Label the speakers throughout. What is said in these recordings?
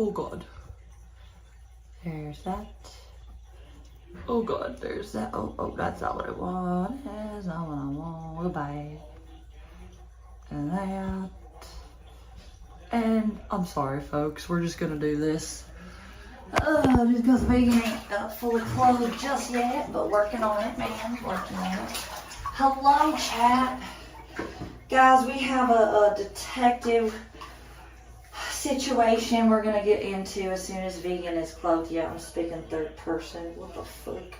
Speaker 1: Oh God.
Speaker 2: There's that.
Speaker 1: Oh God, there's that.
Speaker 2: Oh, that's not what I want. That's not what I want. Goodbye. And that.
Speaker 1: And I'm sorry, folks. We're just gonna do this.
Speaker 2: Just because Megan ain't fully clothed just yet, but working on it, man. Working on it. Hello, chat. Guys, we have a detective situation we're gonna get into as soon as Vegan is clothed. Yeah, I'm speaking third person. What the fuck?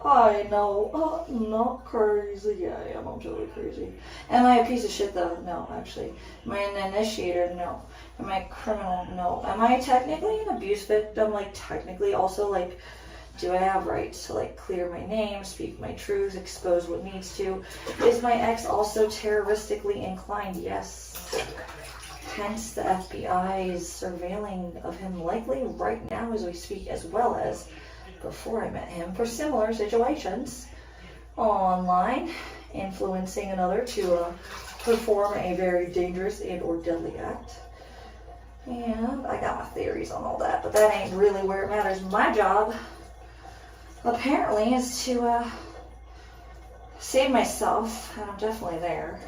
Speaker 2: I know, not crazy. Yeah, I am. I'm totally crazy. Am I a piece of shit though? No, actually. Am I an initiator? No. Am I a criminal? No. Am I technically an abuse victim? Like, technically also, like, do I have rights to, like, clear my name, speak my truth, expose what needs to? Is my ex also terroristically inclined? Yes. Hence, the FBI is surveilling of him likely right now as we speak, as well as before I met him, for similar situations online, influencing another to perform a very dangerous and or deadly act. And I got my theories on all that, but that ain't really where it matters. My job, apparently, is to save myself, and I'm definitely there.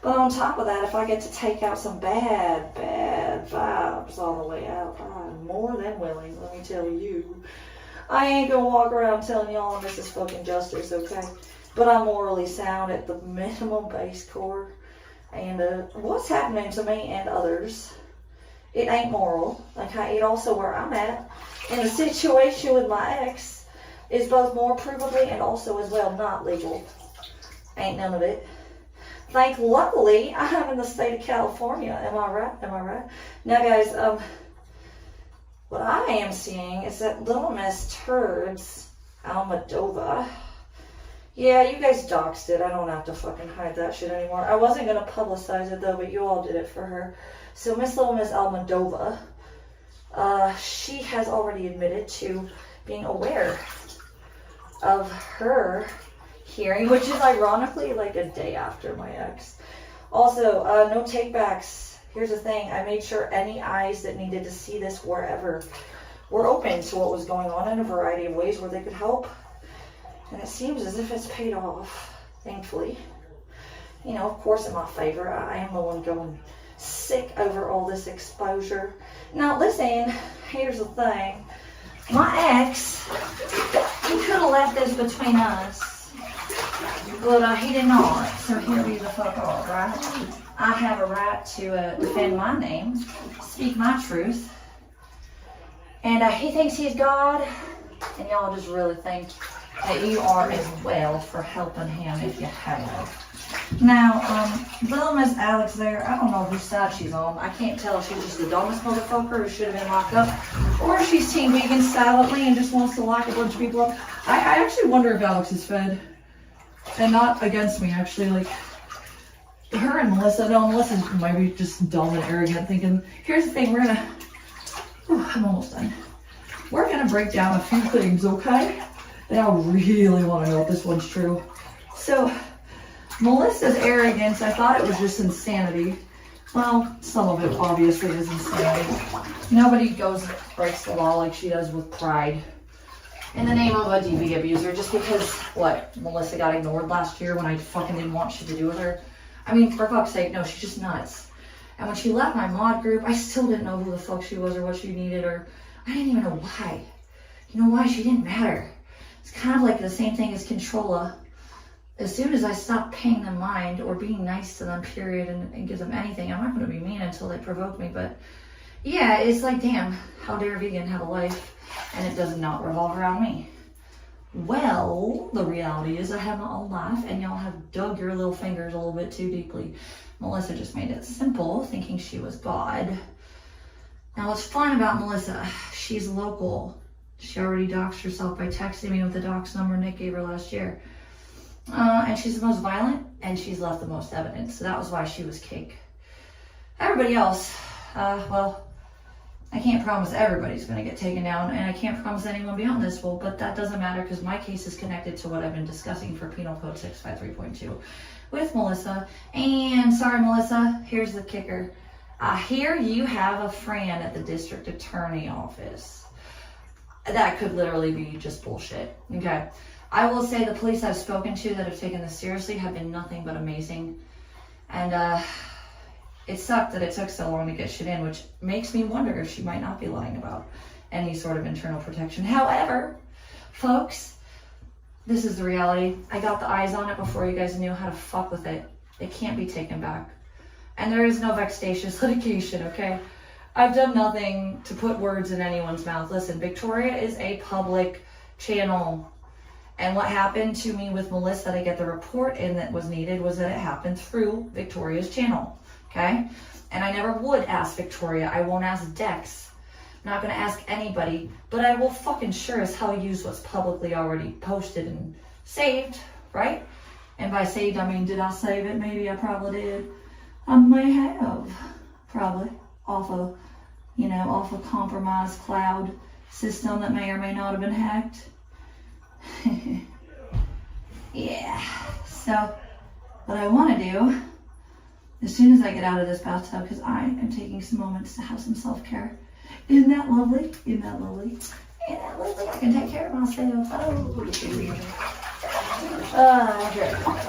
Speaker 2: But on top of that, if I get to take out some bad vibes on the way out, I'm more than willing, let me tell you. I ain't gonna walk around telling y'all this is fucking justice, okay? But I'm morally sound at the minimum base core. And what's happening to me and others, it ain't moral. Okay, it also where I'm at. And the situation with my ex is both more provably and also as well not legal. Ain't none of it. Luckily, I'm in the state of California. Am I right? Am I right? Now, guys, what I am seeing is that Little Miss Turds Almadova. Yeah, you guys doxed it. I don't have to fucking hide that shit anymore. I wasn't going to publicize it, though, but you all did it for her. So, Little Miss Almadova, she has already admitted to being aware of her hearing, which is ironically like a day after my ex. Also, no takebacks. Here's the thing, I made sure any eyes that needed to see this wherever were open to what was going on in a variety of ways where they could help. And it seems as if it's paid off, thankfully. You know, of course in my favor. I am the one going sick over all this exposure. Now listen, here's the thing. My ex, he could have left this between us, but he did not. So here we the fuck are, right? I have a right to defend my name, speak my truth. And he thinks he's God, and y'all just really think that you are as well for helping him if you have. Now, little Miss Alex there, I don't know whose side she's on. I can't tell if she's just the dumbest motherfucker who should have been locked up, or if she's Team Vegan silently and just wants to lock a bunch of people up.
Speaker 1: I actually wonder if Alex is fed. And not against me, actually. Like, her and Melissa, no, Melissa's maybe just dumb and arrogant, thinking, here's the thing, we're gonna, I'm almost done. We're gonna break down a few things, okay? And I really want to know if this one's true. So, Melissa's arrogance, I thought it was just insanity. Well, some of it obviously is insanity. Nobody goes and breaks the law like she does with pride in the name of a DV abuser, just because, what, Melissa got ignored last year when I fucking didn't want shit to do with her? I mean, for fuck's sake, no, she's just nuts. And when she left my mod group, I still didn't know who the fuck she was or what she needed, or I didn't even know why. You know why? She didn't matter. It's kind of like the same thing as Controlla. As soon as I stopped paying them mind or being nice to them, period, and give them anything, I'm not going to be mean until they provoke me, but yeah, it's like, damn, how dare Vegan have a life and it does not revolve around me? Well, the reality is I have my own life and y'all have dug your little fingers a little bit too deeply. Melissa just made it simple, thinking she was God. Now what's fun about Melissa, she's local. She already doxed herself by texting me with the dox number Nick gave her last year. And she's the most violent and she's left the most evidence. So that was why she was cake. Everybody else, well, I can't promise everybody's going to get taken down, and I can't promise anyone beyond this will, but that doesn't matter because my case is connected to what I've been discussing for Penal Code 653.2 with Melissa. And sorry, Melissa, here's the kicker.
Speaker 2: I hear you have a friend at the district attorney office. That could literally be just bullshit. Okay. I will say the police I've spoken to that have taken this seriously have been nothing but amazing. And it sucked that it took so long to get shit in, which makes me wonder if she might not be lying about any sort of internal protection. However, folks, this is the reality. I got the eyes on it before you guys knew how to fuck with it. It can't be taken back. And there is no vexatious litigation, okay? I've done nothing to put words in anyone's mouth. Listen, Victoria is a public channel. And what happened to me with Melissa, that I get the report in that was needed, was that it happened through Victoria's channel, okay? And I never would ask Victoria. I won't ask Dex. I'm not going to ask anybody. But I will fucking sure as hell use what's publicly already posted and saved, right? And by saved, I mean, did I save it? Maybe I probably did. I may have, probably, off a compromised cloud system that may or may not have been hacked. Yeah, so what I want to do, as soon as I get out of this bathtub, because I am taking some moments to have some self-care. Isn't that lovely? Isn't that lovely? Isn't that lovely? I can take care of myself.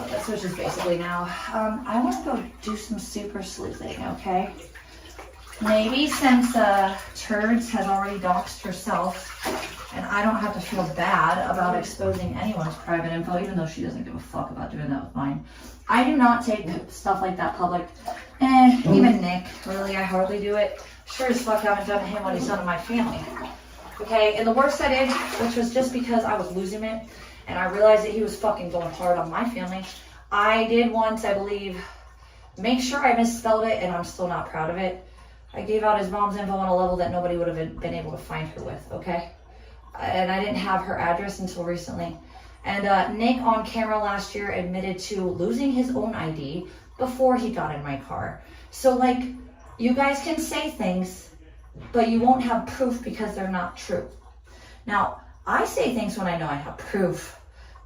Speaker 2: That's which is basically now. I want to go do some super sleuthing, okay? Maybe since Turds has already doxed herself, and I don't have to feel bad about exposing anyone's private info, even though she doesn't give a fuck about doing that with mine. I do not take stuff like that public. Even Nick, really, I hardly do it. Sure as fuck haven't done to him what he's done to my family. Okay, and the worst I did, which was just because I was losing it, and I realized that he was fucking going hard on my family, I did once, I believe, make sure I misspelled it, and I'm still not proud of it. I gave out his mom's info on a level that nobody would have been able to find her with, okay? And I didn't have her address until recently. And Nick on camera last year admitted to losing his own ID before he got in my car. So like, you guys can say things, but you won't have proof because they're not true. Now, I say things when I know I have proof,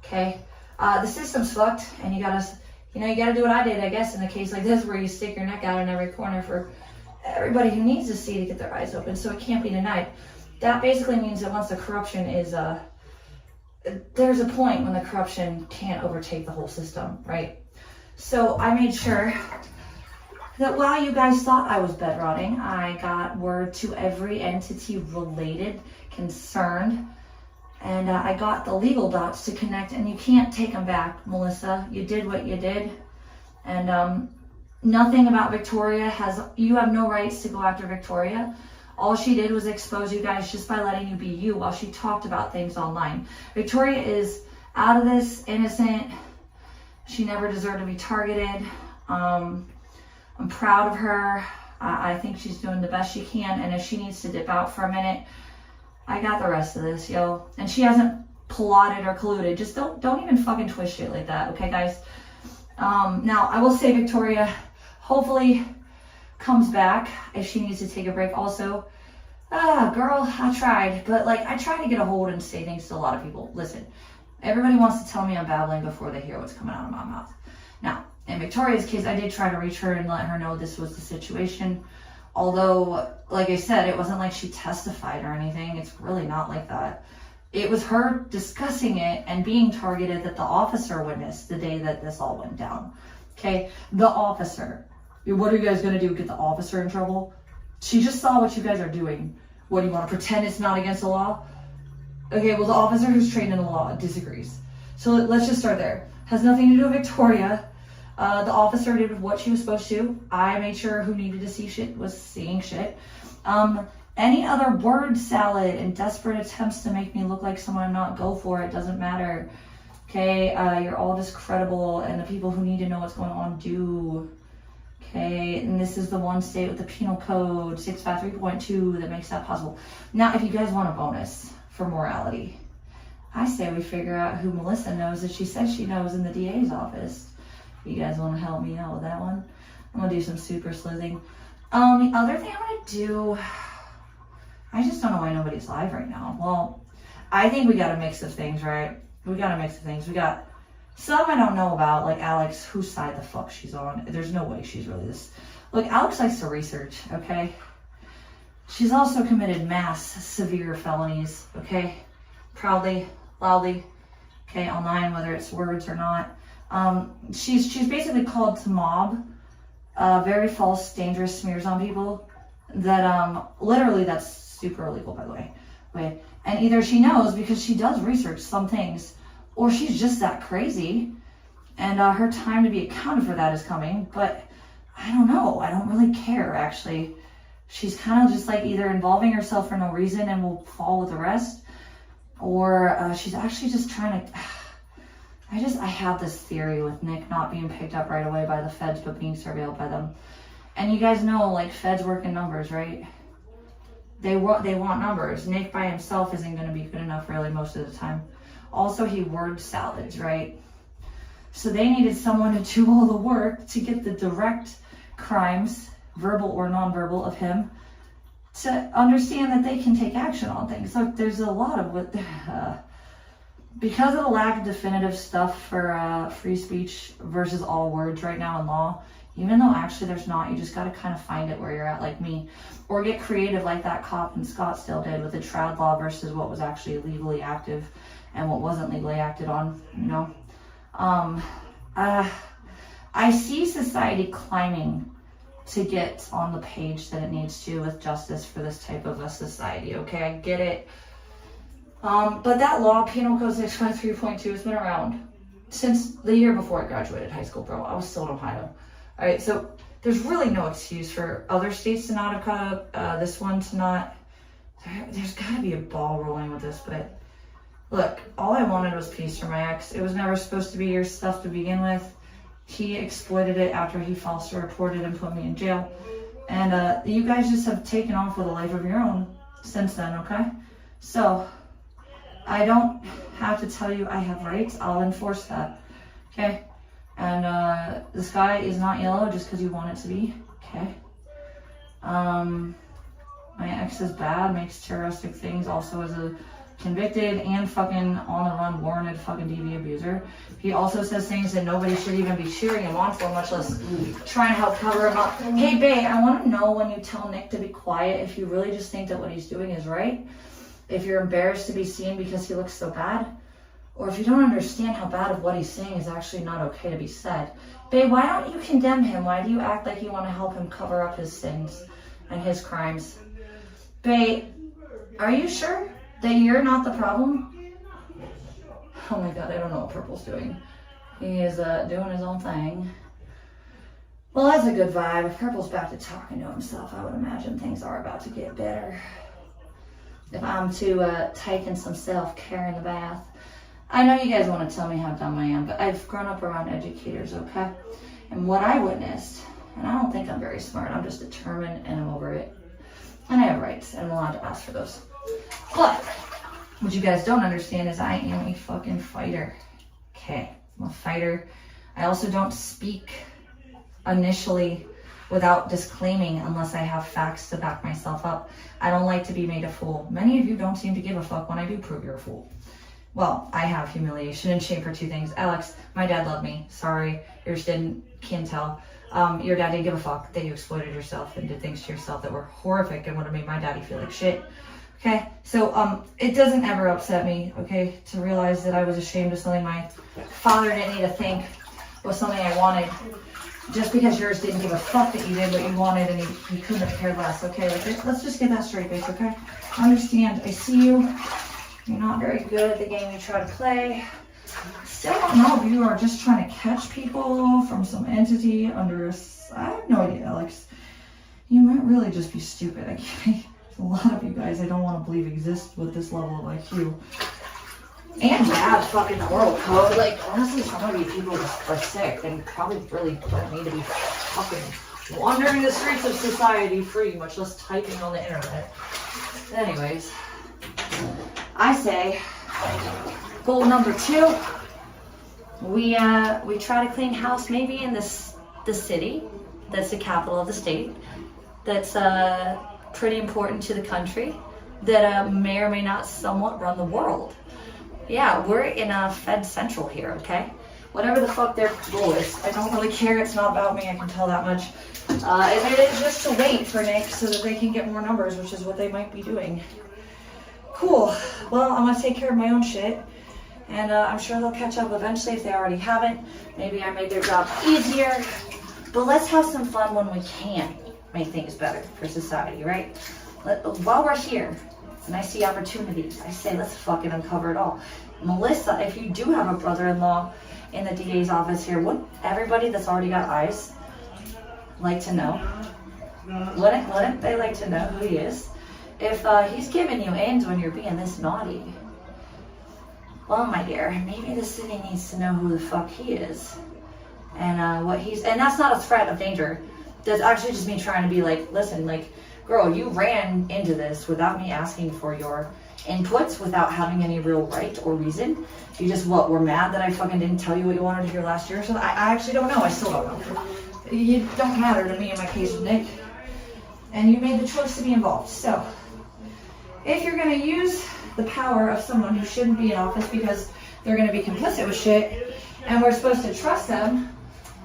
Speaker 2: okay? The system's fucked, and you gotta do what I did, I guess, in a case like this where you stick your neck out in every corner for everybody who needs to see to get their eyes open, so it can't be denied. That basically means that once the corruption is, there's a point when the corruption can't overtake the whole system, right? So I made sure that while you guys thought I was bed rotting, I got word to every entity related, concerned, and I got the legal dots to connect, and you can't take them back, Melissa. You did what you did, and nothing about Victoria you have no rights to go after Victoria. All she did was expose you guys just by letting you be you while she talked about things online. Victoria is out of this, innocent. She never deserved to be targeted. I'm proud of her. I think she's doing the best she can, and if she needs to dip out for a minute, I got the rest of this, yo. And she hasn't plotted or colluded. Just don't even fucking twist shit like that, okay, guys? Now, I will say Victoria hopefully comes back if she needs to take a break. Also, girl, I tried, but like, I try to get a hold and say things to a lot of people. Listen, everybody wants to tell me I'm babbling before they hear what's coming out of my mouth. Now, in Victoria's case, I did try to reach her and let her know this was the situation. Although, like I said, it wasn't like she testified or anything. It's really not like that. It was her discussing it and being targeted that the officer witnessed the day that this all went down. Okay, the officer. What are you guys gonna do? Get the officer in trouble? She just saw what you guys are doing. What, do you want to pretend it's not against the law? Okay, well, the officer who's trained in the law disagrees. So let's just start there. Has nothing to do with Victoria. The officer did what she was supposed to. I made sure who needed to see shit was seeing shit. Any other word salad and desperate attempts to make me look like someone I'm not, go for it. Doesn't matter. Okay, you're all discreditable, and the people who need to know what's going on do. Okay, and this is the one state with the penal code 653.2 that makes that possible. Now, if you guys want a bonus for morality, I say we figure out who Melissa knows that she says she knows in the DA's office. You guys want to help me out with that one? I'm gonna do some super sleuthing. The other thing I'm gonna do, I just don't know why nobody's live right now. Well, I think we got a mix of things, right? We got a mix of things. We got some I don't know about, like Alex, whose side the fuck she's on. There's no way she's really this.
Speaker 1: Look, Alex likes to research, okay? She's also committed mass severe felonies, okay? Proudly, loudly, okay, online, whether it's words or not. She's basically called to mob very false, dangerous smears on people that literally that's super illegal, by the way. Okay? And either she knows because she does research some things, or she's just that crazy, and her time to be accounted for that is coming. But I don't know. I don't really care, actually. She's kind of just like either involving herself for no reason and will fall with the rest, or she's actually just trying to. I have this theory with Nick not being picked up right away by the feds, but being surveilled by them. And you guys know, like, feds work in numbers, right? They want numbers. Nick by himself isn't going to be good enough, really, most of the time. Also, he word salads, right? So they needed someone to do all the work to get the direct crimes, verbal or nonverbal, of him, to understand that they can take action on things. Look, there's a lot of what, because of the lack of definitive stuff for free speech versus all words right now in law, even though actually there's not, you just got to kind of find it where you're at, like me, or get creative like that cop in Scottsdale did with the trad law versus what was actually legally active and what wasn't legally acted on, you know. I see society climbing to get on the page that it needs to with justice for this type of a society, okay? I get it. But that law, Penal Code 653.2, has been around since the year before I graduated high school, bro. I was still in Ohio. All right, so there's really no excuse for other states to not have caught up, this one to not. There's got to be a ball rolling with this, but look, all I wanted was peace for my ex. It was never supposed to be your stuff to begin with. He exploited it after he falsely reported and put me in jail. And you guys just have taken off with a life of your own since then, okay? So I don't have to tell you I have rights. I'll enforce that, okay? And the sky is not yellow just because you want it to be, okay? My ex is bad, makes terroristic things, also is a convicted and fucking on the run warranted fucking DV abuser. He also says things that nobody should even be cheering him on for, much less trying to help cover him up. Hey babe, I want to know when you tell Nick to be quiet if you really just think that what he's doing is right, if you're embarrassed to be seen because he looks so bad, or if you don't understand how bad of what he's saying is actually not okay to be said. Babe, why don't you condemn him? Why do you act like you want to help him cover up his sins and his crimes? Babe, are you sure that you're not the problem? Oh my god, I don't know what Purple's doing. He is doing his own thing. Well, that's a good vibe. If Purple's back to talking to himself, I would imagine things are about to get better. If I'm to take in some self-care in the bath. I know you guys want to tell me how dumb I am, but I've grown up around educators, okay? And what I witnessed, and I don't think I'm very smart, I'm just determined and I'm over it. And I have rights, and I'm allowed to ask for those. But what you guys don't understand is I am a fucking fighter. Okay, I'm a fighter. I also don't speak initially without disclaiming unless I have facts to back myself up. I don't like to be made a fool. Many of you don't seem to give a fuck when I do prove you're a fool. Well, I have humiliation and shame for two things. Alex, my dad loved me. Sorry, yours didn't. Can't tell. Your dad didn't give a fuck that you exploited yourself and did things to yourself that were horrific and would have made my daddy feel like shit. Okay, so it doesn't ever upset me, okay, to realize that I was ashamed of something my father didn't need to think was something I wanted, just because yours didn't give a fuck that you did what you wanted and he couldn't have cared less, okay? Like, let's just get that straight, bitch, okay? Understand, I see you. You're not very good at the game you try to play. Still don't know if you are just trying to catch people from some entity under I have no idea, Alex. You might really just be stupid, okay? A lot of you guys I don't want to believe exist with this level of IQ. And bad fucking moral code. Like, honestly, some of you people are sick and probably really don't need to be fucking wandering the streets of society free, much less typing on the internet. Anyways, I say, goal number 2, we try to clean house maybe in the city, that's the capital of the state, that's pretty important to the country, that may or may not somewhat run the world. Yeah, we're in Fed Central here, okay?
Speaker 2: whatever the fuck their goal is. I don't really care. It's not about me. I can tell that much. And it is just to wait for Nick so that they can get more numbers, which is what they might be doing. Cool. Well, I'm gonna take care of my own shit. And I'm sure they'll catch up eventually if they already haven't. Maybe I made their job easier. But let's have some fun when we can make things better for society, right? While we're here and I see opportunities, I say let's fucking uncover it all. Melissa, if you do have a brother-in-law in the DA's office here, wouldn't everybody that's already got eyes like to know? Wouldn't they like to know who he is? If he's giving you ends when you're being this naughty, well, my dear, maybe the city needs to know who the fuck he is. And what he's, and that's not a threat of danger. That's actually just me trying to be like, listen, like, girl, you ran into this without me asking for your inputs, without having any real right or reason. You just, were mad that I fucking didn't tell you what you wanted to hear last year or something? I actually don't know. I still don't know. You don't matter to me in my case with Nick. And you made the choice to be involved. So, if you're going to use the power of someone who shouldn't be in office because they're going to be complicit with shit, and we're supposed to trust them,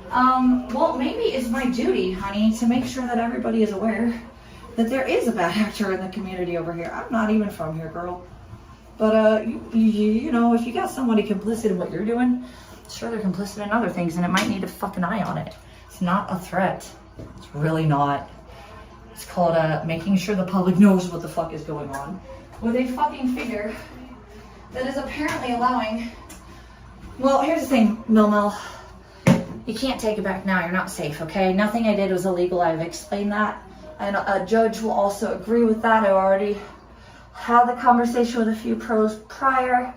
Speaker 2: well, maybe it's my duty, honey, to make sure that everybody is aware that there is a bad actor in the community over here. I'm not even from here, girl. But, you know, if you got somebody complicit in what you're doing, sure, they're complicit in other things, and it might need a fucking eye on it. It's not a threat. It's really not. It's called making sure the public knows what the fuck is going on with a fucking figure that is apparently allowing... Well, here's the thing, Mil. You can't take it back now. You're not safe, okay? Nothing I did was illegal. I've explained that. And a judge will also agree with that. I already had the conversation with a few pros prior,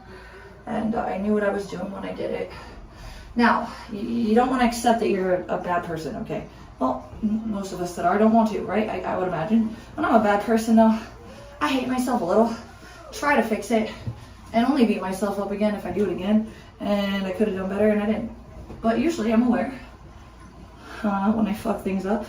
Speaker 2: and I knew what I was doing when I did it. Now, you don't want to accept that you're a bad person, okay? Well, most of us that are don't want to, right? I would imagine. When I'm a bad person, though, I hate myself a little. Try to fix it, and only beat myself up again if I do it again. And I could have done better, and I didn't. But usually I'm aware when I fuck things up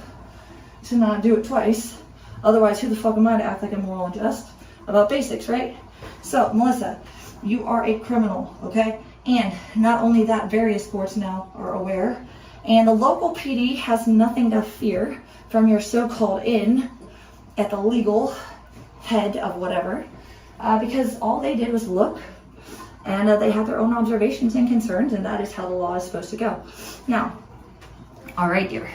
Speaker 2: to not do it twice. Otherwise, who the fuck am I to act like I'm moral and just about basics, right? So, Melissa, you are a criminal, okay? And not only that, various courts now are aware. And the local PD has nothing to fear from your so-called in at the legal head of whatever. Because all they did was look, and they had their own observations and concerns, and that is how the law is supposed to go. Now, all right, dear,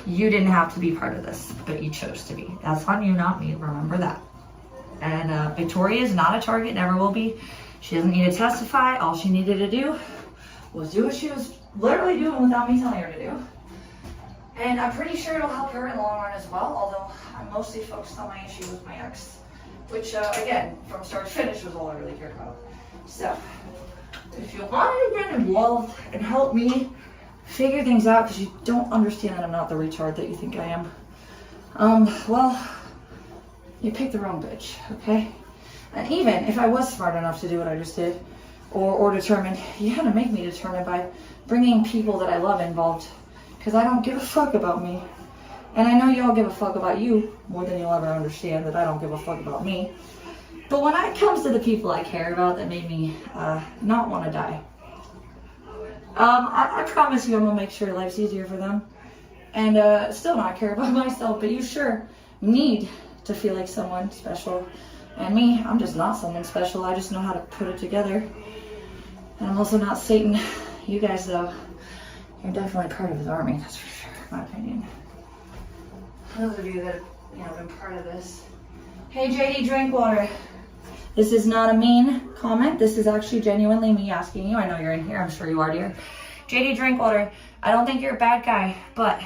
Speaker 2: you didn't have to be part of this, but you chose to be. That's on you, not me. Remember that. And Victoria is not a target, never will be. She doesn't need to testify. All she needed to do was do what she was literally doing without me telling her to do. And I'm pretty sure it'll help her in the long run as well, although I'm mostly focused on my issue with my ex, which, again, from start to finish was all I really cared about. So, if you want to get involved and help me figure things out, because you don't understand that I'm not the retard that you think I am, well, you picked the wrong bitch, okay? And even if I was smart enough to do what I just did, or determined, you had to make me determined by bringing people that I love involved, because I don't give a fuck about me. And I know y'all give a fuck about you more than you'll ever understand that I don't give a fuck about me. But when it comes to the people I care about that made me not want to die, I promise you I'm going to make sure life's easier for them. And still not care about myself, but you sure need to feel like someone special. And me, I'm just not someone special. I just know how to put it together. And I'm also not Satan. You guys, though, you're definitely part of his army, that's for sure, in my opinion. Those of you that have, been part of this. Hey, JD Drinkwater. This is not a mean comment. This is actually genuinely me asking you. I know you're in here. I'm sure you are, dear. JD Drinkwater, I don't think you're a bad guy, but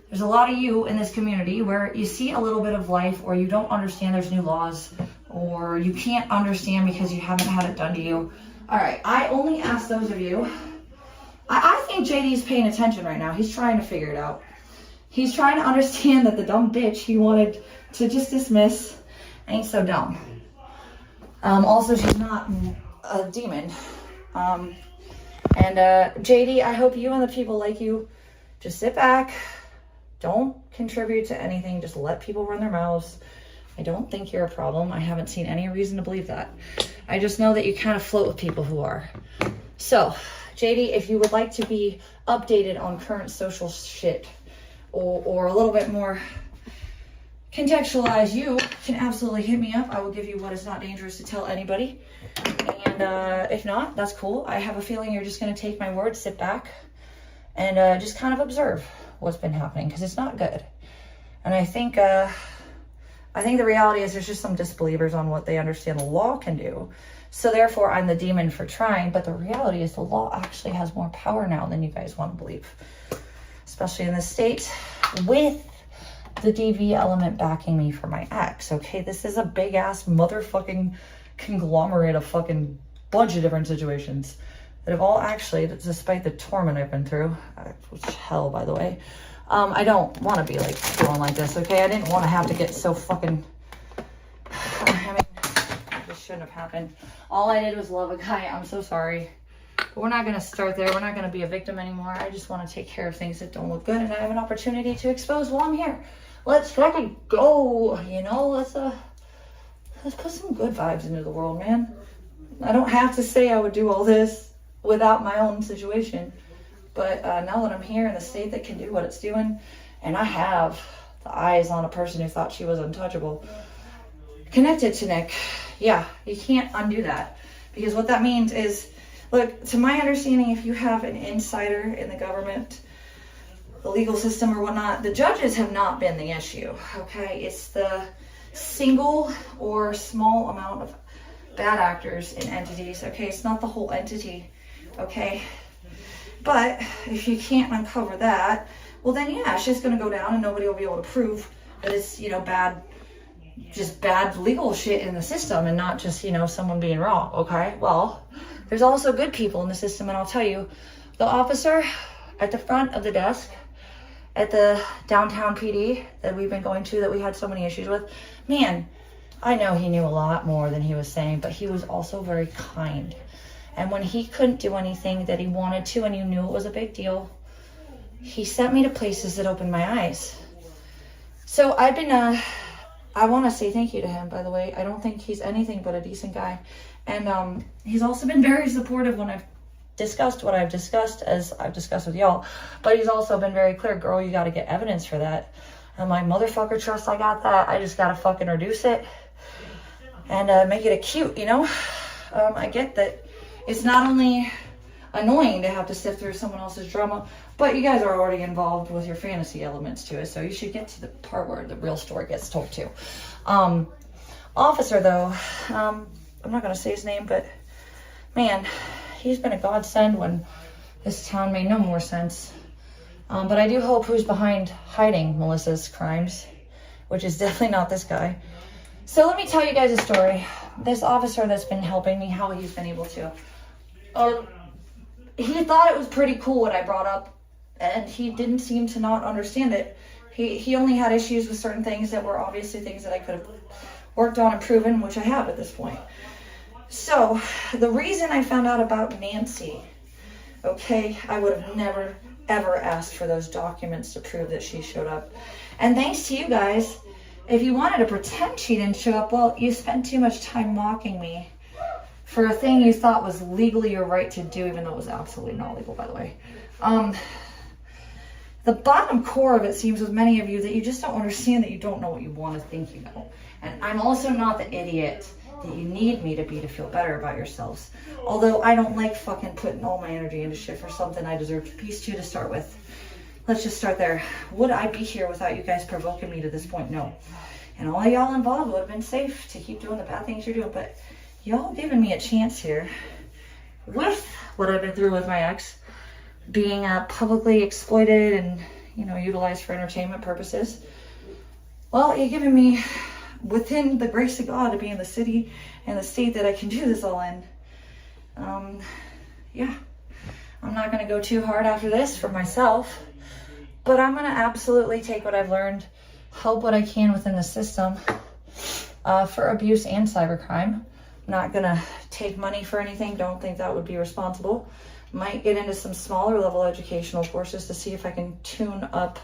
Speaker 2: there's a lot of you in this community where you see a little bit of life, or you don't understand there's new laws, or you can't understand because you haven't had it done to you. All right, I only ask those of you. I think JD's paying attention right now. He's trying to figure it out. He's trying to understand that the dumb bitch he wanted to just dismiss ain't so dumb. Also, she's not a demon. JD, I hope you and the people like you just sit back. Don't contribute to anything. Just let people run their mouths. I don't think you're a problem. I haven't seen any reason to believe that. I just know that you kind of float with people who are. So, JD, if you would like to be updated on current social shit or a little bit more contextualized, you can absolutely hit me up. I will give you what is not dangerous to tell anybody. And if not, that's cool. I have a feeling you're just going to take my word, sit back, and just kind of observe what's been happening, because it's not good. And I think the reality is there's just some disbelievers on what they understand the law can do. So therefore, I'm the demon for trying. But the reality is the law actually has more power now than you guys want to believe, especially in this state with the DV element backing me for my ex. Okay, this is a big ass motherfucking conglomerate of fucking bunch of different situations that have all actually, despite the torment I've been through, which is hell, by the way, I don't want to be like feeling like this. Okay, I didn't want to have to get so fucking, I mean, this shouldn't have happened. All I did was love a guy. I'm so sorry, but we're not going to start there. We're not going to be a victim anymore. I just want to take care of things that don't look good, and I have an opportunity to expose while I'm here. Let's fucking go, you know. Let's put some good vibes into the world, man. I don't have to say I would do all this without my own situation, but now that I'm here in the state that can do what it's doing, and I have the eyes on a person who thought she was untouchable connected to Nick, yeah, you can't undo that. Because what that means is, look, to my understanding, if you have an insider in the government, the legal system or whatnot, the judges have not been the issue, okay? It's the single or small amount of bad actors in entities, okay? It's not the whole entity, okay? But if you can't uncover that, well then yeah, it's just gonna go down and nobody will be able to prove that it's, you know, bad, just bad legal shit in the system and not just, you know, someone being wrong, okay? Well, there's also good people in the system, and I'll tell you, the officer at the front of the desk at the downtown PD that we've been going to, that we had so many issues with, man, I know he knew a lot more than he was saying, but he was also very kind. And when he couldn't do anything that he wanted to, and you knew it was a big deal, he sent me to places that opened my eyes. So I've been, I want to say thank you to him, by the way. I don't think he's anything but a decent guy. And he's also been very supportive when I've discussed what I've discussed, as I've discussed with y'all. But he's also been very clear, girl, you got to get evidence for that. I'm like, motherfucker, trust I got that. I just got to fucking reduce it and make it acute, you know? I get that it's not only annoying to have to sift through someone else's drama, but you guys are already involved with your fantasy elements to it, so you should get to the part where the real story gets told too. Officer, though, I'm not going to say his name, but man, he's been a godsend when this town made no more sense. But I do hope who's behind hiding Melissa's crimes, which is definitely not this guy. So let me tell you guys a story. This officer that's been helping me, how he's been able to. He thought it was pretty cool what I brought up, and he didn't seem to not understand it. He only had issues with certain things that were obviously things that I could have worked on and proven, which I have at this point. So, the reason I found out about Nancy, okay, I would have never, ever asked for those documents to prove that she showed up. And thanks to you guys, if you wanted to pretend she didn't show up, well, you spent too much time mocking me for a thing you thought was legally your right to do, even though it was absolutely not legal, by the way. The bottom core of it seems with many of you that you just don't understand that you don't know what you want to think you know. And I'm also not the idiot that you need me to be to feel better about yourselves. Although I don't like fucking putting all my energy into shit for something I deserve peace to start with. Let's just start there. Would I be here without you guys provoking me to this point? No. And all y'all involved would have been safe to keep doing the bad things you're doing, but y'all giving me a chance here with what I've been through with my ex, being publicly exploited and, you know, utilized for entertainment purposes. Well, you're giving me, within the grace of God, to be in the city and the state that I can do this all in. Yeah, I'm not going to go too hard after this for myself, but I'm going to absolutely take what I've learned, help what I can within the system for abuse and cybercrime. I'm not going to take money for anything. Don't think that would be responsible. Might get into some smaller level educational courses to see if I can tune up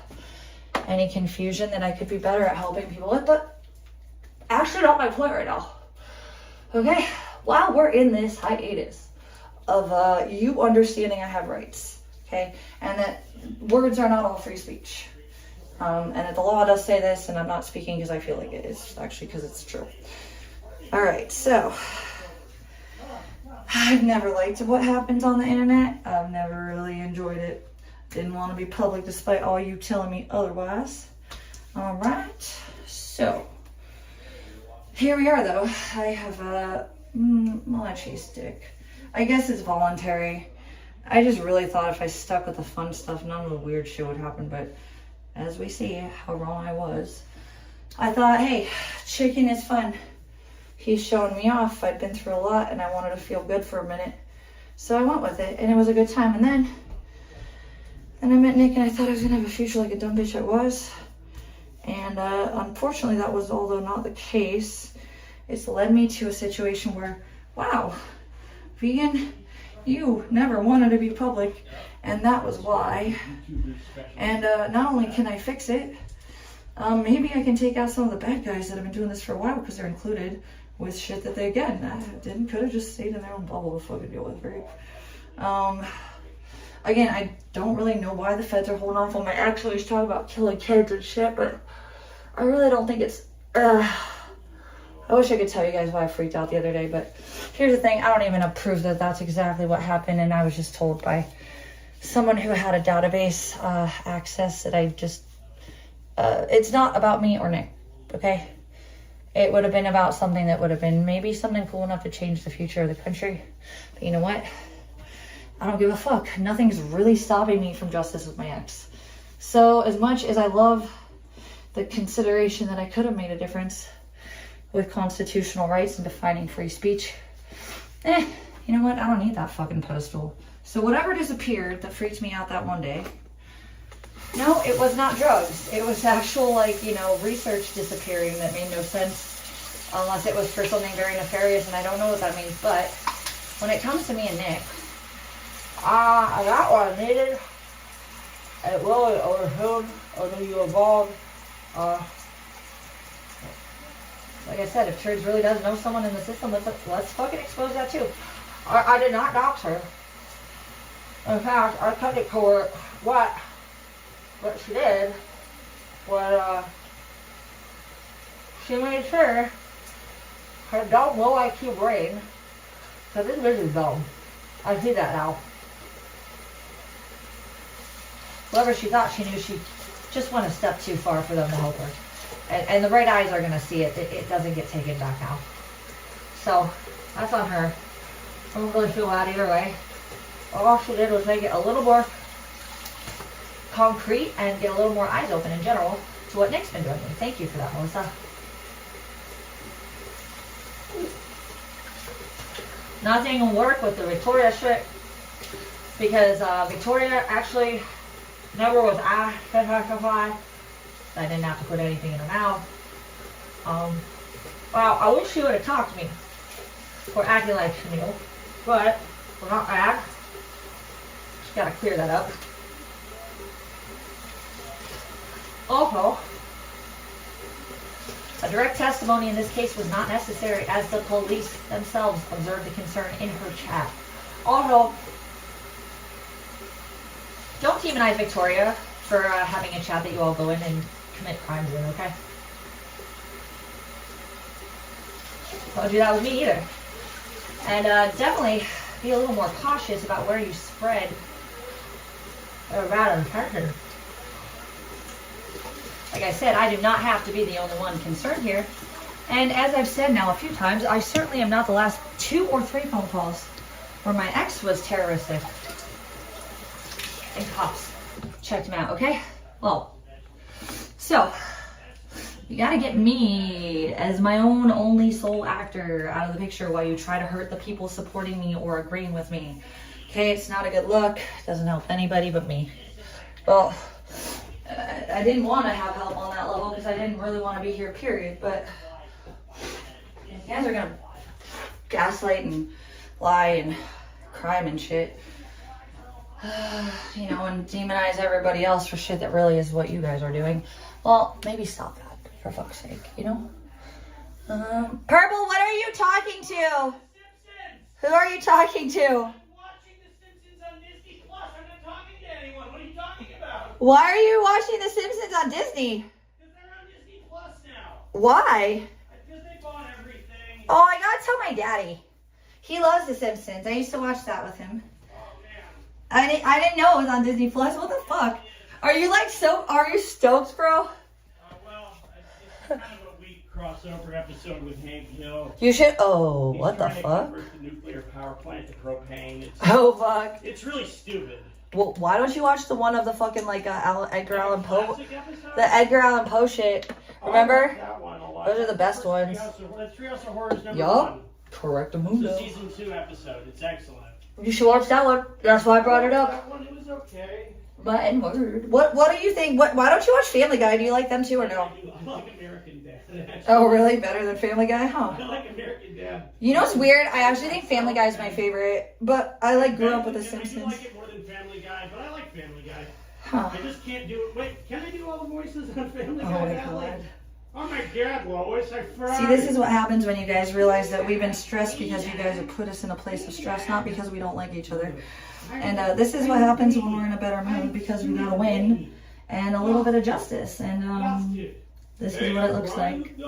Speaker 2: any confusion that I could be better at helping people with, but actually not my point right now. Okay, while we're in this hiatus, of you understanding I have rights, okay? And that words are not all free speech. And that the law does say this, and I'm not speaking because I feel like it is, actually because it's true. All right, so I've never liked what happens on the internet. I've never really enjoyed it. Didn't want to be public despite all you telling me otherwise. All right, so here we are though. I have a cheese stick. I guess it's voluntary. I just really thought if I stuck with the fun stuff, none of the weird shit would happen, but as we see how wrong I was, I thought, hey, chicken is fun. He's showing me off. I'd been through a lot and I wanted to feel good for a minute. So I went with it and it was a good time. And then I met Nick and I thought I was gonna have a future like a dumb bitch I was. And unfortunately that was, although not the case, it's led me to a situation where, wow, vegan, you never wanted to be public, and that was why. And not only can I fix it, maybe I can take out some of the bad guys that have been doing this for a while because they're included with shit that they, again, could have just stayed in their own bubble to fucking deal with, right? Again, I don't really know why the feds are holding off on my ex when he's talking about killing kids and shit, but I really don't think it's, I wish I could tell you guys why I freaked out the other day, but here's the thing. I don't even approve that that's exactly what happened, and I was just told by someone who had a database access that I just, it's not about me or Nick, okay? It would have been about something that would have been maybe something cool enough to change the future of the country, but you know what? I don't give a fuck. Nothing's really stopping me from justice with my ex. So as much as I love the consideration that I could have made a difference with constitutional rights and defining free speech, you know what? I don't need that fucking postal. So whatever disappeared that freaked me out that one day, no, it was not drugs. It was actual, like, you know, research disappearing that made no sense unless it was for something very nefarious, and I don't know what that means. But when it comes to me and Nick, I got what I needed. It really overshowed until you evolved. Like I said, if Church really does know someone in the system, let's fucking expose that too. I did not dox her. In fact, I couldn't court what she did was she made sure her dumb low IQ brain, because this bitch is dumb. I see that now. Whoever she thought she knew, she just went a step too far for them to help her. And the right eyes are going to see it. It doesn't get taken back now. So, that's on her. I don't really feel bad either way. All she did was make it a little more concrete and get a little more eyes open in general to what Nick's been doing. And thank you for that, Melissa. Nothing will work with the Victoria shit because Victoria actually never was identified. I didn't have to put anything in her mouth. Well, I wish she would have talked to me or acted like she knew, but we're not bad. Just gotta clear that up. Also, a direct testimony in this case was not necessary as the police themselves observed the concern in her chat. Also, don't demonize Victoria for having a chat that you all go in and commit crimes in, okay? Don't do that with me either. And definitely be a little more cautious about where you spread bad intention. Like I said, I do not have to be the only one concerned here. And as I've said now a few times, I certainly am not the last 2 or 3 phone calls where my ex was terroristic. And cops checked him out, okay? Well, so, you gotta get me as my own only sole actor out of the picture while you try to hurt the people supporting me or agreeing with me. Okay, it's not a good look. It doesn't help anybody but me. Well, I didn't want to have help on that level because I didn't really want to be here, period. But you guys are gonna gaslight and lie and crime and shit. You know, and demonize everybody else for shit that really is what you guys are doing. Well, maybe stop that, for fuck's sake, you know? Purple, what are you talking to? Who are you talking to? Why are you watching The Simpsons on Disney?
Speaker 3: Because they're on Disney Plus now.
Speaker 2: Why?
Speaker 3: Because they bought everything.
Speaker 2: Oh, I gotta tell my daddy. He loves The Simpsons. I used to watch that with him.
Speaker 3: Oh, man.
Speaker 2: I didn't know it was on Disney Plus. What the fuck? Are you stoked, bro?
Speaker 3: Well, it's kind of a weak crossover episode with Hank Hill.
Speaker 2: You should. Oh,
Speaker 3: He's
Speaker 2: what the
Speaker 3: trying to
Speaker 2: fuck?
Speaker 3: convert the nuclear power plant to propane.
Speaker 2: Oh, fuck.
Speaker 3: It's really stupid.
Speaker 2: Well, why don't you watch the one of the fucking, like, Edgar Allan Poe?
Speaker 3: Classic episode?
Speaker 2: The Edgar Allan Poe shit. Remember?
Speaker 3: That one a lot.
Speaker 2: Those are the best ones.
Speaker 3: That's Treehouse of Horrors number
Speaker 2: Yup.
Speaker 3: 1.
Speaker 2: Correct
Speaker 3: It's
Speaker 2: mundo.
Speaker 3: a season 2 episode. It's excellent.
Speaker 2: You should watch that one. That's why I brought it up.
Speaker 3: That one, it was okay.
Speaker 2: But N word. What do you think? Why don't you watch Family Guy? Do you like them too or no?
Speaker 3: I like American Dad. actually.
Speaker 2: Oh, really? Better than Family Guy? Huh.
Speaker 3: I like American Dad.
Speaker 2: You know what's weird? I actually think Family Guy is my favorite, but I like grew up with The
Speaker 3: I do
Speaker 2: Simpsons.
Speaker 3: like it more than Family Guy, but I like Family Guy.
Speaker 2: Huh.
Speaker 3: I just can't do it. Wait, can I do all the voices on Family
Speaker 2: Oh
Speaker 3: Guy?
Speaker 2: my
Speaker 3: Natalie?
Speaker 2: god.
Speaker 3: Oh my god, Lois, I fried.
Speaker 2: See, this is what happens when you guys realize that we've been stressed because you guys have put us in a place of stress, not because we don't like each other. And this is what happens when we're in a better mood because we got a win and a little bit of justice. And this is what it looks like.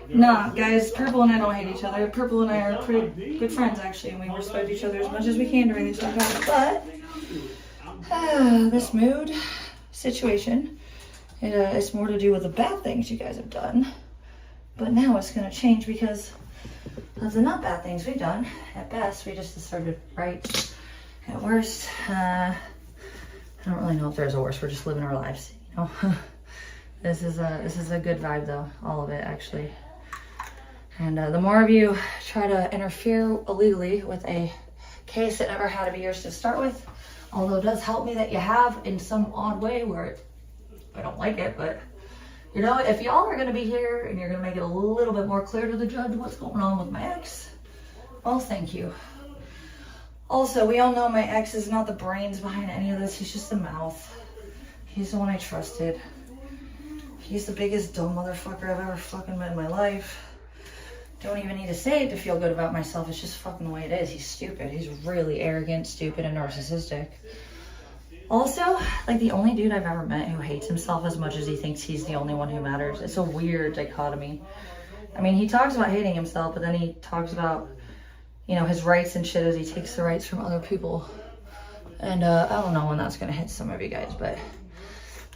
Speaker 2: Nah, guys, Purple and I don't hate each other. Purple and I are pretty good friends, actually, and we respect each other as much as we can during these hard times. But this mood situation, it's more to do with the bad things you guys have done. But now it's going to change because of the not bad things we've done. At best, we just started right. At worst, I don't really know if there's a worst. We're just living our lives, you know. This is a good vibe though, all of it actually. And the more of you try to interfere illegally with a case that never had to be yours to start with, although it does help me that you have in some odd way where I don't like it, but you know, if y'all are gonna be here and you're gonna make it a little bit more clear to the judge what's going on with my ex, well, thank you. Also, we all know my ex is not the brains behind any of this. He's just the mouth. He's the one I trusted. He's the biggest dumb motherfucker I've ever fucking met in my life. Don't even need to say it to feel good about myself. It's just fucking the way it is. He's stupid. He's really arrogant, stupid, and narcissistic. Also, like the only dude I've ever met who hates himself as much as he thinks he's the only one who matters. It's a weird dichotomy. I mean, he talks about hating himself, but then he talks about, you know, his rights and shit as he takes the rights from other people. And I don't know when that's gonna hit some of you guys, but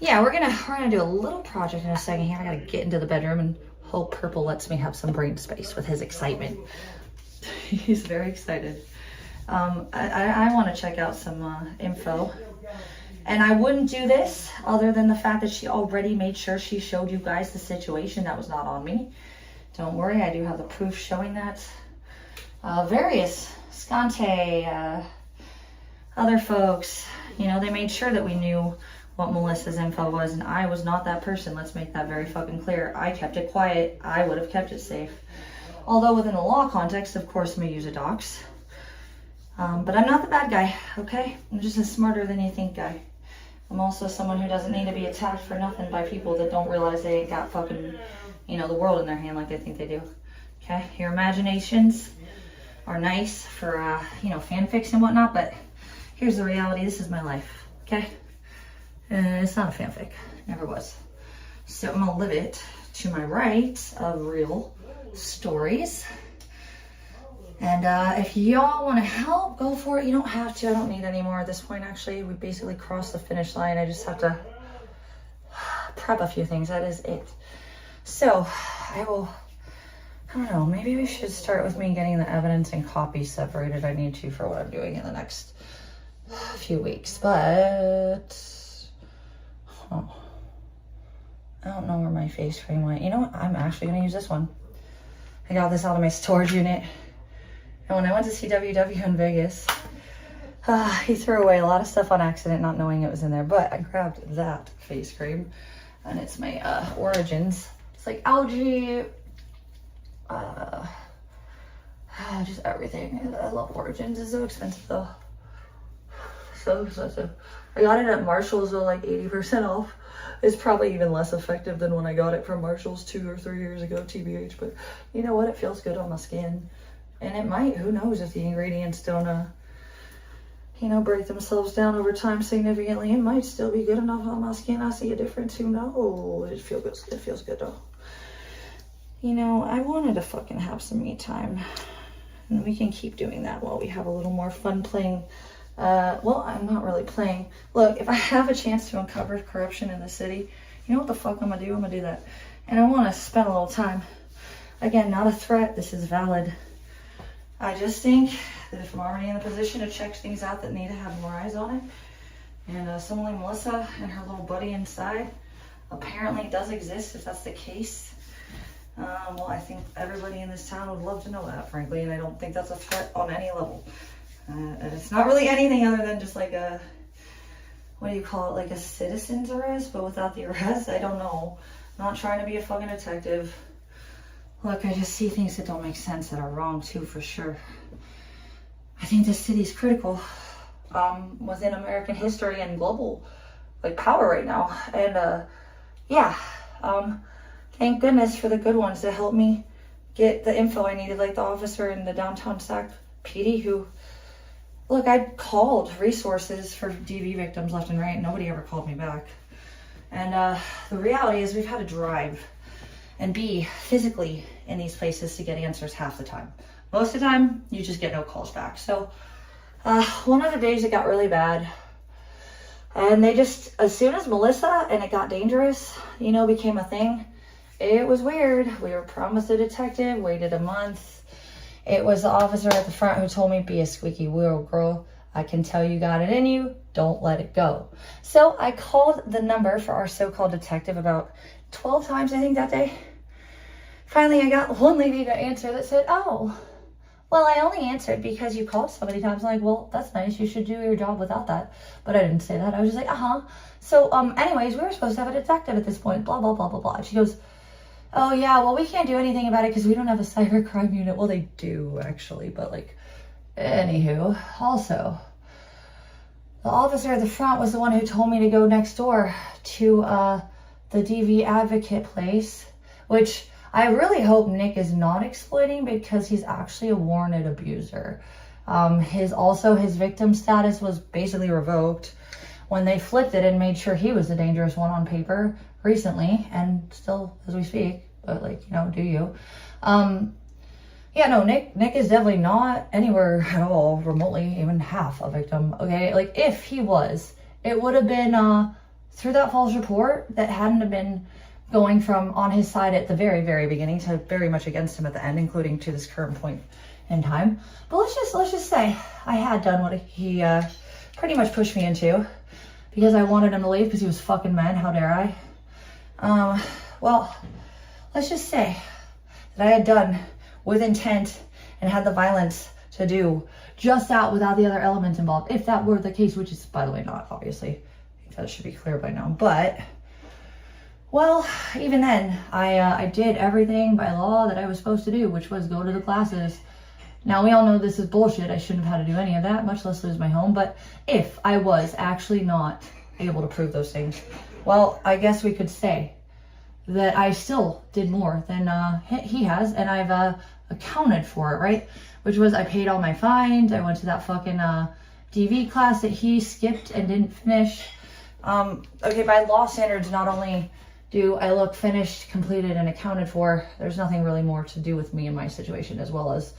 Speaker 2: yeah, we're gonna do a little project in a second here. I gotta get into the bedroom and hope Purple lets me have some brain space with his excitement. He's very excited. I want to check out some info. And I wouldn't do this other than the fact that she already made sure she showed you guys the situation. That was not on me. Don't worry, I do have the proof showing that. Various Scante, other folks, you know, they made sure that we knew what Melissa's info was, and I was not that person. Let's make that very fucking clear. I kept it quiet. I would have kept it safe. Although within a law context, of course, I'm a user docs. But I'm not the bad guy, okay? I'm just a smarter than you think guy. I'm also someone who doesn't need to be attacked for nothing by people that don't realize they ain't got fucking, you know, the world in their hand like they think they do. Okay? Your imaginations are nice for, you know, fanfics and whatnot, but here's the reality. This is my life, okay? It's not a fanfic. Never was. So I'm gonna live it to my right of real stories. And if y'all want to help, go for it. You don't have to. I don't need any more at this point, actually. We basically crossed the finish line. I just have to prep a few things. That is it. So I don't know. Maybe we should start with me getting the evidence and copy separated. I need to for what I'm doing in the next few weeks. But I don't know where my face frame went. You know what? I'm actually going to use this one. I got this out of my storage unit. And when I went to see WW in Vegas, he threw away a lot of stuff on accident, not knowing it was in there. But I grabbed that face cream, and it's my Origins. It's like algae, just everything. I love Origins. It's so expensive though. So expensive. I got it at Marshall's though, like 80% off. It's probably even less effective than when I got it from Marshall's 2 or 3 years ago, TBH. But you know what? It feels good on the skin. And it might, who knows, if the ingredients don't, you know, break themselves down over time significantly. It might still be good enough on my skin. I see a difference. Who knows? It feels good though. You know, I wanted to fucking have some me time. And we can keep doing that while we have a little more fun playing. Well, I'm not really playing. Look, if I have a chance to uncover corruption in the city, you know what the fuck I'm gonna do? I'm gonna do that. And I wanna spend a little time. Again, not a threat. This is valid. I just think that if I'm already in a position to check things out that need to have more eyes on it, and someone like Melissa and her little buddy inside apparently does exist, if that's the case, well, I think everybody in this town would love to know that, frankly, and I don't think that's a threat on any level. And it's not really anything other than just like a, what do you call it, like a citizen's arrest, but without the arrest. I don't know. I'm not trying to be a fucking detective. Look, I just see things that don't make sense that are wrong too, for sure. I think this city's critical within American history and global like power right now. And yeah, thank goodness for the good ones that helped me get the info I needed, like the officer in the downtown Sac PD who, look, I called resources for DV victims left and right, and nobody ever called me back. And the reality is we've had to drive and be physically in these places to get answers half the time. Most of the time, you just get no calls back. So one of the days it got really bad, and they just, as soon as Melissa and it got dangerous, you know, became a thing, it was weird. We were promised a detective, waited a month. It was the officer at the front who told me, be a squeaky wheel, girl. I can tell you got it in you. Don't let it go. So I called the number for our so-called detective about 12 times, I think, that day. Finally, I got one lady to answer that said, oh, well, I only answered because you called so many times. I'm like, well, that's nice. You should do your job without that. But I didn't say that. I was just like, So anyways, we were supposed to have a detective at this point, blah, blah, blah, blah, blah. And she goes, oh, yeah, well, we can't do anything about it because we don't have a cybercrime unit. Well, they do, actually. But, like, anywho, also, the officer at the front was the one who told me to go next door to the DV advocate place, which I really hope Nick is not exploiting because he's actually a warranted abuser. His victim status was basically revoked when they flipped it and made sure he was the dangerous one on paper recently, and still as we speak, but like, you know, do you? Yeah, no, Nick is definitely not anywhere at all remotely even half a victim, okay? Like, if he was, it would have been through that false report that hadn't have been going from on his side at the very, very beginning to very much against him at the end, including to this current point in time. But let's just say I had done what he pretty much pushed me into because I wanted him to leave because he was fucking mad. How dare I? Well, let's just say that I had done with intent and had the violence to do just that without the other elements involved. If that were the case, which is, by the way, not, obviously. I think that should be clear by now. But, well, even then, I did everything by law that I was supposed to do, which was go to the classes. Now, we all know this is bullshit. I shouldn't have had to do any of that, much less lose my home. But if I was actually not able to prove those things, well, I guess we could say that I still did more than he has, and I've accounted for it, right? Which was I paid all my fines, I went to that fucking DV class that he skipped and didn't finish. Okay, by law standards, not only do I look finished, completed, and accounted for, there's nothing really more to do with me in my situation, as well as,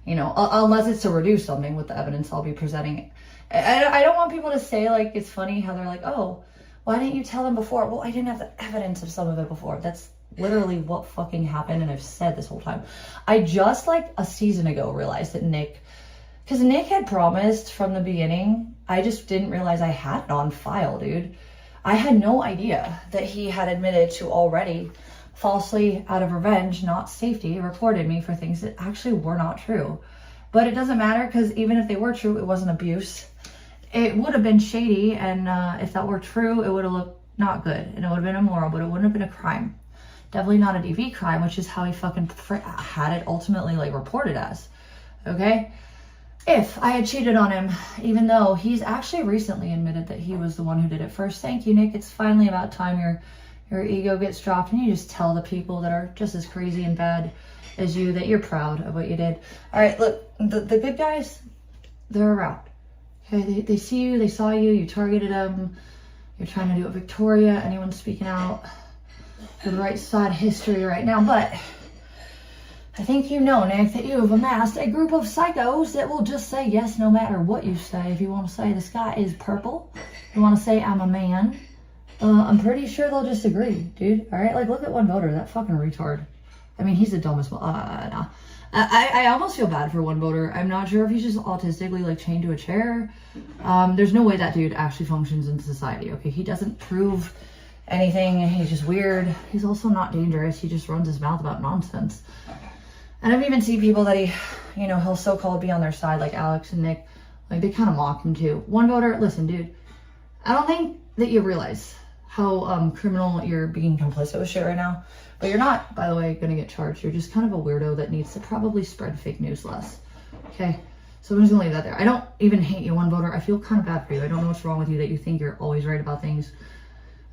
Speaker 2: you know, unless it's to reduce something with the evidence I'll be presenting. I don't want people to say, like, it's funny how they're like, oh, why didn't you tell them before? Well, I didn't have the evidence of some of it before. That's literally what fucking happened, and I've said this whole time. I just, like, a season ago realized that because Nick had promised from the beginning, I just didn't realize I had it on file, dude. I had no idea that he had admitted to already falsely, out of revenge, not safety, reported me for things that actually were not true. But it doesn't matter, because even if they were true, it wasn't abuse. It would have been shady, and if that were true, it would have looked not good, and it would have been immoral, but it wouldn't have been a crime. Definitely not a DV crime, which is how he fucking had it ultimately, like, reported as. Okay? If I had cheated on him, even though he's actually recently admitted that he was the one who did it first. Thank you, Nick. It's finally about time your ego gets dropped, and you just tell the people that are just as crazy and bad as you that you're proud of what you did. All right, look, the good guys, they're around.
Speaker 1: Okay, they see you, they saw you, you targeted them. You're trying to do it Victoria, anyone speaking out for the right side of history right now. But I think you know, Nick, that you have amassed a group of psychos that will just say yes no matter what you say. If you want to say the sky is purple, if you want to say I'm a man, I'm pretty sure they'll just agree, dude. All right, like look at one voter, that fucking retard. I mean, he's the dumbest one. No. I almost feel bad for one voter. I'm not sure if he's just autistically like chained to a chair. There's no way that dude actually functions in society. Okay, he doesn't prove anything. He's just weird. He's also not dangerous. He just runs his mouth about nonsense. And I've even seen people that he'll so-called be on their side, like Alex and Nick. Like, they kind of mock him, too. One voter, listen, dude. I don't think that you realize how criminal you're being complicit with shit right now. But you're not, by the way, going to get charged. You're just kind of a weirdo that needs to probably spread fake news less. Okay? So I'm just going to leave that there. I don't even hate you, one voter. I feel kind of bad for you. I don't know what's wrong with you that you think you're always right about things.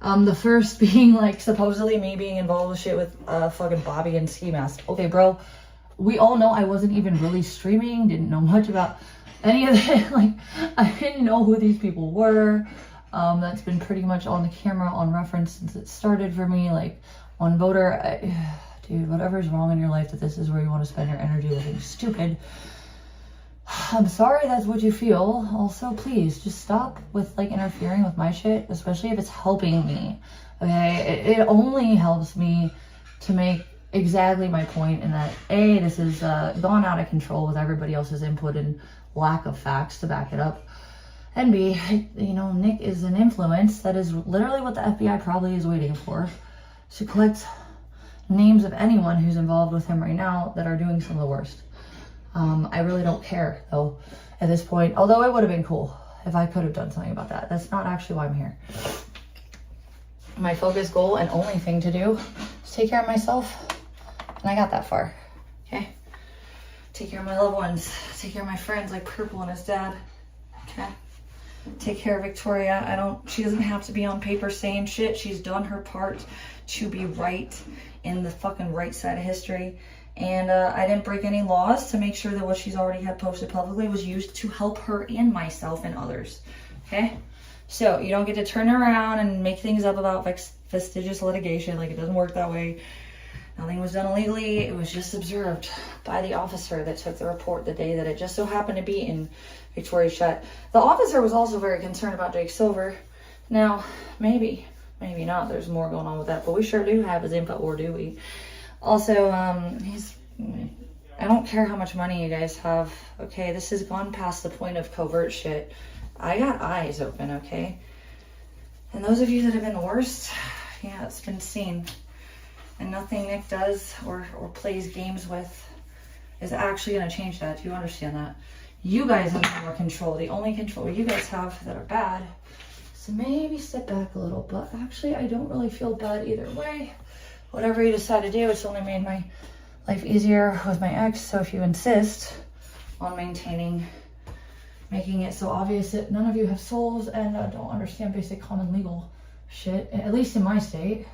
Speaker 1: The first being, like, supposedly me being involved with shit with fucking Bobby and Ski Mask. Okay, bro. We all know I wasn't even really streaming, didn't know much about any of it. Like, I didn't know who these people were. That's been pretty much on the camera on reference since it started for me. Like, one voter, dude, whatever's wrong in your life that this is where you want to spend your energy looking stupid. I'm sorry that's what you feel. Also, please, just stop with, like, interfering with my shit, especially if it's helping me. Okay? It only helps me to make exactly my point in that A, this has gone out of control with everybody else's input and lack of facts to back it up, and B, Nick is an influence that is literally what the FBI probably is waiting for, to collect names of anyone who's involved with him right now that are doing some of the worst. I really don't care though at this point, although it would have been cool if I could have done something about that. That's not actually why I'm here. My focus, goal, and only thing to do is take care of myself. And I got that far, okay? Take care of my loved ones. Take care of my friends like Purple and his dad, okay? Take care of Victoria. She doesn't have to be on paper saying shit. She's done her part to be right in the fucking right side of history. And I didn't break any laws to make sure that what she's already had posted publicly was used to help her and myself and others, okay? So you don't get to turn around and make things up about fastidious litigation. Like, it doesn't work that way. Nothing was done illegally. It was just observed by the officer that took the report the day that it just so happened to be in Victoria's chat. The officer was also very concerned about Jake Silver. Now, maybe not. There's more going on with that, but we sure do have his info, or do we? Also, I don't care how much money you guys have. Okay, this has gone past the point of covert shit. I got eyes open, okay? And those of you that have been the worst, yeah, it's been seen. And nothing Nick does or plays games with is actually going to change that. Do you understand that? You guys have more control. The only control you guys have that are bad. So maybe step back a little. But actually, I don't really feel bad either way. Whatever you decide to do, it's only made my life easier with my ex. So if you insist on making it so obvious that none of you have souls and don't understand basic common legal shit, at least in my state,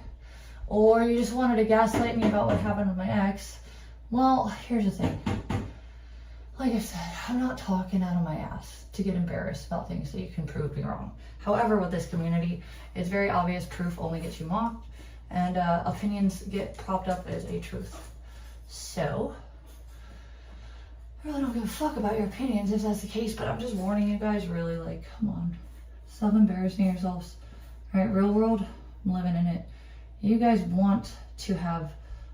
Speaker 1: or you just wanted to gaslight me about what happened with my ex, well, here's the thing. Like I said, I'm not talking out of my ass to get embarrassed about things that you can prove me wrong. However, with this community, it's very obvious proof only gets you mocked, and opinions get propped up as a truth. So, I really don't give a fuck about your opinions if that's the case, but I'm just warning you guys, really, like, come on. Stop embarrassing yourselves. Alright, real world, I'm living in it. You guys want to have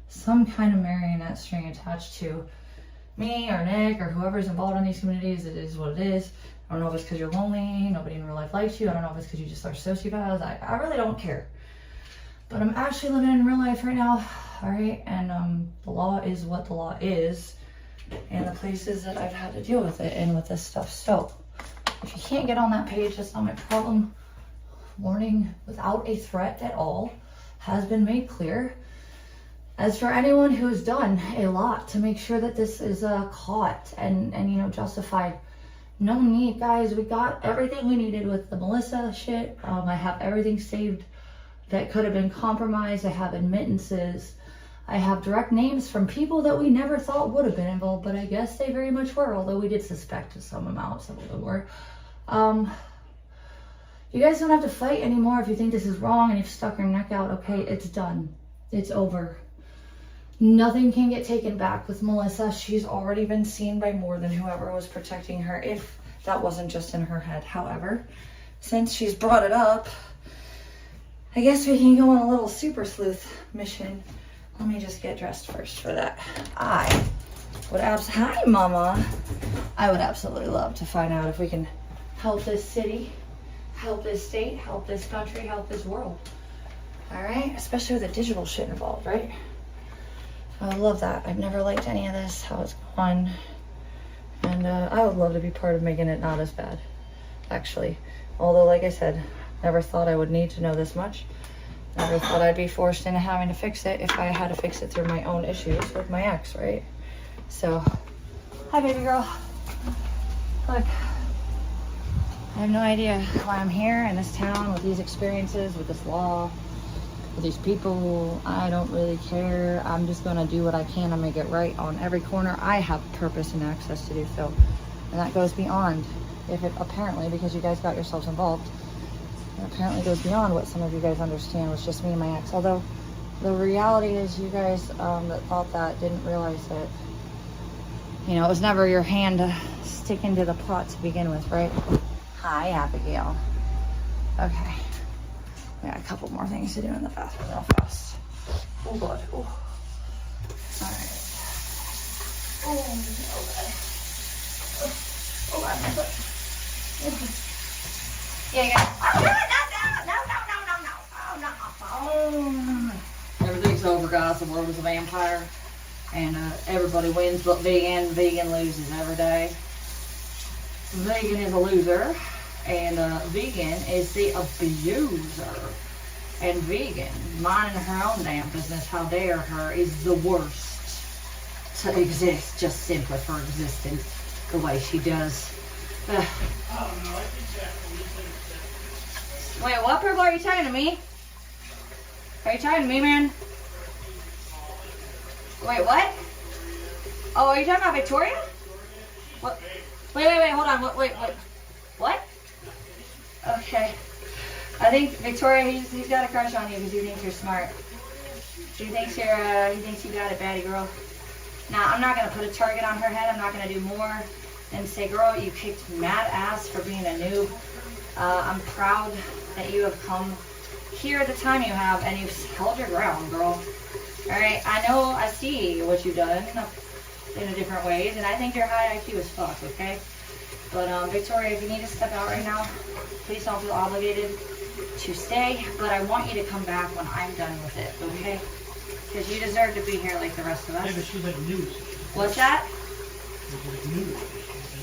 Speaker 1: some kind of marionette string attached to me or Nick or whoever's involved in these communities. It is what it is. I don't know if it's because you're lonely, nobody in real life likes you. I don't know if it's because you just are sociopaths. I really don't care. But I'm actually living in real life right now, alright? And the law is what the law is, and the places that I've had to deal with it and with this stuff. So, if you can't get on that page, that's not my problem. Warning without a threat at all has been made clear. As for anyone who's done a lot to make sure that this is caught and justified, no need, guys. We got everything we needed with the Melissa shit. I have everything saved that could have been compromised. I have admittances. I have direct names from people that we never thought would have been involved, but I guess they very much were, although we did suspect to some amount. Some of them were. You guys don't have to fight anymore if you think this is wrong and you've stuck your neck out. Okay, it's done. It's over. Nothing can get taken back with Melissa. She's already been seen by more than whoever was protecting her, if that wasn't just in her head. However, since she's brought it up, I guess we can go on a little super sleuth mission. Let me just get dressed first for that. Hi, Mama. I would absolutely love to find out if we can help this city, help this state, help this country, help this world. All right, especially with the digital shit involved, right? I love that. I've never liked any of this, how it's gone. And I would love to be part of making it not as bad, actually. Although, like I said, never thought I would need to know this much. Never thought I'd be forced into having to fix it if I had to fix it through my own issues with my ex, right? So, hi, baby girl. Look, I have no idea why I'm here in this town with these experiences, with this law, with these people. I don't really care. I'm just gonna do what I can to make it right on every corner. I have purpose and access to do so. And that goes beyond, if it apparently, because you guys got yourselves involved, it apparently goes beyond what some of you guys understand was just me and my ex. Although the reality is you guys that thought that didn't realize that, you know, it was never your hand to stick into the pot to begin with, right? Hi, Abigail. Okay. We got a couple more things to do in the bathroom real fast. Oh, God. Oh. All right. Oh, okay. Oh, God, my foot. Okay. Yeah, you got everything's over, guys. The world is a vampire. And everybody wins but vegan. Vegan loses every day. Vegan is a loser. And vegan is the abuser. And vegan, minding her own damn business, how dare her, is the worst to exist, just simply for existing the way she does. Wait, what purple are you talking to me? Are you talking to me, man? Wait, what? Oh, are you talking about Victoria? What? Wait, hold on. Wait. What? Okay. I think Victoria, he's got a crush on you because he thinks you're smart. He thinks you got it, baddie girl. Now, I'm not gonna put a target on her head. I'm not gonna do more than say, girl, you kicked mad ass for being a noob. I'm proud that you have come here at the time you have, and you've held your ground, girl. Alright, I see what you've done in a different ways, and I think you're high IQ as fuck, okay? But, Victoria, if you need to step out right now, please don't feel obligated to stay, but I want you to come back when I'm done with it, okay? Because you deserve to be here like the rest of us.
Speaker 3: Yeah, but she's like news.
Speaker 1: What's that?
Speaker 3: She's like news.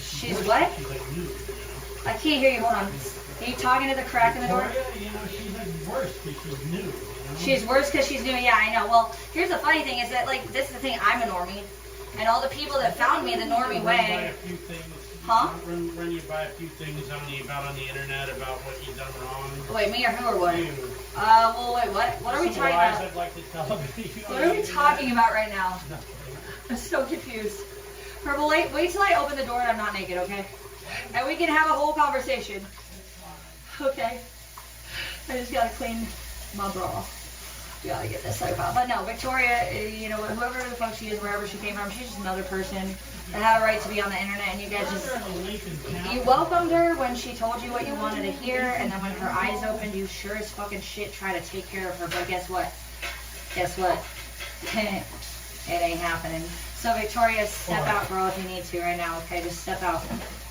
Speaker 1: She's what?
Speaker 3: She's like news.
Speaker 1: I can't hear you, hold on. Are you talking to the crack in the door?
Speaker 3: Victoria, you know, she's like worse because she's new. You know?
Speaker 1: She's worse because she's new, yeah, I know. Well, here's the funny thing is that, like, this is the thing, I'm a normie. And all the people that found me the normie way. Huh?
Speaker 3: Run you by a few things on the internet about what you've done wrong.
Speaker 1: Wait, me or who or what?
Speaker 3: You.
Speaker 1: Well, wait, what? What are we talking about?
Speaker 3: I'd like to tell them.
Speaker 1: What are we talking about right now? I'm so confused. Purple, wait till I open the door and I'm not naked, okay? And we can have a whole conversation. Okay. I just gotta clean my bra. Gotta get this soap out. But no, Victoria, you know, whoever the fuck she is, wherever she came from, she's just another person that had a right to be on the internet, and you guys just, you welcomed her when she told you what you wanted to hear, and then when her eyes opened, you sure as fucking shit try to take care of her, but guess what? It ain't happening. So Victoria, step out, girl, if you need to right now, okay? Just step out.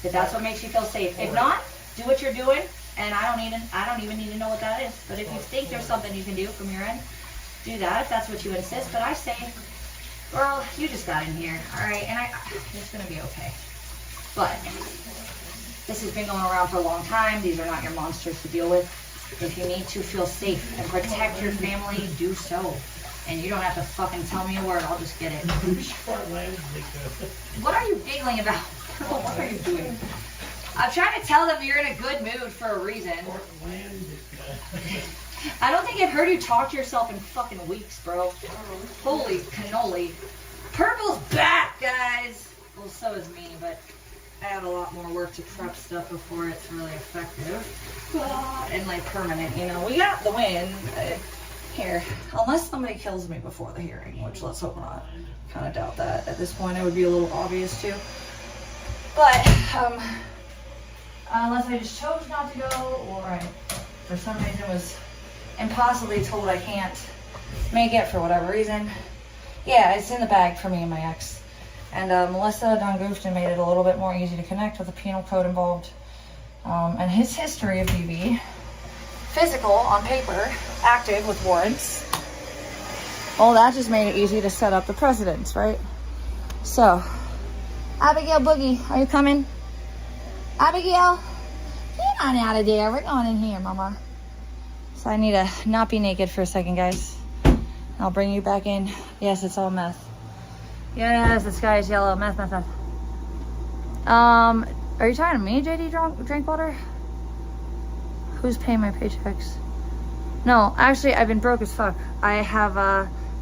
Speaker 1: If that's what makes you feel safe. If not, do what you're doing, and I don't even need to know what that is. But if you think there's something you can do from your end, do that if that's what you insist. But I say, girl, you just got in here, all right? And it's gonna be okay. But this has been going around for a long time. These are not your monsters to deal with. If you need to feel safe and protect your family, do so. And you don't have to fucking tell me a word. I'll just get it. What are you giggling about? What are you doing? I'm trying to tell them you're in a good mood for a reason. I don't think I've heard you talk to yourself in fucking weeks, bro. Holy cannoli. Purple's back, guys. Well, so is me, but I
Speaker 2: have a lot more work to prep stuff before it's really effective and like permanent. You know, we got the win here, unless somebody kills me before the hearing, which let's hope not. Kind of doubt that at this point. It would be a little obvious too. But unless I just chose not to go, or I, for some reason, was impossibly told I can't make it for whatever reason. Yeah, it's in the bag for me and my ex. And Melissa done goofed and made it a little bit more easy to connect with the penal code involved. And his history of DV, physical on paper, active with warrants. Well, that just made it easy to set up the precedents, right? So, Abigail Boogie, are you coming? Abigail, get on out of there. We're going in here, Mama. So I need to not be naked for a second, guys. I'll bring you back in. Yes, it's all meth. Yes, the sky is yellow. Meth, meth, meth. Are you talking to me, JD Drinkwater? Who's paying my paychecks? No, actually, I've been broke as fuck. I have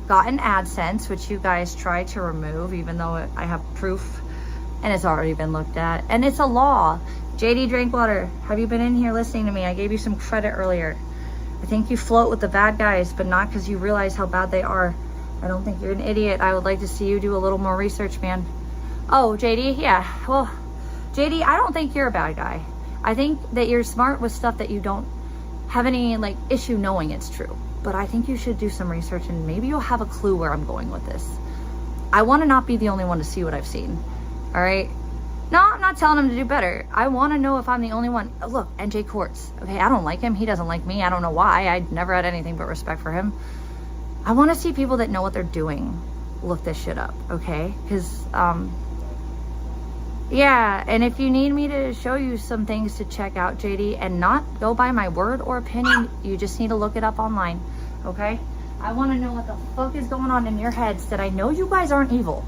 Speaker 2: gotten AdSense, which you guys tried to remove, even though I have proof, and it's already been looked at. And it's a law. JD Drinkwater, have you been in here listening to me? I gave you some credit earlier. I think you float with the bad guys, but not because you realize how bad they are. I don't think you're an idiot. I would like to see you do a little more research, man. Oh, JD, yeah. Well, JD, I don't think you're a bad guy. I think that you're smart with stuff that you don't have any like issue knowing it's true. But I think you should do some research and maybe you'll have a clue where I'm going with this. I want to not be the only one to see what I've seen. All right? No, I'm not telling him to do better. I want to know if I'm the only one. Look, NJ Courts. Okay, I don't like him. He doesn't like me. I don't know why. I never had anything but respect for him. I want to see people that know what they're doing look this shit up, okay? Because, yeah, and if you need me to show you some things to check out, JD, and not go by my word or opinion, you just need to look it up online, okay? I want to know what the fuck is going on in your heads that I know you guys aren't evil,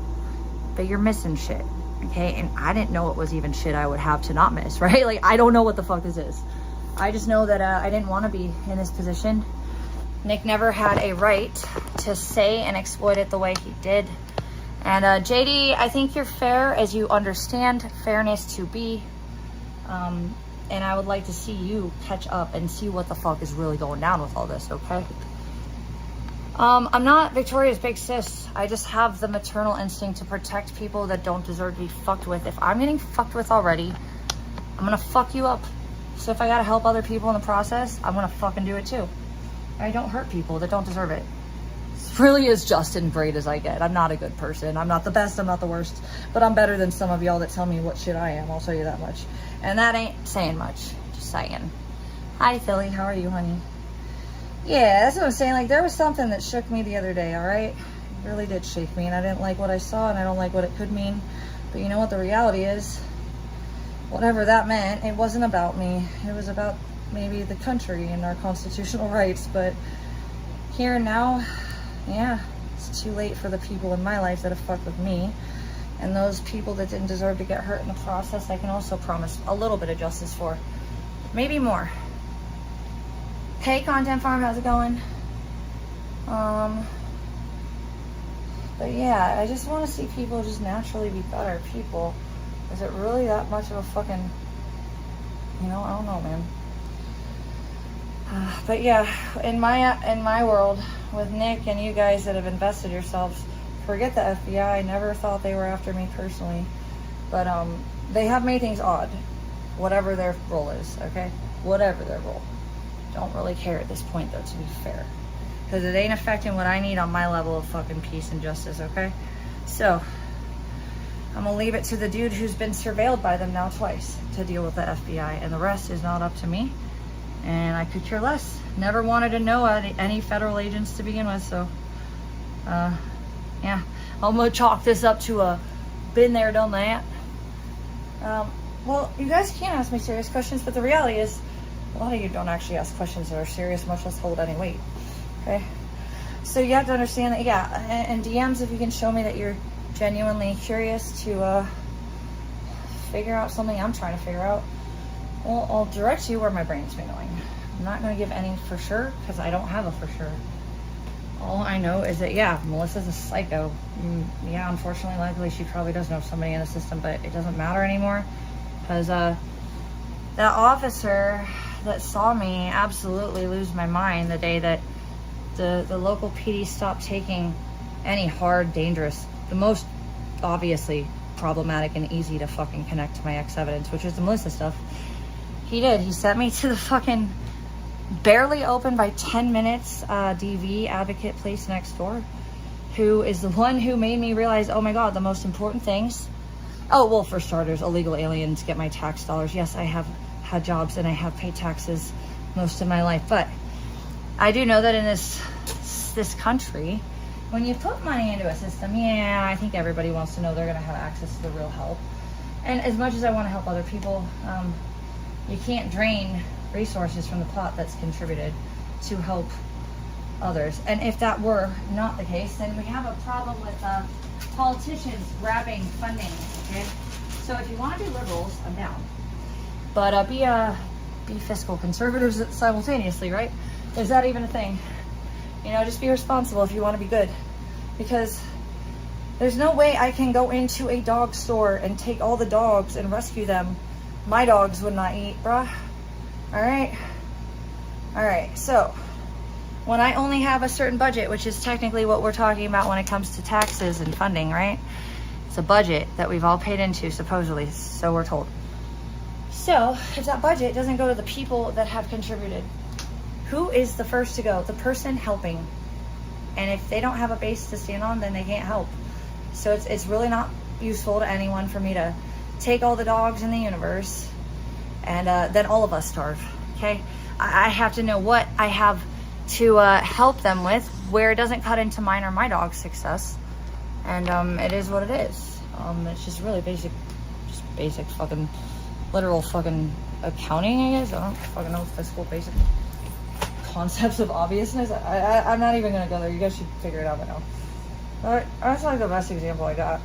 Speaker 2: but you're missing shit, okay? And I didn't know it was even shit I would have to not miss, right? Like, I don't know what the fuck this is. I just know that I didn't want to be in this position. Nick never had a right to say and exploit it the way he did. And JD, I think you're fair as you understand fairness to be. And I would like to see you catch up and see what the fuck is really going down with all this, okay? I'm not Victoria's big sis. I just have the maternal instinct to protect people that don't deserve to be fucked with. If I'm getting fucked with already, I'm gonna fuck you up. So if I gotta help other people in the process, I'm gonna fucking do it too. I don't hurt people that don't deserve it. It's really as just and great as I get. I'm not a good person. I'm not the best. I'm not the worst. But I'm better than some of y'all that tell me what shit I am. I'll tell you that much. And that ain't saying much. Just saying. Hi, Philly. How are you, honey? Yeah, that's what I'm saying. Like, there was something that shook me the other day, all right? It really did shake me. And I didn't like what I saw, and I don't like what it could mean. But you know what the reality is? Whatever that meant, it wasn't about me. It was about maybe the country and our constitutional rights, but here and now, yeah, it's too late for the people in my life that have fucked with me, and those people that didn't deserve to get hurt in the process, I can also promise a little bit of justice for, maybe more. Hey, Content Farm, how's it going? But yeah, I just want to see people just naturally be better people. Is it really that much of a fucking, you know, I don't know, man. But yeah, in my world, with Nick and you guys that have invested yourselves, forget the FBI. I never thought they were after me personally, but they have made things odd, whatever their role is, okay? Whatever their role. Don't really care at this point, though, to be fair, because it ain't affecting what I need on my level of fucking peace and justice, okay? So I'm gonna leave it to the dude who's been surveilled by them now twice to deal with the FBI, and the rest is not up to me. And I could care less. Never wanted to know any federal agents to begin with, so yeah. I'm gonna chalk this up to a been there, done that. Well, you guys can ask me serious questions, but the reality is a lot of you don't actually ask questions that are serious, much less hold any weight, okay? So you have to understand that, yeah, and DMs, if you can show me that you're genuinely curious to figure out something I'm trying to figure out, well, I'll direct you where my brain's been going. I'm not going to give any for sure, because I don't have a for sure. All I know is that, yeah, Melissa's a psycho. Yeah, unfortunately, likely she probably does know somebody in the system, but it doesn't matter anymore. because that officer that saw me absolutely lose my mind the day that the local PD stopped taking any hard, dangerous, the most obviously problematic and easy to fucking connect to my ex evidence, which was the Melissa stuff. He did. He sent me to the fucking barely open by 10 minutes DV advocate place next door, who is the one who made me realize, oh my God, the most important things. Oh, well, for starters, illegal aliens get my tax dollars. Yes, I have had jobs and I have paid taxes most of my life. But I do know that in this country, when you put money into a system, yeah, I think everybody wants to know they're going to have access to the real help. And as much as I want to help other people, you can't drain resources from the pot that's contributed to help others. And if that were not the case, then we have a problem with politicians grabbing funding, okay? So if you want to be liberals, I'm down. But be fiscal conservatives simultaneously, right? Is that even a thing? You know, just be responsible if you want to be good. Because there's no way I can go into a dog store and take all the dogs and rescue them. My dogs would not eat, bruh. Alright? Alright, so when I only have a certain budget, which is technically what we're talking about when it comes to taxes and funding, right? It's a budget that we've all paid into, supposedly, so we're told. So, if that budget doesn't go to the people that have contributed, who is the first to go? The person helping. And if they don't have a base to stand on, then they can't help. So it's really not useful to anyone for me to take all the dogs in the universe and then all of us starve, okay? I have to know what I have to help them with, where it doesn't cut into mine or my dog's success. And it is what it is. It's just really basic fucking, literal fucking accounting, I guess. I don't fucking know fiscal basic concepts of obviousness. I'm not even gonna go there. You guys should figure it out by now. But that's like the best example I got.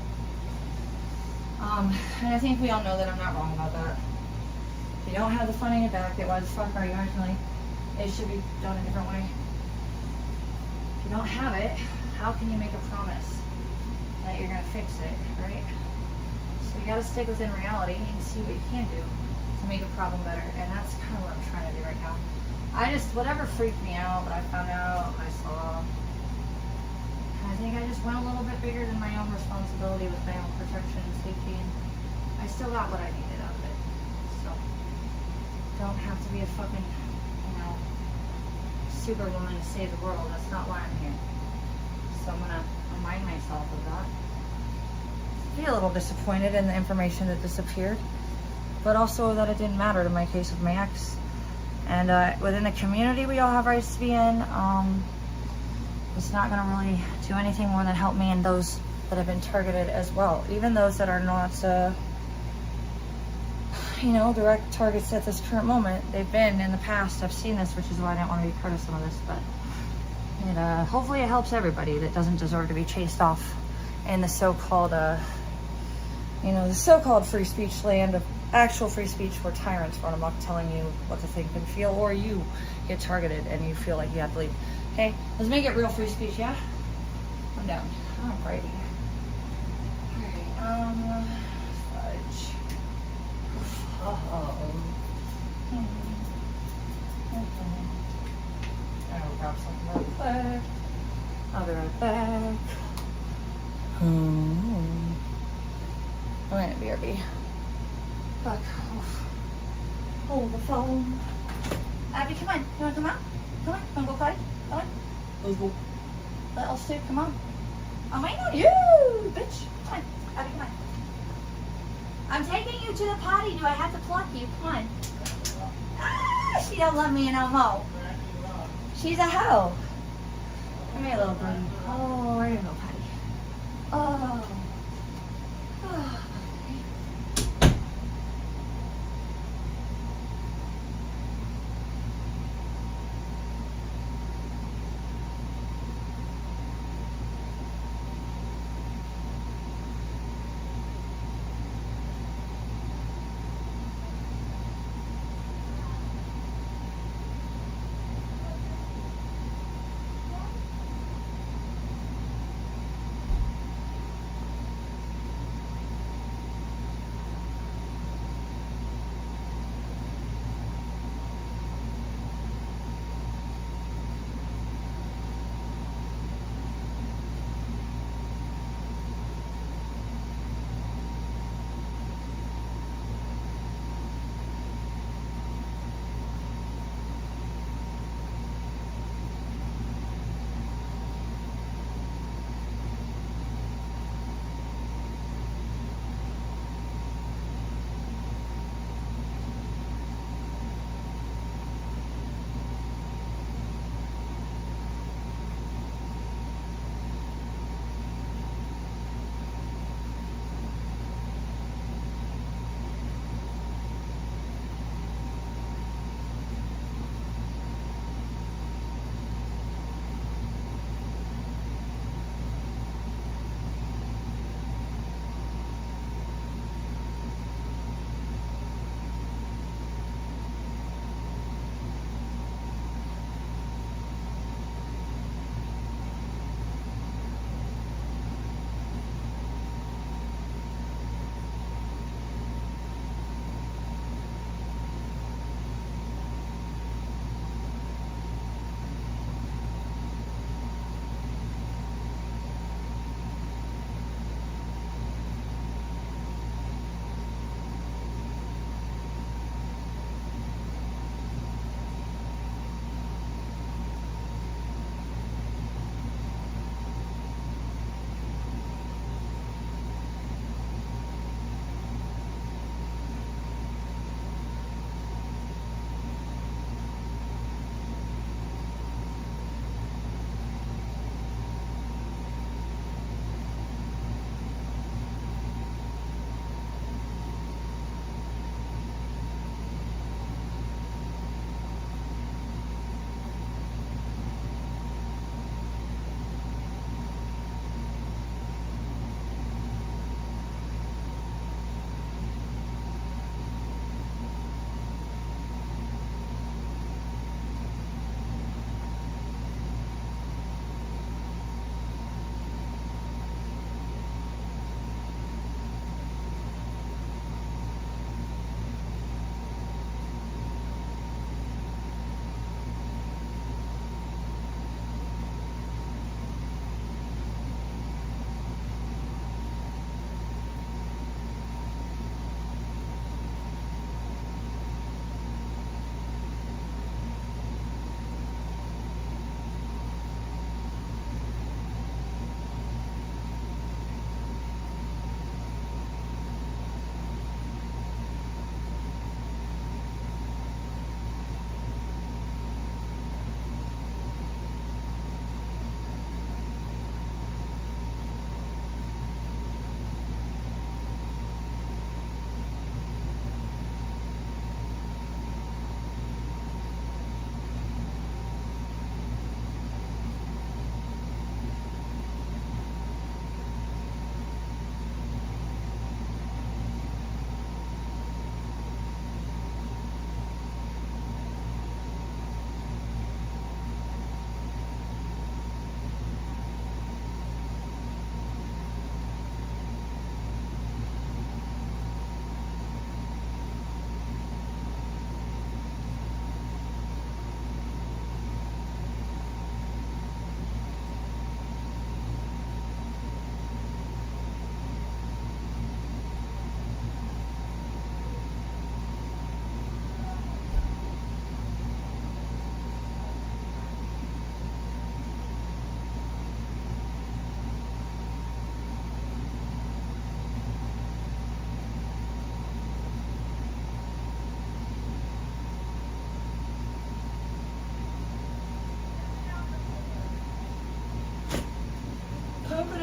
Speaker 2: And I think we all know that I'm not wrong about that. If you don't have the funding to back it, why the fuck are you actually? It should be done a different way. If you don't have it, how can you make a promise that you're gonna fix it, right? So you gotta stick within reality and see what you can do to make a problem better. And that's kind of what I'm trying to do right now. Whatever freaked me out, what I found out, I saw. I think I just went a little bit bigger than my own responsibility with my own protection and safety, and I still got what I needed out of it. So, don't have to be a fucking, superwoman to save the world. That's not why I'm here. So I'm gonna remind myself of that. Be a little disappointed in the information that disappeared, but also that it didn't matter to my case with my ex. And within the community we all have rights to be in, it's not going to really do anything more than help me and those that have been targeted as well. Even those that are not, direct targets at this current moment. They've been in the past. I've seen this, which is why I didn't want to be part of some of this. But hopefully it helps everybody that doesn't deserve to be chased off in the so-called, the so-called free speech land of actual free speech where tyrants run amok telling you what to think and feel, or you get targeted and you feel like you have to leave. Okay, let's make it real free speech, yeah? I'm down. Alrighty. Alright, fudge. I'll grab something real quick. I'll be right back. Alright, BRB. Fuck. Hold the phone. Abby, come on. You wanna come out? Come on. Wanna go potty? Come on. Let's go. Let us two, come on. I'm waiting on you, bitch. Come on. Abby, come on. I'm taking you to the potty. Do I have to pluck you? Come on. Ah, she don't love me no more. She's a hoe. Come here, little birdie. Oh, we're gonna go potty. Oh. Oh.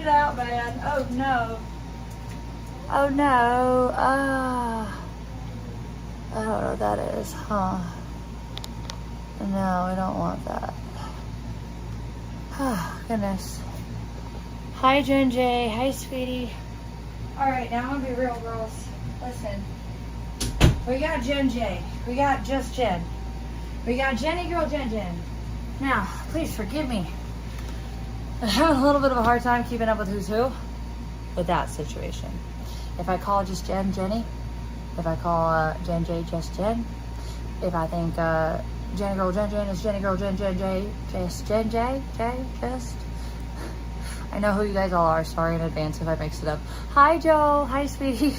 Speaker 2: it out, man. Oh no. Oh no. I don't know what that is, huh? No, I don't want that. Oh, goodness. Hi, Jen J. Hi, sweetie. Alright, now I'm gonna be real, girls. Listen. We got Jen J. We got just Jen. We got Jenny Girl Jen Jen. Now, please forgive me. I'm having a little bit of a hard time keeping up with who's who with that situation. If I call just Jen, Jenny. If I call Jen J, just Jen. If I think Jenny Girl Jen Jen is Jenny Girl Jen Jen J, just Jen J, just. I know who you guys all are. Sorry in advance if I mix it up. Hi, Joe. Hi, sweetie.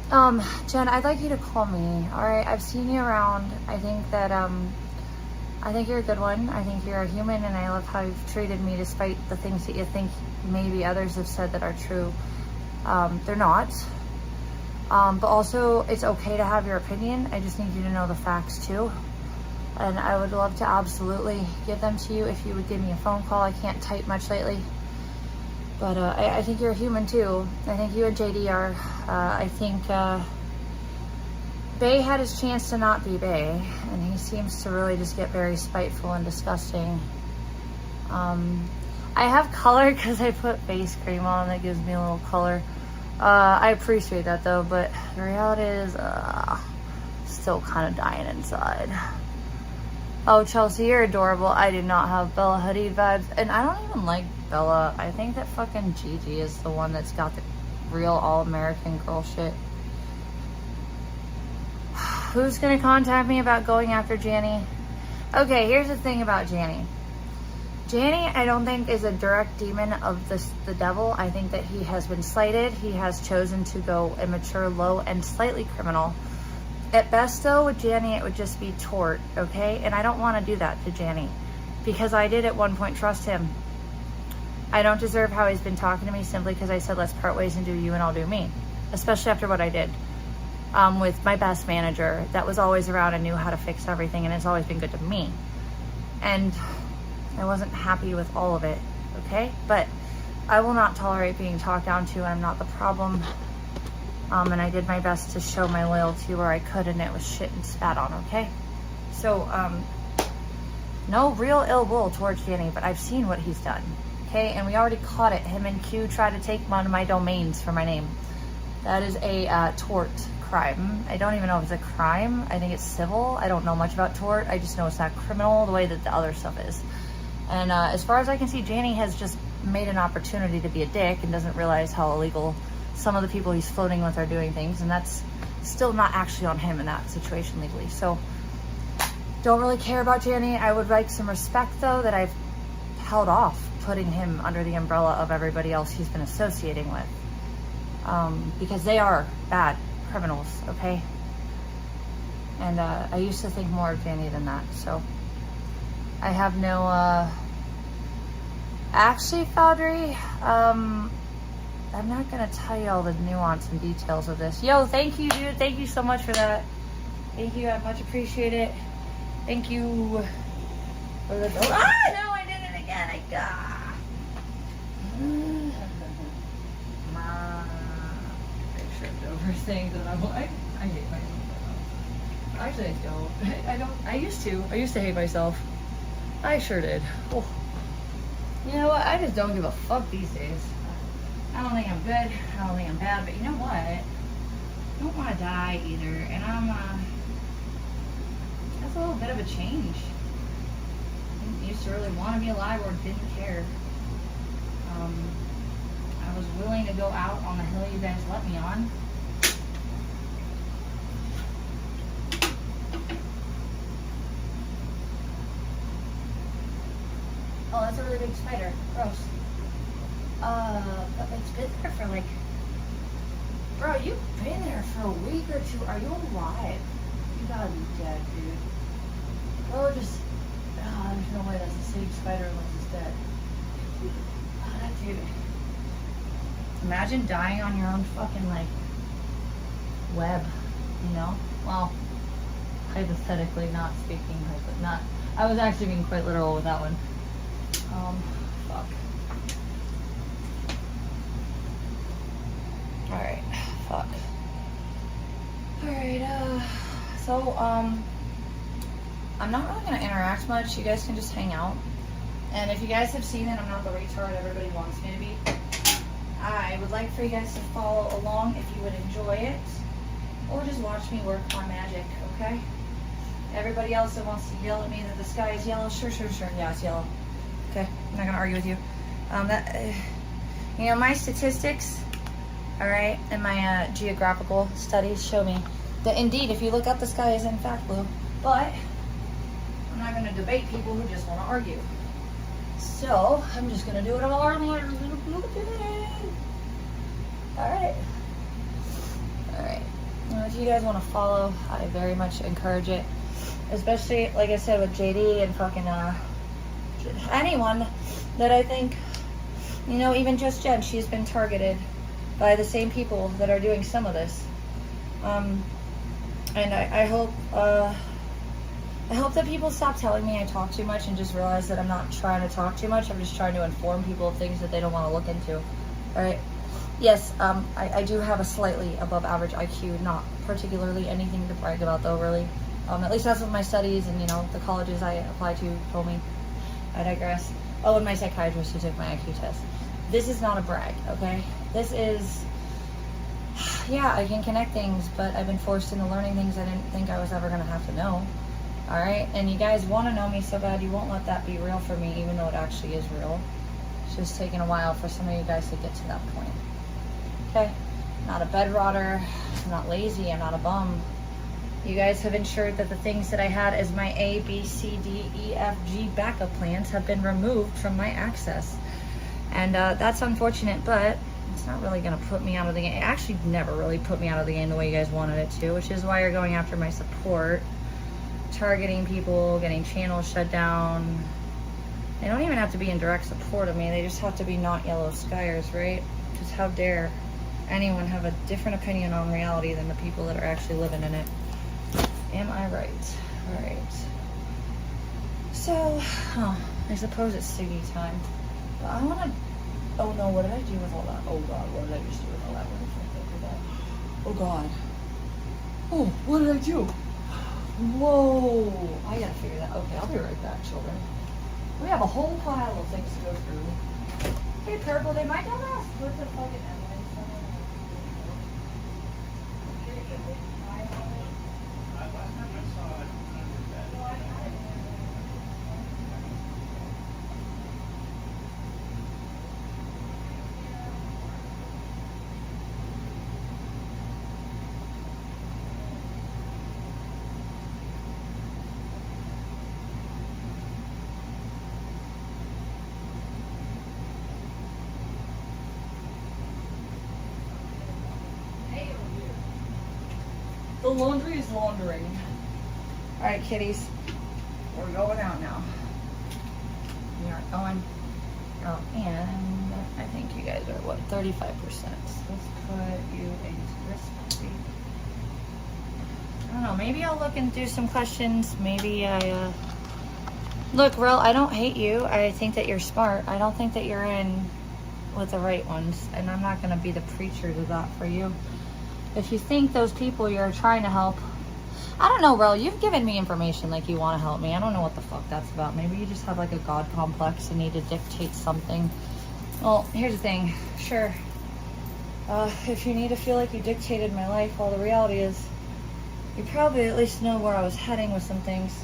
Speaker 2: Jen, I'd like you to call me. All right, I've seen you around. I think that I think you're a good one. I think you're a human, and I love how you've treated me despite the things that you think maybe others have said that are true. They're not. But also, it's okay to have your opinion. I just need you to know the facts too. And I would love to absolutely give them to you if you would give me a phone call. I can't type much lately. But I think you're a human too. I think you and JD are. I think Bay had his chance to not be Bay, and he seems to really just get very spiteful and disgusting. I have color because I put face cream on that gives me a little color. I appreciate that though, but the reality is still kind of dying inside. Oh, Chelsea, you're adorable. I did not have Bella Hadid vibes, and I don't even like Bella. I think that fucking Gigi is the one that's got the real all-American girl shit. Who's gonna contact me about going after Janny? Okay, here's the thing about Janny. Janny, I don't think is a direct demon of the devil. I think that he has been slighted. He has chosen to go immature, low, and slightly criminal. At best, though, with Janny, it would just be tort, okay? And I don't want to do that to Janny because I did at one point trust him. I don't deserve how he's been talking to me simply because I said, let's part ways and do you and I'll do me, especially after what I did with my best manager that was always around and knew how to fix everything, and it's always been good to me. And I wasn't happy with all of it, okay? But I will not tolerate being talked down to, and I'm not the problem. And I did my best to show my loyalty where I could, and it was shit and spat on, okay? So, no real ill will towards Janny, but I've seen what he's done, okay? And we already caught it. Him and Q tried to take one of my domains for my name. That is a tort crime. I don't even know if it's a crime. I think it's civil. I don't know much about tort. I just know it's not criminal the way that the other stuff is. And as far as I can see, Janny has just made an opportunity to be a dick and doesn't realize how illegal some of the people he's floating with are doing things, and that's still not actually on him in that situation legally. So don't really care about Janny. I would like some respect though that I've held off putting him under the umbrella of everybody else he's been associating with, because they are bad criminals, okay? And I used to think more of Janny than that. So I have no actually, Foundry, I'm not gonna tell you all the nuance and details of this. Yo, thank you, dude. Thank you so much for that. Thank you. I much appreciate it. Thank you. No, I did it again. I got. I tripped over things that I'm like, I hate myself. Actually, I don't. I don't. I used to hate myself. I sure did. Oh. You know what? I just don't give a fuck these days. I don't think I'm good. I don't think I'm bad. But you know what? I don't want to die either. And that's a little bit of a change. I used to really want to be alive or didn't care. I was willing to go out on the hill you guys let me on. Oh, that's a really big spider. Gross. But it's been there for like... Bro, you've been there for a week or two. Are you alive? You gotta be dead, dude. Or just... Oh, there's no way that's the same spider unless it's dead. Oh, that dude. Imagine dying on your own fucking, like, web, you know? Well, hypothetically, not speaking, but not... I was actually being quite literal with that one. Fuck. Fuck. Alright, so, I'm not really gonna interact much. You guys can just hang out. And if you guys have seen it, I'm not the retard everybody wants me to be. I would like for you guys to follow along if you would enjoy it. Or just watch me work my magic, okay? Everybody else that wants to yell at me that the sky is yellow, sure. Yeah, it's yellow. Okay, I'm not gonna argue with you. You know, my statistics, all right, and my geographical studies show me that indeed, if you look up, the sky is in fact blue. But I'm not gonna debate people who just want to argue. So I'm just gonna do it all. All right. Well, if you guys want to follow, I very much encourage it. Especially, like I said, with JD and fucking anyone that I think, you know, even just Jen, she's been targeted by the same people that are doing some of this. And I hope that people stop telling me I talk too much and just realize that I'm not trying to talk too much. I'm just trying to inform people of things that they don't want to look into. All right. Yes, I do have a slightly above average IQ, not particularly anything to brag about though, really. At least that's what my studies and, you know, the colleges I applied to told me. I digress. Oh, and my psychiatrist who took my IQ test. This is not a brag, okay? This is, yeah, I can connect things, but I've been forced into learning things I didn't think I was ever going to have to know. All right? And you guys want to know me so bad, you won't let that be real for me, even though it actually is real. It's just taking a while for some of you guys to get to that point. Okay? Not a bed rotter. I'm not lazy. I'm not a bum. You guys have ensured that the things that I had as my A, B, C, D, E, F, G backup plans have been removed from my access. And that's unfortunate, but it's not really going to put me out of the game. It actually never really put me out of the game the way you guys wanted it to, which is why you're going after my support, targeting people, getting channels shut down. They don't even have to be in direct support of me. They just have to be not yellow skiers, right? Because how dare anyone have a different opinion on reality than the people that are actually living in it. Am I right? All right. So, I suppose it's Siggy time. But I want to... Oh no, what did I do with all that? Oh God, what did I just do with all that? What the fuck did I do with that? Oh God. Oh, what did I do? Whoa. I gotta figure that. Okay, I'll be right back, children. We have a whole pile of things to go through. Hey, Purple, they might not ask. What the fucking evidence? The laundry is laundering. All right, kitties, we're going out now. We are going out, and I think you guys are what, 35%. Let's put you into this puppy. I don't know. Maybe I'll look and do some questions. Maybe I look, Rel. I don't hate you. I think that you're smart. I don't think that you're in with the right ones, and I'm not going to be the preacher to that for you. If you think those people you're trying to help, I don't know, Rel, you've given me information like you want to help me. I don't know what the fuck that's about. Maybe you just have like a God complex and need to dictate something. Well, here's the thing. Sure. If you need to feel like you dictated my life, well, the reality is you probably at least know where I was heading with some things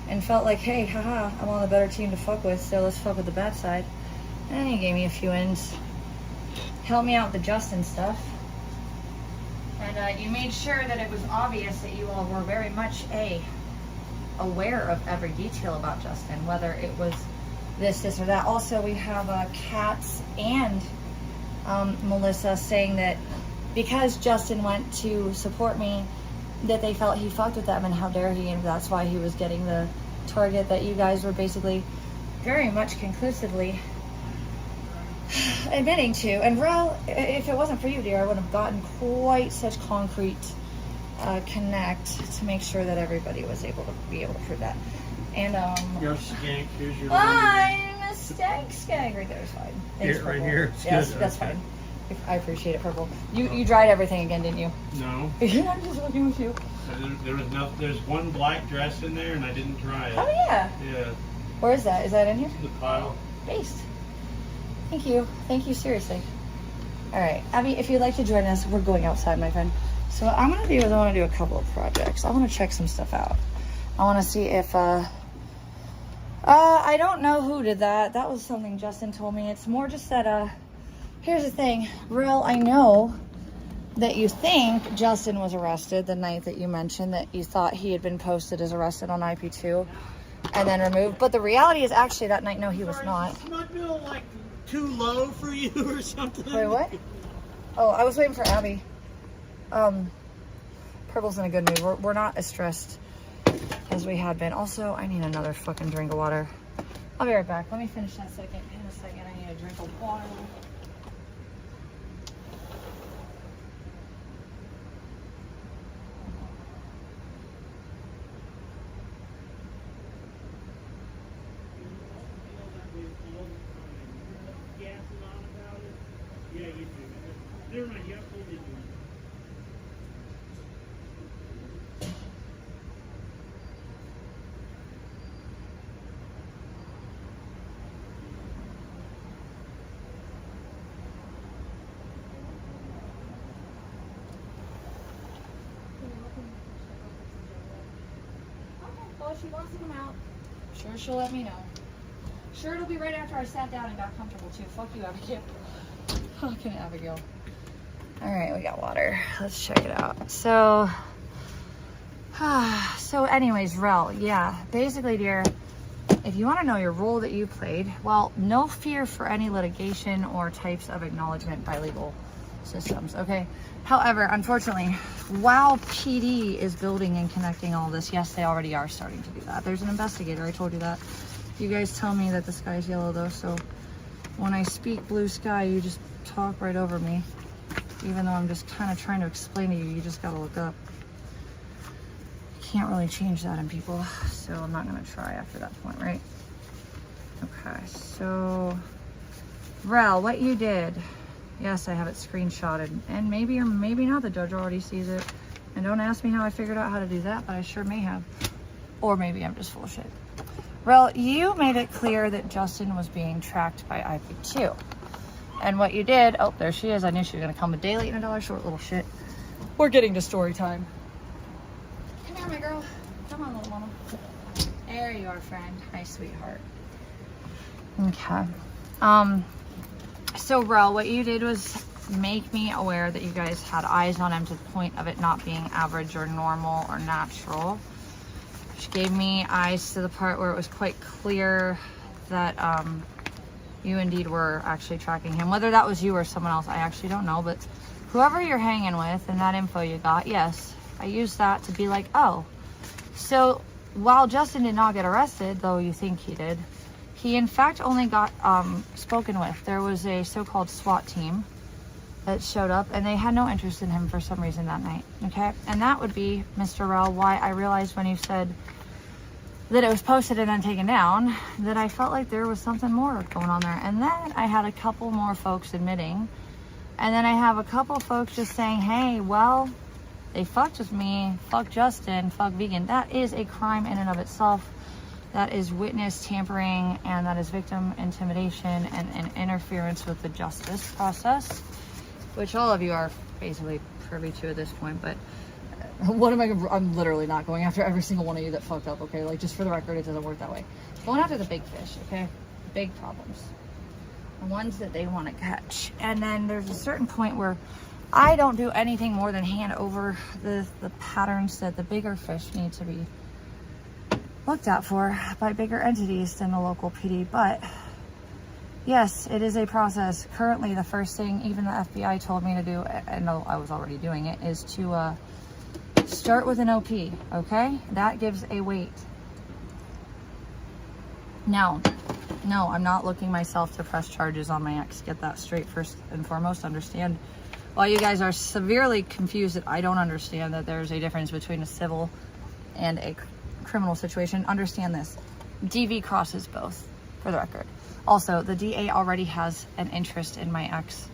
Speaker 2: and felt like, hey, haha, I'm on the better team to fuck with, so let's fuck with the bad side. And then you gave me a few ins. Helped me out with the Justin stuff. And you made sure that it was obvious that you all were very much aware of every detail about Justin, whether it was this or that. Also, we have Katz and Melissa saying that because Justin went to support me, that they felt he fucked with them and how dare he, and that's why he was getting the target that you guys were basically very much conclusively admitting to. And Rel, if it wasn't for you, dear, I would have gotten quite such concrete connect to make sure that everybody was able to prove that. And
Speaker 3: Your skank, here's your
Speaker 2: I'm a skank right there is fine. Thanks,
Speaker 3: Here, right
Speaker 2: Purple.
Speaker 3: here. It's
Speaker 2: Yes,
Speaker 3: good.
Speaker 2: that's
Speaker 3: Okay.
Speaker 2: fine.
Speaker 1: I appreciate it, Purple. You dried everything again, didn't you?
Speaker 3: No.
Speaker 1: I'm just looking with you.
Speaker 3: There was no. There's one black dress in there, and I didn't dry it.
Speaker 1: Oh yeah.
Speaker 3: Yeah.
Speaker 1: Where is that? Is that in here?
Speaker 3: The pile.
Speaker 1: Based. Thank you. Thank you, seriously. All right, Abby, if you'd like to join us, we're going outside, my friend. So what I'm gonna do is I want to do a couple of projects. I want to check some stuff out. I want to see if I don't know who did that. That was something Justin told me. It's more just that here's the thing, Rel, I know that you think Justin was arrested the night that you mentioned that you thought he had been posted as arrested on IP2 and then removed. But the reality is actually that night, no, he was not.
Speaker 3: Is my bill like too low for you or something?
Speaker 1: Wait, what? Oh, I was waiting for Abby. Purple's in a good mood. We're not as stressed as we had been. Also, I need another fucking drink of water. I'll be right back. Let me finish that second. In a second, I need a drink of water.
Speaker 3: Yeah, you do. Never mind, you absolutely do.
Speaker 1: Well, if she wants to come out, sure she'll let me know. Sure, it'll be right after I sat down and got comfortable too. Fuck you, Abigail. Fucking Abigail. All right, we got water. Let's check it out. So anyways, Rel, yeah, basically, dear, if you want to know your role that you played, well, no fear for any litigation or types of acknowledgement by legal systems, okay? However, unfortunately, while PD is building and connecting all this, yes, they already are starting to do that. There's an investigator, I told you that. You guys tell me that the sky's yellow though, so when I speak blue sky, you just talk right over me. Even though I'm just kind of trying to explain to you, you just gotta look up. Can't really change that in people, so I'm not gonna try after that point, right? Okay, so Rel, what you did, yes, I have it screenshotted, and maybe or maybe not, the judge already sees it. And don't ask me how I figured out how to do that, but I sure may have. Or maybe I'm just full of shit. Rel, you made it clear that Justin was being tracked by IP2. And what you did, oh, there she is. I knew she was gonna come a day late and a dollar short, little shit. We're getting to story time. Come here, my girl. Come on, little mama. There you are, friend. Hi, sweetheart. Okay. So, Rel, what you did was make me aware that you guys had eyes on him to the point of it not being average or normal or natural. She gave me eyes to the part where it was quite clear that you indeed were actually tracking him. Whether that was you or someone else, I actually don't know. But whoever you're hanging with and that info you got, yes, I used that to be like, oh. So while Justin did not get arrested, though you think he did, he in fact only got spoken with. There was a so-called SWAT team that showed up and they had no interest in him for some reason that night, okay? And that would be, Mr. Rel, why I realized when you said that it was posted and then taken down, that I felt like there was something more going on there. And then I had a couple more folks admitting, and then I have a couple folks just saying, hey, well, they fucked with me, fuck Justin, fuck vegan. That is a crime in and of itself. That is witness tampering, and that is victim intimidation and interference with the justice process, which all of you are basically privy to at this point. But what am I gonna, I'm literally not going after every single one of you that fucked up, okay? Like, just for the record, it doesn't work that way. Going after the big fish, okay? Big problems. The ones that they want to catch. And then there's a certain point where I don't do anything more than hand over the patterns that the bigger fish need to be looked at for by bigger entities than the local PD. But yes, it is a process. Currently, the first thing even the FBI told me to do, and no, I was already doing it, is to start with an OP, okay? That gives a weight. No, I'm not looking myself to press charges on my ex. Get that straight first and foremost. Understand, while you guys are severely confused that I don't understand that there's a difference between a civil and a criminal situation, understand this. DV crosses both, for the record. Also, the DA already has an interest in my ex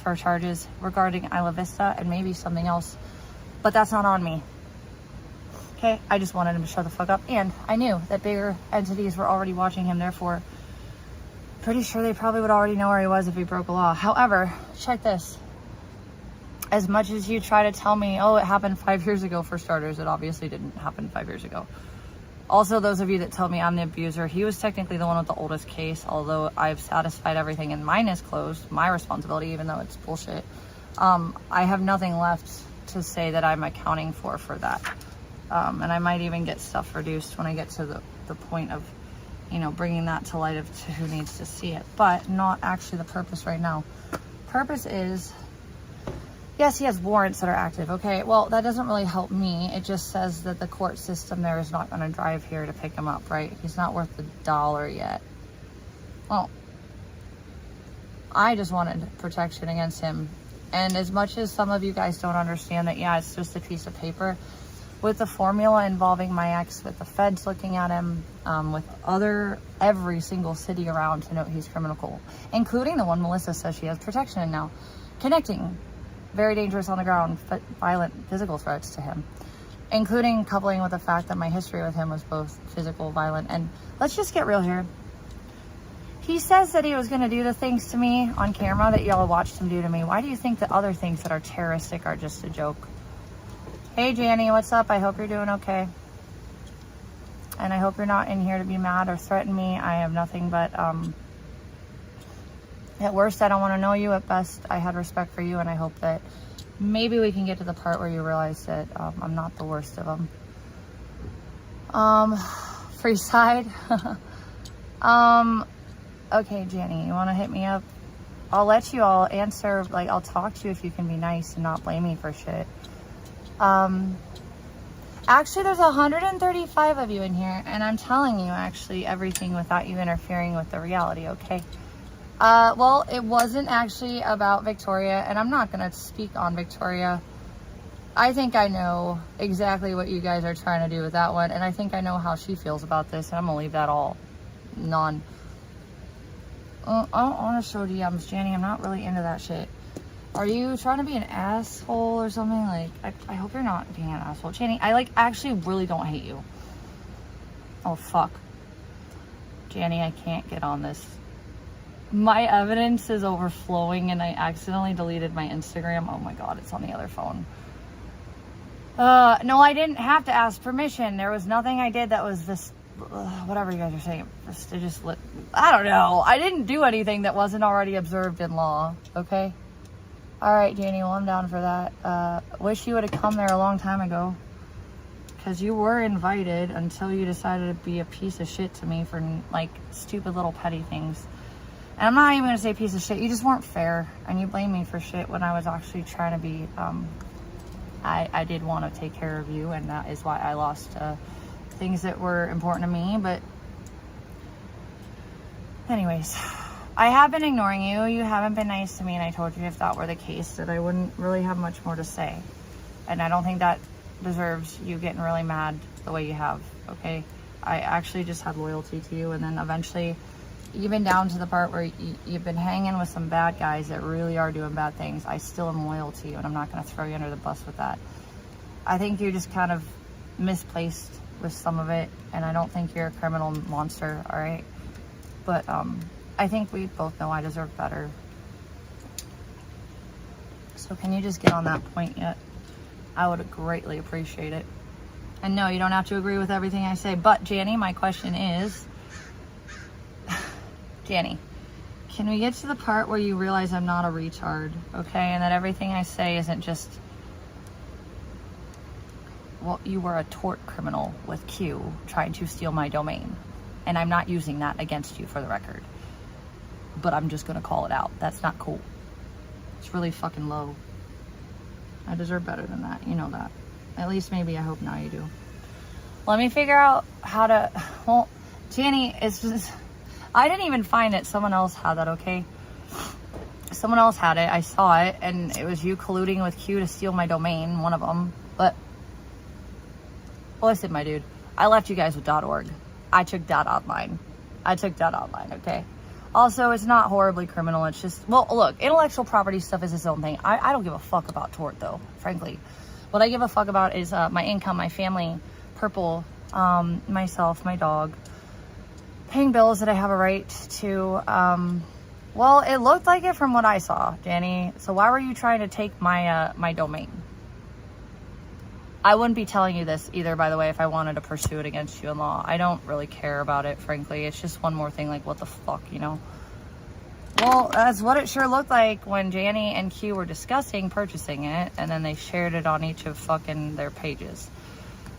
Speaker 2: for charges regarding Isla Vista and maybe something else, but that's not on me. Okay, I just wanted him to shut the fuck up, and I knew that bigger entities were already watching him, therefore pretty sure they probably would already know where he was if he broke a law. However, check this. As much as you try to tell me, oh, it happened 5 years ago, for starters, it obviously didn't happen 5 years ago. Also, those of you that tell me I'm the abuser, he was technically the one with the oldest case, although I've satisfied everything and mine is closed, my responsibility, even though it's bullshit. I have nothing left to say that I'm accounting for that. And I might even get stuff reduced when I get to the point of, you know, bringing that to light of to who needs to see it, but not actually the purpose right now. Purpose is, yes, he has warrants that are active. Okay, well, that doesn't really help me. It just says that the court system there is not going to drive here to pick him up, right? He's not worth $1 yet. Well, I just wanted protection against him. And as much as some of you guys don't understand that, yeah, it's just a piece of paper, with the formula involving my ex, with the feds looking at him, with every single city around to note he's criminal, including the one Melissa says she has protection in now, connecting very dangerous on the ground, violent physical threats to him, including coupling with the fact that my history with him was both physical, violent, and let's just get real here. He says that he was going to do the things to me on camera that y'all watched him do to me. Why do you think that other things that are terroristic are just a joke? Hey, Janny, what's up? I hope you're doing okay. And I hope you're not in here to be mad or threaten me. I have nothing but, at worst, I don't want to know you. At best, I had respect for you, and I hope that maybe we can get to the part where you realize that I'm not the worst of them. Free side. Okay, Janny, you want to hit me up? I'll let you all answer. Like, I'll talk to you if you can be nice and not blame me for shit. Actually, there's 135 of you in here, and I'm telling you actually everything without you interfering with the reality, okay? Well, it wasn't actually about Victoria, and I'm not going to speak on Victoria. I think I know exactly what you guys are trying to do with that one, and I think I know how she feels about this, and I'm going to leave that all I don't want to show DMs, Janny. I'm not really into that shit. Are you trying to be an asshole or something? Like, I hope you're not being an asshole. Janny, I actually really don't hate you. Oh, fuck. Janny, I can't get on this. My evidence is overflowing and I accidentally deleted my Instagram. Oh my God, it's on the other phone. No, I didn't have to ask permission. There was nothing I did that was this, whatever you guys are saying. I don't know. I didn't do anything that wasn't already observed in law, okay? All right, Janie, well, I'm down for that. Wish you would have come there a long time ago. Because you were invited until you decided to be a piece of shit to me for, like, stupid little petty things. And I'm not even going to say piece of shit. You just weren't fair. And you blamed me for shit when I was actually trying to be, I did want to take care of you. And that is why I lost things that were important to me. But anyways, I have been ignoring you. You haven't been nice to me. And I told you if that were the case that I wouldn't really have much more to say. And I don't think that deserves you getting really mad the way you have, okay? I actually just had loyalty to you, and then eventually, even down to the part where you've been hanging with some bad guys that really are doing bad things, I still am loyal to you, and I'm not going to throw you under the bus with that. I think you're just kind of misplaced with some of it, and I don't think you're a criminal monster, all right? But I think we both know I deserve better. So can you just get on that point yet? I would greatly appreciate it. And no, you don't have to agree with everything I say. But, Janny, my question is... Janny, can we get to the part where you realize I'm not a retard, okay? And that everything I say isn't just... Well, you were a tort criminal with Q trying to steal my domain. And I'm not using that against you, for the record. But I'm just going to call it out. That's not cool. It's really fucking low. I deserve better than that. You know that. At least maybe I hope now you do. Let me figure out how to... Well, Janny, it's just... I didn't even find it. Someone else had that, okay? Someone else had it. I saw it. And it was you colluding with Q to steal my domain. One of them. But... Listen, my dude. I left you guys with .org. I took .online. Okay?
Speaker 4: Also, it's not horribly criminal. It's just, well, look, intellectual property stuff is its own thing. I don't give a fuck about tort, though, frankly. What I give a fuck about is my income, my family, Purple, myself, my dog, paying bills that I have a right to. Well, it looked like it from what I saw, Danny. So why were you trying to take my my domain? I wouldn't be telling you this either, by the way, if I wanted to pursue it against you in law. I don't really care about it, frankly. It's just one more thing, like, what the fuck, you know? Well, that's what it sure looked like when Janny and Q were discussing purchasing it, and then they shared it on each of fucking their pages.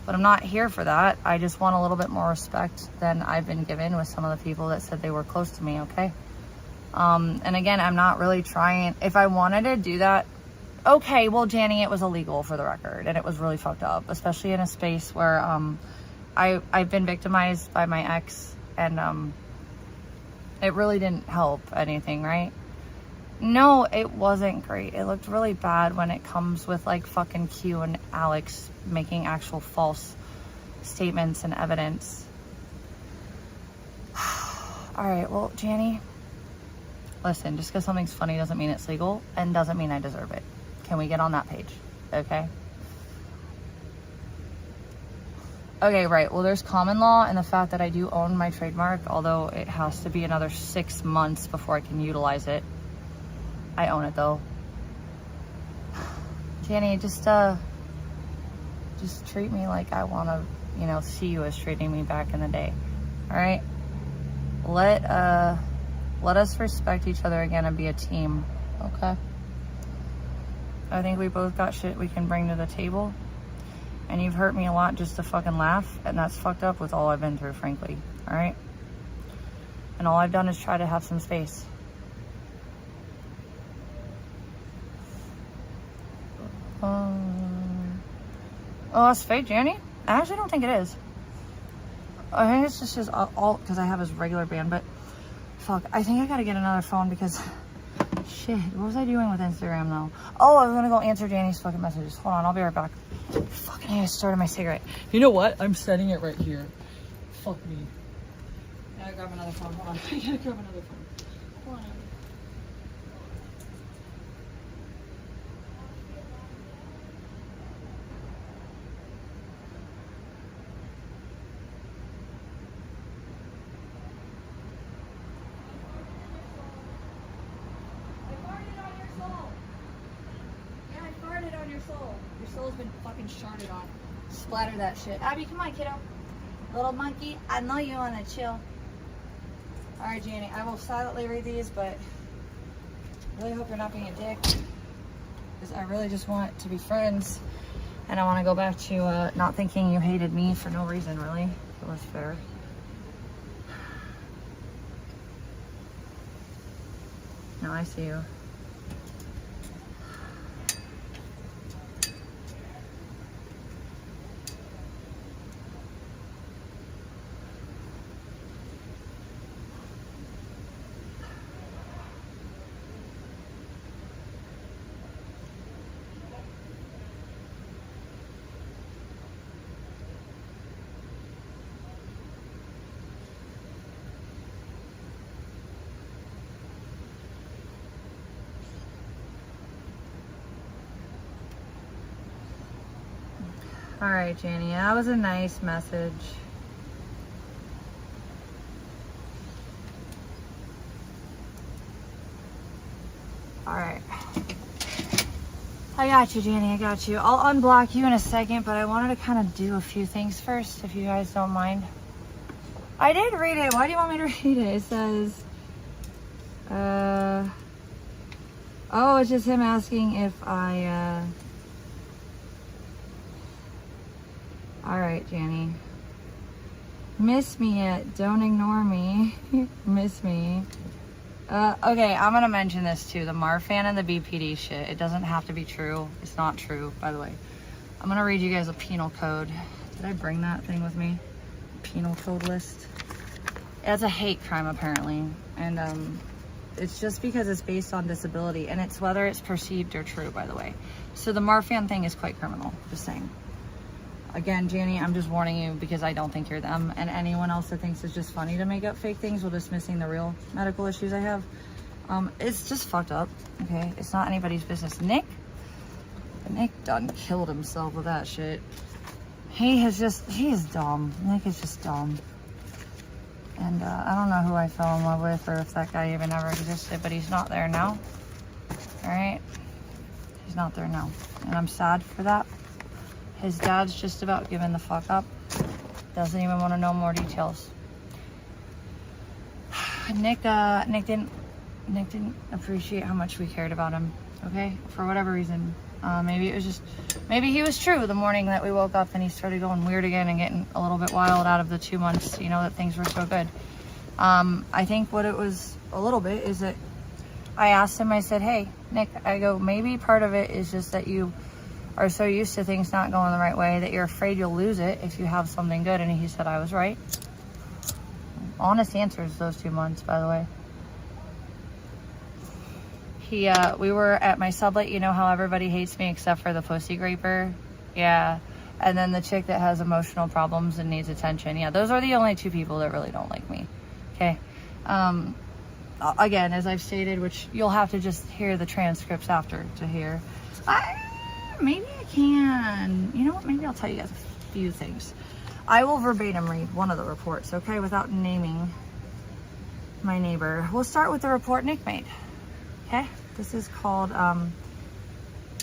Speaker 4: But I'm not here for that. I just want a little bit more respect than I've been given with some of the people that said they were close to me, okay? And again, I'm not really trying. If I wanted to do that, okay, well, Janny, it was illegal for the record, and it was really fucked up, especially in a space where I've been victimized by my ex, and it really didn't help anything, right? No, it wasn't great. It looked really bad when it comes with like fucking Q and Alex making actual false statements and evidence. All right, well, Janny, listen, just because something's funny doesn't mean it's legal and doesn't mean I deserve it. Can we get on that page? Okay. Okay, right. Well, there's common law and the fact that I do own my trademark, although it has to be another 6 months before I can utilize it. I own it though. Janny, just treat me like I want to, you know, see you as treating me back in the day. All right. Let us respect each other again and be a team. Okay. I think we both got shit we can bring to the table. And you've hurt me a lot just to fucking laugh. And that's fucked up with all I've been through, frankly. Alright? And all I've done is try to have some space. Oh, that's fake, Janny? I actually don't think it is. I think it's just his alt because I have his regular band. But fuck, I think I gotta get another phone because... Shit, what was I doing with Instagram though? Oh, I was gonna go answer Danny's fucking messages. Hold on, I'll be right back. Fucking I started my cigarette.
Speaker 1: You know what? I'm setting it right here. Fuck me.
Speaker 4: I gotta grab another phone. Hold on.
Speaker 1: I gotta grab another phone. Hold on.
Speaker 4: Your soul's been fucking sharded on. Splatter that shit. Abby, come on, kiddo. Little monkey, I know you wanna chill. Alright, Janny, I will silently read these, but I really hope you're not being a dick. Because I really just want to be friends. And I want to go back to not thinking you hated me for no reason, really. If it was fair. No, I see you. All right, Janny, that was a nice message. All right. I got you, Janny, I got you. I'll unblock you in a second, but I wanted to kind of do a few things first, if you guys don't mind. I did read it. Why do you want me to read it? It says, oh, it's just him asking if I, all right, Janny. Miss me yet? Don't ignore me. Miss me. Okay, I'm gonna mention this too. The Marfan and the BPD shit. It doesn't have to be true. It's not true, by the way. I'm gonna read you guys a penal code. Did I bring that thing with me? Penal code list. It's a hate crime, apparently. And it's just because it's based on disability. And it's whether it's perceived or true, by the way. So the Marfan thing is quite criminal. Just saying. Again, Janie, I'm just warning you because I don't think you're them. And anyone else that thinks it's just funny to make up fake things while dismissing the real medical issues I have, it's just fucked up, okay? It's not anybody's business. Nick done killed himself with that shit. He is dumb. Nick is just dumb. And I don't know who I fell in love with or if that guy even ever existed, but he's not there now. All right? He's not there now. And I'm sad for that. His dad's just about giving the fuck up. Doesn't even want to know more details. Nick didn't appreciate how much we cared about him, okay? For whatever reason. Maybe he was true the morning that we woke up and he started going weird again and getting a little bit wild out of the 2 months, you know, that things were so good. I think what it was a little bit is that I asked him, I said, hey, Nick, I go, maybe part of it is just that you are so used to things not going the right way that you're afraid you'll lose it if you have something good. And he said I was right. Honest answers those 2 months, by the way. We were at my sublet. You know how everybody hates me except for the pussy graper? Yeah. And then the chick that has emotional problems and needs attention. Yeah, those are the only 2 people that really don't like me. Okay. Again, as I've stated, which you'll have to just hear the transcripts after to hear. Maybe I can. You know what? Maybe I'll tell you guys a few things. I will verbatim read one of the reports, okay, without naming my neighbor. We'll start with the report Nick made. Okay? This is called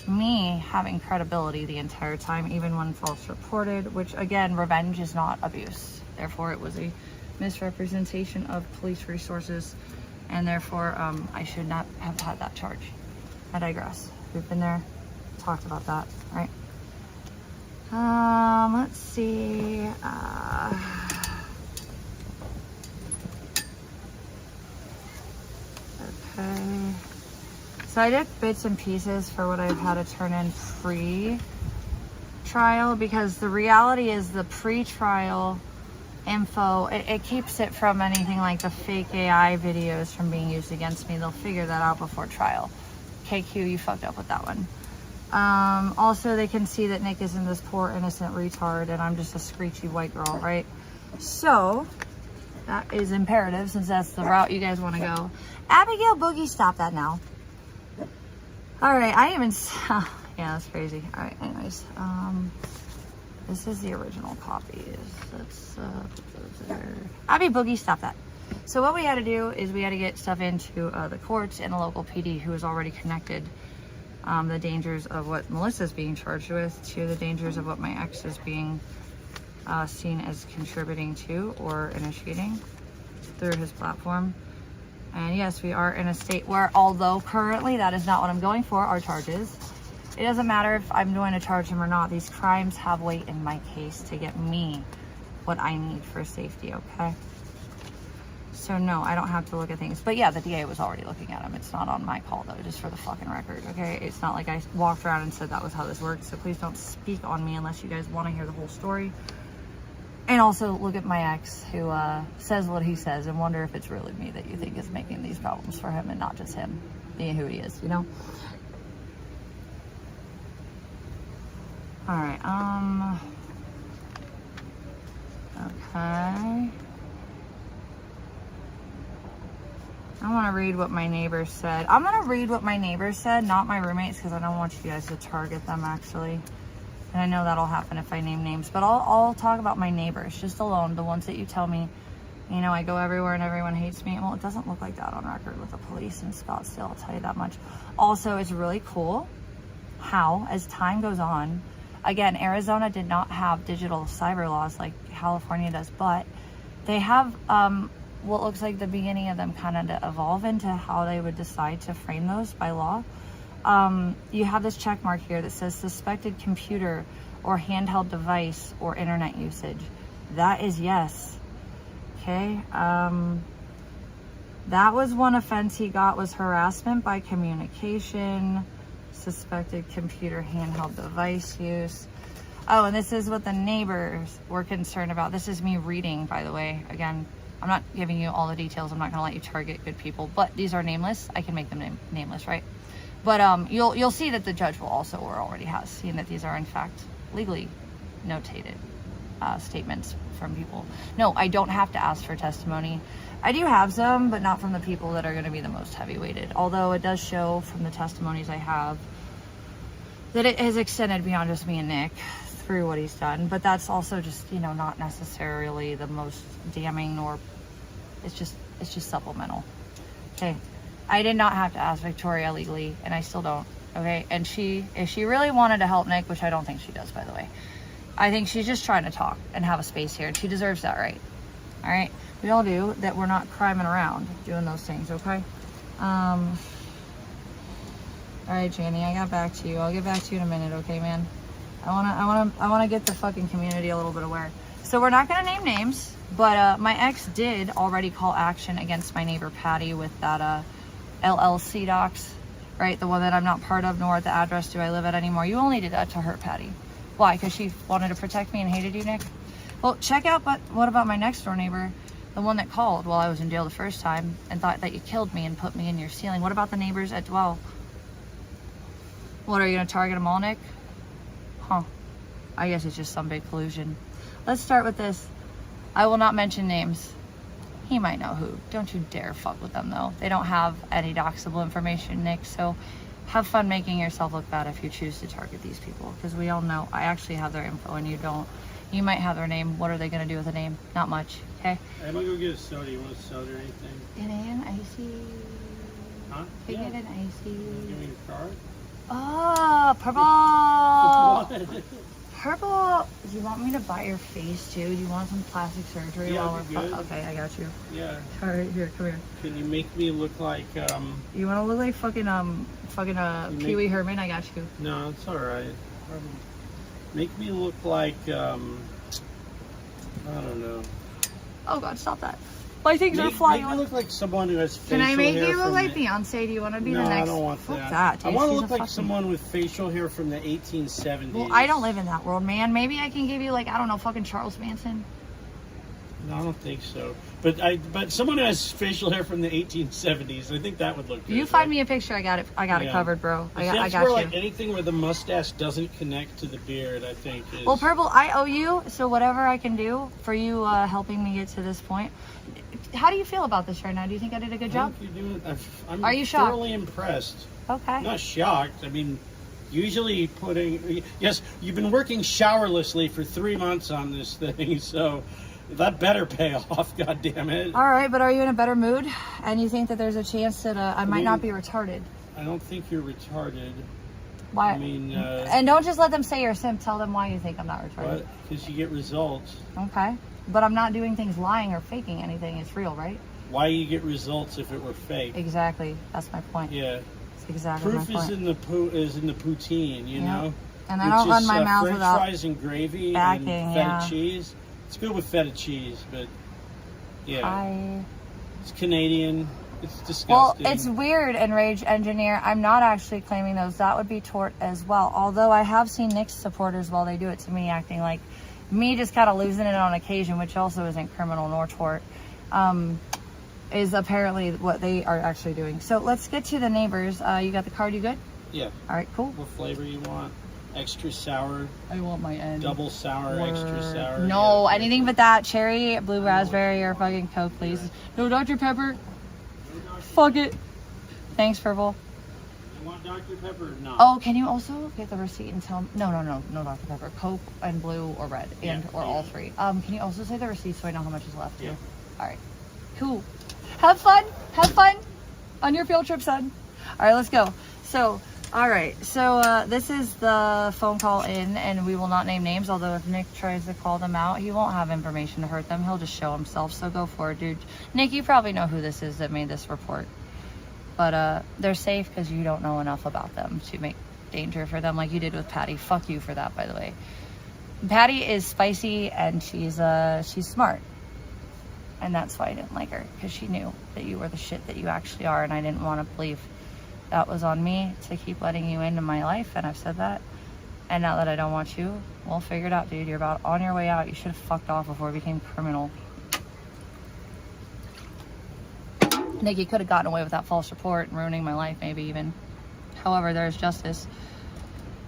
Speaker 4: me having credibility the entire time, even when false reported, which, again, revenge is not abuse. Therefore, it was a misrepresentation of police resources, and therefore, I should not have had that charge. I digress. We've been there, talked about that, right? Let's see. Okay. So I did bits and pieces for what I've had to turn in pre-trial, because the reality is the pre-trial info, it keeps it from anything like the fake AI videos from being used against me. They'll figure that out before trial. KQ, you fucked up with that one. Also, they can see that Nick isn't this poor, innocent retard, and I'm just a screechy white girl, right? So, that is imperative, since that's the route you guys want to go. Abigail Boogie, stop that now. Alright, I even... yeah, that's crazy. Alright, anyways. This is the original copy. Let's put those there. Abby Boogie, stop that. So what we had to do is we had to get stuff into the courts and the local PD, who is already connected the dangers of what Melissa's being charged with to the dangers of what my ex is being seen as contributing to or initiating through his platform. And yes, we are in a state where, although currently that is not what I'm going for, our charges, it doesn't matter if I'm going to charge him or not. These crimes have weight in my case to get me what I need for safety, okay? So no, I don't have to look at things. But yeah, the DA was already looking at him. It's not on my call though, just for the fucking record, okay? It's not like I walked around and said that was how this works. So please don't speak on me unless you guys want to hear the whole story. And also look at my ex, who says what he says, and wonder if it's really me that you think is making these problems for him and not just him being who he is, you know? Alright, okay. I want to read what my neighbors said. I'm going to read what my neighbors said, not my roommates, because I don't want you guys to target them, actually. And I know that'll happen if I name names. But I'll talk about my neighbors, just alone, the ones that you tell me, you know, I go everywhere and everyone hates me. Well, it doesn't look like that on record with the police in Scottsdale, I'll tell you that much. Also, it's really cool how, as time goes on, again, Arizona did not have digital cyber laws like California does, but they have what looks like the beginning of them kind of to evolve into how they would decide to frame those by law. You have this check mark here that says suspected computer or handheld device or internet usage. That is yes. Okay. That was one offense he got, was harassment by communication, suspected computer handheld device use. Oh, and this is what the neighbors were concerned about. This is me reading, by the way. Again, I'm not giving you all the details. I'm not going to let you target good people, but these are nameless. I can make them nameless, right? But you'll see that the judge will also, or already has seen, that these are in fact legally notated statements from people. No, I don't have to ask for testimony. I do have some, but not from the people that are going to be the most heavy-weighted. Although it does show from the testimonies I have that it has extended beyond just me and Nick through what he's done. But that's also just, not necessarily the most damning, nor it's just supplemental. Okay, I did not have to ask Victoria legally, and I still don't. Okay, and if she really wanted to help Nick, which I don't think she does, by the way, I think she's just trying to talk and have a space here, and she deserves that right. All right, we all do, that we're not criming around doing those things. Okay. All right, Janie, I got back to you. I'll get back to you in a minute. Okay, man. I wanna get the fucking community a little bit aware. So we're not gonna name names, but my ex did already call action against my neighbor Patty with that LLC docs, right? The one that I'm not part of, nor at the address do I live at anymore. You only did that to hurt Patty. Why? Because she wanted to protect me and hated you, Nick? Well, check out, but what about my next door neighbor, the one that called while I was in jail the first time and thought that you killed me and put me in your ceiling? What about the neighbors at Dwell? What, are you gonna target them all, Nick? Huh. I guess it's just some big collusion. Let's start with this. I will not mention names. He might know who. Don't you dare fuck with them, though. They don't have any doxable information, Nick, so have fun making yourself look bad if you choose to target these people, because we all know. I actually have their info and you don't. You might have their name. What are they going to do with a name? Not much, okay?
Speaker 3: I'm going to go get a soda. You want a soda or anything?
Speaker 4: Get an icy.
Speaker 3: Huh?
Speaker 4: Get an icy.
Speaker 3: Give me your card?
Speaker 4: Oh, purple.
Speaker 3: What?
Speaker 4: Purple. Do you want me to buy your face too? Do you want some plastic surgery
Speaker 3: Yeah,
Speaker 4: while we're
Speaker 3: good.
Speaker 4: Okay, I got you.
Speaker 3: Yeah.
Speaker 4: All right, here, come here.
Speaker 3: Can you make me look like,
Speaker 4: You want to look like fucking Pee Wee Herman? I got you.
Speaker 3: No, it's all right. Make me look like, I don't know.
Speaker 4: Oh God, stop that! My things are
Speaker 3: Make
Speaker 4: flying.
Speaker 3: me look like someone who has facial
Speaker 4: Can I make
Speaker 3: hair
Speaker 4: you look
Speaker 3: from
Speaker 4: like
Speaker 3: the-
Speaker 4: Beyonce? Do you want to be
Speaker 3: No,
Speaker 4: the next?
Speaker 3: I don't want
Speaker 4: Fuck
Speaker 3: that.
Speaker 4: dude.
Speaker 3: I want to
Speaker 4: She's
Speaker 3: look
Speaker 4: a
Speaker 3: like
Speaker 4: fucking-
Speaker 3: someone with facial hair from the 1870s.
Speaker 4: Well, I don't live in that world, man. Maybe I can give you like, I don't know, fucking Charles Manson.
Speaker 3: No, I don't think so. But someone who has facial hair from the 1870s, I think that would look good.
Speaker 4: You find me a picture. I got it. I got it
Speaker 3: Yeah.
Speaker 4: covered, bro. I
Speaker 3: That's
Speaker 4: got
Speaker 3: where,
Speaker 4: you.
Speaker 3: like, anything where the mustache doesn't connect to the beard, I think is...
Speaker 4: Well, Purple, I owe you. So whatever I can do for you, helping me get to this point. How do you feel about this right now? Do you think I did a good
Speaker 3: I
Speaker 4: job?
Speaker 3: think you're doing, I'm
Speaker 4: Are you shocked?
Speaker 3: thoroughly impressed.
Speaker 4: Okay.
Speaker 3: I'm not shocked. I mean, usually yes, you've been working showerlessly for 3 months on this thing, so that better pay off, God damn it.
Speaker 4: All right, but are you in a better mood? And you think that there's a chance that I might not be retarded?
Speaker 3: I don't think you're retarded.
Speaker 4: Why?
Speaker 3: I mean,
Speaker 4: and don't just let them say you're a simp. Tell them why you think I'm not retarded.
Speaker 3: because you get results.
Speaker 4: Okay. But I'm not doing things lying or faking anything. It's real, right?
Speaker 3: Why you get results if it were fake?
Speaker 4: Exactly. That's my point.
Speaker 3: Yeah.
Speaker 4: That's exactly
Speaker 3: Proof
Speaker 4: my point.
Speaker 3: is in the poutine, you know?
Speaker 4: And I don't run my mouth
Speaker 3: French
Speaker 4: without
Speaker 3: fries and gravy
Speaker 4: backing,
Speaker 3: and feta cheese. It's good with feta cheese, but yeah. It's Canadian. It's
Speaker 4: Well,
Speaker 3: disgusting.
Speaker 4: it's weird, Enraged Engineer. I'm not actually claiming those. That would be tort as well. Although I have seen Nick's supporters while they do it to me acting like me just kind of losing it on occasion, which also isn't criminal nor tort, is apparently what they are actually doing. So let's get to the neighbors. You got the card, you good?
Speaker 3: Yeah.
Speaker 4: All right, cool.
Speaker 3: What flavor you want? Extra sour,
Speaker 4: I want my end.
Speaker 3: double sour, extra sour.
Speaker 4: No,
Speaker 3: yeah.
Speaker 4: anything but that. Cherry, blue raspberry, or fucking Coke, please. No Dr. Pepper. Fuck it. Thanks, Purple.
Speaker 3: You want Dr. Pepper or not?
Speaker 4: Oh, can you also get the receipt and tell me? No, Dr. Pepper. Coke and blue or red, or all three. Can you also say the receipt so I know how much is left?
Speaker 3: Yeah.
Speaker 4: All right. Cool. Have fun on your field trip, son. All right, let's go. So, all right. So this is the phone call in, and we will not name names. Although if Nick tries to call them out, he won't have information to hurt them. He'll just show himself. So go for it, dude. Nick, you probably know who this is that made this report. But they're safe because you don't know enough about them to make danger for them like you did with Patty. Fuck you for that, by the way. Patty is spicy and she's smart. And that's why I didn't like her, because she knew that you were the shit that you actually are, and I didn't want to believe. That was on me to keep letting you into my life, and I've said that. And now that I don't want you, we'll figure it out, dude. You're about on your way out. You should have fucked off before it became criminal. Nick, you could have gotten away with that false report and ruining my life, maybe even. However, there's justice.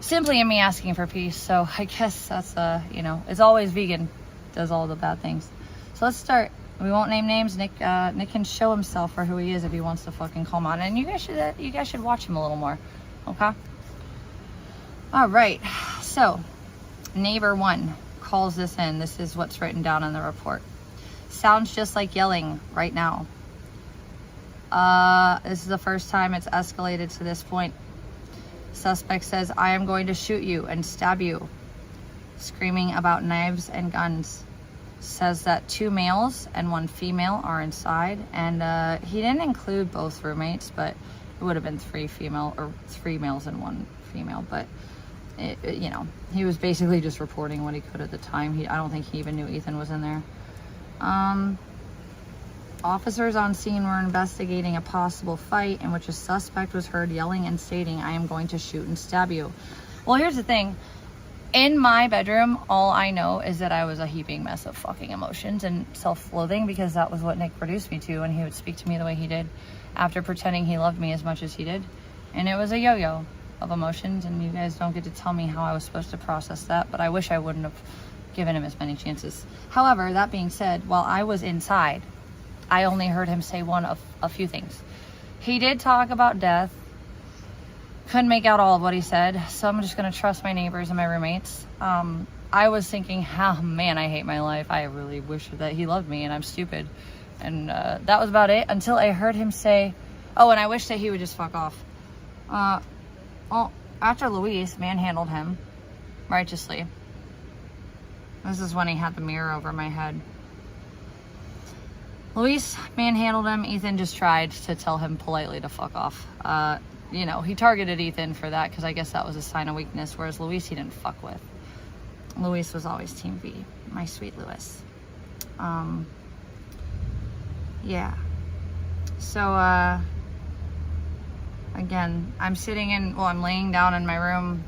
Speaker 4: simply in me asking for peace. So I guess that's, it's always vegan does all the bad things. So let's start. We won't name names. Nick can show himself for who he is if he wants to fucking come on. And you guys should watch him a little more. Okay? All right. So, neighbor 1 calls this in. This is what's written down in the report. Sounds just like yelling right now. This is the first time it's escalated to this point. Suspect says, I am going to shoot you and stab you. Screaming about knives and guns. Says that 2 males and 1 female are inside. And he didn't include both roommates, but it would have been 3 males and 1 female. But, he was basically just reporting what he could at the time. I don't think he even knew Ethan was in there. Officers on scene were investigating a possible fight in which a suspect was heard yelling and stating, I am going to shoot and stab you. Well, here's the thing. In my bedroom, all I know is that I was a heaping mess of fucking emotions and self-loathing, because that was what Nick reduced me to, and he would speak to me the way he did after pretending he loved me as much as he did. And it was a yo-yo of emotions, and you guys don't get to tell me how I was supposed to process that, but I wish I wouldn't have given him as many chances. However, that being said, while I was inside, I only heard him say one of a few things. He did talk about death. Couldn't make out all of what he said, so I'm just going to trust my neighbors and my roommates. I was thinking, oh man, I hate my life. I really wish that he loved me, and I'm stupid. And that was about it until I heard him say, oh, and I wish that he would just fuck off. Well, after Luis manhandled him righteously, this is when he had the mirror over my head. Luis manhandled him. Ethan just tried to tell him politely to fuck off. He targeted Ethan for that because I guess that was a sign of weakness, whereas Luis he didn't fuck with. Luis was always Team V. My sweet Luis. Yeah. So, again, I'm laying down in my room.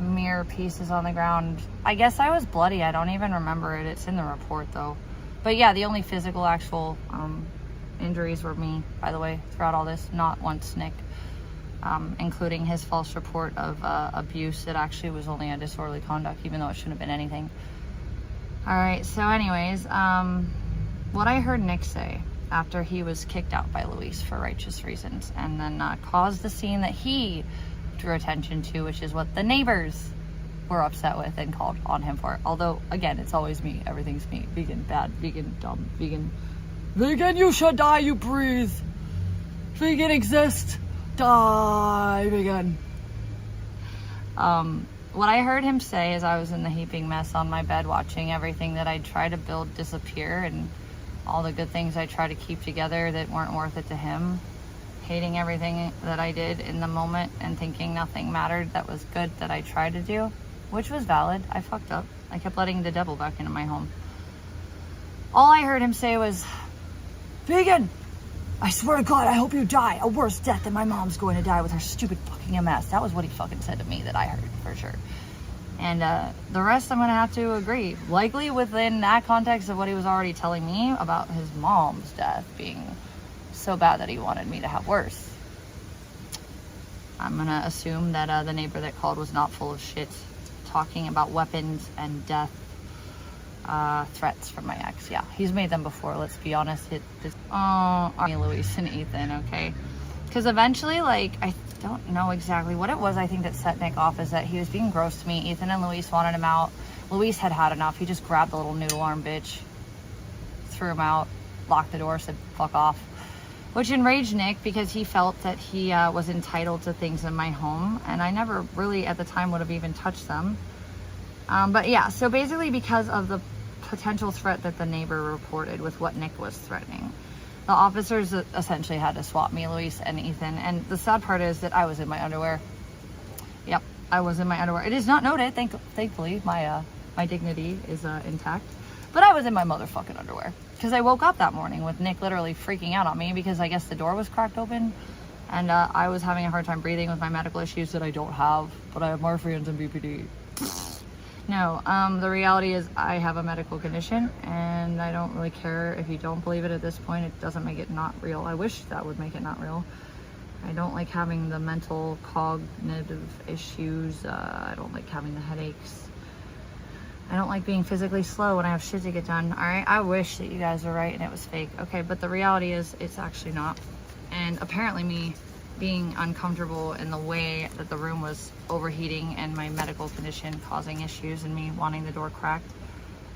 Speaker 4: Mirror pieces on the ground. I guess I was bloody. I don't even remember it. It's in the report, though. But yeah, the only physical, actual injuries were me, by the way, throughout all this. Not once Nick. Including his false report of abuse. It actually was only a disorderly conduct, even though it shouldn't have been anything. Alright, so anyways, what I heard Nick say after he was kicked out by Luis for righteous reasons, and then caused the scene that he drew attention to, which is what the neighbors were upset with and called on him for. Although, again, it's always me. Everything's me. Vegan, bad. Vegan, dumb. Vegan. Vegan, you should die, you breathe. Vegan exist. Die, vegan. What I heard him say as I was in the heaping mess on my bed watching everything that I tried to build disappear, and all the good things I tried to keep together that weren't worth it to him, hating everything that I did in the moment and thinking nothing mattered that was good that I tried to do, which was valid. I fucked up. I kept letting the devil back into my home. All I heard him say was, vegan, I swear to God, I hope you die a worse death than my mom's going to die with her stupid fucking MS. That was what he fucking said to me that I heard, for sure. And the rest I'm going to have to agree. Likely within that context of what he was already telling me about his mom's death being so bad that he wanted me to have worse. I'm going to assume that the neighbor that called was not full of shit, talking about weapons and death. Threats from my ex. Yeah, he's made them before, let's be honest. Luis and Ethan, okay? Because eventually, I don't know exactly what it was, I think, that set Nick off, is that he was being gross to me. Ethan and Luis wanted him out. Luis had had enough. He just grabbed the little noodle arm bitch, threw him out, locked the door, said fuck off. Which enraged Nick because he felt that he was entitled to things in my home, and I never really at the time would have even touched them. But yeah, so basically because of the potential threat that the neighbor reported with what Nick was threatening, the officers essentially had to swap me, Luis, and Ethan. And the sad part is that I was in my underwear. Yep, I was in my underwear. It is not noted, thankfully. My dignity is intact. But I was in my motherfucking underwear. Because I woke up that morning with Nick literally freaking out on me because I guess the door was cracked open. And I was having a hard time breathing with my medical issues that I don't have. But I have morphines and BPD. No, the reality is I have a medical condition, and I don't really care if you don't believe it at this point. It doesn't make it not real. I wish that would make it not real. I don't like having the mental cognitive issues. I don't like having the headaches. I don't like being physically slow when I have shit to get done. All right, I wish that you guys were right and it was fake. Okay, but the reality is it's actually not. And apparently me being uncomfortable in the way that the room was overheating and my medical condition causing issues and me wanting the door cracked,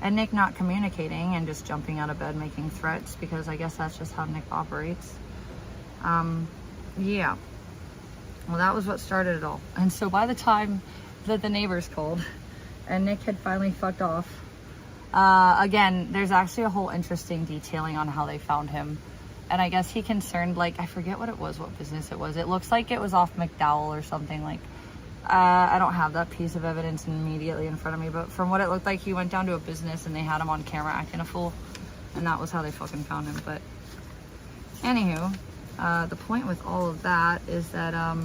Speaker 4: and Nick not communicating and just jumping out of bed making threats, because I guess that's just how Nick operates. Yeah, well, that was what started it all. And so by the time that the neighbors called and Nick had finally fucked off, again, there's actually a whole interesting detailing on how they found him. And I guess he concerned, like, I forget what it was, what business it was. It looks like it was off McDowell or something. Like, I don't have that piece of evidence immediately in front of me, but from what it looked like, he went down to a business and they had him on camera acting a fool. And that was how they fucking found him. But anywho, the point with all of that is that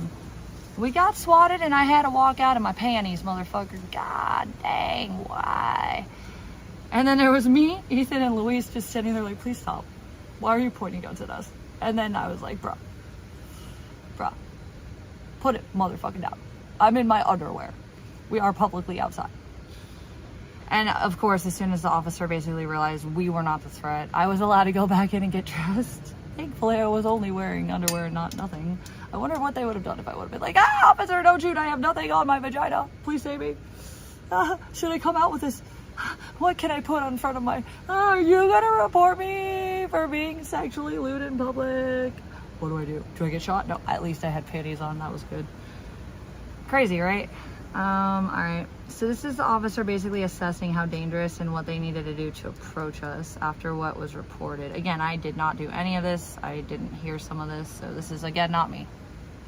Speaker 4: we got swatted and I had to walk out in my panties, motherfucker. God dang, why? And then there was me, Ethan, and Luis just sitting there like, please stop. Why are you pointing guns at us? And then I was like, bruh, put it motherfucking down. I'm in my underwear. We are publicly outside. And of course, as soon as the officer basically realized we were not the threat, I was allowed to go back in and get dressed. Thankfully, I was only wearing underwear, not nothing. I wonder what they would have done if I would have been like, officer, don't shoot. I have nothing on my vagina. Please save me. Should I come out with this? What can I put on front of my... are you going to report me for being sexually lewd in public? What do I do? Do I get shot? No, at least I had panties on. That was good. Crazy, right? All right. So this is the officer basically assessing how dangerous and what they needed to do to approach us after what was reported. Again, I did not do any of this. I didn't hear some of this. So this is, again, not me.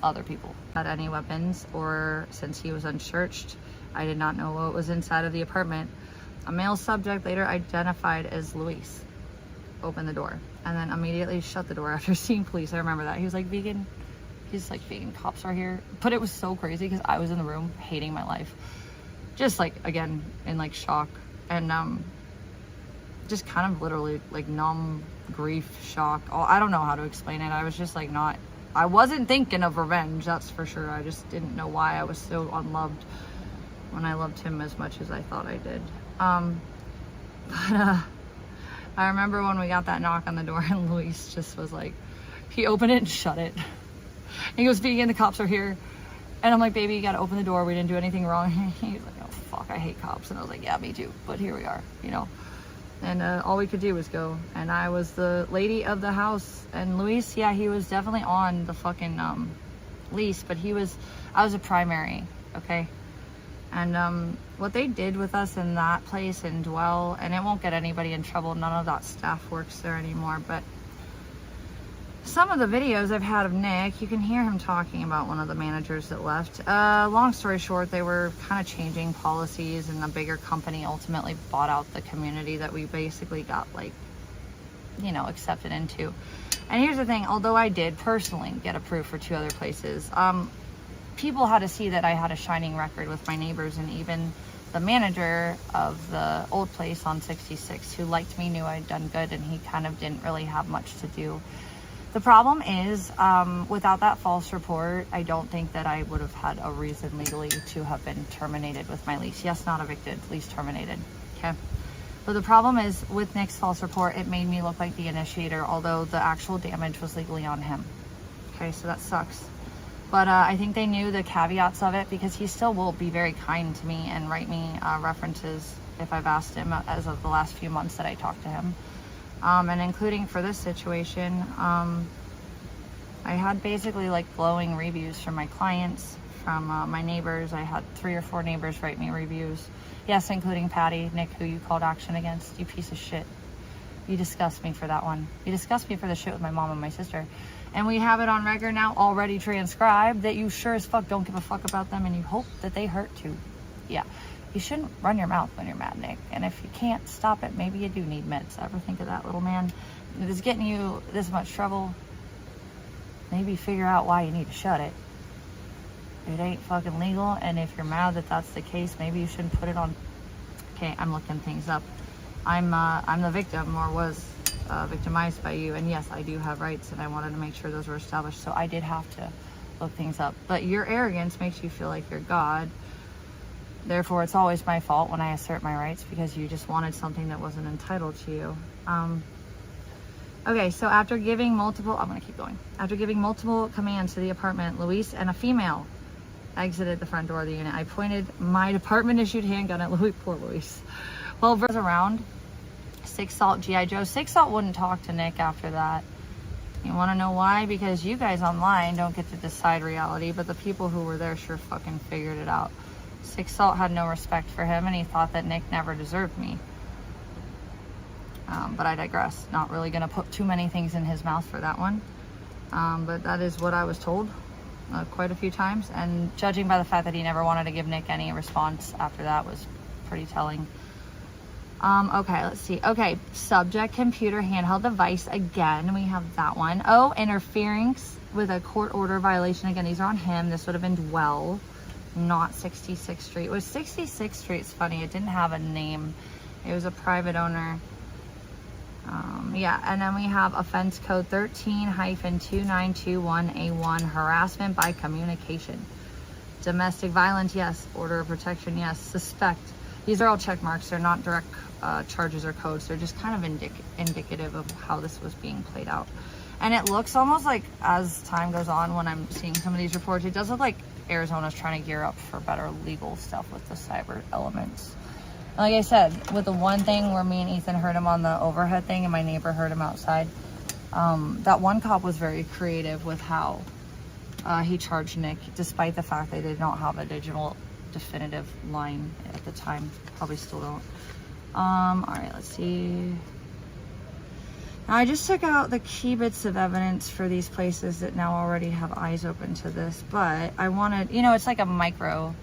Speaker 4: Other people. Had any weapons, or since he was unchurched, I did not know what was inside of the apartment. A male subject, later identified as Luis, opened the door and then immediately shut the door after seeing police. I remember that. He was like, vegan. He's like, vegan cops are here. But it was so crazy because I was in the room hating my life. Just like, again, in like shock. And just kind of literally like numb, grief, shock. Oh, I don't know how to explain it. I was just like not, I wasn't thinking of revenge, that's for sure. I just didn't know why I was so unloved when I loved him as much as I thought I did. I remember when we got that knock on the door and Luis just was like, he opened it and shut it. He goes, vegan, the cops are here. And I'm like, baby, you gotta open the door. We didn't do anything wrong. He's like, oh fuck, I hate cops. And I was like, yeah, me too. But here we are, you know. And all we could do was go. And I was the lady of the house. And Luis, yeah, he was definitely on the fucking lease, but I was a primary, okay? And what they did with us in that place in Dwell, and it won't get anybody in trouble, none of that staff works there anymore, but some of the videos I've had of Nick, you can hear him talking about one of the managers that left. Long story short, they were kind of changing policies, and the bigger company ultimately bought out the community that we basically got, like, you know, accepted into. And here's the thing, although I did personally get approved for 2 other places, people had to see that I had a shining record with my neighbors, and even the manager of the old place on 66 who liked me knew I'd done good, and he kind of didn't really have much to do. The problem is, without that false report, I don't think that I would have had a reason legally to have been terminated with my lease. Yes, not evicted, lease terminated, okay? But the problem is, with Nick's false report, it made me look like the initiator, although the actual damage was legally on him. Okay, so that sucks. But I think they knew the caveats of it, because he still will be very kind to me and write me references if I've asked him as of the last few months that I talked to him. And including for this situation, I had basically like glowing reviews from my clients, from my neighbors. I had 3 or 4 neighbors write me reviews. Yes, including Patty, Nick, who you called action against. You piece of shit. You disgust me for that one. You disgust me for the shit with my mom and my sister. And we have it on record now, already transcribed, that you sure as fuck don't give a fuck about them, and you hope that they hurt too. Yeah. You shouldn't run your mouth when you're mad, Nick. And if you can't stop it, maybe you do need meds. Ever think of that, little man? If it's getting you this much trouble, maybe figure out why you need to shut it. It ain't fucking legal, and if you're mad that that's the case, maybe you shouldn't put it on. Okay, I'm looking things up. I'm the victim, or was victimized by you. And yes, I do have rights, and I wanted to make sure those were established. So I did have to look things up. But your arrogance makes you feel like you're God. Therefore, it's always my fault when I assert my rights, because you just wanted something that wasn't entitled to you. Okay, so after giving multiple, I'm gonna keep going. After giving multiple commands to the apartment, Luis and a female exited the front door of the unit. I pointed my department-issued handgun at Louis. Poor Luis. Well, was around. 6 Salt G.I. Joe. 6 Salt wouldn't talk to Nick after that. You want to know why? Because you guys online don't get to decide reality, but the people who were there sure fucking figured it out. 6 Salt had no respect for him, and he thought that Nick never deserved me. But I digress. Not really going to put too many things in his mouth for that one. But that is what I was told quite a few times. And judging by the fact that he never wanted to give Nick any response after that was pretty telling. Okay, let's see. Okay, subject, computer, handheld device. Again, we have that one. Oh, interference with a court order violation. Again, these are on him. This would have been Dwell, not 66th Street. It was 66th Street. It's funny. It didn't have a name. It was a private owner. Yeah, and then we have offense code 13-2921A1, harassment by communication. Domestic violence, yes. Order of protection, yes. Suspect. These are all check marks. They're not direct charges or codes. They're just kind of indicative of how this was being played out. And it looks almost like, as time goes on, when I'm seeing some of these reports, it does look like Arizona's trying to gear up for better legal stuff with the cyber elements. Like I said, with the one thing where me and Ethan heard him on the overhead thing and my neighbor heard him outside, that one cop was very creative with how he charged Nick, despite the fact they did not have a digital definitive line at the time. Probably still don't. All right, let's see. Now, I just took out the key bits of evidence for these places that now already have eyes open to this, but I wanted, you know, it's like a micro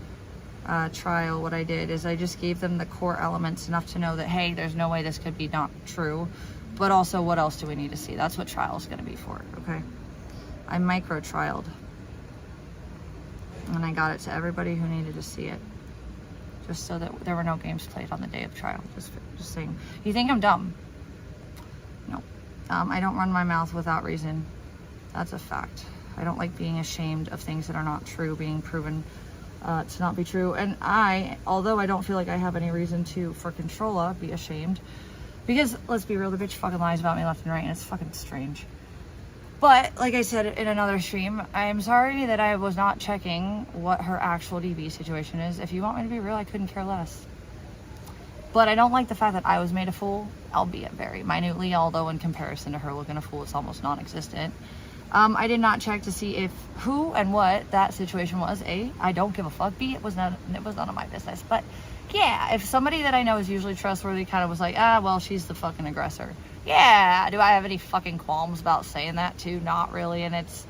Speaker 4: trial. What I did is I just gave them the core elements enough to know that, hey, there's no way this could be not true, but also what else do we need to see? That's what trial is going to be for, okay? I micro trialed, and I got it to everybody who needed to see it, just so that there were no games played on the day of trial. Just saying. You think I'm dumb? No. I don't run my mouth without reason. That's a fact. I don't like being ashamed of things that are not true, being proven to not be true. And although I don't feel like I have any reason to, for Controlla, be ashamed, because let's be real, the bitch fucking lies about me left and right, and it's fucking strange. But like I said in another stream, I'm sorry that I was not checking what her actual DV situation is. If you want me to be real, I couldn't care less. But I don't like the fact that I was made a fool, albeit very minutely, although in comparison to her looking a fool, it's almost non-existent. I did not check to see if who and what that situation was. A, I don't give a fuck. B, it was none of my business. But yeah, if somebody that I know is usually trustworthy kind of was like, well, she's the fucking aggressor. Yeah, do I have any fucking qualms about saying that too? Not really. And it's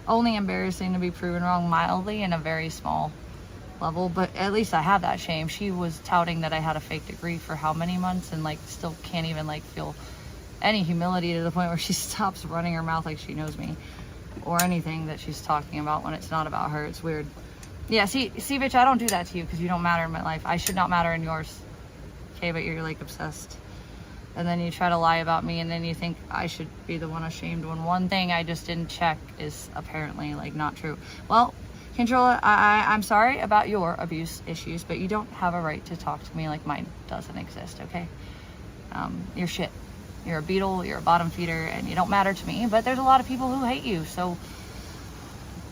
Speaker 4: only embarrassing to be proven wrong mildly in a very small level, but at least I have that shame. She was touting that I had a fake degree for how many months, and like still can't even like feel any humility to the point where she stops running her mouth like she knows me or anything that she's talking about when it's not about her. It's weird. Yeah, see bitch, I don't do that to you because you don't matter in my life. I should not matter in yours. Okay, but you're like obsessed. And then you try to lie about me, and then you think I should be the one ashamed when one thing I just didn't check is apparently like not true. Well, Controlla, I'm sorry about your abuse issues, but you don't have a right to talk to me like mine doesn't exist, okay? You're shit. You're a beetle, you're a bottom feeder, and you don't matter to me, but there's a lot of people who hate you, so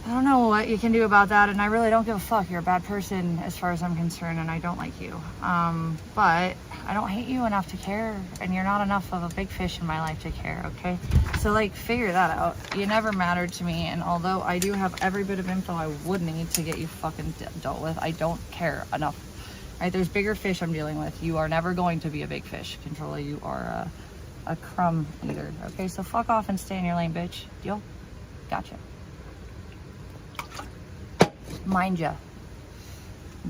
Speaker 4: I don't know what you can do about that, and I really don't give a fuck. You're a bad person as far as I'm concerned, and I don't like you. But I don't hate you enough to care, and you're not enough of a big fish in my life to care, okay? So, like, figure that out. You never mattered to me, and although I do have every bit of info I would need to get you fucking dealt with, I don't care enough. Right? There's bigger fish I'm dealing with. You are never going to be a big fish, Controlla. You are a crumb eater, okay? So fuck off and stay in your lane, bitch. Deal? Gotcha. Mind ya.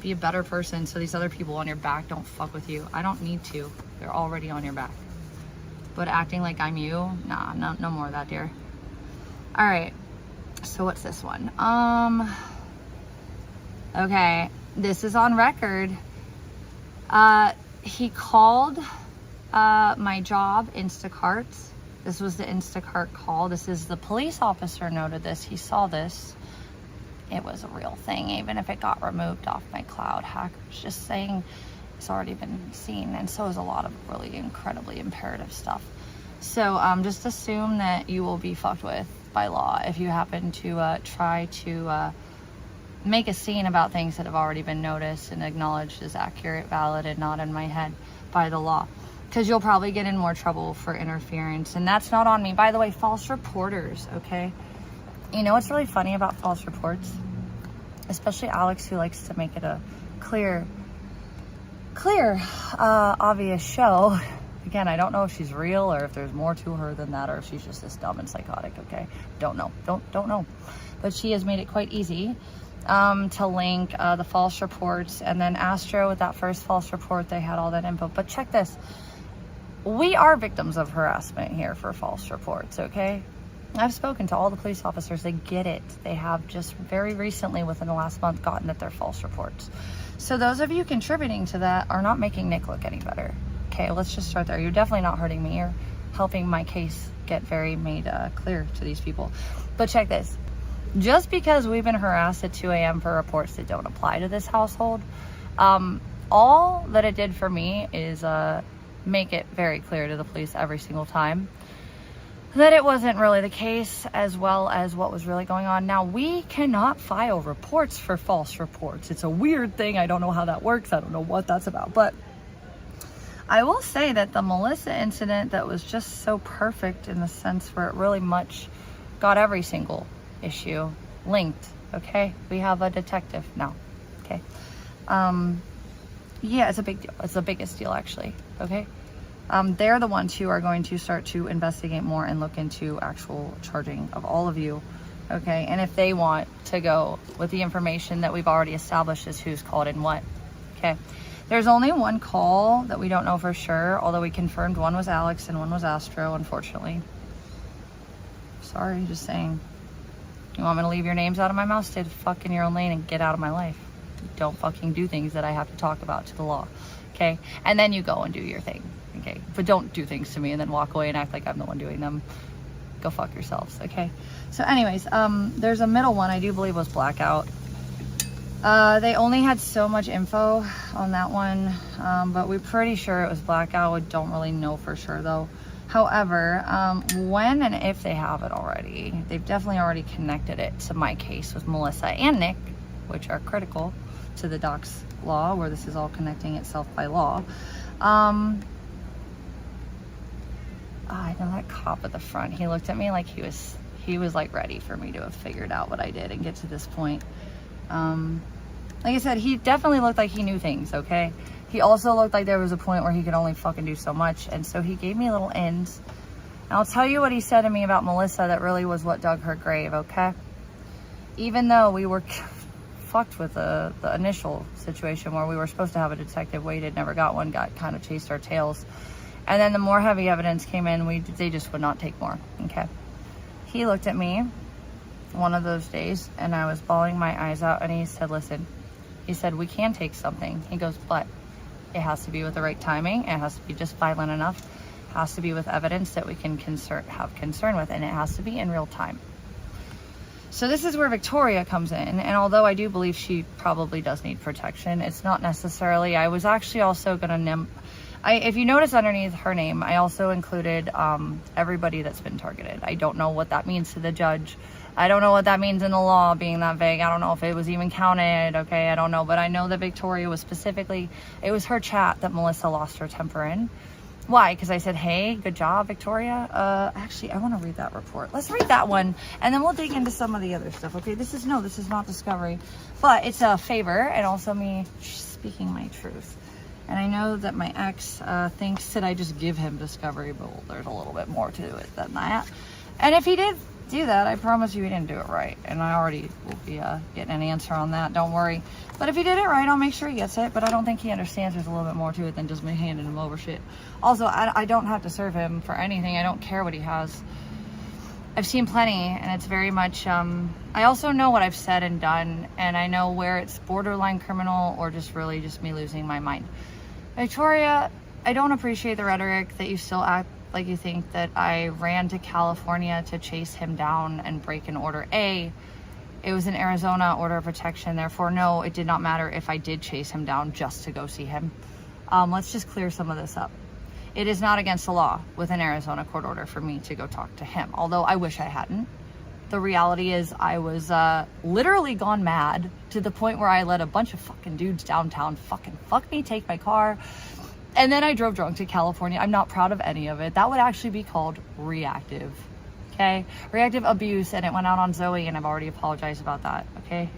Speaker 4: Be a better person so these other people on your back don't fuck with you. I don't need to. They're already on your back. But acting like I'm you, nah, no more of that, dear. All right. So what's this one? Okay. This is on record. He called my job, Instacart, This was the Instacart call. This is the police officer noted this. He saw this. It was a real thing, even if it got removed off my cloud. Hackers just saying it's already been seen, and so is a lot of really incredibly imperative stuff. So just assume that you will be fucked with by law if you happen to try to make a scene about things that have already been noticed and acknowledged as accurate, valid, and not in my head by the law. Because you'll probably get in more trouble for interference, and that's not on me. By the way, false reporters, okay? You know what's really funny about false reports? Especially Alex, who likes to make it a clear, obvious show. Again, I don't know if she's real or if there's more to her than that, or if she's just this dumb and psychotic, okay? Don't know. Don't know. But she has made it quite easy to link the false reports, and then Astro, with that first false report, they had all that info. But check this. We are victims of harassment here for false reports, okay? I've spoken to all the police officers. They get it. They have just very recently, within the last month, gotten that they're false reports. So those of you contributing to that are not making Nick look any better. Okay, let's just start there. You're definitely not hurting me. You're helping my case get very made clear to these people. But check this. Just because we've been harassed at 2 a.m. for reports that don't apply to this household, all that it did for me is make it very clear to the police every single time that it wasn't really the case, as well as what was really going on. Now, we cannot file reports for false reports. It's a weird thing. I don't know how that works. I don't know what that's about. But I will say that the Melissa incident, that was just so perfect in the sense where it really much got every single issue linked, okay? We have a detective now, okay? Yeah, it's a big deal. It's the biggest deal, actually, okay? They're the ones who are going to start to investigate more and look into actual charging of all of you, okay? And if they want to go with the information that we've already established as who's called in what, okay? There's only one call that we don't know for sure, although we confirmed one was Alex and one was Astro, unfortunately. Sorry, just saying. You want me to leave your names out of my mouth? Stay the fuck in your own lane and get out of my life. Don't fucking do things that I have to talk about to the law, okay? And then you go and do your thing, okay? But don't do things to me and then walk away and act like I'm the one doing them. Go fuck yourselves, okay? So anyways, there's a middle one I do believe was blackout. They only had so much info on that one, but we're pretty sure it was blackout. We don't really know for sure though. However, when and if they have it already, they've definitely already connected it to my case with Melissa and Nick, which are critical to the docs law, where this is all connecting itself by law. I know that cop at the front, he looked at me like he was like ready for me to have figured out what I did and get to this point. Like I said, he definitely looked like he knew things, okay? He also looked like there was a point where he could only fucking do so much, and so he gave me little ends. And I'll tell you what he said to me about Melissa that really was what dug her grave, okay? Even though we were fucked with the initial situation where we were supposed to have a detective, waited, never got one, got kind of chased our tails. And then the more heavy evidence came in, they just would not take more, okay? He looked at me one of those days, and I was bawling my eyes out, and he said, listen, he said, we can take something. He goes, but it has to be with the right timing. It has to be just violent enough. It has to be with evidence that we can have concern with, and it has to be in real time. So this is where Victoria comes in, and although I do believe she probably does need protection, it's not necessarily. I was actually also gonna if you notice underneath her name, I also included everybody that's been targeted. I don't know what that means to the judge. I don't know what that means in the law being that vague. I don't know if it was even counted, okay? I don't know, but I know that Victoria was specifically, it was her chat that Melissa lost her temper in. Why? Because I said, hey, good job, Victoria. Actually, I want to read that report. Let's read that one, and then we'll dig into some of the other stuff, okay? This is not discovery, but it's a favor, and also me speaking my truth. And I know that my ex thinks that I just give him discovery, but there's a little bit more to it than that. And if he did do that, I promise you he didn't do it right. And I already will be getting an answer on that, don't worry. But if he did it right, I'll make sure he gets it. But I don't think he understands there's a little bit more to it than just me handing him over shit. Also, I don't have to serve him for anything. I don't care what he has. I've seen plenty, and it's very much, I also know what I've said and done, and I know where it's borderline criminal or just really just me losing my mind. Victoria, I don't appreciate the rhetoric that you still like you think that I ran to California to chase him down and break an order. A, it was an Arizona order of protection. Therefore, no, it did not matter if I did chase him down just to go see him. Let's just clear some of this up. It is not against the law with an Arizona court order for me to go talk to him, although I wish I hadn't. The reality is I was literally gone mad to the point where I let a bunch of fucking dudes downtown fuck me, take my car. And then I drove drunk to California. I'm not proud of any of it. That would actually be called reactive, okay? Reactive abuse, and it went out on Zoe, and I've already apologized about that, okay?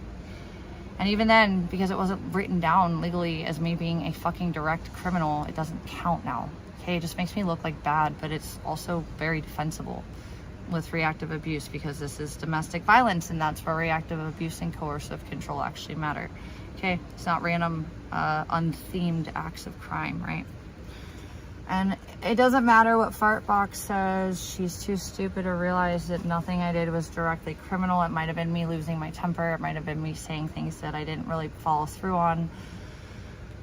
Speaker 4: And even then, because it wasn't written down legally as me being a fucking direct criminal, it doesn't count now, okay? It just makes me look like bad, but it's also very defensible with reactive abuse because this is domestic violence, and that's where reactive abuse and coercive control actually matter. Okay, it's not random, unthemed acts of crime, right? And it doesn't matter what Fartbox says. She's too stupid to realize that nothing I did was directly criminal. It might have been me losing my temper. It might have been me saying things that I didn't really follow through on.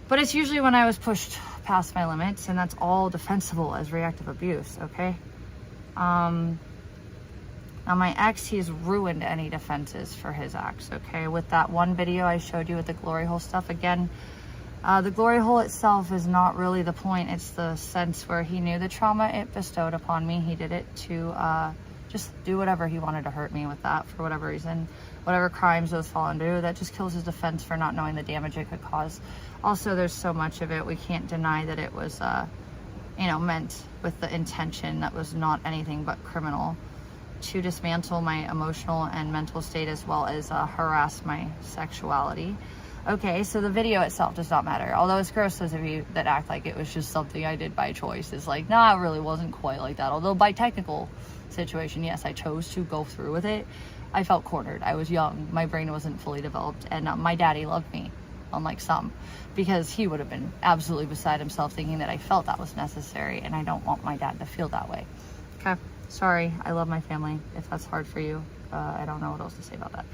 Speaker 4: But it's usually when I was pushed past my limits, and that's all defensible as reactive abuse, okay? Now my ex, he's ruined any defenses for his acts, okay? With that one video I showed you with the glory hole stuff, again, the glory hole itself is not really the point. It's the sense where he knew the trauma it bestowed upon me. He did it to just do whatever he wanted to hurt me with that for whatever reason. Whatever crimes those fall under, that just kills his defense for not knowing the damage it could cause. Also, there's so much of it, we can't deny that it was, you know, meant with the intention that was not anything but criminal, to dismantle my emotional and mental state as well as harass my sexuality. Okay, so the video itself does not matter. Although it's gross, those of you that act like it was just something I did by choice. It's like, nah, it really wasn't quite like that. Although by technical situation, yes, I chose to go through with it. I felt cornered. I was young. My brain wasn't fully developed. And my daddy loved me, unlike some, because he would have been absolutely beside himself thinking that I felt that was necessary. And I don't want my dad to feel that way. Okay. Sorry, I love my family. If that's hard for you, I don't know what else to say about that.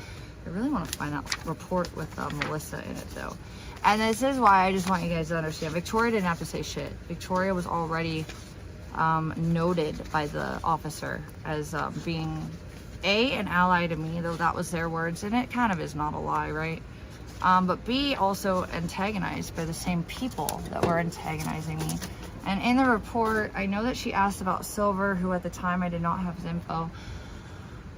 Speaker 4: I really want to find that report with Melissa in it, though. And this is why I just want you guys to understand. Victoria didn't have to say shit. Victoria was already noted by the officer as being, A, an ally to me, though that was their words, and it kind of is not a lie, right? But B, also antagonized by the same people that were antagonizing me. And in the report, I know that she asked about Silver, who at the time I did not have his info.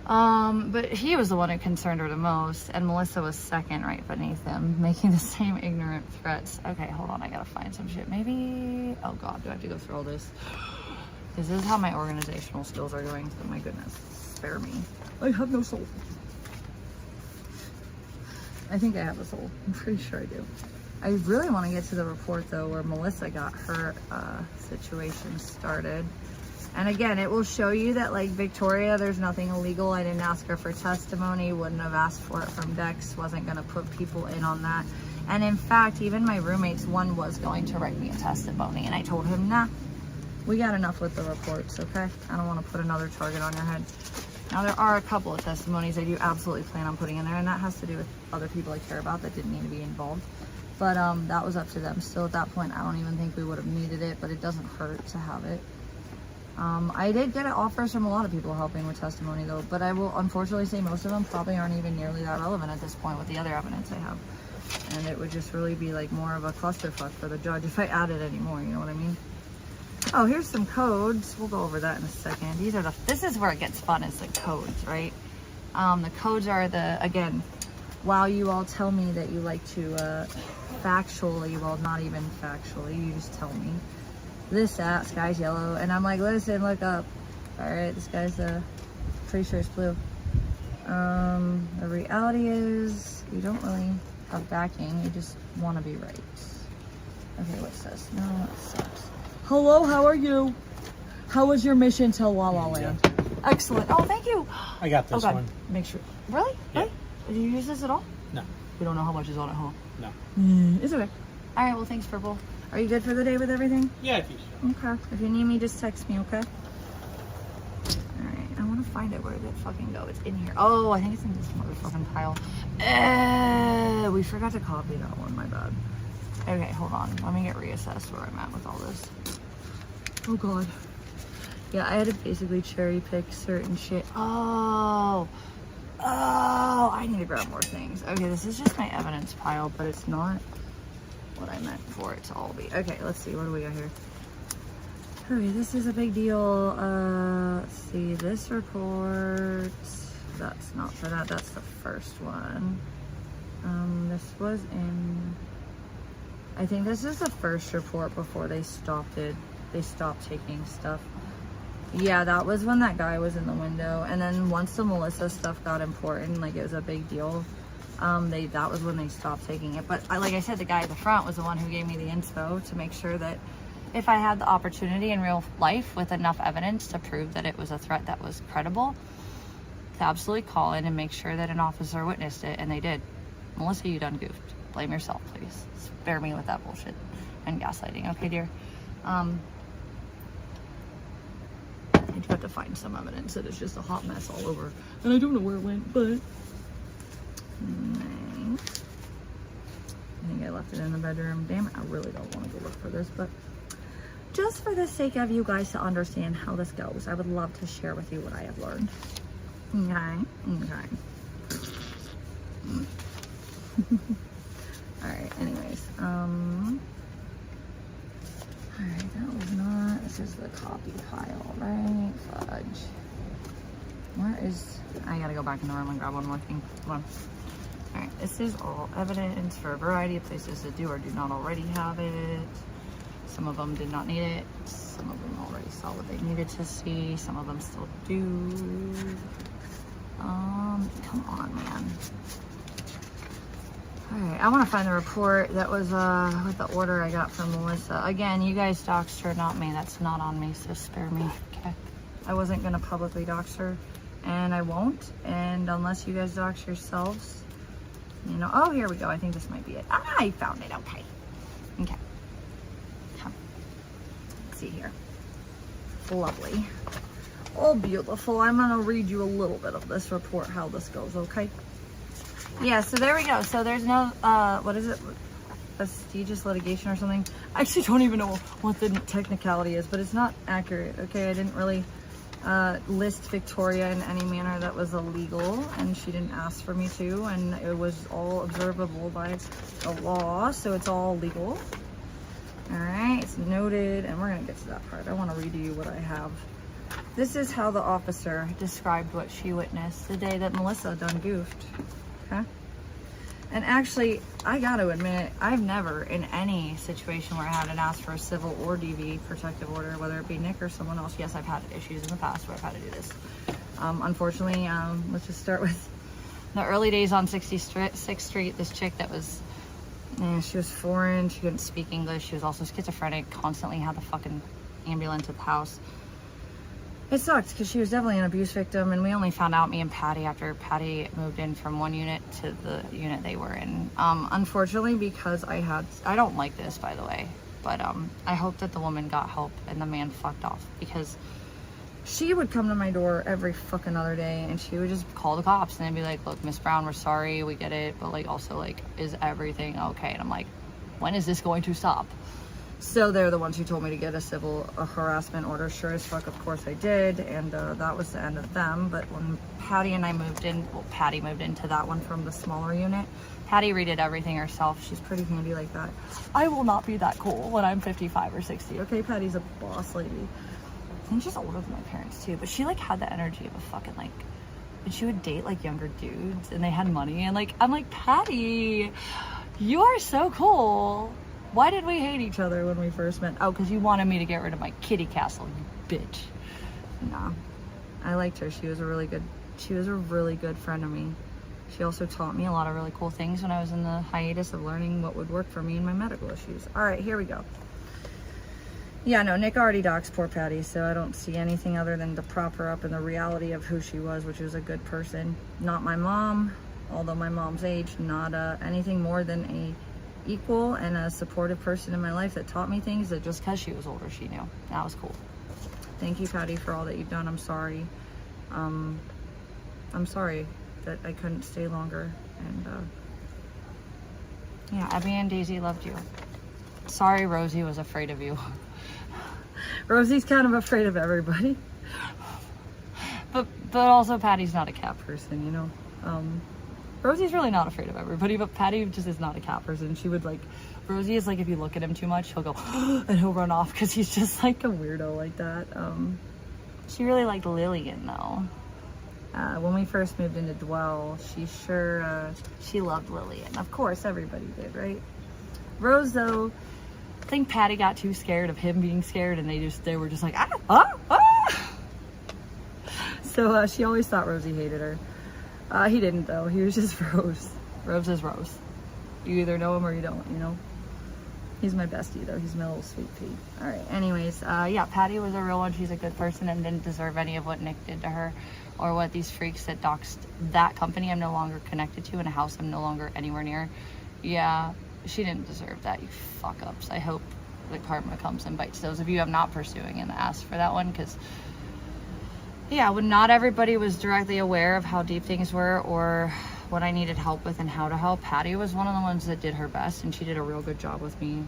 Speaker 4: But he was the one who concerned her the most, and Melissa was second right beneath him, making the same ignorant threats. Okay, hold on, I gotta find some shit. Maybe, oh God, do I have to go through all this? Because this is how my organizational skills are going, so my goodness, spare me. I have no soul. I think I have a soul. I'm pretty sure I do. I really want to get to the report, though, where Melissa got her situation started. And again, it will show you that, like, Victoria, there's nothing illegal. I didn't ask her for testimony, wouldn't have asked for it from Dex, wasn't going to put people in on that. And in fact, even my roommates, one was going to write me a testimony. And I told him, nah, we got enough with the reports, okay? I don't want to put another target on your head. Now, there are a couple of testimonies I do absolutely plan on putting in there, and that has to do with other people I care about that didn't need to be involved. But that was up to them. Still, at that point, I don't even think we would have needed it, but it doesn't hurt to have it. I did get offers from a lot of people helping with testimony, though, but I will unfortunately say most of them probably aren't even nearly that relevant at this point with the other evidence I have. And it would just really be like more of a clusterfuck for the judge if I added any more, you know what I mean? Oh, here's some codes. We'll go over that in a second. This is where it gets fun, is the codes, right? The codes are again, while you all tell me that you like to factually, well, not even factually, you just tell me this sky's yellow, and I'm like, listen, look up. All right, this guy's pretty sure it's blue. The reality is you don't really have backing, you just want to be right. Okay, what's this? No, that sucks. Hello, how are you? How was your mission to La La Land? Excellent. Oh, thank you.
Speaker 3: I got this one.
Speaker 4: Make sure. Really?
Speaker 3: Yeah.
Speaker 4: Really? Did you use this at all?
Speaker 3: No.
Speaker 4: We don't know how much is on it, huh?
Speaker 3: No.
Speaker 4: It's okay. All right, well, thanks, Purple. Are you good for the day with everything?
Speaker 3: Yeah, I think so.
Speaker 4: Okay. If you need me, just text me, okay? Alright, I want to find it. Where did it fucking go? It's in here. Oh, I think it's in this motherfucking pile. We forgot to copy that one, my bad. Okay, hold on. Let me get reassessed where I'm at with all this. Oh, God. Yeah, I had to basically cherry pick certain shit. Oh, I need to grab more things. Okay, this is just my evidence pile, but it's not what I meant for it to all be. Okay, let's see, what do we got here? Okay, this is a big deal. Let's see, this report, that's not for that, that's the first one. This was in, I think this is the first report before they stopped taking stuff. Yeah, that was when that guy was in the window. And then once the Melissa stuff got important, like it was a big deal, that was when they stopped taking it. But like I said, the guy at the front was the one who gave me the info to make sure that if I had the opportunity in real life with enough evidence to prove that it was a threat that was credible, to absolutely call in and make sure that an officer witnessed it, and they did. Melissa, you done goofed. Blame yourself, please. Spare me with that bullshit and gaslighting. Okay, dear? I do have to find some evidence that it's just a hot mess all over. And I don't know where it went, but... I think I left it in the bedroom. Damn it, I really don't want to go look for this, but... just for the sake of you guys to understand how this goes, I would love to share with you what I have learned. Okay. Alright, anyways. Alright, that was not... this is the copy pile, right? Fudge. Where is... I gotta go back in the room and grab one more thing. Come on. Alright, this is all evidence for a variety of places that do or do not already have it. Some of them did not need it. Some of them already saw what they needed to see. Some of them still do. Come on, man. Alright, I want to find the report that was with the order I got from Melissa. Again, you guys doxed her, not me. That's not on me, so spare me. Okay. I wasn't going to publicly dox her, and I won't. And unless you guys dox yourselves, you know. Oh, here we go. I think this might be it. Ah, I found it. Okay. Okay. Come. Let's see here. Lovely. Oh, beautiful. I'm going to read you a little bit of this report, how this goes, okay? Yeah, so there we go. So there's no, what is it? Prestigious litigation or something? I actually don't even know what the technicality is, but it's not accurate, okay? I didn't really list Victoria in any manner that was illegal, and she didn't ask for me to, and it was all observable by the law, so it's all legal. All right, it's noted, and we're gonna get to that part. I wanna read you what I have. This is how the officer described what she witnessed the day that Melissa done goofed, okay? And actually, I gotta admit, I've never, in any situation where I had to ask for a civil or DV protective order, whether it be Nick or someone else, yes, I've had issues in the past where I've had to do this. Unfortunately, let's just start with the early days on 66th Street, this chick that was, she was foreign, she couldn't speak English, she was also schizophrenic, constantly had the fucking ambulance at the house. It sucked because she was definitely an abuse victim, and we only found out, me and Patty, after Patty moved in from one unit to the unit they were in. Unfortunately, because I don't like this, by the way, but I hope that the woman got help and the man fucked off, because she would come to my door every fucking other day and she would just call the cops and they'd be like, look, Miss Brown, we're sorry, we get it, but like, also like, is everything okay? And I'm like, when is this going to stop? So they're the ones who told me to get a civil harassment order. Sure as fuck, of course I did, and that was the end of them. But when Patty and I moved in, well, Patty moved into that one from the smaller unit. Patty redid everything herself. She's pretty handy like that. I will not be that cool when I'm 55 or 60. Okay, Patty's a boss lady. I think she's older than my parents too, but she like had the energy of a fucking like, and she would date like younger dudes, and they had money, and like, I'm like, Patty, you are so cool. Why did we hate each other when we first met? Oh, because you wanted me to get rid of my kitty castle, you bitch. Nah, I liked her. She was a really good friend of me. She also taught me a lot of really cool things when I was in the hiatus of learning what would work for me in my medical issues. All right, here we go. Yeah, no, Nick already doxed poor Patty, so I don't see anything other than to prop her up in the reality of who she was, which was a good person. Not my mom, although my mom's age, not anything more than a equal and a supportive person in my life that taught me things that just because she was older she knew. That was cool. Thank you, Patty, for all that you've done. I'm sorry. I'm sorry that I couldn't stay longer, and yeah, Abby and Daisy loved you. Sorry Rosie was afraid of you. Rosie's kind of afraid of everybody. But also Patty's not a cat person, you know. Rosie's really not afraid of everybody, but Patty just is not a cat person. She would like, Rosie is like, if you look at him too much, he'll go and he'll run off because he's just like a weirdo like that. She really liked Lillian though. When we first moved into Dwell, she loved Lillian. Of course, everybody did, right? Rose though, I think Patty got too scared of him being scared, and they were just like So she always thought Rosie hated her. He didn't though. He was just Rose. Rose is Rose. You either know him or you don't, you know? He's my bestie though. He's my little sweet pea. All right. Anyways, yeah, Patty was a real one. She's a good person and didn't deserve any of what Nick did to her or what these freaks that doxed that company I'm no longer connected to and a house I'm no longer anywhere near. Yeah, she didn't deserve that, you fuck ups. I hope that karma comes and bites those of you I'm not pursuing and ask for that one, because yeah, when not everybody was directly aware of how deep things were or what I needed help with and how to help, Patty was one of the ones that did her best, and she did a real good job with me,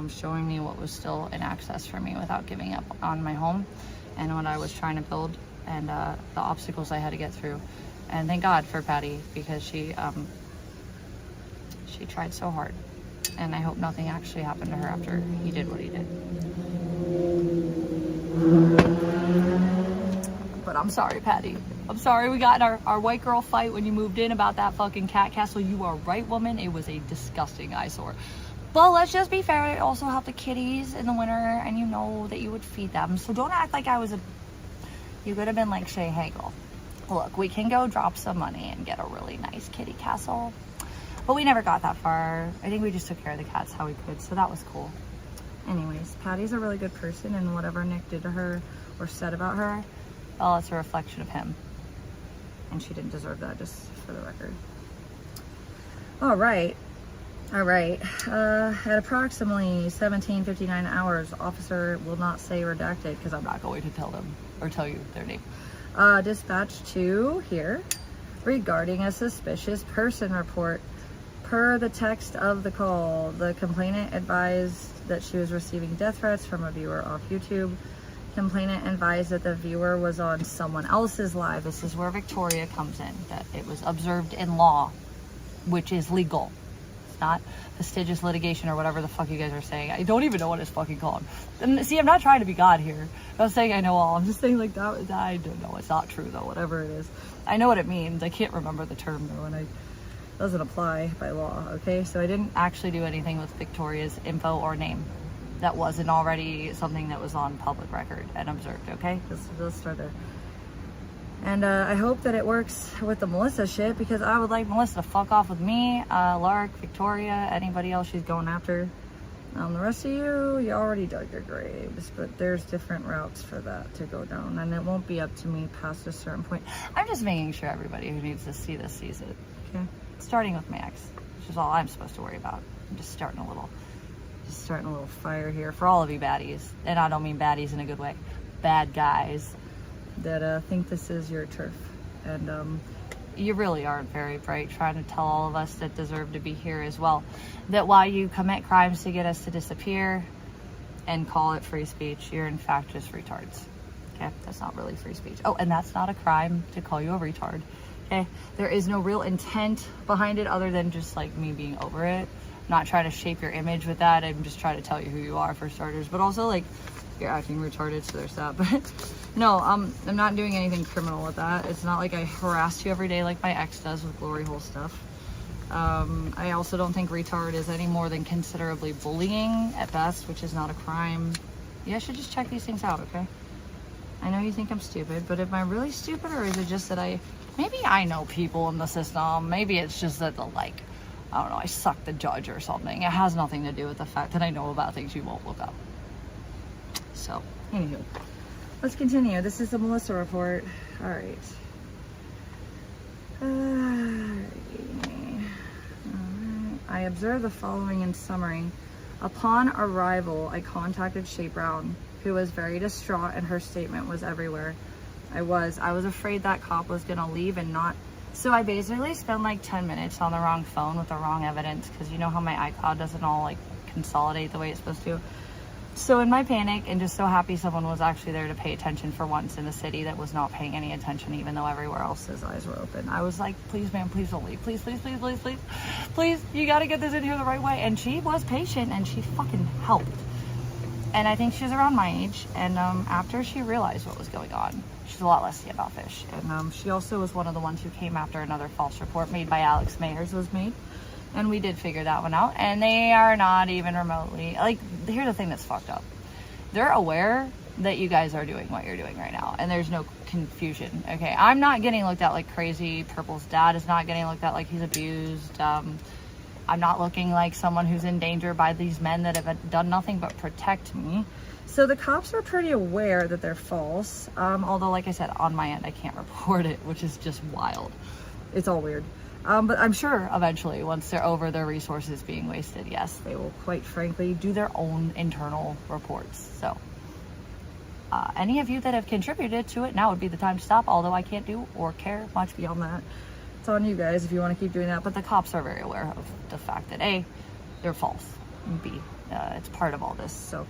Speaker 4: showing me what was still in access for me without giving up on my home and what I was trying to build and the obstacles I had to get through. And thank God for Patty, because she tried so hard, and I hope nothing actually happened to her after he did what he did. But I'm sorry, Patty. I'm sorry we got in our white girl fight when you moved in about that fucking cat castle. You are right, woman. It was a disgusting eyesore. But let's just be fair. It also helped the kitties in the winter, and you know that you would feed them. So don't act like I was you could have been like, Shay, hey, girl, look, we can go drop some money and get a really nice kitty castle. But we never got that far. I think we just took care of the cats how we could, so that was cool. Anyways, Patty's a really good person, and whatever Nick did to her or said about her, well, it's a reflection of him. And she didn't deserve that, just for the record. All right. At approximately 17:59 hours, officer will not say redacted because I'm not going to tell them or tell you their name. Dispatch to here regarding a suspicious person report. Per the text of the call, the complainant advised that she was receiving death threats from a viewer off YouTube. Complainant advised that the viewer was on someone else's live. This is where Victoria comes in, that it was observed in law, which is legal. It's not fastidious litigation or whatever the fuck you guys are saying. I don't even know what it's fucking called. And see, I'm not trying to be God here. I'm not saying I know all. I'm just saying like that. I don't know. It's not true though, whatever it is. I know what it means. I can't remember the term though, and it doesn't apply by law, okay? So I didn't actually do anything with Victoria's info or name that wasn't already something that was on public record and observed, okay? Let's start there. And I hope that it works with the Melissa shit, because I would like Melissa to fuck off with me, Lark, Victoria, anybody else she's going after. The rest of you already dug your graves, but there's different routes for that to go down, and it won't be up to me past a certain point. I'm just making sure everybody who needs to see this sees it, okay? Starting with Max, which is all I'm supposed to worry about. I'm just starting a little fire here for all of you baddies, and I don't mean baddies in a good way, bad guys that think this is your turf, and you really aren't very bright, trying to tell all of us that deserve to be here as well that while you commit crimes to get us to disappear and call it free speech, you're in fact just retards. Okay, that's not really free speech. Oh, and that's not a crime to call you a retard. Okay, there is no real intent behind it other than just like me being over it. Not trying to shape your image with that. I'm just trying to tell you who you are for starters, but also like you're acting retarded, so there's that. But no, I'm not doing anything criminal with that. It's not like I harass you every day like my ex does with glory hole stuff. I also don't think retard is any more than considerably bullying at best, which is not a crime. You guys should just check these things out, okay? I know you think I'm stupid, but am I really stupid, or is it just that maybe I know people in the system? Maybe it's just that I don't know, I suck the judge or something. It has nothing to do with the fact that I know about things you won't look up. So, anywho, let's continue. This is the Melissa report. All right. I observed the following in summary. Upon arrival, I contacted Shay Brown, who was very distraught, and her statement was everywhere. I was afraid that cop was gonna leave and not. So I basically spent like 10 minutes on the wrong phone with the wrong evidence, because you know how my iCloud doesn't all like consolidate the way it's supposed to. So in my panic and just so happy someone was actually there to pay attention for once in the city that was not paying any attention, even though everywhere else his eyes were open, I was like, please, ma'am, please don't leave. Please, please, please, please, please, please, you got to get this in here the right way. And she was patient and she fucking helped. And I think she was around my age. And after she realized what was going on, she's a lot less standoffish. And she also was one of the ones who came after another false report made by Alex Mayers was made. And we did figure that one out. And they are not even remotely, like, here's the thing that's fucked up. They're aware that you guys are doing what you're doing right now. And there's no confusion, okay? I'm not getting looked at like crazy. Purple's dad is not getting looked at like he's abused. I'm not looking like someone who's in danger by these men that have done nothing but protect me. So the cops are pretty aware that they're false. Although, like I said, on my end, I can't report it, which is just wild. It's all weird. But I'm sure eventually, once they're over their resources being wasted, yes, they will quite frankly do their own internal reports. So any of you that have contributed to it, now would be the time to stop, although I can't do or care much beyond that. It's on you guys if you want to keep doing that. But the cops are very aware of the fact that A, they're false, and B, it's part of all this. So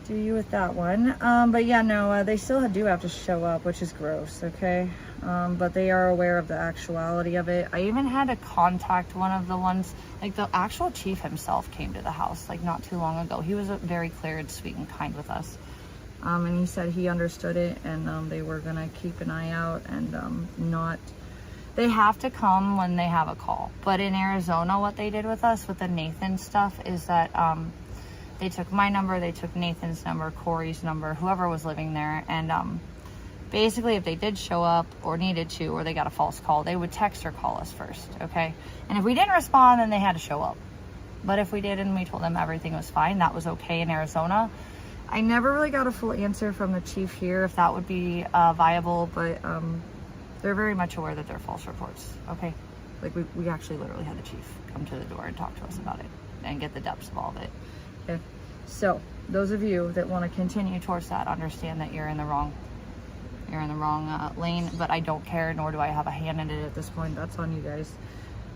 Speaker 4: do you with that one. But yeah, no, they still do have to show up, which is gross, okay? But they are aware of the actuality of it. I even had to contact one of the ones, like the actual chief himself came to the house like not too long ago. He was very clear and sweet and kind with us. And he said he understood it, and they were gonna keep an eye out and not, they have to come when they have a call. But in Arizona, what they did with us with the Nathan stuff is that they took my number, they took Nathan's number, Corey's number, whoever was living there, and basically if they did show up or needed to, or they got a false call, they would text or call us first, okay? And if we didn't respond, then they had to show up. But if we did and we told them everything was fine, that was okay in Arizona. I never really got a full answer from the chief here if that would be viable, but they're very much aware that they're false reports, okay? Like we actually literally had the chief come to the door and talk to us about it and get the depths of all of it. Okay, so those of you that want to continue towards that, understand that you're in the wrong lane, but I don't care, nor do I have a hand in it at this point. That's on you guys.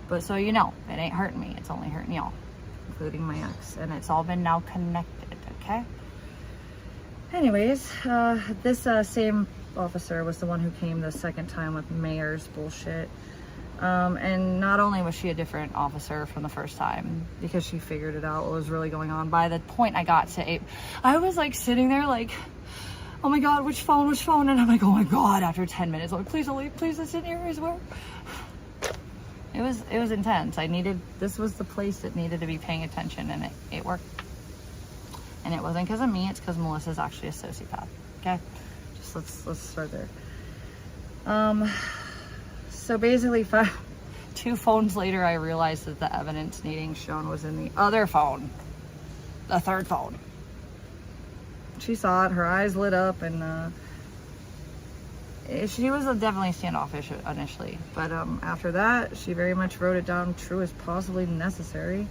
Speaker 4: But so you know, it ain't hurting me, it's only hurting y'all, including my ex, and it's all been now connected, okay? Anyways, this same officer was the one who came the second time with Mayor's bullshit. And not only was she a different officer from the first time, because she figured it out what was really going on. By the point I got to 8, I was like sitting there like, oh my God, which phone? And I'm like, oh my God, after 10 minutes, I'm like, please don't leave, please, this in here, I swear. It was intense. This was the place that needed to be paying attention, and it worked. And it wasn't because of me, it's because Melissa's actually a sociopath, okay? Just let's start there. So basically, 2 phones later, I realized that the evidence needing shown was in the other phone, the third phone. She saw it, her eyes lit up, and she was definitely standoffish initially. But after that, she very much wrote it down true as possibly necessary.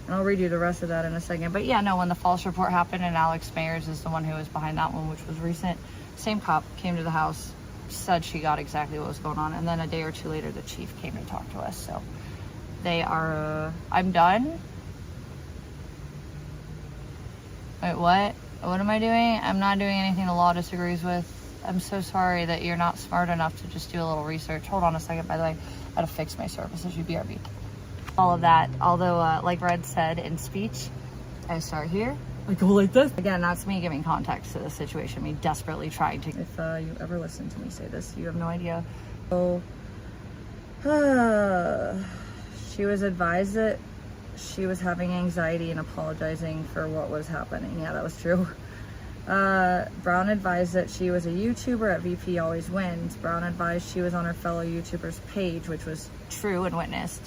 Speaker 4: And I'll read you the rest of that in a second. But yeah, no, when the false report happened, and Alex Mayers is the one who was behind that one, which was recent, same cop came to the house, said she got exactly what was going on, and then a day or 2 later the chief came to talk to us. So they are I'm done. Wait, what am I doing? I'm not doing anything the law disagrees with. I'm so sorry that you're not smart enough to just do a little research. Hold on a second, by the way, I gotta fix my services. BRB, all of that. Although like Red said in speech, I start here, I go like this. Again, that's me giving context to the situation, me desperately trying to. If you ever listen to me say this, you have no idea. So, she was advised that she was having anxiety and apologizing for what was happening. Yeah, that was true. Brown advised that she was a YouTuber at VP Always Wins. Brown advised she was on her fellow YouTuber's page, which was true and witnessed.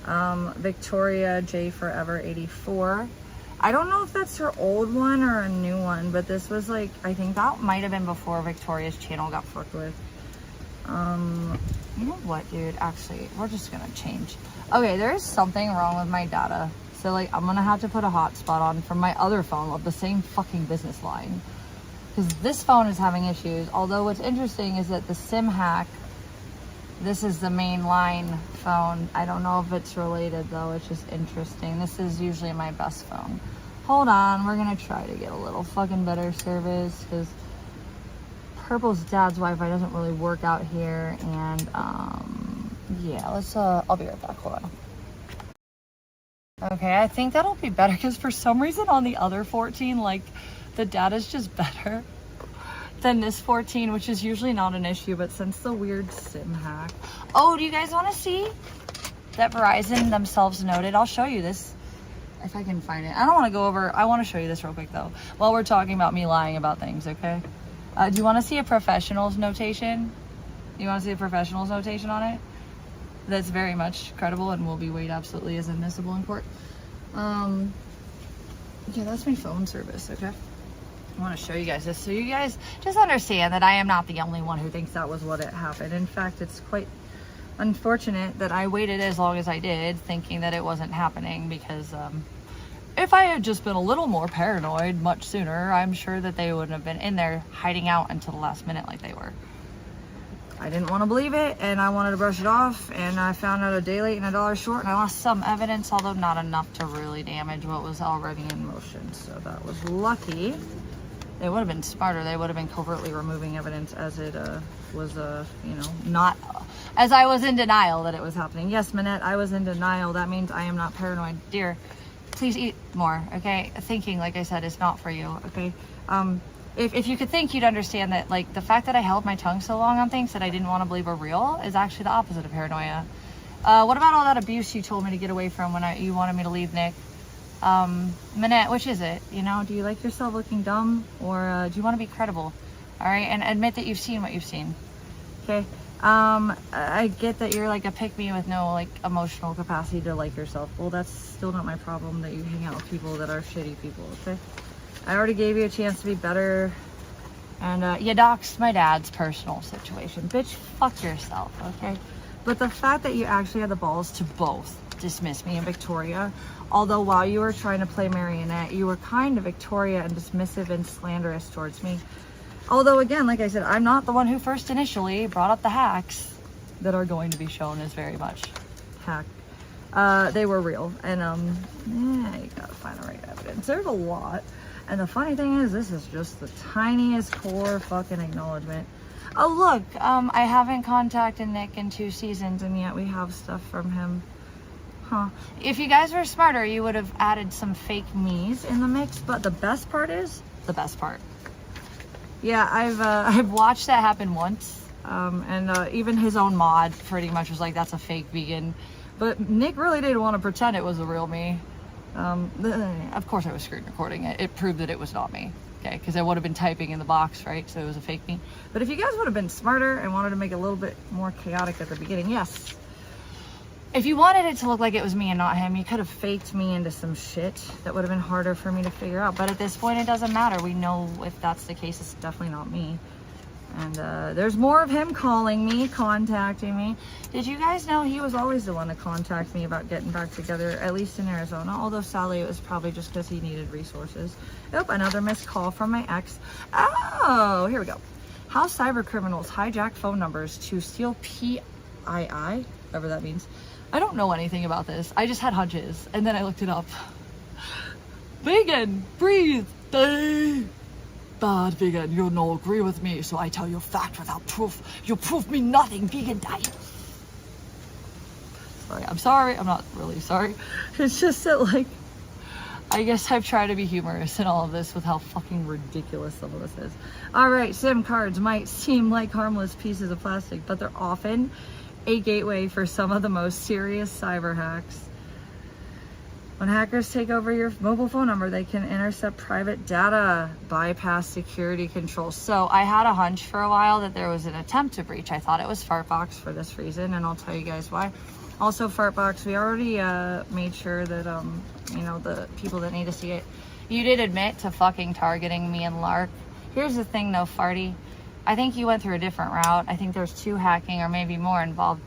Speaker 4: Victoria J Forever 84. I don't know if that's her old one or a new one, but this was like, I think that might have been before Victoria's channel got fucked with. You know what, dude? Actually, we're just gonna change. Okay, there is something wrong with my data. So like, I'm gonna have to put a hotspot on from my other phone of the same fucking business line, because this phone is having issues. Although what's interesting is that the SIM hack, this is the main line phone. I don't know if it's related though. It's just interesting. This is usually my best phone. Hold on, we're gonna try to get a little fucking better service because Purple's dad's Wi-Fi doesn't really work out here, and yeah, let's I'll be right back. Hold on. Okay, I think that'll be better because for some reason on the other 14, like the data's just better than this 14, which is usually not an issue, but since the weird SIM hack. Oh, do you guys want to see that Verizon themselves noted? I'll show you this if I can find it. I don't want to go over, I want to show you this real quick though, while we're talking about me lying about things, okay? Do you want to see a professional's notation? You want to see a professional's notation on it? That's very much credible and will be weighed absolutely as admissible in court. Yeah, that's my phone service, okay? I want to show you guys this so you guys just understand that I am not the only one who thinks that was what it happened. In fact, it's quite unfortunate that I waited as long as I did thinking that it wasn't happening because if I had just been a little more paranoid much sooner, I'm sure that they wouldn't have been in there hiding out until the last minute like they were. I didn't want to believe it and I wanted to brush it off, and I found out a day late and a dollar short, and I lost some evidence, although not enough to really damage what was already in motion. So that was lucky. They would have been smarter. They would have been covertly removing evidence as it was, you know, not, as I was in denial that it was happening. Yes, Manette, I was in denial. That means I am not paranoid. Dear, please eat more, okay? Thinking, like I said, is not for you, okay? If you could think, you'd understand that, like, the fact that I held my tongue so long on things that I didn't want to believe were real is actually the opposite of paranoia. What about all that abuse you told me to get away from when you wanted me to leave, Nick? Manette, which is it? You know, do you like yourself looking dumb, or do you want to be credible? All right, and admit that you've seen what you've seen. Okay. I get that you're like a pick-me with no like emotional capacity to like yourself. Well, that's still not my problem that you hang out with people that are shitty people. Okay. I already gave you a chance to be better, and you doxed my dad's personal situation. Bitch, fuck yourself. Okay. But the fact that you actually had the balls to both dismiss me and Victoria, although while you were trying to play marionette, you were kind to Victoria and dismissive and slanderous towards me. Although again, like I said, I'm not the one who first initially brought up the hacks that are going to be shown as very much hack. They were real, and yeah, you gotta find the right evidence. There's a lot, and the funny thing is, this is just the tiniest core fucking acknowledgement. Oh look, I haven't contacted Nick in 2 seasons, and yet we have stuff from him. Huh. If you guys were smarter, you would have added some fake me's in the mix, but the best part is the best part. Yeah, I've watched that happen once, and even his own mod pretty much was like, that's a fake vegan. But Nick really didn't want to pretend it was the real me. Of course I was screen recording it. It proved that it was not me, okay? Because I would have been typing in the box, right? So it was a fake me. But if you guys would have been smarter and wanted to make it a little bit more chaotic at the beginning, yes. If you wanted it to look like it was me and not him, you could have faked me into some shit that would have been harder for me to figure out. But at this point, it doesn't matter. We know if that's the case, it's definitely not me. And there's more of him calling me, contacting me. Did you guys know he was always the one to contact me about getting back together, at least in Arizona? Although sadly, it was probably just because he needed resources. Oh, another missed call from my ex. Oh, here we go. How cyber criminals hijack phone numbers to steal PII, whatever that means. I don't know anything about this. I just had hunches, and then I looked it up. Vegan, breathe. Bad vegan, you no agree with me, so I tell you fact without proof. You prove me nothing, vegan diet. Sorry, I'm sorry. I'm not really sorry. It's just that, like, I guess I've tried to be humorous in all of this with how fucking ridiculous some of this is. All right, SIM cards might seem like harmless pieces of plastic, but they're often a gateway for some of the most serious cyber hacks. When hackers take over your mobile phone number, they can intercept private data, bypass security controls. So I had a hunch for a while that there was an attempt to breach. I thought it was Fartbox for this reason, and I'll tell you guys why. Also, Fartbox, we already made sure that, you know, the people that need to see it. You did admit to fucking targeting me and Lark. Here's the thing though, Farty. I think you went through a different route. I think there's 2 hacking or maybe more involved.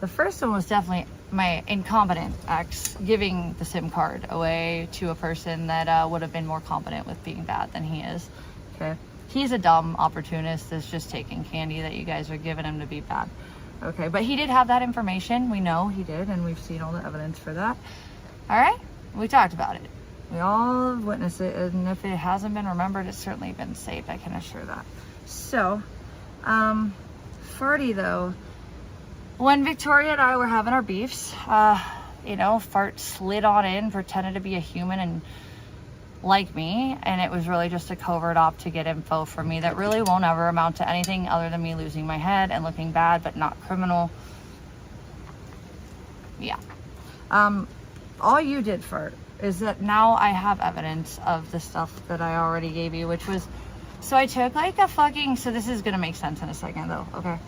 Speaker 4: The first one was definitely my incompetent ex giving the SIM card away to a person that would have been more competent with being bad than he is. Okay. He's a dumb opportunist that's just taking candy that you guys are giving him to be bad. Okay, but he did have that information. We know he did, and we've seen all the evidence for that. All right? We talked about it. We all have witnessed it, and if it hasn't been remembered, it's certainly been saved, I can assure that. So, Farty though, when Victoria and I were having our beefs, you know, Fart slid on in, pretended to be a human and like me, and it was really just a covert op to get info from me that really won't ever amount to anything other than me losing my head and looking bad, but not criminal. Yeah. All you did, Fart, is that now I have evidence of the stuff that I already gave you, which was, so I took like a fucking, so this is gonna make sense in a second though, okay?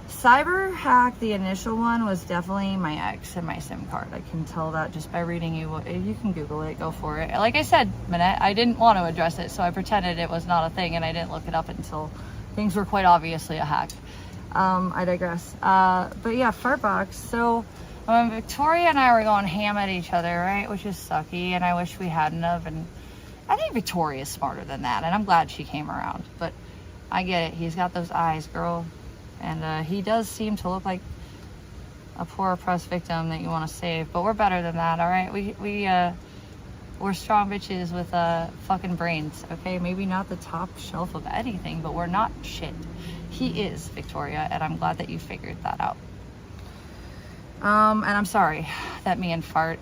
Speaker 4: Cyber hack, the initial one, was definitely my ex and my SIM card. I can tell that just by reading you. You can Google it, go for it. Like I said, Minette, I didn't want to address it, so I pretended it was not a thing, and I didn't look it up until things were quite obviously a hack. I digress. But yeah, Fartbox. So when Victoria and I were going ham at each other, right, which is sucky, and I wish we hadn't have, and I think Victoria's smarter than that, and I'm glad she came around, but I get it. He's got those eyes, girl. And he does seem to look like a poor oppressed victim that you want to save, but we're better than that, all right? We're strong bitches with fucking brains, okay? Maybe not the top shelf of anything, but we're not shit. He is, Victoria, and I'm glad that you figured that out. And I'm sorry that me and Fart,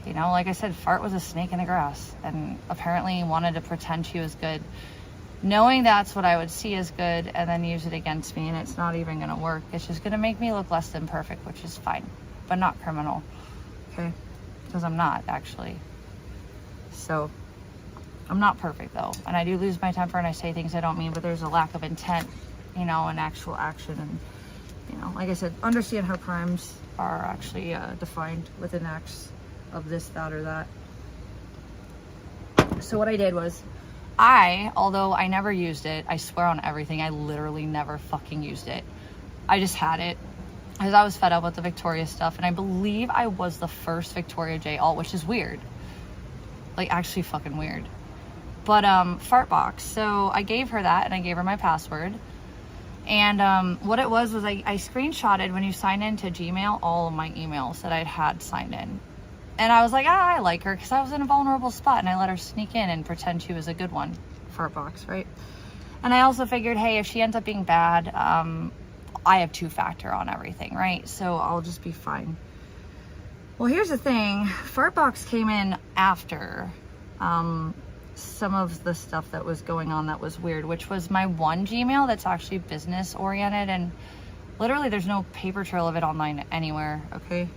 Speaker 4: you know, like I said, Fart was a snake in the grass, and apparently wanted to pretend she was good, knowing that's what I would see as good and then use it against me, and it's not even gonna work. It's just gonna make me look less than perfect, which is fine, but not criminal, okay? Because I'm not, actually. So, I'm not perfect though, and I do lose my temper and I say things I don't mean, but there's a lack of intent, you know, and actual action, and, you know, like I said, understand how crimes are actually defined within acts of this, that, or that. So what I did was, although I never used it, I swear on everything, I literally never fucking used it. I just had it because I was fed up with the Victoria stuff, and I believe I was the first Victoria J alt, which is weird. Like, actually fucking weird. But, Fartbox. So I gave her that, and I gave her my password. And what it was I screenshotted, when you sign into Gmail, all of my emails that I'd had signed in. And I was like, I like her, because I was in a vulnerable spot, and I let her sneak in and pretend she was a good one. Fartbox, right? And I also figured, hey, if she ends up being bad, I have two-factor on everything, right? So I'll just be fine. Well, here's the thing. Fartbox came in after some of the stuff that was going on that was weird, which was my one Gmail that's actually business-oriented, and literally there's no paper trail of it online anywhere, okay?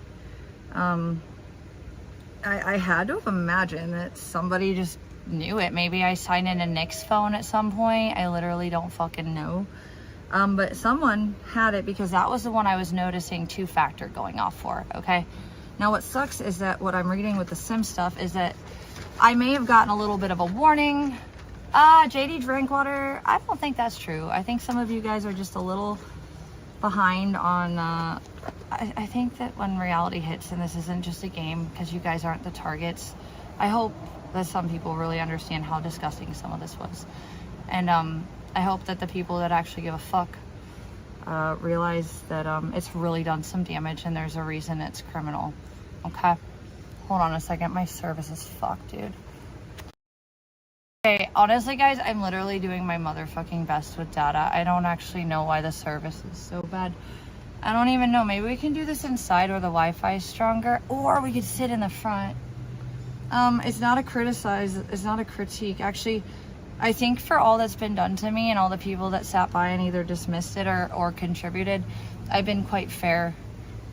Speaker 4: I had to have imagined that somebody just knew it. Maybe I signed in a Nick's phone at some point. I literally don't fucking know. But someone had it, because that was the one I was noticing two-factor going off for, okay? Now what sucks is that what I'm reading with the SIM stuff is that I may have gotten a little bit of a warning. JD Drinkwater, I don't think that's true. I think some of you guys are just a little behind on, I think that when reality hits, and this isn't just a game because you guys aren't the targets, I hope that some people really understand how disgusting some of this was. And I hope that the people that actually give a fuck realize that it's really done some damage, and there's a reason it's criminal. Okay? Hold on a second. My service is fucked, dude. Okay, honestly, guys, I'm literally doing my motherfucking best with data. I don't actually know why the service is so bad. I don't even know. Maybe we can do this inside where the Wi-Fi is stronger, or we could sit in the front. It's not a it's not a critique. Actually, I think for all that's been done to me and all the people that sat by and either dismissed it or contributed, I've been quite fair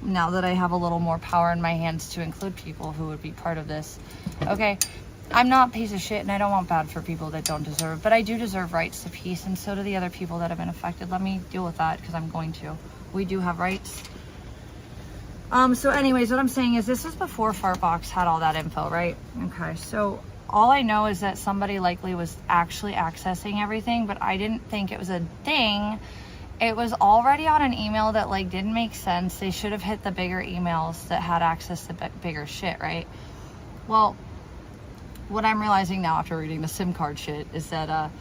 Speaker 4: now that I have a little more power in my hands to include people who would be part of this. Okay, I'm not a piece of shit, and I don't want bad for people that don't deserve, but I do deserve rights to peace, and so do the other people that have been affected. Let me deal with that, because I'm going to. We do have rights. So anyways, what I'm saying is this was before Fartbox had all that info, right? Okay, so all I know is that somebody likely was actually accessing everything, but I didn't think it was a thing. It was already on an email that like didn't make sense. They should have hit the bigger emails that had access to bigger shit, right? Well, what I'm realizing now after reading the SIM card shit is that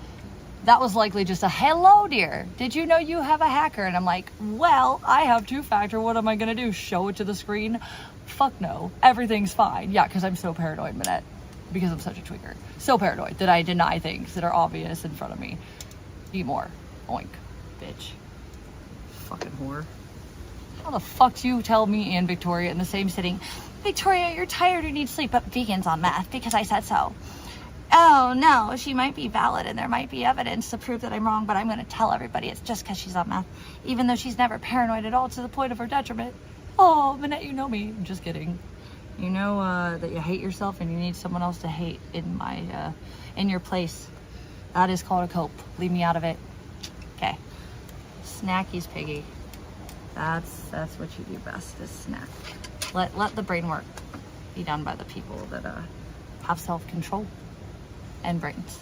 Speaker 4: that was likely just a hello dear, did you know you have a hacker? And I'm like, well, I have two-factor, what am I gonna do, show it to the screen? Fuck no, everything's fine. Yeah, because I'm so paranoid, Minette. because I'm such a tweaker. So paranoid that I deny things that are obvious in front of me. Eat more. Oink. Bitch. Fucking whore. How the fuck do you tell me and Victoria in the same sitting, Victoria, you're tired, you need sleep, but vegan's on meth because I said so. Oh no, she might be valid and there might be evidence to prove that I'm wrong, but I'm going to tell everybody it's just because she's on meth, even though she's never paranoid at all to the point of her detriment. Oh, Minette, you know me. I'm just kidding. You know that you hate yourself and you need someone else to hate in your place. That is called a cope. Leave me out of it. Okay. Snackies, piggy. That's what you do best, is snack. Let the brain work be done by the people that have self-control and brains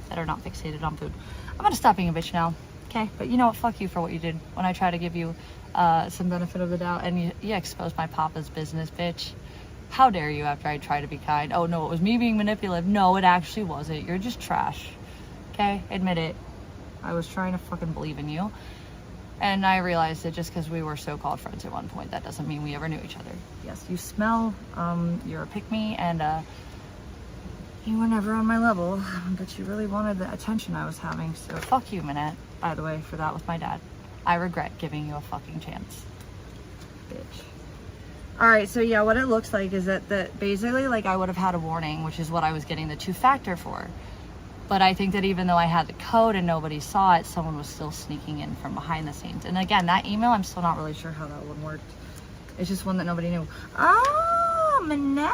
Speaker 4: that are not fixated on food. I'm gonna stop being a bitch now, okay? But you know what? Fuck you for what you did when I try to give you some benefit of the doubt and you exposed my papa's business, bitch. How dare you after I try to be kind? Oh no, it was me being manipulative. No, it actually wasn't. You're just trash. Okay? Admit it. I was trying to fucking believe in you. And I realized that just because we were so-called friends at one point, that doesn't mean we ever knew each other. Yes, you smell, you're a pick-me, and you were never on my level, but you really wanted the attention I was having, so fuck you, Minette, by the way, for that with my dad. I regret giving you a fucking chance. Bitch. Alright, so yeah, what it looks like is that basically, like, I would have had a warning, which is what I was getting the 2-factor for. But I think that even though I had the code and nobody saw it, someone was still sneaking in from behind the scenes. And again, that email, I'm still not really sure how that one worked. It's just one that nobody knew. Oh, Minette.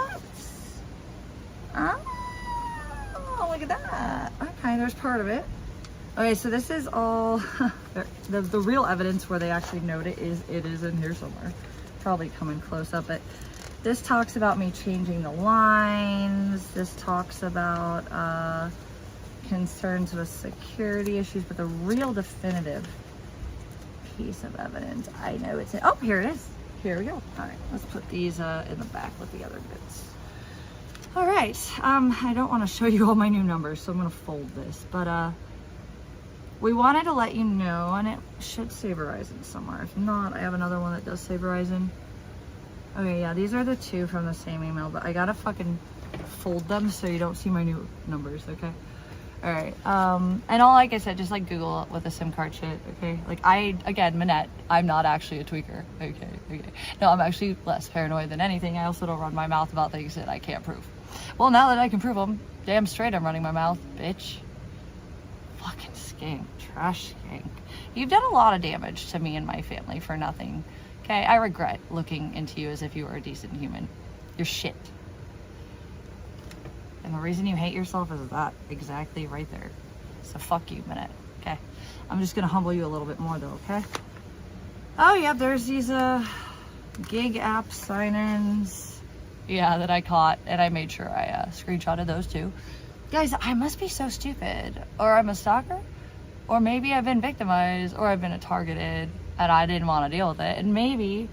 Speaker 4: Oh, look at that. Okay, there's part of it. Okay, so this is all, the real evidence where they actually note it is in here somewhere. Probably coming close up, but this talks about me changing the lines. This talks about, concerns with security issues, but the real definitive piece of evidence, I know it's in, oh, here it is. Here we go. All right, let's put these in the back with the other bits. All right, I don't want to show you all my new numbers, so I'm going to fold this, but we wanted to let you know, and it should say Verizon somewhere. If not, I have another one that does say Verizon. Okay, yeah, these are the two from the same email, but I gotta fucking fold them so you don't see my new numbers, okay? All right, and all, like I said, just like Google it with the SIM card shit, okay? Like again, Minette, I'm not actually a tweaker, okay? No, I'm actually less paranoid than anything. I also don't run my mouth about things that I can't prove. Well, now that I can prove them, damn straight I'm running my mouth, bitch. Fucking skank, trash skank. You've done a lot of damage to me and my family for nothing, okay? I regret looking into you as if you were a decent human. You're shit. And the reason you hate yourself is that exactly right there. So fuck you, Minette. Okay. I'm just gonna humble you a little bit more though, okay? Oh yeah, there's these gig app sign-ins. Yeah, that I caught, and I made sure I screenshotted those too. Guys, I must be so stupid. Or I'm a stalker. Or maybe I've been victimized, or I've been targeted, and I didn't want to deal with it. And maybe,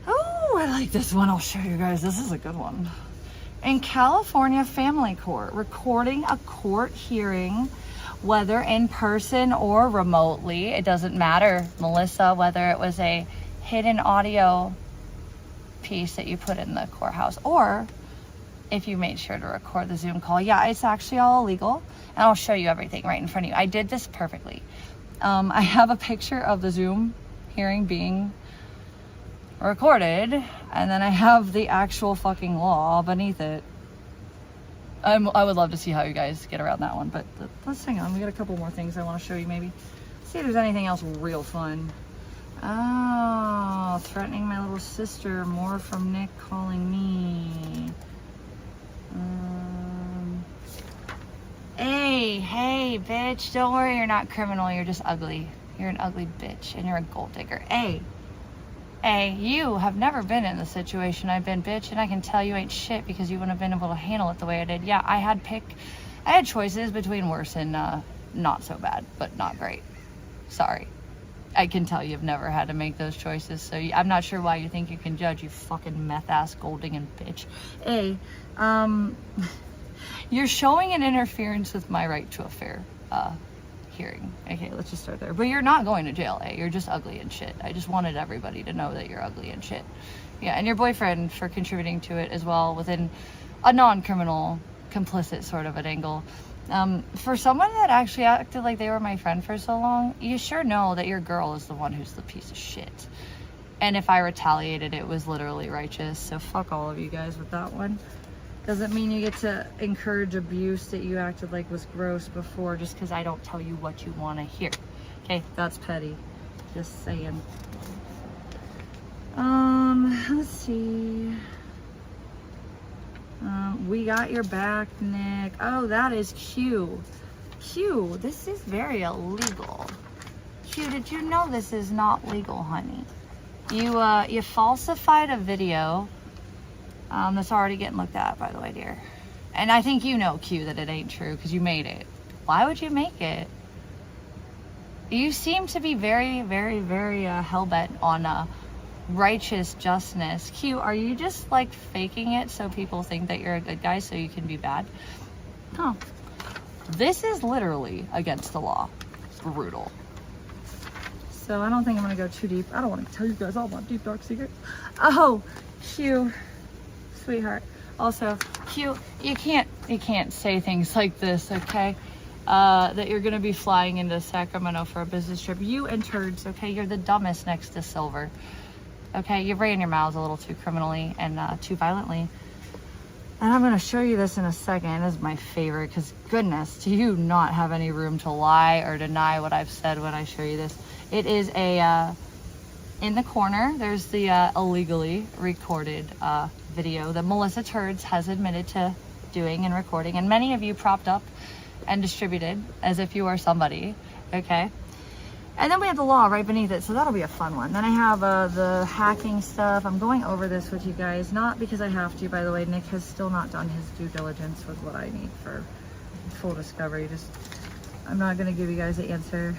Speaker 4: oh, I like this one. I'll show you guys. This is a good one. In California Family Court, recording a court hearing, whether in person or remotely, it doesn't matter, Melissa, whether it was a hidden audio piece that you put in the courthouse, or if you made sure to record the Zoom call. Yeah, it's actually all illegal, and I'll show you everything right in front of you. I did this perfectly. I have a picture of the Zoom hearing being recorded, and then I have the actual fucking law beneath it. I would love to see how you guys get around that one, but let's hang on. We got a couple more things I want to show you, maybe. See if there's anything else real fun. Oh, threatening my little sister. More from Nick calling me. Hey, bitch, don't worry, you're not criminal, you're just ugly. You're an ugly bitch, and you're a gold digger. Hey, you have never been in the situation I've been, bitch, and I can tell you ain't shit because you wouldn't have been able to handle it the way I did. Yeah, I had choices between worse and not so bad, but not great. Sorry. I can tell you've never had to make those choices, so I'm not sure why you think you can judge, you fucking meth-ass gold-digging bitch. You're showing an interference with my right to a fair hearing. Okay, let's just start there. But you're not going to jail, You're just ugly and shit. I just wanted everybody to know that you're ugly and shit. Yeah, and your boyfriend for contributing to it as well within a non-criminal complicit sort of an angle. For someone that actually acted like they were my friend for so long, you sure know that your girl is the one who's the piece of shit. And if I retaliated, it was literally righteous. So fuck all of you guys with that one. Doesn't mean you get to encourage abuse that you acted like was gross before just because I don't tell you what you want to hear. Okay, that's petty. Just saying. Let's see. We got your back, Nick. Oh, that is Q. Q, this is very illegal. Q, did you know this is not legal, honey? You falsified a video. That's already getting looked at, by the way, dear. And I think you know, Q, that it ain't true because you made it. Why would you make it? You seem to be very, very, very hell-bent on righteous justness. Q, are you just like faking it so people think that you're a good guy so you can be bad? Huh. This is literally against the law. Brutal. So I don't think I'm gonna go too deep. I don't want to tell you guys all my deep dark secrets. Oh, Q, sweetheart. Also, Q, you can't say things like this, okay? That you're gonna be flying into Sacramento for a business trip. You and turds, okay? You're the dumbest next to Silver. Okay, you ran your mouths a little too criminally and too violently. And I'm gonna show you this in a second. This is my favorite, because goodness, do you not have any room to lie or deny what I've said when I show you this? It is a, in the corner, there's the illegally recorded video that Melissa Turds has admitted to doing and recording. And many of you propped up and distributed as if you are somebody, okay? And then we have the law right beneath it, so that'll be a fun one. Then I have the hacking stuff. I'm going over this with you guys, not because I have to, by the way. Nick has still not done his due diligence with what I need for full discovery. I'm not gonna give you guys the answer.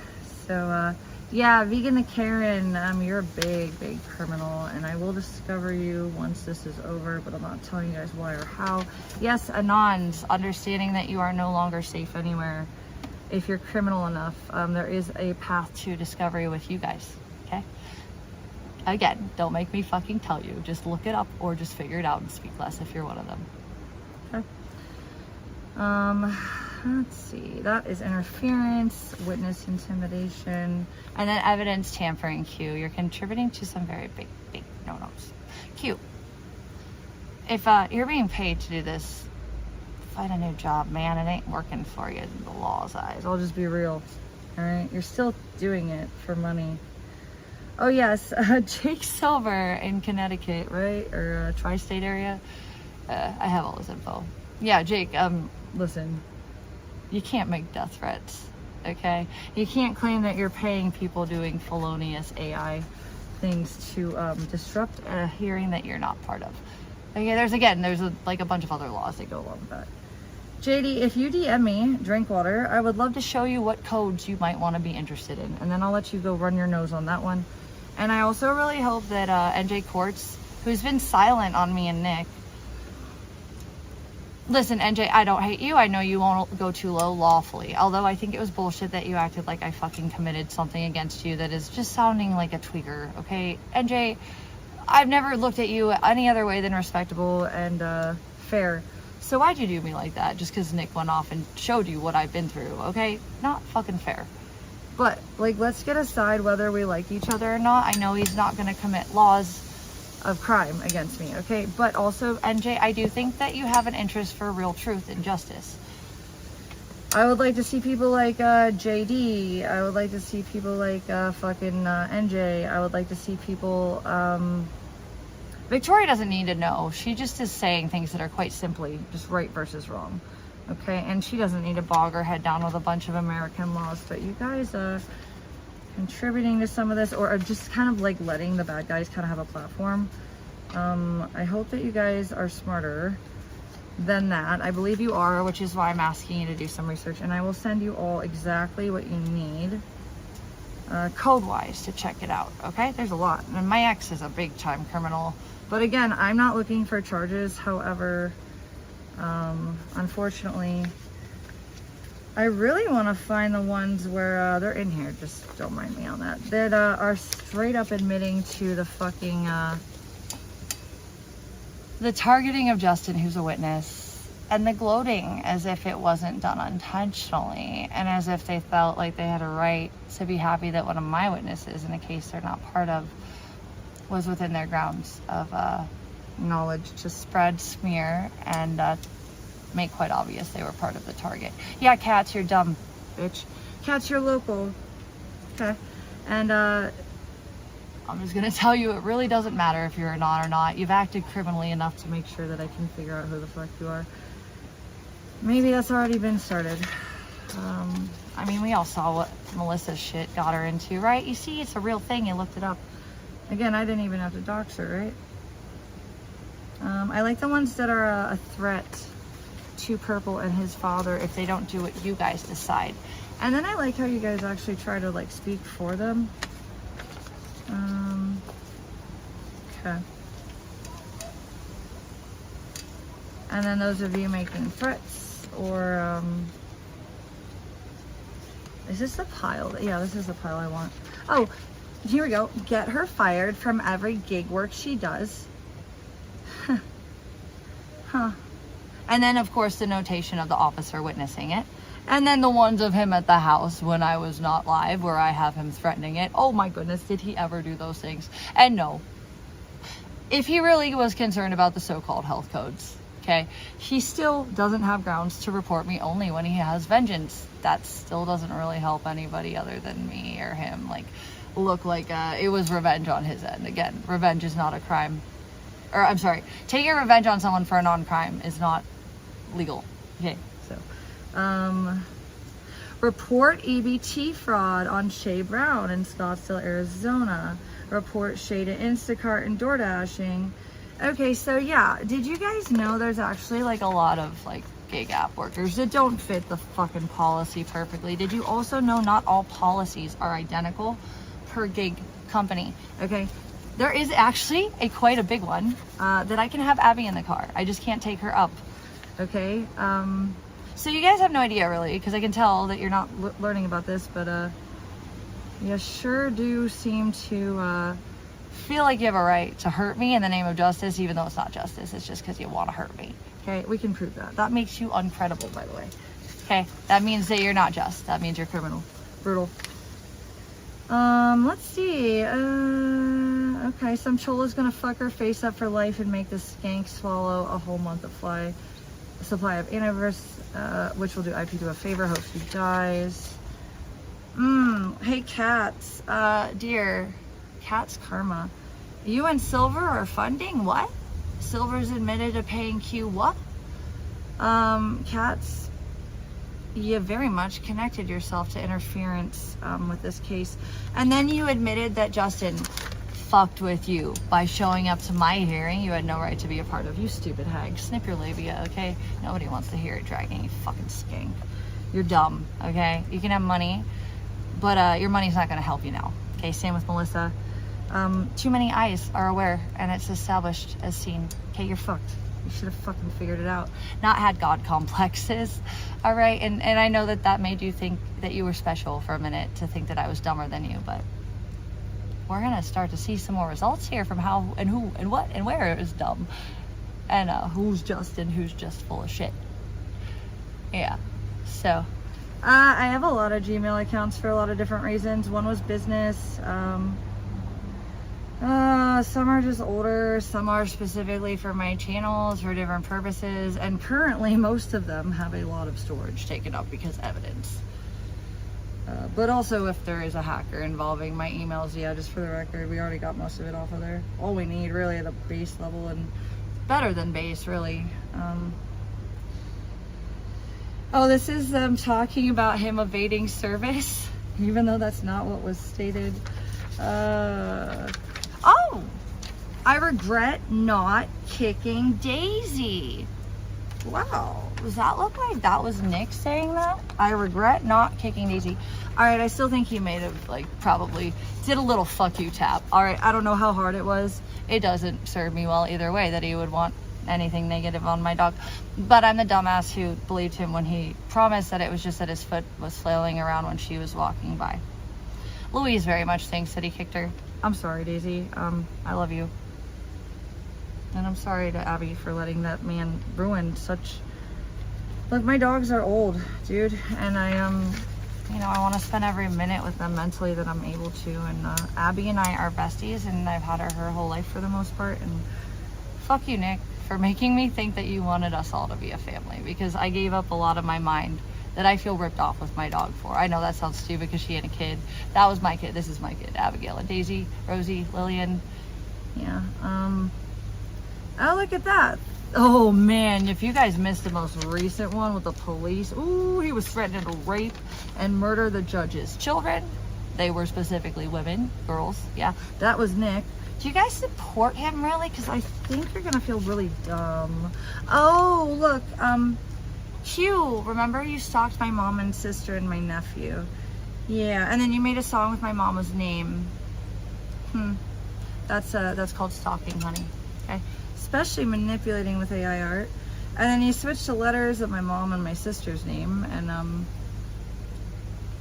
Speaker 4: So, yeah, Vegan the Karen, you're a big, big criminal, and I will discover you once this is over, but I'm not telling you guys why or how. Yes, Anons, understanding that you are no longer safe anywhere. If you're criminal enough, there is a path to discovery with you guys, okay? Again, don't make me fucking tell you. Just look it up or just figure it out and speak less if you're one of them, okay? Let's see, that is interference, witness intimidation, and then evidence tampering. Q, you're contributing to some very big, big no-nos. Q, if you're being paid to do this, find a new job, man. It ain't working for you in the law's eyes. I'll just be real. All right, you're still doing it for money. Oh yes, Jake Silver in Connecticut, right? Or tri-state area. I have all this info. Yeah, Jake. Listen, you can't make death threats. Okay, you can't claim that you're paying people doing felonious AI things to disrupt a hearing that you're not part of. Okay, there's a bunch of other laws that go along with that. JD, if you DM me Drinkwater, I would love to show you what codes you might want to be interested in, and then I'll let you go run your nose on that one. And I also really hope that NJ Quartz, who's been silent on me and Nick, listen, NJ, I don't hate you. I know you won't go too low lawfully, although I think it was bullshit that you acted like I fucking committed something against you that is just sounding like a tweaker, okay? NJ, I've never looked at you any other way than respectable and fair. So why'd you do me like that? Just because Nick went off and showed you what I've been through, okay? Not fucking fair. But, like, let's get aside whether we like each other or not. I know he's not going to commit laws of crime against me, okay? But also, NJ, I do think that you have an interest for real truth and justice. I would like to see people like JD. I would like to see people like fucking NJ. I would like to see people... Victoria doesn't need to know. She just is saying things that are quite simply just right versus wrong. Okay, and she doesn't need to bog her head down with a bunch of American laws. But you guys contributing to some of this, or just kind of like letting the bad guys kind of have a platform. I hope that you guys are smarter than that. I believe you are, which is why I'm asking you to do some research. And I will send you all exactly what you need. Code-wise to check it out, okay? There's a lot. And my ex is a big-time criminal. But again, I'm not looking for charges. However, unfortunately, I really want to find the ones where they're in here. Just don't mind me on that. That are straight up admitting to the fucking the targeting of Justin, who's a witness, and the gloating as if it wasn't done intentionally, and as if they felt like they had a right to be happy that one of my witnesses in a case they're not part of was within their grounds of knowledge to spread, smear, and make quite obvious they were part of the target. Yeah, Cats, you're dumb, bitch. Cats, you're local. Okay. And I'm just gonna tell you, it really doesn't matter if you're not or not. You've acted criminally enough to make sure that I can figure out who the fuck you are. Maybe that's already been started. I mean, we all saw what Melissa's shit got her into, right? You see, it's a real thing. You looked it up. Again, I didn't even have to dox her, right? I like the ones that are a threat to Purple and his father if they don't do what you guys decide. And then I like how you guys actually try to like speak for them. Okay. And then those of you making threats or is this the pile? Yeah, this is the pile I want. Oh, here we go. Get her fired from every gig work she does. Huh. And then, of course, the notation of the officer witnessing it. And then the ones of him at the house when I was not live, where I have him threatening it. Oh my goodness, did he ever do those things? And no. If he really was concerned about the so-called health codes, okay, he still doesn't have grounds to report me only when he has vengeance. That still doesn't really help anybody other than me or him. Like, look like it was revenge on his end. Again, revenge is not a crime. Or, I'm sorry, taking revenge on someone for a non-crime is not legal. Okay, so, report EBT fraud on Shay Brown in Scottsdale, Arizona. Report Shay to Instacart and door dashing. Okay, so yeah, did you guys know there's actually like a lot of like gig app workers that don't fit the fucking policy perfectly? Did you also know not all policies are identical per gig company? Okay, there is actually quite a big one that I can have Abby in the car. I just can't take her up. Okay, so you guys have no idea really, because I can tell that you're not learning about this, but you sure do seem to feel like you have a right to hurt me in the name of justice, even though it's not justice. It's just because you want to hurt me. Okay, we can prove that. That makes you uncredible, by the way. Okay, that means that you're not just. That means you're criminal. Brutal. Let's see. Okay, some chola's gonna fuck her face up for life and make this skank swallow a whole month of supply of antivirus, which will do IP to a favor. Hope she dies. Hey, Cats. Dear. Cat's karma. You and Silver are funding what? Silver's admitted to paying Q what? Cats, you very much connected yourself to interference with this case. And then you admitted that Justin fucked with you by showing up to my hearing you had no right to be a part of. You stupid hag. Snip your labia, okay? Nobody wants to hear it dragging, you fucking skank. You're dumb, okay? You can have money, but your money's not gonna help you now. Okay, same with Melissa. Too many eyes are aware and it's established as seen. Okay, you're fucked. You should have fucking figured it out. Not had God complexes. All right, and I know that made you think that you were special for a minute, to think that I was dumber than you, but we're gonna start to see some more results here from how and who and what and where it was dumb, and who's just and who's just full of shit. Yeah, so I have a lot of Gmail accounts for a lot of different reasons. One was business. Some are just older, some are specifically for my channels for different purposes, and currently most of them have a lot of storage taken up because evidence. But also if there is a hacker involving my emails, yeah, just for the record, we already got most of it off of there. All we need really at the base level, and better than base really. Oh, this is them talking about him evading service, even though that's not what was stated. Oh, I regret not kicking Daisy. Wow, does that look like that was Nick saying that? I regret not kicking Daisy. All right, I still think he may have like probably did a little fuck you tap. All right, I don't know how hard it was. It doesn't serve me well either way that he would want anything negative on my dog. But I'm the dumbass who believed him when he promised that it was just that his foot was flailing around when she was walking by. Louise very much thinks that he kicked her. I'm sorry, Daisy. I love you. And I'm sorry to Abby for letting that man ruin such... Look, my dogs are old, dude. And I, you know, I want to spend every minute with them mentally that I'm able to. And Abby and I are besties, and I've had her whole life for the most part. And fuck you, Nick, for making me think that you wanted us all to be a family, because I gave up a lot of my mind that I feel ripped off with my dog for. I know that sounds stupid because she had a kid. That was my kid. This is my kid. Abigail and Daisy, Rosie, Lillian. Yeah. Oh, look at that. Oh man, if you guys missed the most recent one with the police, ooh, he was threatening to rape and murder the judge's children. They were specifically women, girls. Yeah, that was Nick. Do you guys support him really? Because I think you're gonna feel really dumb. Oh, look, Q, remember you stalked my mom and sister and my nephew? Yeah, and then you made a song with my mama's name. That's called stalking, honey. Okay, especially manipulating with AI art. And then you switched to letters of my mom and my sister's name, and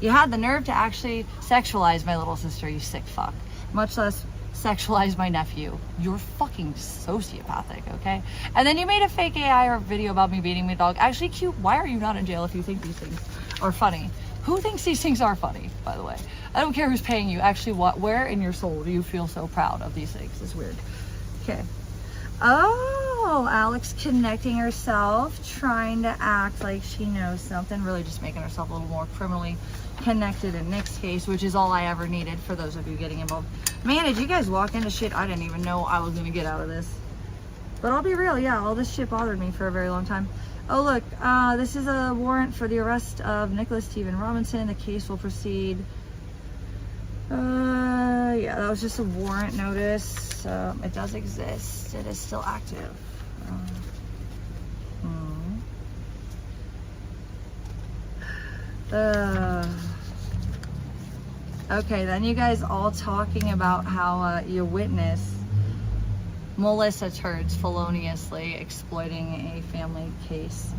Speaker 4: you had the nerve to actually sexualize my little sister, you sick fuck. Much less sexualize my nephew. You're fucking sociopathic, okay? And then you made a fake AI or video about me beating my dog. Actually, Q, why are you not in jail if you think these things are funny? Who thinks these things are funny, by the way? I don't care who's paying you. Actually, where in your soul do you feel so proud of these things? It's weird. Okay. Oh, Alex connecting herself, trying to act like she knows something, really just making herself a little more criminally connected in Nick's case, which is all I ever needed for those of you getting involved. Man, did you guys walk into shit I didn't even know I was gonna get out of this? But I'll be real, yeah, all this shit bothered me for a very long time. Oh look, this is a warrant for the arrest of Nicholas Stephen Robinson. The case will proceed. Yeah, that was just a warrant notice. It does exist. It is still active. Okay, then you guys all talking about how you witnessed Melissa turds feloniously exploiting a family case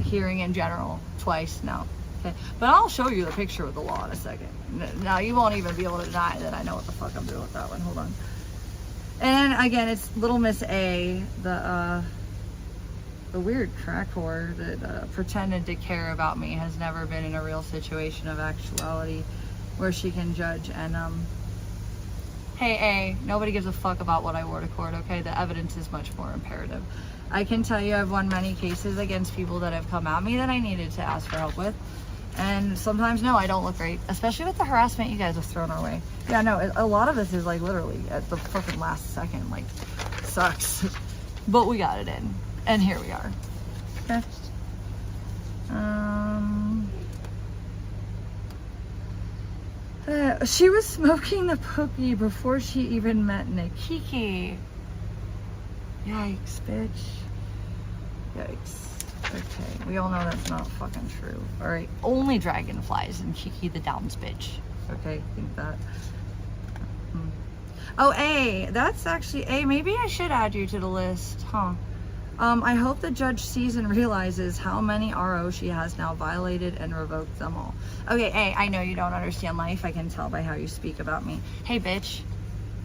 Speaker 4: hearing in general twice now. Okay, but I'll show you the picture with the law in a second. Now you won't even be able to deny that I know what the fuck I'm doing with that one. Hold on. And again, it's Little Miss A, the weird crack whore that pretended to care about me, has never been in a real situation of actuality where she can judge. And hey A, nobody gives a fuck about what I wore to court, okay? The evidence is much more imperative. I can tell you I've won many cases against people that have come at me that I needed to ask for help with. And sometimes, no, I don't look great, especially with the harassment you guys have thrown our way. Yeah, no, a lot of this is like literally at the fucking last second, like, sucks. But we got it in, and here we are. Okay. She was smoking the pookie before she even met Nick. Kiki. Yikes, bitch. Yikes. Okay, we all know that's not fucking true. Alright, only dragonflies and Kiki the Downs bitch. Okay, think that. Oh, A, that's actually, A, maybe I should add you to the list, huh? I hope the judge sees and realizes how many RO she has now violated and revoked them all. Okay, A, I know you don't understand life. I can tell by how you speak about me. Hey, bitch,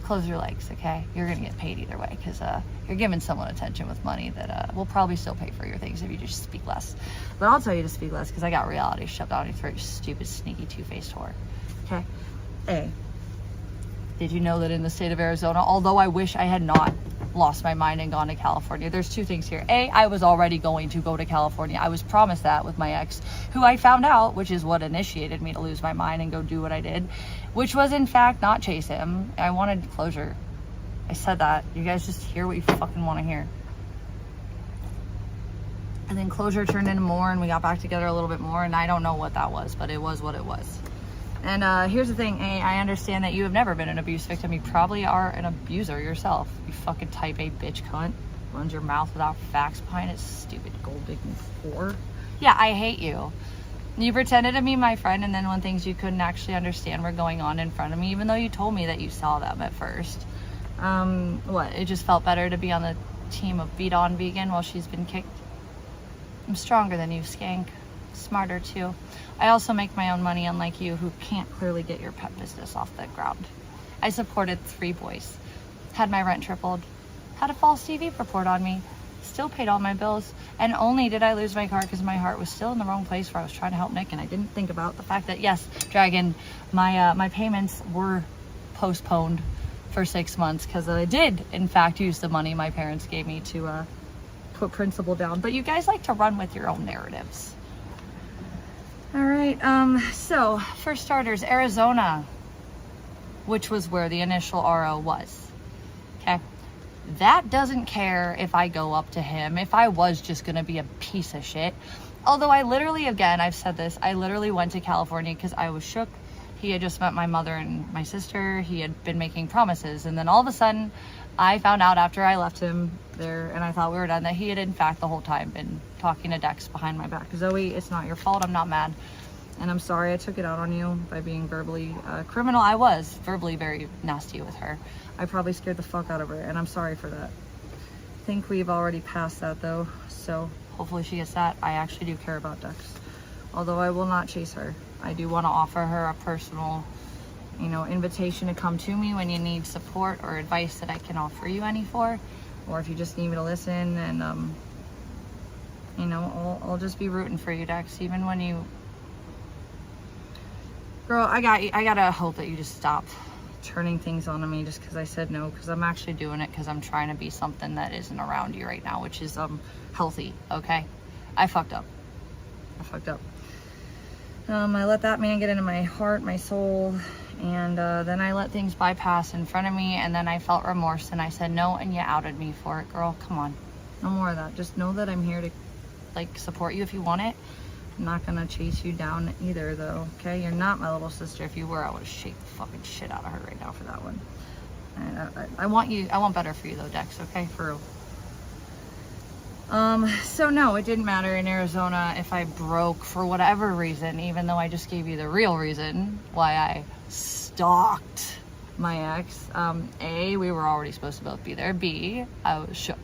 Speaker 4: close your legs, okay? You're gonna get paid either way, because you're giving someone attention with money that will probably still pay for your things if you just speak less. But I'll tell you to speak less, because I got reality shoved down your throat, you stupid, sneaky, two-faced whore. Okay? A, did you know that in the state of Arizona, although I wish I had not lost my mind and gone to California, there's two things here. A, I was already going to go to California. I was promised that with my ex, who I found out, which is what initiated me to lose my mind and go do what I did, which was in fact not chase him. I wanted closure. I said that. You guys just hear what you fucking want to hear. And then closure turned into more, and we got back together a little bit more, and I don't know what that was, but it was what it was. And here's the thing, A, I understand that you have never been an abuse victim. You probably are an abuser yourself. You fucking type A bitch cunt. Runs your mouth without facts behind it. Stupid gold digging whore. Yeah, I hate you. You pretended to be my friend, and then when things you couldn't actually understand were going on in front of me, even though you told me that you saw them at first. What, it just felt better to be on the team of beat on vegan while she's been kicked? I'm stronger than you, skank. Smarter too. I also make my own money, unlike you, who can't clearly get your pet business off the ground. I supported 3 boys, had my rent tripled, had a false TV report on me, still paid all my bills, and only did I lose my car because my heart was still in the wrong place where I was trying to help Nick, and I didn't think about the fact that, yes, Dragon, my payments were postponed for 6 months because I did, in fact, use the money my parents gave me to put principal down. But you guys like to run with your own narratives. All right, so for starters, Arizona, which was where the initial RO was, okay? That doesn't care if I go up to him, if I was just gonna be a piece of shit. Although I literally, again, I've said this, I literally went to California because I was shook. He had just met my mother and my sister. He had been making promises. And then all of a sudden, I found out after I left him there and I thought we were done that he had, in fact, the whole time been talking to Dex behind my back. Zoe, it's not your fault. I'm not mad. And I'm sorry I took it out on you by being verbally criminal. I was verbally very nasty with her. I probably scared the fuck out of her, and I'm sorry for that. I think we've already passed that, though. So hopefully she gets that. I actually do care about Dex. Although I will not chase her. I do want to offer her a personal, invitation to come to me when you need support or advice that I can offer you any for. Or if you just need me to listen, and, I'll just be rooting for you, Dex. Even when you... Girl, I gotta hope that you just stop turning things on me just because I said no, because I'm actually doing it because I'm trying to be something that isn't around you right now, which is healthy, okay? I fucked up. I let that man get into my heart, my soul, and then I let things bypass in front of me, and then I felt remorse, and I said no, and you outed me for it, girl. Come on. No more of that. Just know that I'm here to, support you if you want it. I'm not gonna chase you down either, though, okay? You're not my little sister. If you were, I would shake the fucking shit out of her right now for that one. And I want better for you, though, Dex, okay? For real. So no, it didn't matter in Arizona if I broke for whatever reason, even though I just gave you the real reason why I stalked my ex. A, we were already supposed to both be there. B, I was shook.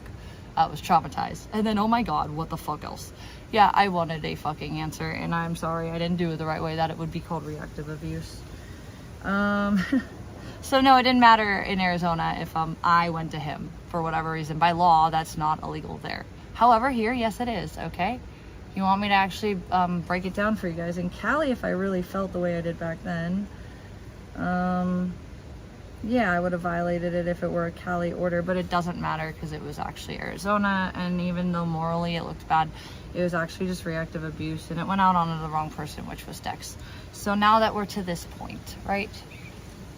Speaker 4: I was traumatized. And then, oh my God, what the fuck else? Yeah, I wanted a fucking answer, and I'm sorry I didn't do it the right way. That it would be called reactive abuse. So no, it didn't matter in Arizona if I went to him for whatever reason. By law, that's not illegal there. However, here, yes, it is, okay? You want me to actually break it down for you guys? In Cali, if I really felt the way I did back then, yeah, I would have violated it if it were a Cali order, but it doesn't matter because it was actually Arizona, and even though morally it looked bad, it was actually just reactive abuse, and it went out on the wrong person, which was Dex. So now that we're to this point, right?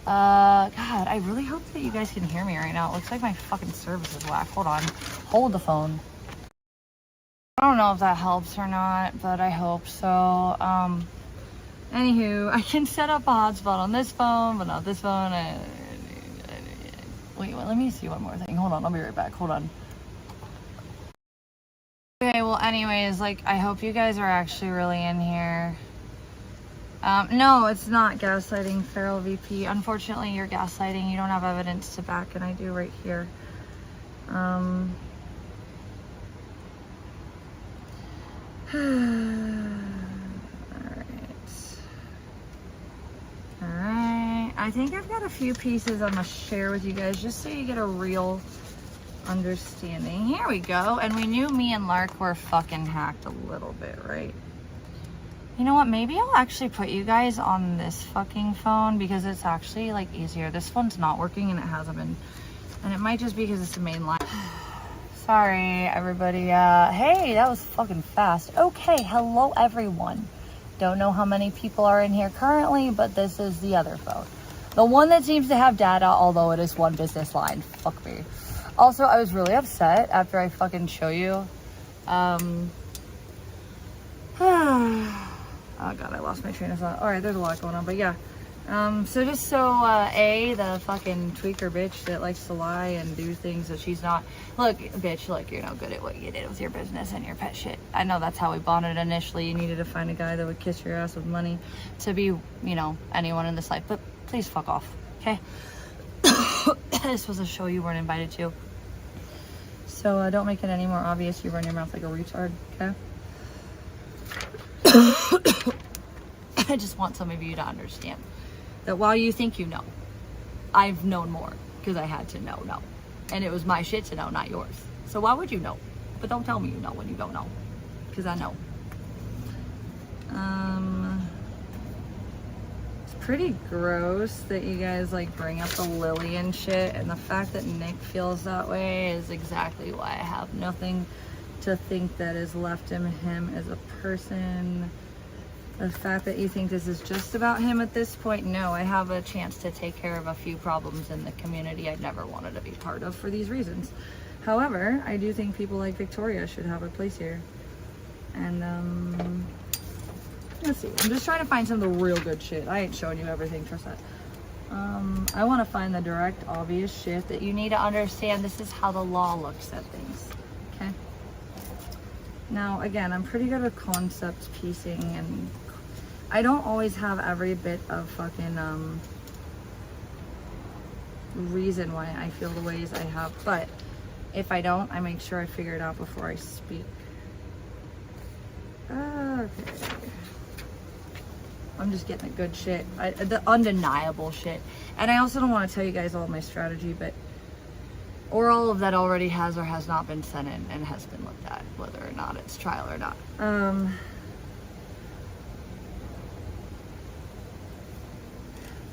Speaker 4: God, I really hope that you guys can hear me right now. It looks like my fucking service is whack. Hold on. Hold the phone. I don't know if that helps or not, but I hope so. Anywho, I can set up a hotspot on this phone, but not this phone. Wait, let me see one more thing. Hold on, I'll be right back. Hold on. Okay, well, anyways, I hope you guys are actually really in here. No, it's not gaslighting, Feral VP. Unfortunately, you're gaslighting. You don't have evidence to back, and I do right here. Alright. I think I've got a few pieces I'm gonna share with you guys just so you get a real understanding. Here we go. And we knew me and Lark were fucking hacked a little bit, right? You know what? Maybe I'll actually put you guys on this fucking phone because it's actually easier. This one's not working and it hasn't been. And it might just be because it's the main line. Sorry, everybody. Hey, that was fucking fast. Okay, hello, everyone. Don't know how many people are in here currently, but this is the other phone. The one that seems to have data, although it is one business line. Fuck me. Also, I was really upset after I fucking show you. Oh, God, I lost my train of thought. All right, there's a lot going on, but yeah. So just so, the fucking tweaker bitch that likes to lie and do things that she's not. Look, bitch, look, you're no good at what you did with your business and your pet shit. I know that's how we bonded initially. You needed to find a guy that would kiss your ass with money to be, anyone in this life. But please fuck off, okay? This was a show you weren't invited to. So don't make it any more obvious you run your mouth like a retard, okay? I just want some of you to understand that while you think you know, I've known more because I had to know. And it was my shit to know, not yours. So why would you know? But don't tell me you know when you don't know. Because I know. It's pretty gross that you guys like bring up the Lily and shit. And the fact that Nick feels that way is exactly why I have nothing to think that is left in him as a person. The fact that you think this is just about him at this point, no, I have a chance to take care of a few problems in the community I never wanted to be part of for these reasons. However, I do think people like Victoria should have a place here. And let's see, I'm just trying to find some of the real good shit. I ain't showing you everything, trust that. I want to find the direct, obvious shit that you need to understand. This is how the law looks at things, okay? Now, again, I'm pretty good at concept piecing, and I don't always have every bit of fucking reason why I feel the ways I have, but if I don't, I make sure I figure it out before I speak. Okay. I'm just getting the good shit, the undeniable shit. And I also don't want to tell you guys all my strategy, but or all of that already has or has not been sent in and has been looked at, whether or not it's trial or not.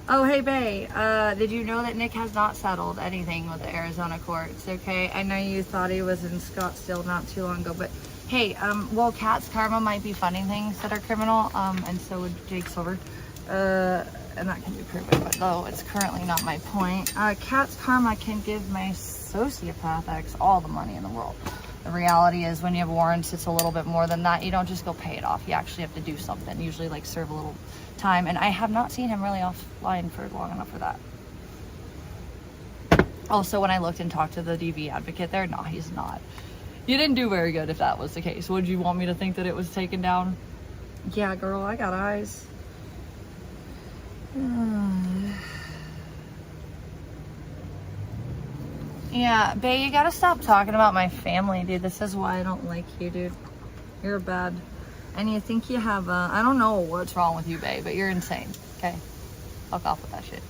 Speaker 4: Oh, hey, Bae, did you know that Nick has not settled anything with the Arizona courts, okay? I know you thought he was in Scottsdale not too long ago, but hey, well, Cat's Karma might be funding things that are criminal, and so would Jake Silver, and that can be proven, but though it's currently not my point. Cat's Karma can give my sociopath ex all the money in the world. The reality is when you have warrants, it's a little bit more than that. You don't just go pay it off. You actually have to do something, usually like serve a little time. And I have not seen him really offline for long enough for that. Also, when I looked and talked to the DV advocate there, no, he's not. You didn't do very good if that was the case. Would you want me to think that it was taken down? Yeah, girl, I got eyes. Yeah, babe, you gotta stop talking about my family, dude. This is why I don't like you, dude. You're bad. And you think you have I don't know what's wrong with you, babe, but you're insane, okay? Fuck off with that shit.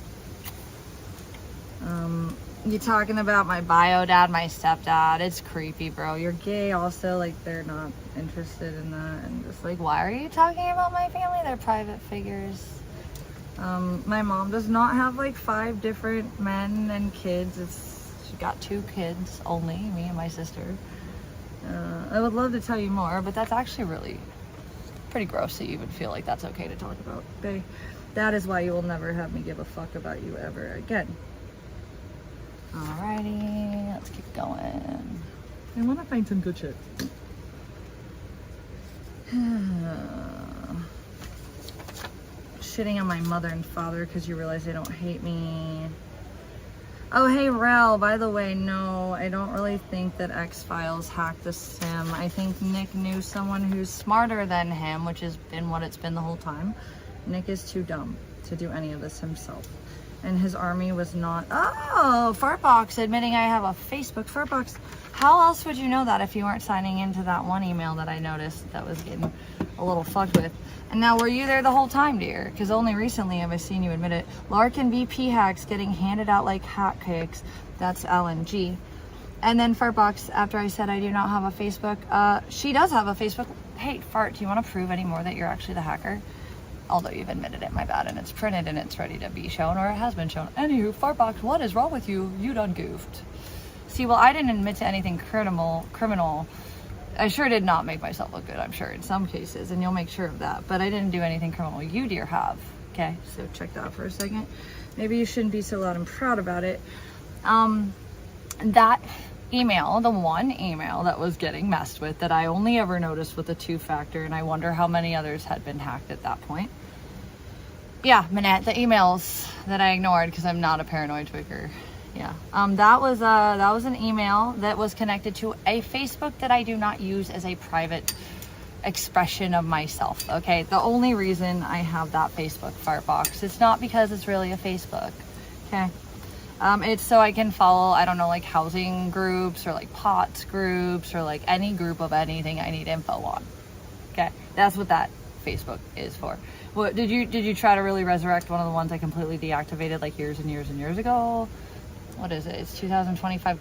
Speaker 4: You talking about my bio dad, my stepdad. It's creepy, bro. You're gay also, like, they're not interested in that. And just like, why are you talking about my family? They're private figures. My mom does not have like 5 different men and kids. She got 2 kids only, me and my sister. I would love to tell you more, but that's actually really pretty gross that you even feel like that's okay to talk about. Okay? That is why you will never have me give a fuck about you ever again. Alrighty, let's keep going. I want to find some good shit. Shitting on my mother and father because you realize they don't hate me. Oh, hey, Rel, by the way, no, I don't really think that X-Files hacked the sim. I think Nick knew someone who's smarter than him, which has been what it's been the whole time. Nick is too dumb to do any of this himself. And his army was not... Oh, Fartbox admitting I have a Facebook. Fartbox, how else would you know that if you weren't signing into that one email that I noticed that was getting a little fucked with? And now, were you there the whole time, dear? Because only recently have I seen you admit it. Larkin VP hacks getting handed out like hotcakes. That's LNG. And then Fartbox, after I said I do not have a Facebook, she does have a Facebook. Hey, Fart, do you want to prove any more that you're actually the hacker? Although you've admitted it, my bad, and it's printed and it's ready to be shown, or it has been shown. Anywho, Fartbox, what is wrong with you? You done goofed. See, well, I didn't admit to anything criminal. I sure did not make myself look good, I'm sure, in some cases, and you'll make sure of that. But I didn't do anything criminal. You, dear, have. Okay, so check that out for a second. Maybe you shouldn't be so loud and proud about it. That email, the one email that was getting messed with that I only ever noticed with the 2-factor, and I wonder how many others had been hacked at that point. Yeah, Manette, the emails that I ignored because I'm not a paranoid tweaker. Yeah, that was an email that was connected to a Facebook that I do not use as a private expression of myself. Okay, the only reason I have that Facebook Fartbox, it's not because it's really a Facebook. Okay. It's so I can follow, I don't know, like housing groups or like POTS groups or like any group of anything I need info on. Okay, that's what that Facebook is for. What did you try to really resurrect one of the ones I completely deactivated like years and years and years ago? what is it? It's 2025.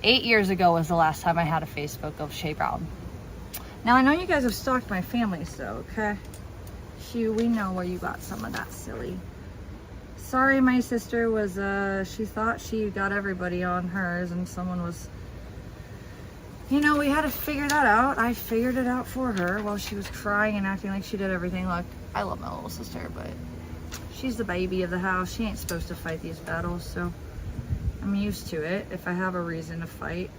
Speaker 4: 8 years ago was the last time I had a Facebook of Shay Brown. Now, I know you guys have stalked my family, so, okay? Hugh, we know where you got some of that, silly. Sorry, my sister was, she thought she got everybody on hers, and someone was, you know, we had to figure that out. I figured it out for her while she was crying and acting like she did everything. Look, I love my little sister, but she's the baby of the house. She ain't supposed to fight these battles, so I'm used to it. If I have a reason to fight,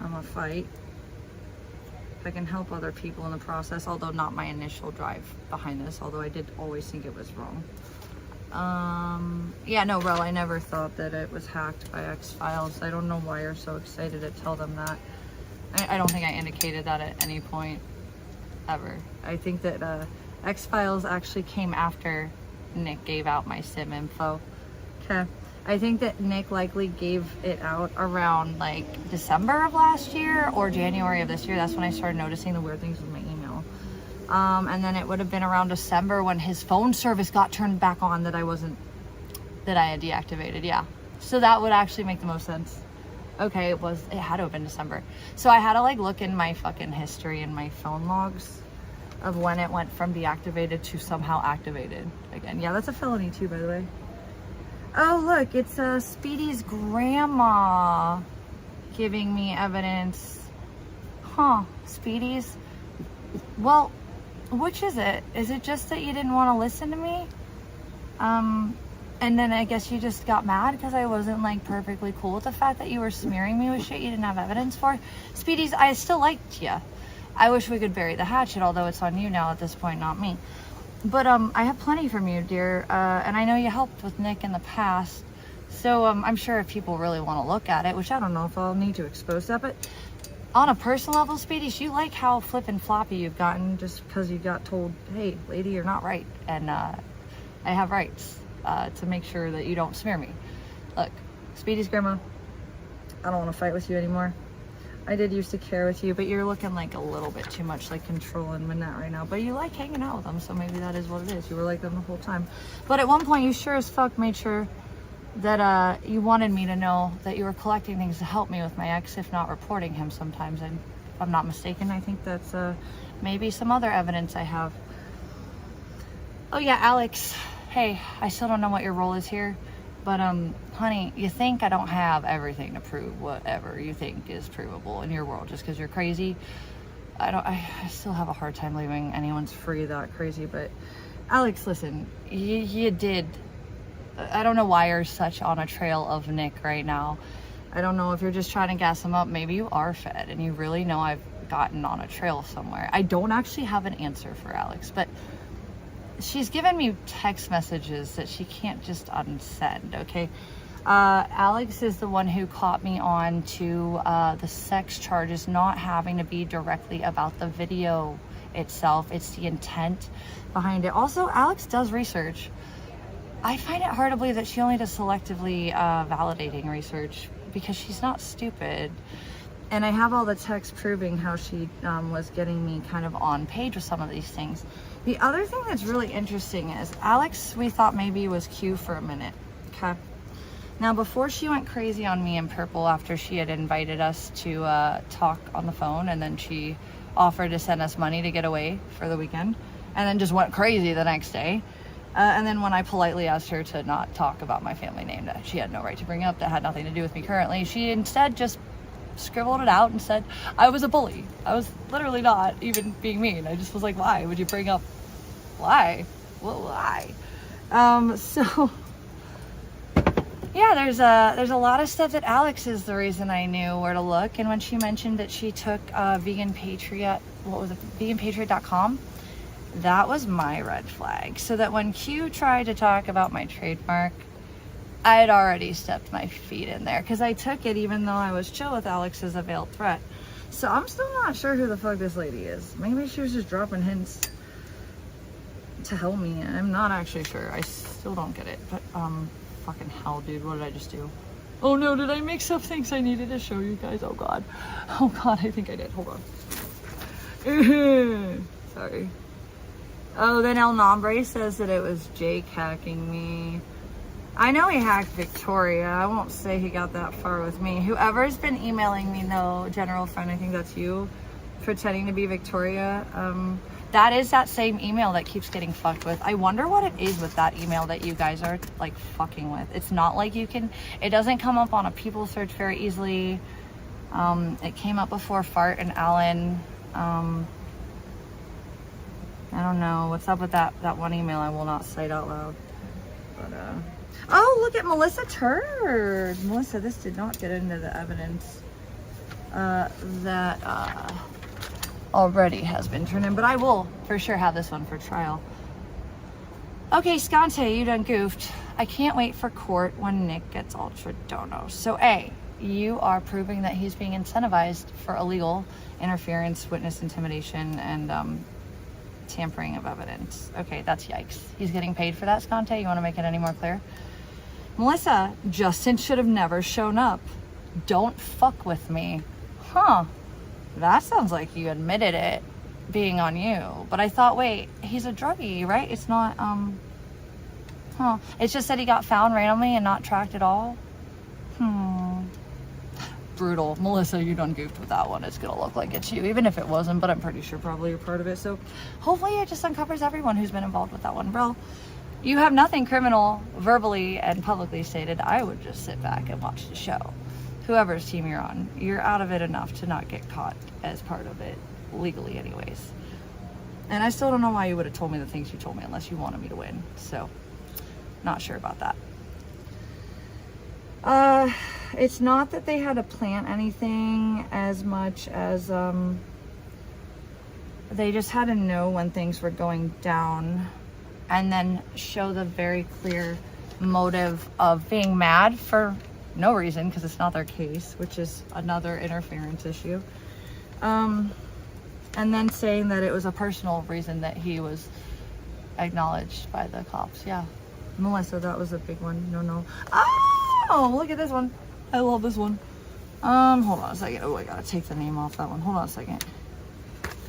Speaker 4: I'm gonna fight. If I can help other people in the process, although not my initial drive behind this, although I did always think it was wrong. Yeah, no, Rel, I never thought that it was hacked by X-Files. I don't know why you're so excited to tell them that. I don't think I indicated that at any point ever. I think that X-Files actually came after Nick gave out my SIM info. Okay. I think that Nick likely gave it out around like December of last year or January of this year. That's when I started noticing the weird things with my email. And then it would have been around December when his phone service got turned back on that I had deactivated. Yeah. So that would actually make the most sense. Okay, it had to have been December. So I had to like look in my fucking history and my phone logs of when it went from deactivated to somehow activated again. Yeah, that's a felony too, by the way. Oh, look, it's Speedy's grandma giving me evidence. Huh, Speedy's. Well, which is it? Is it just that you didn't want to listen to me? And then I guess you just got mad because I wasn't like perfectly cool with the fact that you were smearing me with shit you didn't have evidence for. Speedy's, I still liked you. I wish we could bury the hatchet, although it's on you now at this point, not me. But I have plenty from you, dear. And I know you helped with Nick in the past. So I'm sure if people really want to look at it, which I don't know if I'll need to expose that, but on a personal level, Speedies, you like how flip and floppy you've gotten just because you got told, hey, lady, you're not right. And I have rights to make sure that you don't smear me. Look, Speedy's grandma, I don't want to fight with you anymore. I did used to care with you, but you're looking like a little bit too much like controlling Manette right now. But you like hanging out with them, so maybe that is what it is. You were like them the whole time. But at one point, you sure as fuck made sure that you wanted me to know that you were collecting things to help me with my ex, if not reporting him sometimes. And if I'm not mistaken, I think that's maybe some other evidence I have. Oh yeah, Alex. Hey, I still don't know what your role is here. But, honey, you think I don't have everything to prove whatever you think is provable in your world just because you're crazy? I still have a hard time believing anyone's free that crazy. But, Alex, listen, you did. I don't know why you're such on a trail of Nick right now. I don't know if you're just trying to gas him up. Maybe you are fed and you really know I've gotten on a trail somewhere. I don't actually have an answer for Alex, but she's given me text messages that she can't just unsend, okay? Alex is the one who caught me on to the sex charges not having to be directly about the video itself. It's the intent behind it. Also, Alex does research. I find it hard to believe that she only does selectively validating research because she's not stupid. And I have all the texts proving how she was getting me kind of on page with some of these things. The other thing that's really interesting is Alex, we thought maybe was Q for a minute, okay? Now, before she went crazy on me and Purple after she had invited us to talk on the phone, and then she offered to send us money to get away for the weekend, and then just went crazy the next day. And then when I politely asked her to not talk about my family name that she had no right to bring up, that had nothing to do with me currently, she instead just scribbled it out and said I was a bully. I was literally not even being mean. I just was like, why would you bring up why? Well, why? So yeah, there's a lot of stuff that Alex is the reason I knew where to look. And when she mentioned that she took Vegan Patriot, what was it, veganpatriot.com, that was my red flag. So that when Q tried to talk about my trademark, I had already stepped my feet in there because I took it even though I was chill with Alex as a veiled threat. So I'm still not sure who the fuck this lady is. Maybe she was just dropping hints to help me. I'm not actually sure. I still don't get it. But fucking hell, dude, what did I just do? Oh no, did I mix up things I needed to show you guys? Oh god. Oh god, I think I did. Hold on. Sorry. Oh, then El Nombre says that it was Jake hacking me. I know he hacked Victoria. I won't say he got that far with me. Whoever's been emailing me though, general friend, I think that's you, pretending to be Victoria. That is that same email that keeps getting fucked with. I wonder what it is with that email that you guys are like fucking with. It's not like you can, it doesn't come up on a people search very easily. It came up before Fart and Alan. I don't know what's up with that one email. I will not say it out loud. But oh, look at Melissa Turd. Melissa, this did not get into the evidence that already has been turned in, but I will for sure have this one for trial. Okay, Scante, you done goofed. I can't wait for court when Nick gets ultra donos. So A, you are proving that he's being incentivized for illegal interference, witness intimidation, and tampering of evidence. Okay, that's yikes. He's getting paid for that, Scante? You want to make it any more clear? Melissa, Justin should have never shown up. Don't fuck with me. Huh. That sounds like you admitted it being on you. But I thought, wait, he's a druggie, right? It's not, It's just that he got found randomly and not tracked at all? Brutal. Melissa, you done goofed with that one. It's gonna look like it's you, even if it wasn't, but I'm pretty sure probably you're part of it. So hopefully it just uncovers everyone who's been involved with that one. Bro, you have nothing criminal verbally and publicly stated. I would just sit back and watch the show. Whoever's team you're on, you're out of it enough to not get caught as part of it legally anyways. And I still don't know why you would have told me the things you told me unless you wanted me to win. So, not sure about that. It's not that they had to plan anything as much as they just had to know when things were going down and then show the very clear motive of being mad for no reason, because it's not their case, which is another interference issue. And then saying that it was a personal reason that he was acknowledged by the cops. Yeah. Melissa, that was a big one. No. Oh, look at this one. I love this one. Hold on a second. Oh, I gotta take the name off that one. Hold on a second.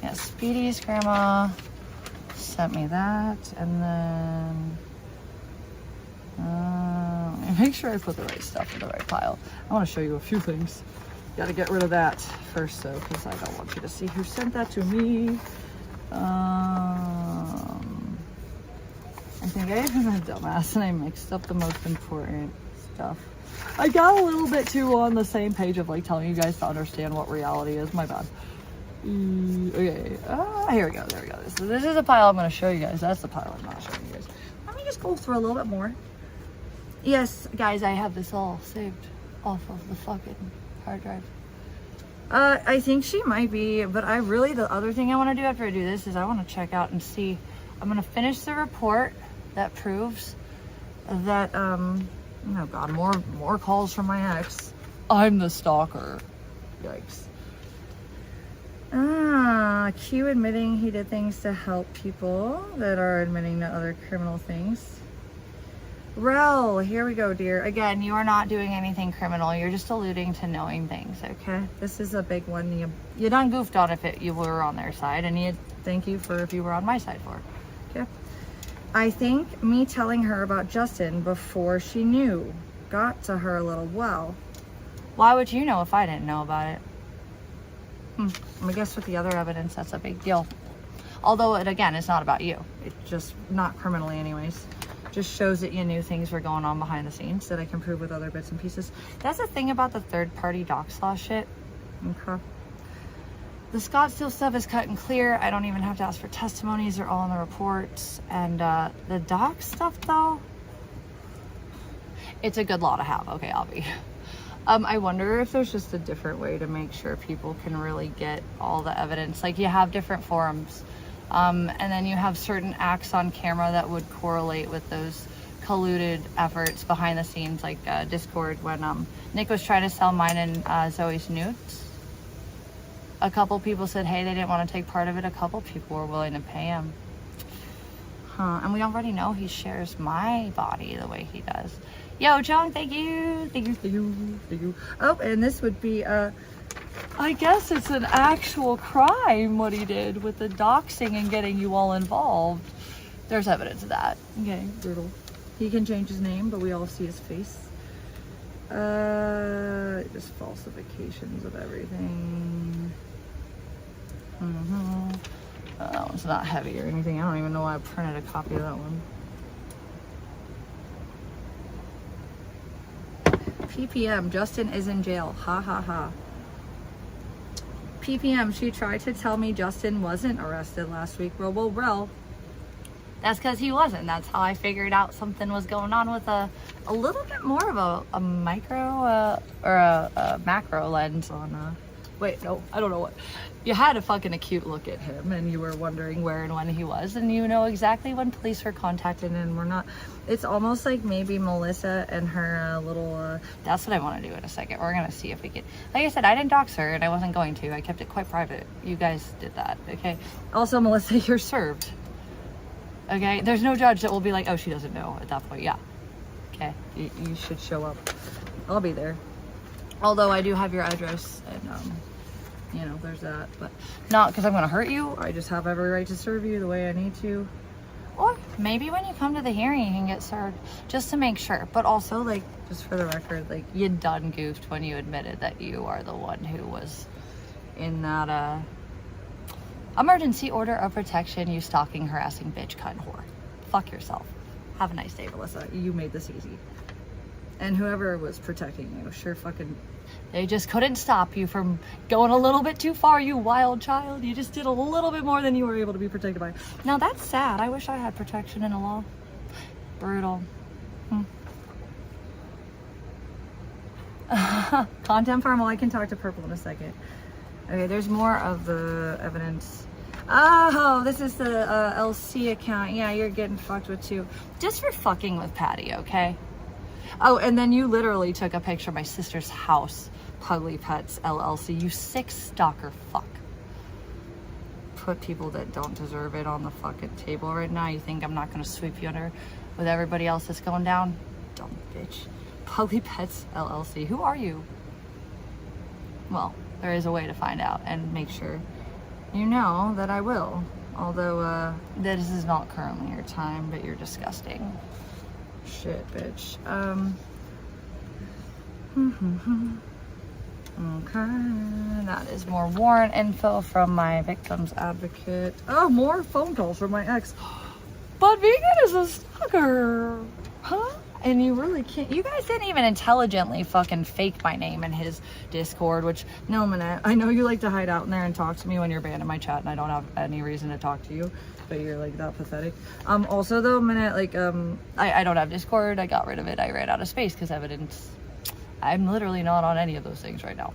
Speaker 4: Yeah, Speedy's grandma sent me that, and then make sure I put the right stuff in the right pile. I want to show you a few things. Got to get rid of that first, though, because I don't want you to see who sent that to me. I think I am a dumbass and I mixed up the most important stuff. I got a little bit too on the same page of like telling you guys to understand what reality is. My bad. Okay. Here we go. There we go. This is a pile I'm going to show you guys. That's the pile I'm not showing you guys. Let me just go through a little bit more. Yes, guys, I have this all saved off of the fucking hard drive. I think she might be, but the other thing I want to do after I do this is I want to check out and see. I'm going to finish the report that proves that, oh God, more calls from my ex. I'm the stalker. Yikes. Q admitting he did things to help people that are admitting to other criminal things. Rel, here we go, dear. Again, you are not doing anything criminal. You're just alluding to knowing things, okay? This is a big one. You done goofed on if you were on their side, and thank you for if you were on my side for it, okay? I think me telling her about Justin before she knew got to her a little. Well, why would you know if I didn't know about it? I guess with the other evidence, that's a big deal. Although it, again, it's not about you. It's just not criminally anyways. Just shows that you knew things were going on behind the scenes that I can prove with other bits and pieces. That's the thing about the third-party dox law shit. Okay. The Scottsdale stuff is cut and clear. I don't even have to ask for testimonies. They're all in the reports. And the dox stuff, though, it's a good law to have. Okay, I'll be. I wonder if there's just a different way to make sure people can really get all the evidence. Like, you have different forums. And then you have certain acts on camera that would correlate with those colluded efforts behind the scenes, like Discord, when Nick was trying to sell mine and Zoe's nudes. A couple people said, hey, they didn't want to take part of it. A couple people were willing to pay him. And we already know he shares my body the way he does. Yo, John, thank you. Oh, and this would be, I guess it's an actual crime what he did with the doxing and getting you all involved. There's evidence of that. Okay, brutal. He can change his name, but we all see his face. Just falsifications of everything. That one's not heavy or anything. I don't even know why I printed a copy of that one. PPM, Justin is in jail. Ha ha ha. PPM, she tried to tell me Justin wasn't arrested last week. Rel. That's because he wasn't. That's how I figured out something was going on with a little bit more of a micro or a macro lens on wait, no, I don't know what. You had a fucking acute look at him and you were wondering where and when he was, and you know exactly when police were contacted and we're not. It's almost like maybe Melissa and her little, that's what I want to do in a second. We're going to see if we can, like I said, I didn't dox her and I wasn't going to. I kept it quite private. You guys did that, okay? Also, Melissa, you're served. Okay, there's no judge that will be like, oh, she doesn't know at that point. Yeah, okay, you should show up. I'll be there. Although I do have your address, and you know, there's that. But not because I'm gonna hurt you. I just have every right to serve you the way I need to. Or maybe when you come to the hearing, you can get served just to make sure. But also, like, just for the record, like, you done goofed when you admitted that you are the one who was in that emergency order of protection, you stalking, harassing bitch, cunt, whore. Fuck yourself. Have a nice day, Melissa. You made this easy. And whoever was protecting you, sure fucking... They just couldn't stop you from going a little bit too far, you wild child. You just did a little bit more than you were able to be protected by. Now, that's sad. I wish I had protection in the law. Brutal. Content farm. Well, I can talk to Purple in a second. Okay, there's more of the evidence. Oh, this is the LC account. Yeah, you're getting fucked with too. Just for fucking with Patty, okay? Oh, and then you literally took a picture of my sister's house, Pugly Pets LLC. You sick stalker fuck. Put people that don't deserve it on the fucking table right now. You think I'm not gonna sweep you under with everybody else that's going down? Dumb bitch. Pugly Pets LLC. Who are you? Well, there is a way to find out and make sure you know that I will. Although, this is not currently your time, but you're disgusting. Shit, bitch. Okay, that is more warrant info from my victim's advocate. Oh, more phone calls from my ex. But Vegan is a stalker, huh? And you really can't. You guys didn't even intelligently fucking fake my name in his Discord, which, no, Manette, I know you like to hide out in there and talk to me when you're banned in my chat and I don't have any reason to talk to you, but you're like that pathetic. Also though, Manette, like, I don't have Discord. I got rid of it. I ran out of space because evidence. I'm literally not on any of those things right now,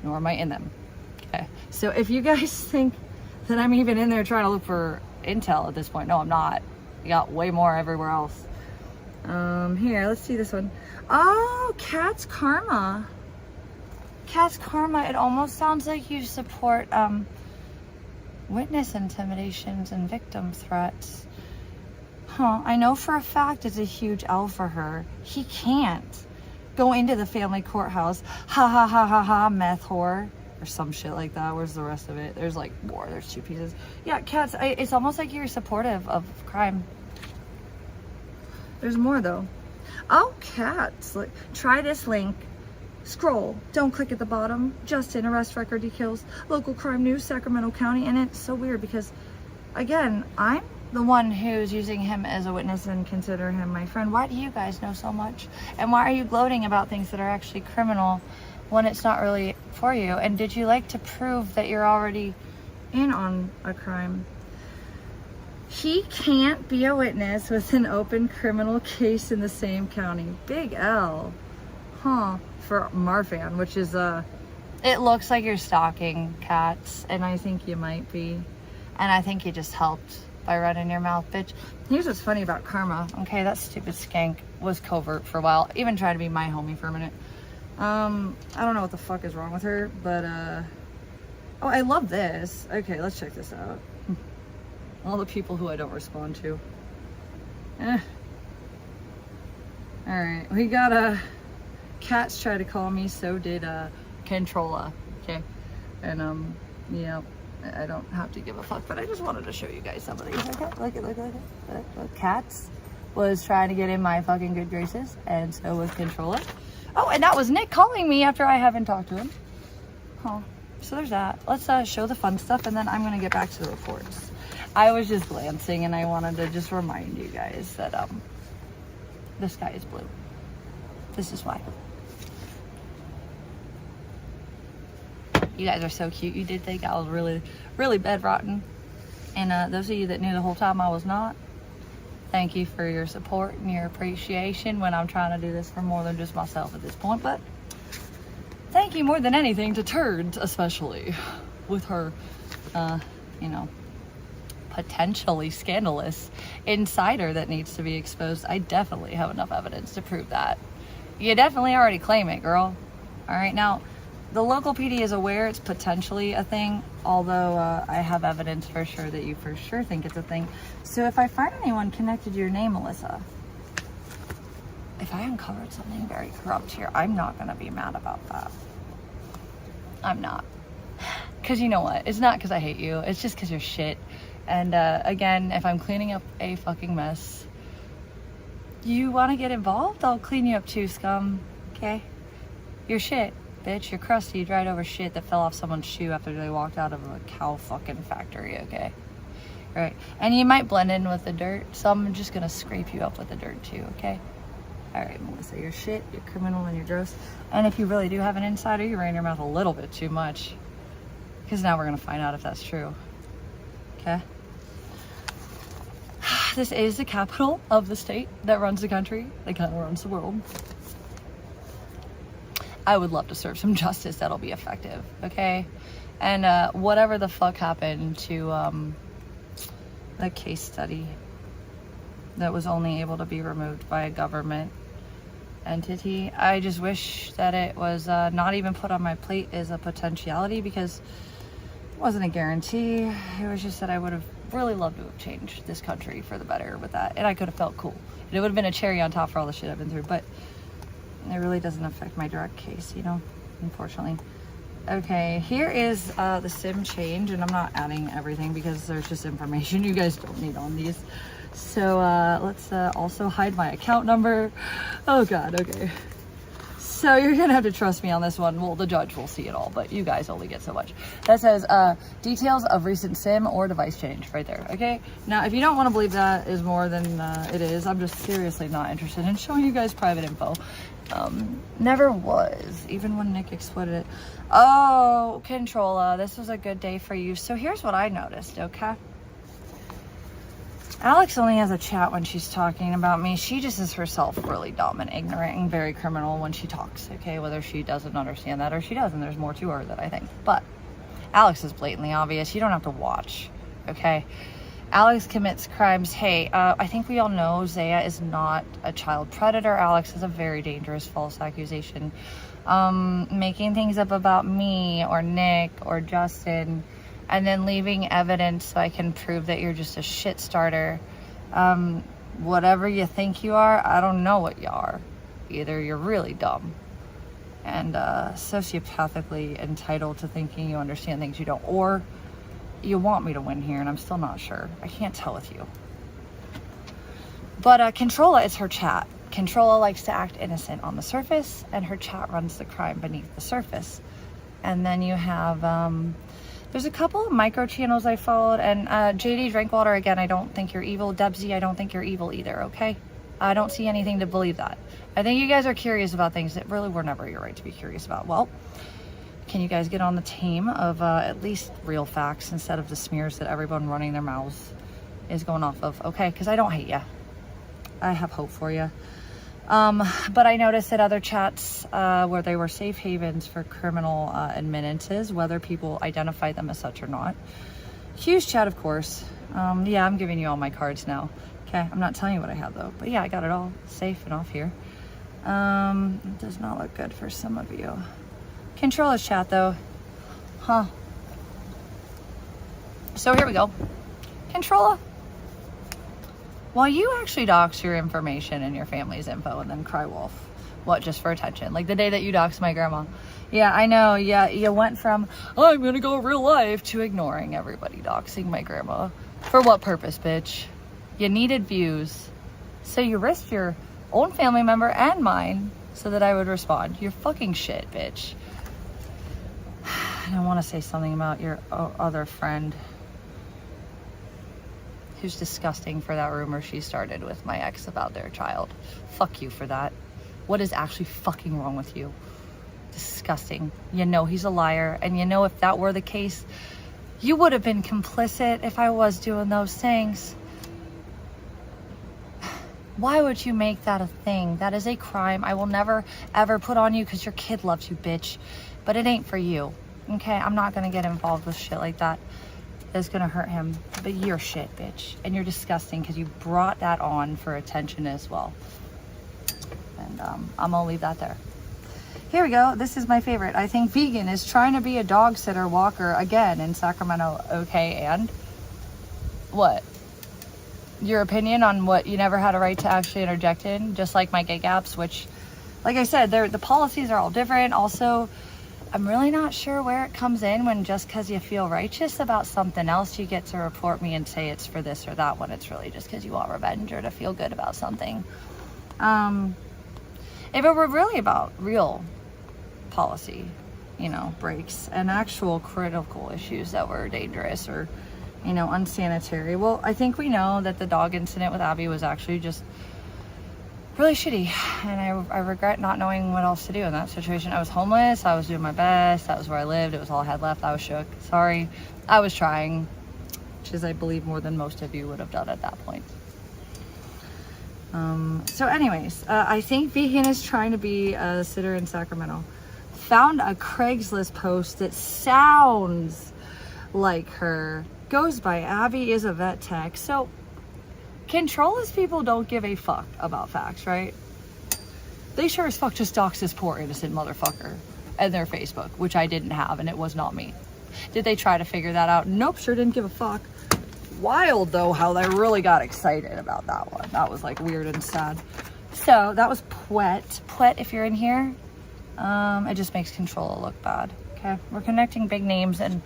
Speaker 4: nor am I in them. Okay. So if you guys think that I'm even in there trying to look for intel at this point, no, I'm not. I got way more everywhere else. Here, let's see this one. Oh, Cat's Karma. Cat's Karma. It almost sounds like you support, witness intimidations and victim threats. Huh, I know for a fact it's a huge L for her. He can't go into the family courthouse. Ha ha ha ha ha, meth whore. Or some shit like that. Where's the rest of it? There's like more. There's 2 pieces. Yeah, Cats, it's almost like you're supportive of crime. There's more though. Oh, Cats, like, try this link. Scroll. Don't click at the bottom. Justin, arrest record details. Local crime news, Sacramento County. And it's so weird because, again, I'm the one who's using him as a witness and consider him my friend. Why do you guys know so much? And why are you gloating about things that are actually criminal when it's not really for you? And did you like to prove that you're already in on a crime? He can't be a witness with an open criminal case in the same county. Big L. Huh. For Marfan, which is, it looks like you're stalking, Cats, and I think you might be. And I think you just helped by running your mouth, bitch. Here's what's funny about Karma. Okay, that stupid skank was covert for a while. Even tried to be my homie for a minute. I don't know what the fuck is wrong with her, but, oh, I love this. Okay, let's check this out. All the people who I don't respond to. Alright, we got Cats try to call me, so did Controlla. Okay. And yeah, I don't have to give a fuck, but I just wanted to show you guys some of these. Okay, look. Cats was trying to get in my fucking good graces, and so was Controller. Oh, and that was Nick calling me after I haven't talked to him. Oh, so there's that. Let's show the fun stuff, and then I'm gonna get back to the reports. I was just glancing, and I wanted to just remind you guys that the sky is blue. This is why. You guys are so cute. You did think I was really, really bedrotten. And those of you that knew the whole time I was not, thank you for your support and your appreciation when I'm trying to do this for more than just myself at this point. But thank you more than anything to Turds, especially with her, you know, potentially scandalous insider that needs to be exposed. I definitely have enough evidence to prove that. You definitely already claim it, girl. All right, now, the local PD is aware it's potentially a thing, although I have evidence for sure that you for sure think it's a thing. So if I find anyone connected to your name, Melissa, if I uncovered something very corrupt here, I'm not going to be mad about that. I'm not. Because you know what? It's not because I hate you. It's just because you're shit. And again, if I'm cleaning up a fucking mess, you want to get involved? I'll clean you up too, scum. Okay? You're shit. Bitch, you're crusty, you dried over shit that fell off someone's shoe after they walked out of a cow fucking factory, okay? Right. And you might blend in with the dirt, so I'm just gonna scrape you up with the dirt too, okay? Alright, Melissa, you're shit, you're criminal, and you're gross. And if you really do have an insider, you ran your mouth a little bit too much. Because now we're gonna find out if that's true. Okay? This is the capital of the state that runs the country, that kind of runs the world. I would love to serve some justice that'll be effective, okay? And whatever the fuck happened to the case study that was only able to be removed by a government entity, I just wish that it was not even put on my plate as a potentiality, because it wasn't a guarantee. It was just that I would have really loved to have changed this country for the better with that, and I could have felt cool. It would have been a cherry on top for all the shit I've been through, but it really doesn't affect my direct case, you know, unfortunately. Okay, here is the SIM change, and I'm not adding everything because there's just information you guys don't need on these. So let's also hide my account number. Oh God, okay. So you're gonna have to trust me on this one. Well, the judge will see it all, but you guys only get so much. That says details of recent SIM or device change right there, okay? Now, if you don't wanna believe that is more than it is, I'm just seriously not interested in showing you guys private info. Never was, even when Nick exploited it. Oh, Controlla, this was a good day for you. So here's what I noticed, okay? Alex only has a chat when she's talking about me. She just is herself really dumb and ignorant and very criminal when she talks, okay? Whether she doesn't understand that or she doesn't, there's more to her that I think. But Alex is blatantly obvious. You don't have to watch, okay? Alex commits crimes. Hey, I think we all know Zaya is not a child predator. Alex is a very dangerous false accusation. Making things up about me or Nick or Justin, and then leaving evidence so I can prove that you're just a shit starter. Whatever you think you are, I don't know what you are. Either you're really dumb and sociopathically entitled to thinking you understand things you don't, or you want me to win here, and I'm still not sure. I can't tell with you. But Controlla is her chat. Controlla likes to act innocent on the surface, and her chat runs the crime beneath the surface. And then you have, there's a couple of micro channels I followed, and JD Drinkwater, again, I don't think you're evil. Debsy, I don't think you're evil either, okay? I don't see anything to believe that. I think you guys are curious about things that really were never your right to be curious about. Well, can you guys get on the team of at least real facts instead of the smears that everyone running their mouths is going off of, okay? Because I don't hate you. I have hope for you. But I noticed that other chats where they were safe havens for criminal admittances, whether people identify them as such or not. Hughes chat, of course. Yeah, I'm giving you all my cards now. Okay, I'm not telling you what I have though. But yeah, I got it all safe and off here. It does not look good for some of you. Controlla's chat though. Huh. So here we go. Controlla. While you actually dox your information and your family's info and then cry wolf. What, just for attention? Like the day that you doxed my grandma. Yeah, I know. Yeah, you went from, oh, I'm gonna go real life to ignoring everybody doxing my grandma. For what purpose, bitch? You needed views. So you risked your own family member and mine so that I would respond. You're fucking shit, bitch. And I want to say something about your other friend who's disgusting for that rumor she started with my ex about their child. Fuck you for that. What is actually fucking wrong with you? Disgusting. You know he's a liar, and you know if that were the case, you would have been complicit if I was doing those things. Why would you make that a thing? That is a crime I will never ever put on you because your kid loves you, bitch. But it ain't for you. Okay? I'm not gonna get involved with shit like that. It's gonna hurt him. But you're shit, bitch. And you're disgusting because you brought that on for attention as well. And I'm gonna leave that there. Here we go. This is my favorite. I think vegan is trying to be a dog sitter walker again in Sacramento. Okay, and what? Your opinion on what you never had a right to actually interject in, just like my gay gaps, which, like I said, the policies are all different. Also, I'm really not sure where it comes in when just because you feel righteous about something else, you get to report me and say it's for this or that when it's really just because you want revenge or to feel good about something. If it were really about real policy, you know, breaks and actual critical issues that were dangerous or, you know, unsanitary. Well, I think we know that the dog incident with Abby was actually just really shitty. And I regret not knowing what else to do in that situation. I was homeless. I was doing my best. That was where I lived. It was all I had left. I was shook. Sorry. I was trying, which is, I believe, more than most of you would have done at that point. So anyways, I think vegan is trying to be a sitter in Sacramento. Found a Craigslist post that sounds like her. Goes by Abby is a vet tech. So controllers people don't give a fuck about facts, right? They sure as fuck just doxed this poor innocent motherfucker and their Facebook, which I didn't have, and it was not me. Did they try to figure that out? Nope, sure didn't give a fuck. Wild though how they really got excited about that one. That was like weird and sad. So that was Pwet. Pwet, if you're in here, it just makes Controlla look bad. Okay, we're connecting big names and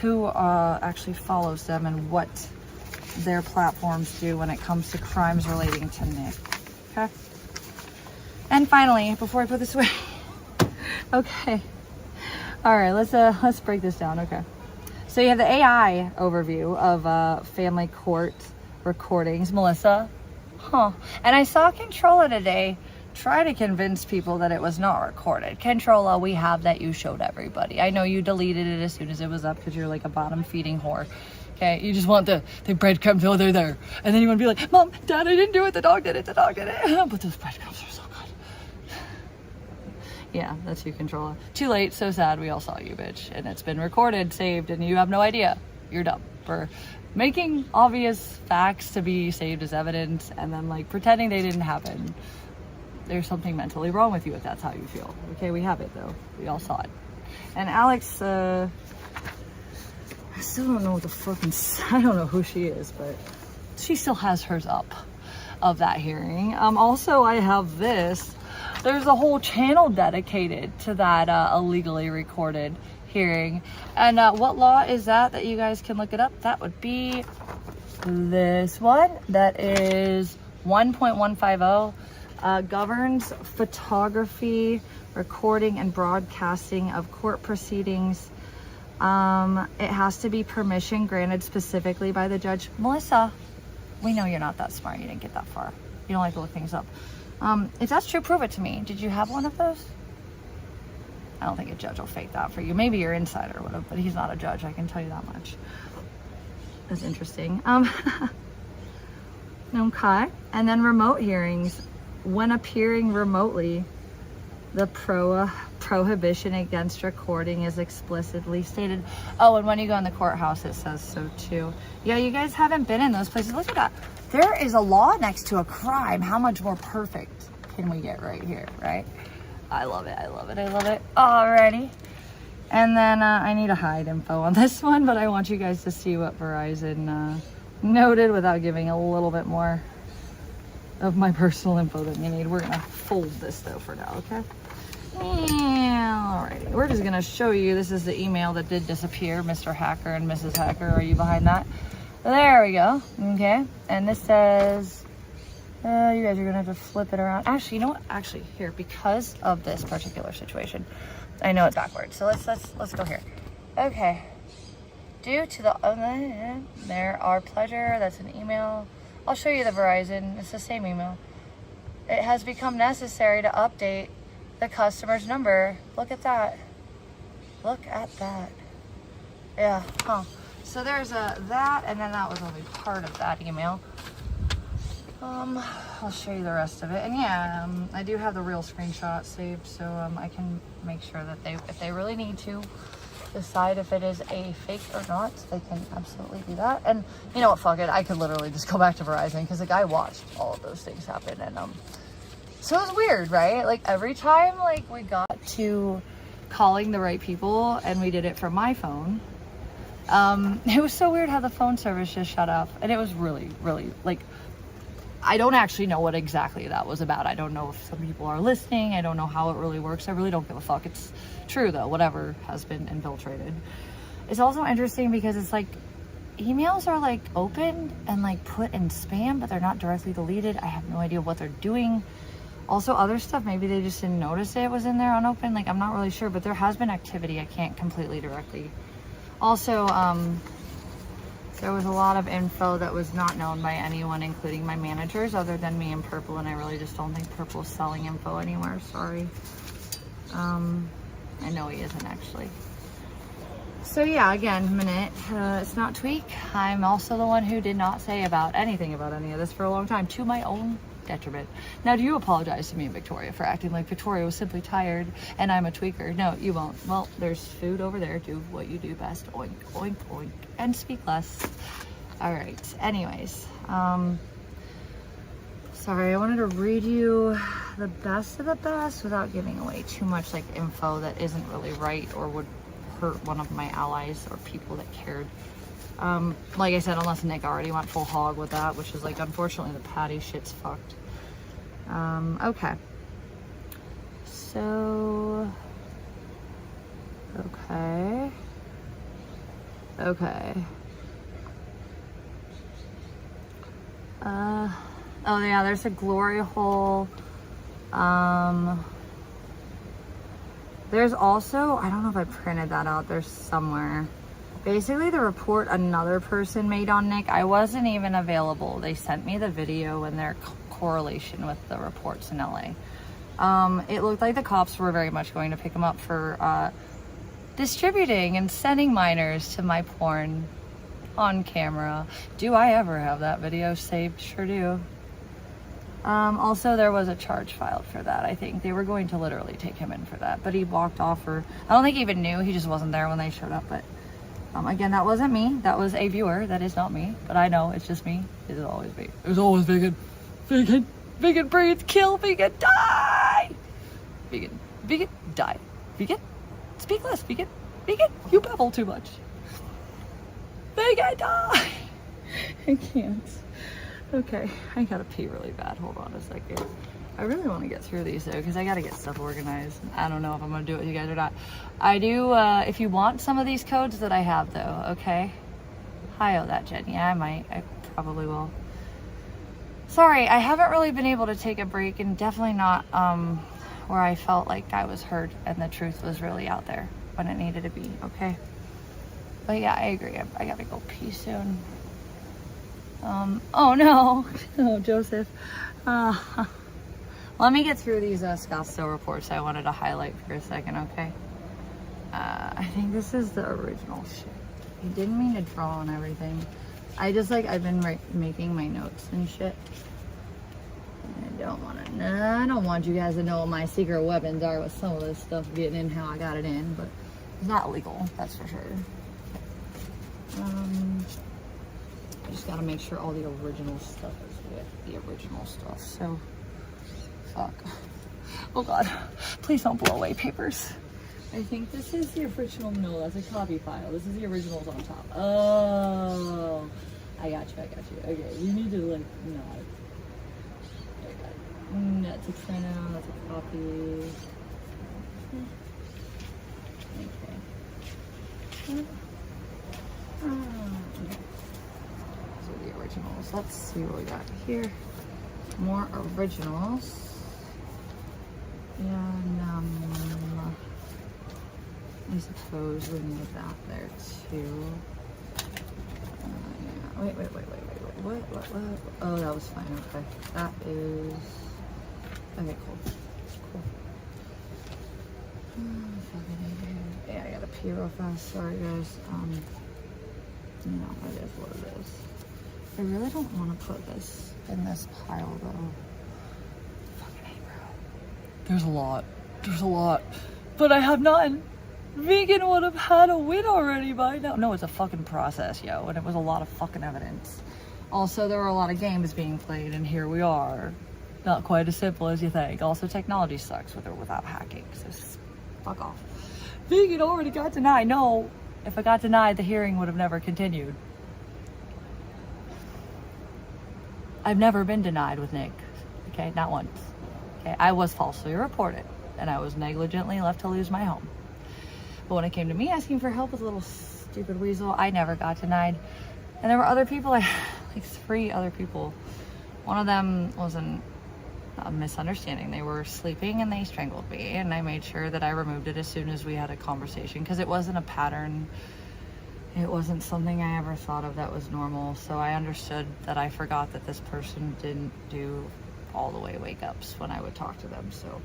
Speaker 4: who actually follows them and what their platforms do when it comes to crimes relating to Nick. Okay. And finally, before I put this away, okay. All right, let's break this down. Okay. So you have the AI overview of family court recordings. Melissa, and I saw Controlla today try to convince people that it was not recorded. Controlla, we have that you showed everybody. I know you deleted it as soon as it was up because you're like a bottom feeding whore. Okay, you just want the breadcrumbs, oh, they're there. And then you want to be like, Mom, Dad, I didn't do it, the dog did it. But those breadcrumbs are so good. Yeah, that's you, Controlla. Too late, so sad, we all saw you, bitch. And it's been recorded, saved, and you have no idea. You're dumb for making obvious facts to be saved as evidence and then like pretending they didn't happen. There's something mentally wrong with you if that's how you feel. Okay, we have it though. We all saw it. And Alex, I still don't know what the fucking, I don't know who she is, but she still has hers up of that hearing. Also, I have this. There's a whole channel dedicated to that illegally recorded hearing. And what law is that you guys can look it up? That would be this one. That is 1.150. Governs photography, recording, and broadcasting of court proceedings. It has to be permission granted specifically by the judge. Melissa, we know you're not that smart. You didn't get that far. You don't like to look things up. If that's true, prove it to me. Did you have one of those? I don't think a judge will fake that for you. Maybe your insider would have, but he's not a judge. I can tell you that much. That's interesting. Okay. And then remote hearings. When appearing remotely, the prohibition against recording is explicitly stated. Oh, and when you go in the courthouse, it says so too. Yeah, you guys haven't been in those places. Look at that. There is a law next to a crime. How much more perfect can we get right here, right? I love it. I love it. I love it. Alrighty. And then I need to hide info on this one, but I want you guys to see what Verizon noted without giving a little bit more of my personal info that you need. We're gonna fold this though for now, okay? Alrighty, we're just gonna show you, this is the email that did disappear, Mr. Hacker and Mrs. Hacker, are you behind that? There we go, okay? And this says, You guys are gonna have to flip it around. Actually, you know what? Actually, here, because of this particular situation, I know it's backwards. So let's go here. Okay. Due to the there, our pleasure. That's an email. I'll show you the Verizon. It's the same email. It has become necessary to update the customer's number. Look at that. Look at that. Yeah. Huh. So there's that, and then that was only part of that email. I'll show you the rest of it. And yeah, I do have the real screenshot saved, so I can make sure that if they really need to decide if it is a fake or not, they can absolutely do that. And you know what, fuck it, I could literally just go back to Verizon, because the guy watched all of those things happen. And so it was weird, right? Like every time like we got to calling the right people and we did it from my phone, it was so weird how the phone service just shut off. And it was really, really, like, I don't actually know what exactly that was about. I don't know if some people are listening. I don't know how it really works. I really don't give a fuck. It's true though, whatever has been infiltrated. It's also interesting because it's like emails are like opened and like put in spam, but they're not directly deleted. I have no idea what they're doing. Also other stuff, maybe they just didn't notice it was in there unopened. Like I'm not really sure, but there has been activity. I can't completely directly. Also, there was a lot of info that was not known by anyone, including my managers, other than me and Purple, and I really just don't think Purple's selling info anywhere, sorry. I know he isn't actually. So yeah, again, Minute, it's not Tweak. I'm also the one who did not say anything about any of this for a long time, to my own detriment. Now, do you apologize to me and Victoria for acting like Victoria was simply tired and I'm a tweaker? No, you won't. Well, there's food over there. Do what you do best. Oink, oink, oink. And speak less. All right. Anyways, sorry, I wanted to read you the best of the best without giving away too much like info that isn't really right or would hurt one of my allies or people that cared. Like I said, unless Nick already went full hog with that, which is like, unfortunately, the Patty shit's fucked. Okay. So, okay. Oh yeah, there's a glory hole. There's also, I don't know if I printed that out, there's somewhere. Basically the report another person made on Nick, I wasn't even available. They sent me the video and their correlation with the reports in LA. It looked like the cops were very much going to pick him up for distributing and sending minors to my porn on camera. Do I ever have that video saved? Sure do. Also, there was a charge filed for that. I think they were going to literally take him in for that, but he walked off, or I don't think he even knew. He just wasn't there when they showed up. But again, that wasn't me. That was a viewer. That is not me. But I know it's just me. It'll always be. It was always vegan. Vegan. Vegan breathe. Kill. Vegan. Die. Vegan. Vegan. Die. Vegan. Speak less. Vegan. Vegan. You babble too much. Vegan. Die. I can't. Okay. I gotta pee really bad. Hold on a second. I really want to get through these though, because I got to get stuff organized. I don't know if I'm going to do it with you guys or not. I do, if you want some of these codes that I have though, okay? Hi-oh that, Jen. Yeah, I might. I probably will. Sorry, I haven't really been able to take a break, and definitely not where I felt like I was heard and the truth was really out there when it needed to be, okay? But yeah, I agree. I got to go pee soon. Oh no. Oh, Joseph. Let me get through these Scottsdale reports I wanted to highlight for a second, okay? I think this is the original shit. I didn't mean to draw on everything. I've been making my notes and shit. I don't want you guys to know what my secret weapons are with some of this stuff getting in how I got it in, but it's not legal, that's for sure. I just gotta make sure all the original stuff is with the original stuff, so. Fuck. Oh god. Please don't blow away papers. I think this is the original. No, that's a copy file. This is the originals on top. Oh. I got you. Okay, you need to like nod. Okay. That's a printout. That's a copy. Okay. Okay. These are the originals. Let's see what we got here. more originals. And I suppose we need that there too. Yeah. Wait. What? Oh, that was fine. Okay. That is. Okay, cool. Yeah, I gotta pee real fast. Sorry, guys. You know, it is what it is. I really don't want to put this in this pile, though. Fucking hey, bro. There's a lot. But I have none. Vegan would have had a win already by now. No, it's a fucking process, yo. And it was a lot of fucking evidence. Also, there were a lot of games being played, and here we are. Not quite as simple as you think. Also, technology sucks with or without hacking, so fuck off. Vegan already got denied. No, if I got denied, the hearing would have never continued. I've never been denied with Nick. Okay, not once. Okay, I was falsely reported, and I was negligently left to lose my home. But when it came to me asking for help with a little stupid weasel, I never got denied. And there were other people, like 3 other people. One of them was a misunderstanding. They were sleeping and they strangled me, and I made sure that I removed it as soon as we had a conversation, because it wasn't a pattern. It wasn't something I ever thought of that was normal. So I understood that I forgot that this person didn't do all the way wake ups when I would talk to them. So,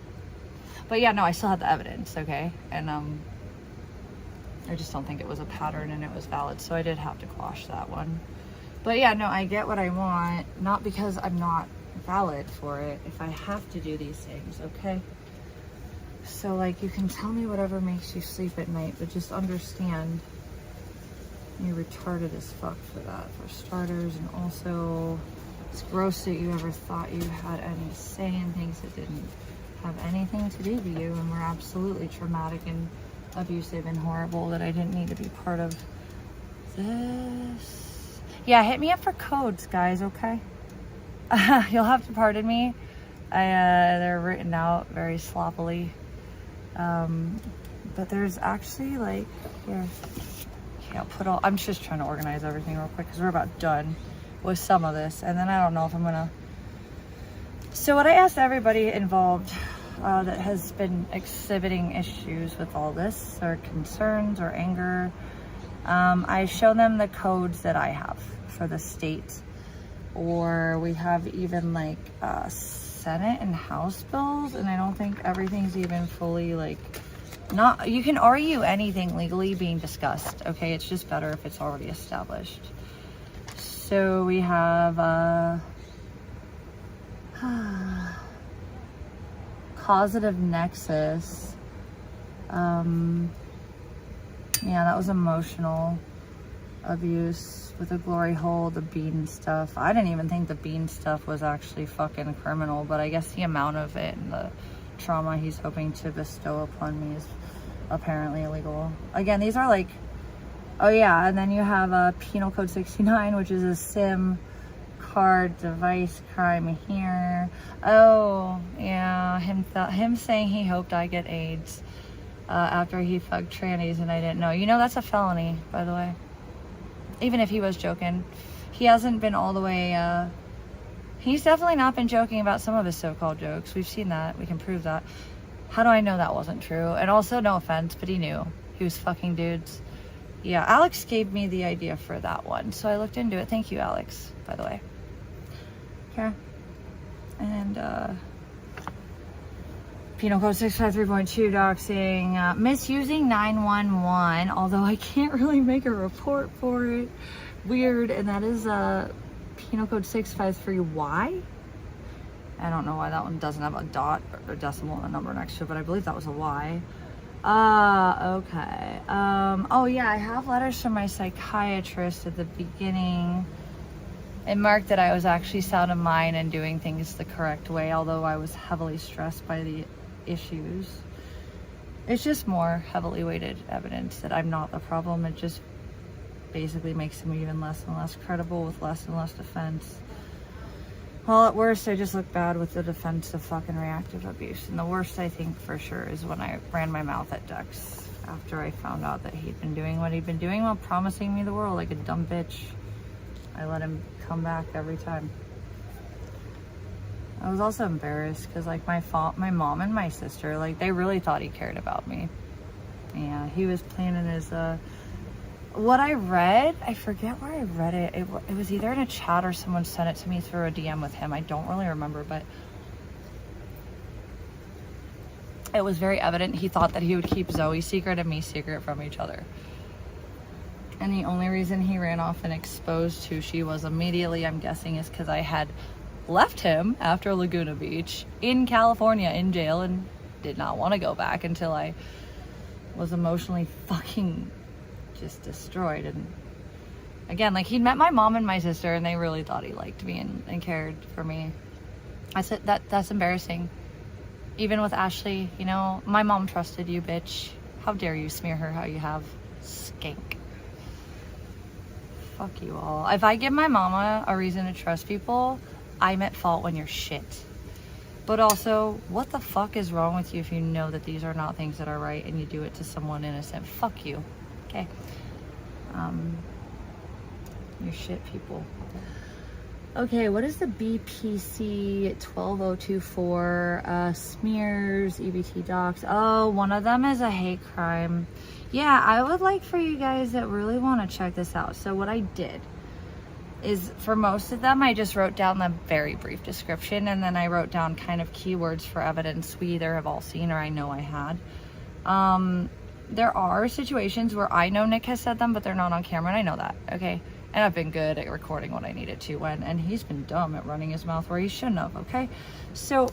Speaker 4: but yeah, no, I still had the evidence. Okay. And I just don't think it was a pattern and it was valid. So I did have to quash that one. But yeah, no, I get what I want, not because I'm not valid for it. If I have to do these things, okay? So like, you can tell me whatever makes you sleep at night, but just understand you're retarded as fuck for that, for starters. And also, it's gross that you ever thought you had any say in things that didn't have anything to do with you and were absolutely traumatic and abusive and horrible, that I didn't need to be part of this. Yeah, hit me up for codes, guys, okay? You'll have to pardon me. They're written out very sloppily. But there's actually, like, here. Okay, I'll put all, I'm just trying to organize everything real quick because we're about done with some of this. And then I don't know if I'm gonna. So what I asked everybody involved that has been exhibiting issues with all this, or concerns or anger, I show them the codes that I have for the state. Or we have even like Senate and House bills, and I don't think everything's even fully like, not, you can argue anything legally being discussed, okay? It's just better if it's already established. So we have causative nexus. Yeah, that was emotional abuse with the glory hole, the bean stuff. I didn't even think the bean stuff was actually fucking criminal, but I guess the amount of it and the trauma he's hoping to bestow upon me is apparently illegal. Again, these are like, oh yeah, and then you have Penal Code 69, which is a SIM card device crime here. Oh yeah, him saying he hoped I get AIDS after he fucked trannies and I didn't know. You know, that's a felony, by the way. Even if he was joking, he hasn't been all the way, he's definitely not been joking about some of his so-called jokes. We've seen that. We can prove that. How do I know that wasn't true? And also, no offense, but he knew. He was fucking dudes. Yeah, Alex gave me the idea for that one, so I looked into it. Thank you, Alex, by the way. Okay. And, Penal Code 653.2, doxing, misusing 911, although I can't really make a report for it. Weird, and that is Penal Code 653Y. I don't know why that one doesn't have a dot or decimal and a number next to it, but I believe that was a Y. Okay. Oh yeah, I have letters from my psychiatrist at the beginning. It marked that I was actually sound of mind and doing things the correct way, although I was heavily stressed by the issues. It's just more heavily weighted evidence that I'm not the problem. It just basically makes him even less and less credible with less and less defense. Well, at worst, I just look bad with the defense of fucking reactive abuse. And the worst, I think, for sure, is when I ran my mouth at Dex after I found out that he'd been doing what he'd been doing while promising me the world like a dumb bitch. I let him come back every time. I was also embarrassed because like my mom and my sister, like they really thought he cared about me. Yeah, he was planning his what I read, I forget where I read it. It was either in a chat or someone sent it to me through a DM with him. I don't really remember, but it was very evident he thought that he would keep Zoe secret and me secret from each other. And the only reason he ran off and exposed who she was immediately, I'm guessing, is because I had left him after Laguna Beach in California in jail and did not want to go back until I was emotionally fucking just destroyed. And again, like he'd met my mom and my sister and they really thought he liked me and cared for me. I said that's embarrassing. Even with Ashley, you know, my mom trusted you, bitch. How dare you smear her how you have? Skank. Fuck you all. If I give my mama a reason to trust people, I'm at fault when you're shit. But also, what the fuck is wrong with you if you know that these are not things that are right and you do it to someone innocent? Fuck you. Okay. You're shit people. Okay, what is the BPC 12024 smears, EBT docs? Oh, one of them is a hate crime. Yeah, I would like for you guys that really want to check this out. So what I did is for most of them, I just wrote down the very brief description and then I wrote down kind of keywords for evidence we either have all seen or I know I had. There are situations where I know Nick has said them, but they're not on camera and I know that, okay? And I've been good at recording what I needed to when, and he's been dumb at running his mouth where he shouldn't have, okay? So,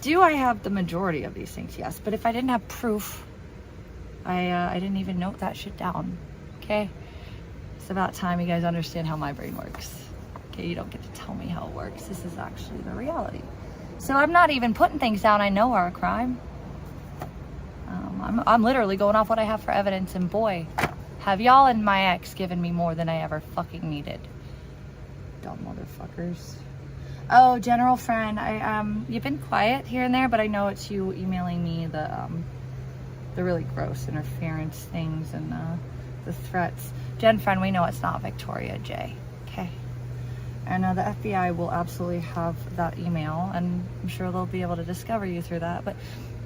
Speaker 4: do I have the majority of these things? Yes, but if I didn't have proof, I didn't even note that shit down, okay? It's about time you guys understand how my brain works. Okay, you don't get to tell me how it works. This is actually the reality. So I'm not even putting things down I know are a crime. I'm literally going off what I have for evidence, and boy, have y'all and my ex given me more than I ever fucking needed. Dumb motherfuckers. Oh, general friend, you've been quiet here and there, but I know it's you emailing me the really gross interference things and the threats. Gen friend, we know it's not Victoria J. Okay. And the FBI will absolutely have that email, and I'm sure they'll be able to discover you through that, but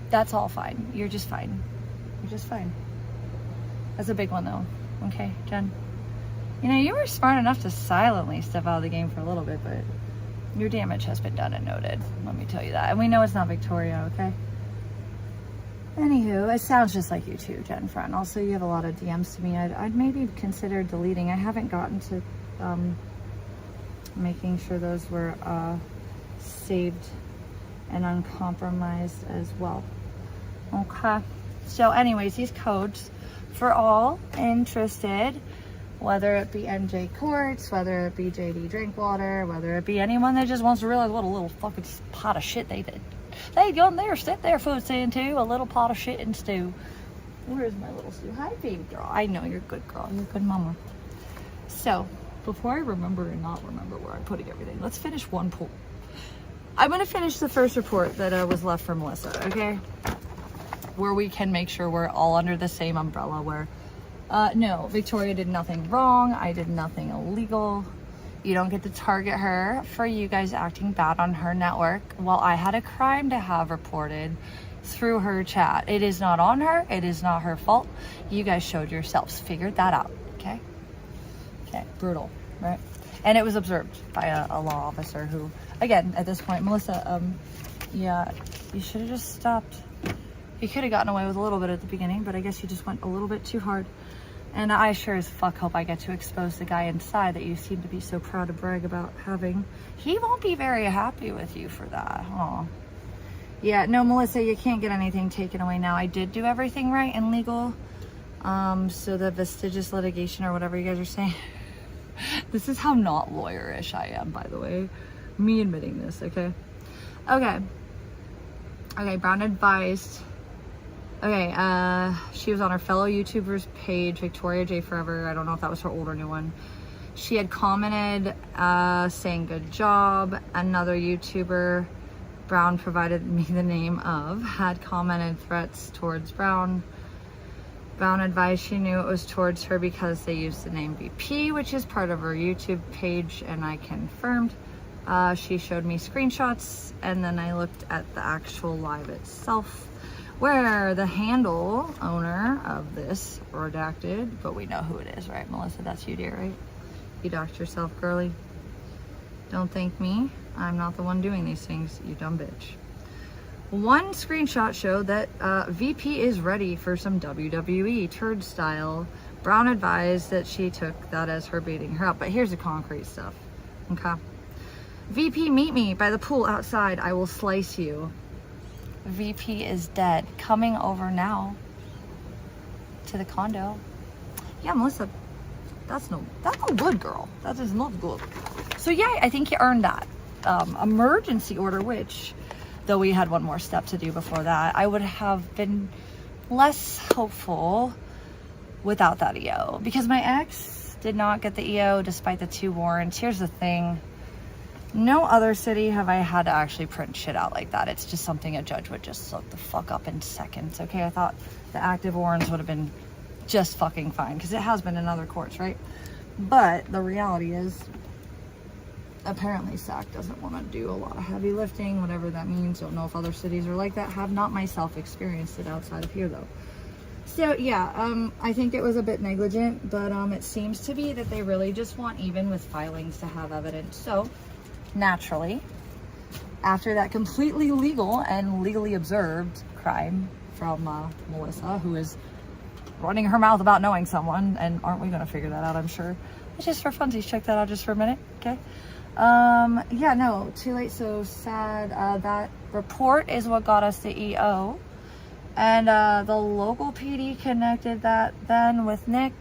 Speaker 4: that's all fine. You're just fine. You're just fine. That's a big one though. Okay, Jen. You know, you were smart enough to silently step out of the game for a little bit, but your damage has been done and noted. Let me tell you that. And we know it's not Victoria, okay? Anywho, it sounds just like you too, Jen friend. Also, you have a lot of DMs to me. I'd maybe consider deleting. I haven't gotten to making sure those were saved and uncompromised as well. Okay. So anyways, these codes for all interested, whether it be NJ Courts, whether it be JD Drinkwater, whether it be anyone that just wants to realize what a little fucking pot of shit they did. They go in there, sit their food into a little pot of shit and stew. Where's my little stew? Hi, baby girl. I know you're a good girl. You're a good mama. So, before I remember and not remember where I'm putting everything, let's finish one poll. I'm going to finish the first report that was left for Melissa, okay? Where we can make sure we're all under the same umbrella where, no, Victoria did nothing wrong. I did nothing illegal. You don't get to target her for you guys acting bad on her network while I had a crime to have reported through her chat. It is not on her. It is not her fault. You guys showed yourselves. Figured that out, okay? Okay, brutal, right? And it was observed by a law officer who, again, at this point, Melissa, yeah, you should have just stopped. You could have gotten away with a little bit at the beginning, but I guess you just went a little bit too hard. And I sure as fuck hope I get to expose the guy inside that you seem to be so proud to brag about having. He won't be very happy with you for that. Aw. Yeah, no, Melissa, you can't get anything taken away now. I did do everything right and legal. So the vestigious litigation or whatever you guys are saying. This is how not lawyerish I am, by the way. Me admitting this, okay? Okay. Okay, Brown advised. Okay, she was on her fellow YouTuber's page, Victoria J Forever. I don't know if that was her old or new one. She had commented saying good job. Another YouTuber, Brown provided me the name of, had commented threats towards Brown. Brown advised she knew it was towards her because they used the name BP, which is part of her YouTube page, and I confirmed. She showed me screenshots, and then I looked at the actual live itself, where the handle owner of this redacted, but we know who it is, right, Melissa? That's you, dear, right? You doxed yourself, girly. Don't thank me. I'm not the one doing these things, you dumb bitch. One screenshot showed that VP is ready for some WWE turd style. Brown advised that she took that as her baiting her up, but here's the concrete stuff, okay? VP, meet me by the pool outside. I will slice you. VP is dead. Coming over now to the condo. Yeah, Melissa, that's no good, girl. That is not good. So yeah, I think you earned that. Emergency order, which, though we had one more step to do before that, I would have been less hopeful without that EO, because my ex did not get the EO despite the 2 warrants. Here's the thing. No other city have I had to actually print shit out like that. It's just something a judge would just look the fuck up in seconds, okay? I thought the active warrants would have been just fucking fine, because it has been in other courts, right? But the reality is, apparently SAC doesn't want to do a lot of heavy lifting, whatever that means. Don't know if other cities are like that. Have not myself experienced it outside of here, though. So yeah, I think it was a bit negligent, but it seems to be that they really just want, even with filings, to have evidence. So naturally, after that completely legal and legally observed crime from Melissa, who is running her mouth about knowing someone, and aren't we going to figure that out, I'm sure. It's just for funsies. Check that out just for a minute, okay? Yeah, no, too late, so sad. That report is what got us the EO. And the local PD connected that then with Nick,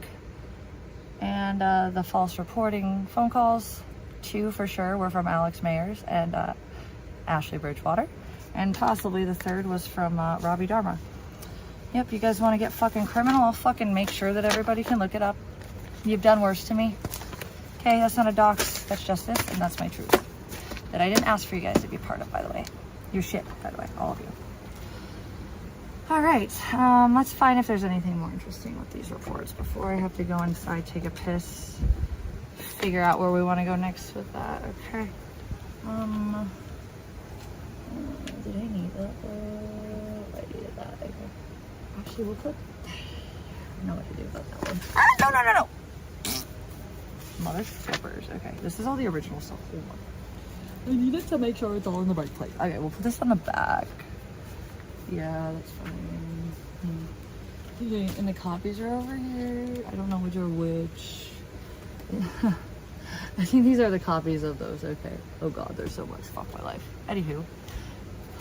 Speaker 4: and the false reporting phone calls, 2 for sure were from Alex Mayers and Ashley Bridgewater, and possibly the 3rd was from Robbie Dharma. Yep, you guys want to get fucking criminal? I'll fucking make sure that everybody can look it up. You've done worse to me. Okay, that's not a dox, that's justice, and that's my truth. That I didn't ask for you guys to be part of, by the way. You're shit, by the way, all of you. All right, let's find if there's anything more interesting with these reports before I have to go inside, take a piss, figure out where we want to go next with that. Okay. Did I need that? I needed that. Okay. Actually, we'll put. I know what to do about that one. Ah, no. Mother flippers. Okay, this is all the original stuff. I needed to make sure it's all in the right place. Okay, we'll put this on the back. Yeah, that's fine. Okay, and the copies are over here. I don't know which are which. I think these are the copies of those. Okay. Oh god, there's so much. Fuck my life. Anywho.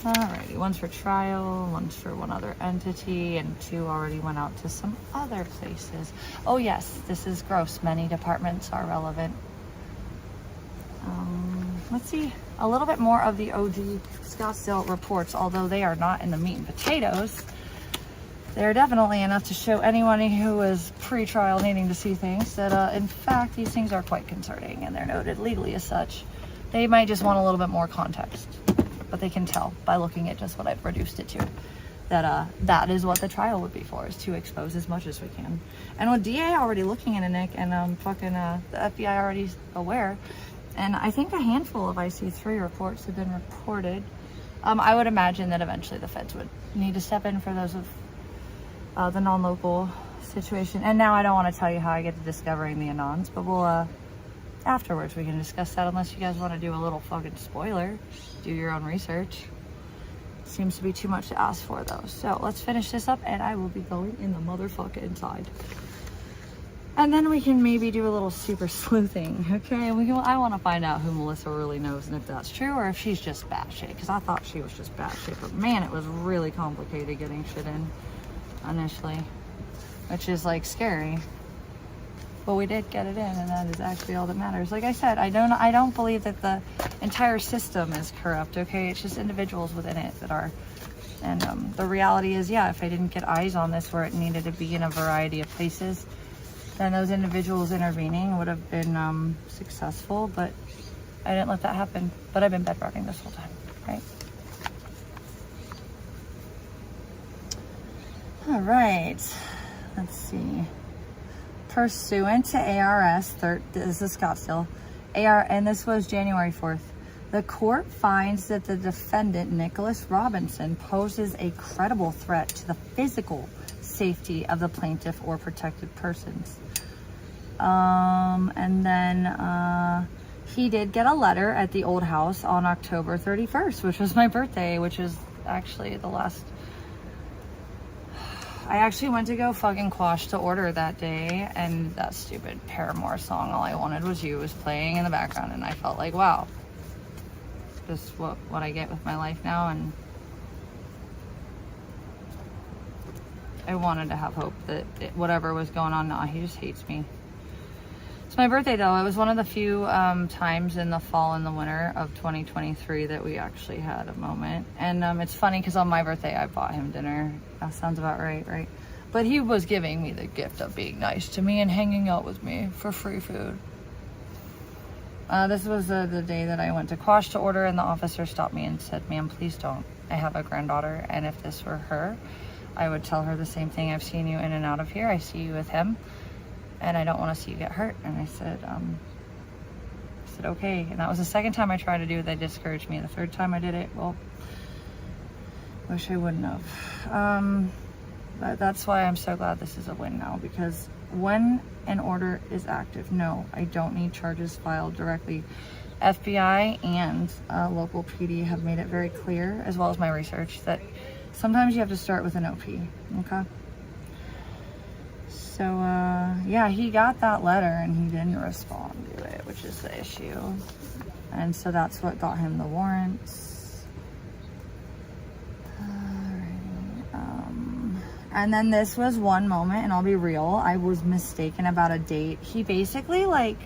Speaker 4: Alrighty, one's for trial, one's for one other entity, and 2 already went out to some other places. Oh yes, this is gross. Many departments are relevant. Let's see a little bit more of the OG Scottsdale reports, although they are not in the meat and potatoes. They're definitely enough to show anyone who is pre-trial needing to see things that, in fact, these things are quite concerning, and they're noted legally as such. They might just want a little bit more context, but they can tell by looking at just what I've reduced it to, that that is what the trial would be for, is to expose as much as we can. And with DA already looking into Nick, and the FBI already aware, and I think a handful of IC3 reports have been reported. I would imagine that eventually the feds would need to step in for those of the non-local situation. And now I don't want to tell you how I get to discovering the Anons, but we'll, afterwards we can discuss that, unless you guys want to do a little fucking spoiler. Do your own research. Seems to be too much to ask for though. So let's finish this up, and I will be going in the motherfucker inside. And then we can maybe do a little super sleuthing, okay? I want to find out who Melissa really knows, and if that's true, or if she's just batshit, because I thought she was just batshit, but man, it was really complicated getting shit in initially, which is like scary. But we did get it in, and that is actually all that matters. Like I said, I don't believe that the entire system is corrupt, okay? It's just individuals within it that are. And the reality is, yeah, if I didn't get eyes on this where it needed to be in a variety of places, then those individuals intervening would have been successful, but I didn't let that happen. But I've been bedrotting this whole time, right? All right, let's see. Pursuant to ARS, this is Scottsdale, and this was January 4th. The court finds that the defendant, Nicholas Robinson, poses a credible threat to the physical safety of the plaintiff or protected persons. And then he did get a letter at the old house on October 31st, which was my birthday, which is actually the last... I actually went to go fucking quash to order that day, and that stupid Paramore song, All I Wanted Was You, was playing in the background, and I felt like, wow, just what I get with my life now. And I wanted to have hope that whatever was going on now, he just hates me. It's my birthday though. It was one of the few times in the fall and the winter of 2023 that we actually had a moment. And it's funny because on my birthday I bought him dinner. That sounds about right? But he was giving me the gift of being nice to me and hanging out with me for free food. This was the day that I went to quash to order, and the officer stopped me and said, "Ma'am, please don't. I have a granddaughter, and if this were her, I would tell her the same thing. I've seen you in and out of here. I see you with him, and I don't want to see you get hurt." And I said, okay. And that was the second time I tried to do it. They discouraged me. The third time I did it, well, wish I wouldn't have. But that's why I'm so glad this is a win now, because when an order is active, no, I don't need charges filed directly. FBI and local PD have made it very clear, as well as my research, that sometimes you have to start with an OP, okay? So, yeah, he got that letter and he didn't respond to it, which is the issue. And so that's what got him the warrants. And then this was one moment, and I'll be real, I was mistaken about a date. He basically, like,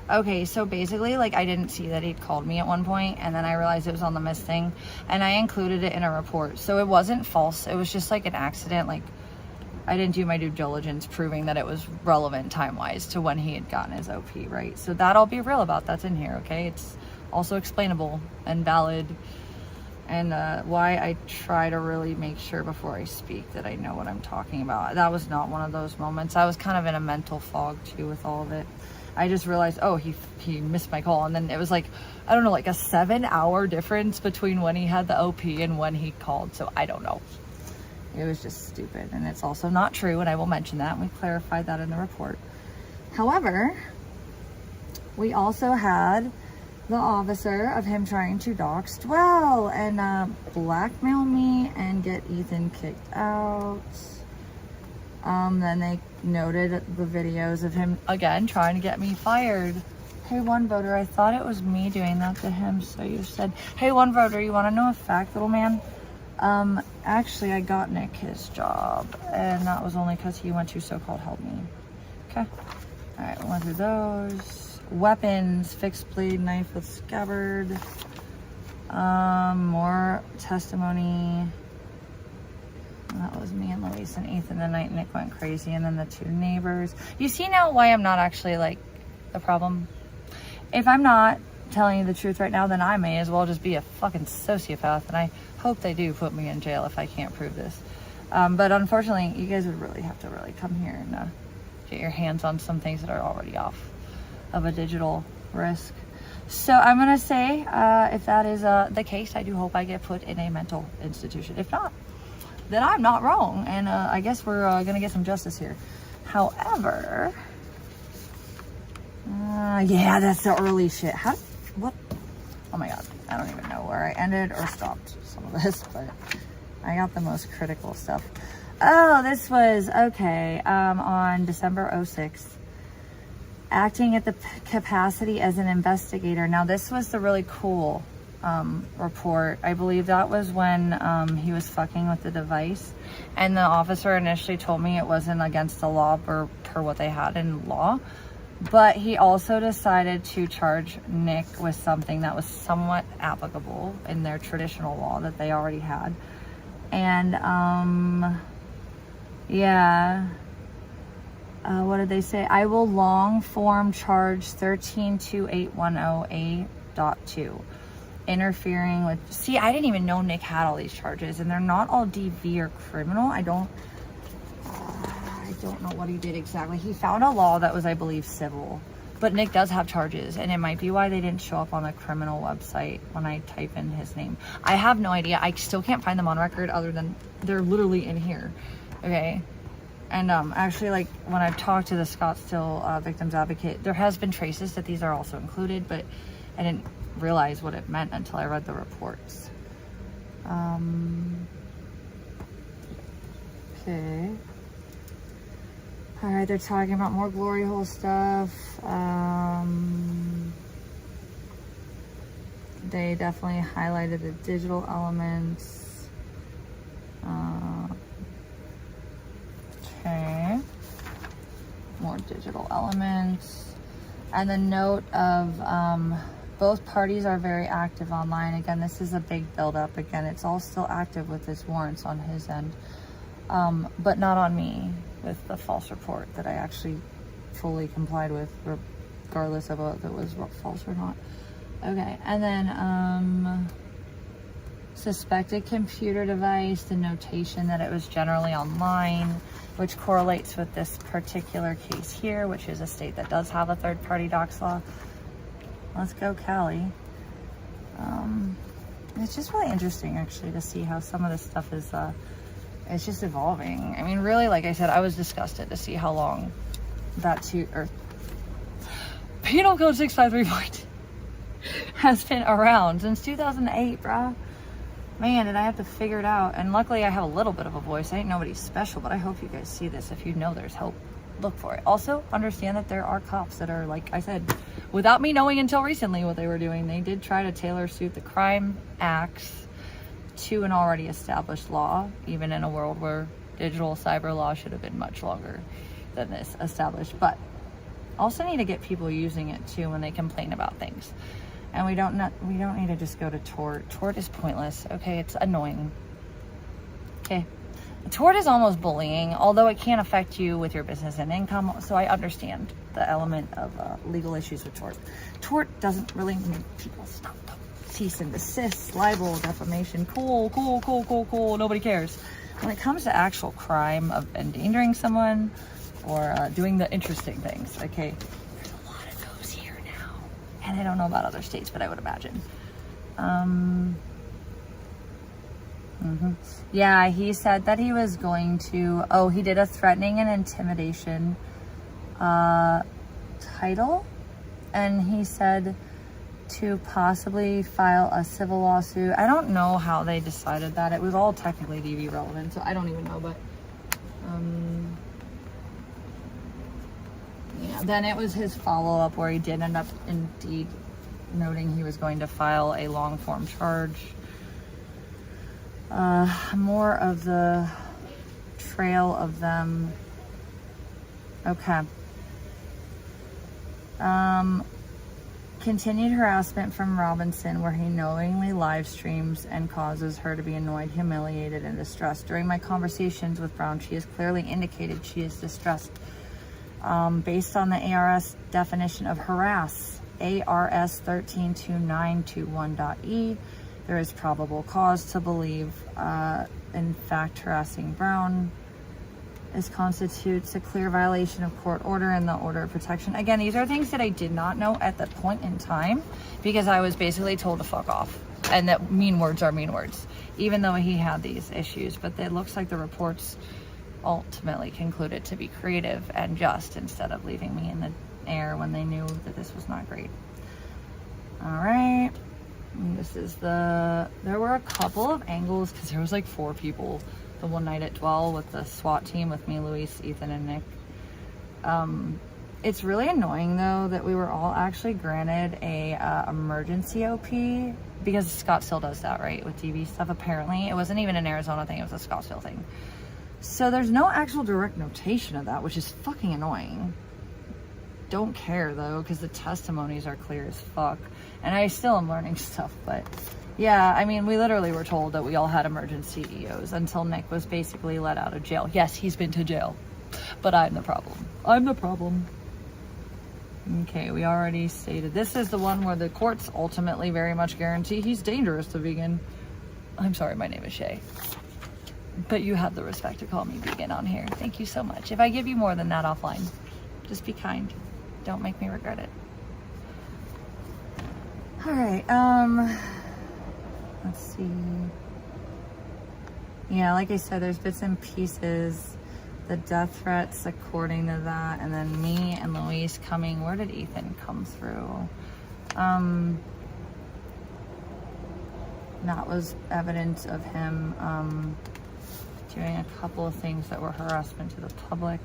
Speaker 4: okay, so basically, like, I didn't see that he'd called me at one point, and then I realized it was on the missed thing, and I included it in a report. So it wasn't false. It was just like an accident. Like, I didn't do my due diligence proving that it was relevant time-wise to when he had gotten his OP, right? So that I'll be real about. That's in here, okay? It's also explainable and valid. And why I try to really make sure before I speak that I know what I'm talking about. That was not one of those moments. I was kind of in a mental fog too with all of it. I just realized, oh, he missed my call. And then it was like, I don't know, like a 7-hour difference between when he had the OP and when he called. So I don't know. It was just stupid. And it's also not true. And I will mention that. And we clarified that in the report. However, we also had the officer of him trying to dox dwell and blackmail me and get Ethan kicked out. Then they noted the videos of him again trying to get me fired. Hey, one voter, I thought it was me doing that to him. So you said, hey, one voter, you want to know a fact, little man? Actually, I got Nick his job, and that was only because he went to so-called help me. Okay. All right, we went through those. Weapons, fixed blade knife with scabbard. More testimony. That was me and Luis and Ethan the night Nick went crazy, and then the 2 neighbors. You see now why I'm not actually like the problem? If I'm not telling you the truth right now, then I may as well just be a fucking sociopath, and I hope they do put me in jail if I can't prove this. But unfortunately, you guys would really have to really come here and get your hands on some things that are already off of a digital risk. So I'm gonna say, if that is the case, I do hope I get put in a mental institution. If not, then I'm not wrong, and I guess we're gonna get some justice here. However, yeah, that's the early shit. What? Oh my god, I don't even know where I ended or stopped some of this, but I got the most critical stuff. Oh, this was okay. On December 06th. Acting at the capacity as an investigator. Now, this was the really cool report. I believe that was when he was fucking with the device. And the officer initially told me it wasn't against the law per what they had in law. But he also decided to charge Nick with something that was somewhat applicable in their traditional law that they already had. And, yeah. What did they say? I will long form charge 132810A.2. Interfering with... See, I didn't even know Nick had all these charges, and they're not all DV or criminal. I don't know what he did exactly. He found a law that was, I believe, civil. But Nick does have charges, and it might be why they didn't show up on the criminal website when I type in his name. I have no idea. I still can't find them on record other than they're literally in here. Okay. And actually, like, when I've talked to the Scottsdale Victims Advocate, there has been traces that these are also included, but I didn't realize what it meant until I read the reports. Okay. Alright, they're talking about more glory hole stuff. They definitely highlighted the digital elements. Okay. More digital elements. And the note of both parties are very active online. Again, this is a big buildup. Again, it's all still active with his warrants on his end. But not on me with the false report that I actually fully complied with, regardless of if it was false or not. Okay, and then suspected computer device, the notation that it was generally online, which correlates with this particular case here, which is a state that does have a third-party docs law. Let's go, Cali. It's just really interesting, actually, to see how some of this stuff is, it's just evolving. I mean, really, like I said, I was disgusted to see how long that Penal Code 653 has been around since 2008, bruh. Man, did I have to figure it out. And luckily I have a little bit of a voice. I ain't nobody special, but I hope you guys see this. If you know there's hope, look for it. Also, understand that there are cops that are, like I said, without me knowing until recently what they were doing, they did try to tailor suit the crime acts to an already established law, even in a world where digital cyber law should have been much longer than this established. But also need to get people using it too when they complain about things. And we don't need to just go to tort. Tort is pointless. Okay, it's annoying. Okay. Tort is almost bullying, although it can affect you with your business and income. So I understand the element of legal issues with tort. Tort doesn't really make people stop. Cease and desist, libel, defamation. Cool. Nobody cares. When it comes to actual crime of endangering someone or doing the interesting things, okay, there's a lot of those here now. And I don't know about other states, but I would imagine. Yeah, he said that he was going to, he did a threatening and intimidation title. And he said to possibly file a civil lawsuit. I don't know how they decided that. It was all technically DV relevant, so I don't even know, but yeah, then it was his follow-up where he did end up indeed noting he was going to file a long form charge. More of the trail of them. Okay. Continued harassment from Robinson, where he knowingly live streams and causes her to be annoyed, humiliated, and distressed. During my conversations with Brown, she has clearly indicated she is distressed. Based on the ARS definition of harass, ARS 132921.E, there is probable cause to believe, in fact, harassing Brown constitutes a clear violation of court order and the order of protection. Again, these are things that I did not know at the point in time because I was basically told to fuck off and that mean words are mean words, even though he had these issues. But it looks like the reports ultimately concluded to be creative and just instead of leaving me in the air when they knew that this was not great. All right. And this is there were a couple of angles because there was like 4 people the one night at Dwell with the SWAT team with me, Luis, Ethan, and Nick. It's really annoying though that we were all actually granted a emergency OP because Scottsdale does that, right, with DV stuff. Apparently it wasn't even an Arizona thing, it was a Scottsdale thing. So there's no actual direct notation of that, which is fucking annoying. Don't care though, because the testimonies are clear as fuck, and I still am learning stuff. But yeah, I mean, we literally were told that we all had emergency EOs until Nick was basically let out of jail. Yes, he's been to jail, but I'm the problem. I'm the problem. Okay, we already stated this is the one where the courts ultimately very much guarantee he's dangerous to vegan. I'm sorry, my name is Shay, but you have the respect to call me vegan on here. Thank you so much. If I give you more than that offline, just be kind. Don't make me regret it. All right, let's see. Yeah, like I said, there's bits and pieces. The death threats according to that, and then me and Luis coming. Where did Ethan come through? That was evidence of him doing a couple of things that were harassment to the public.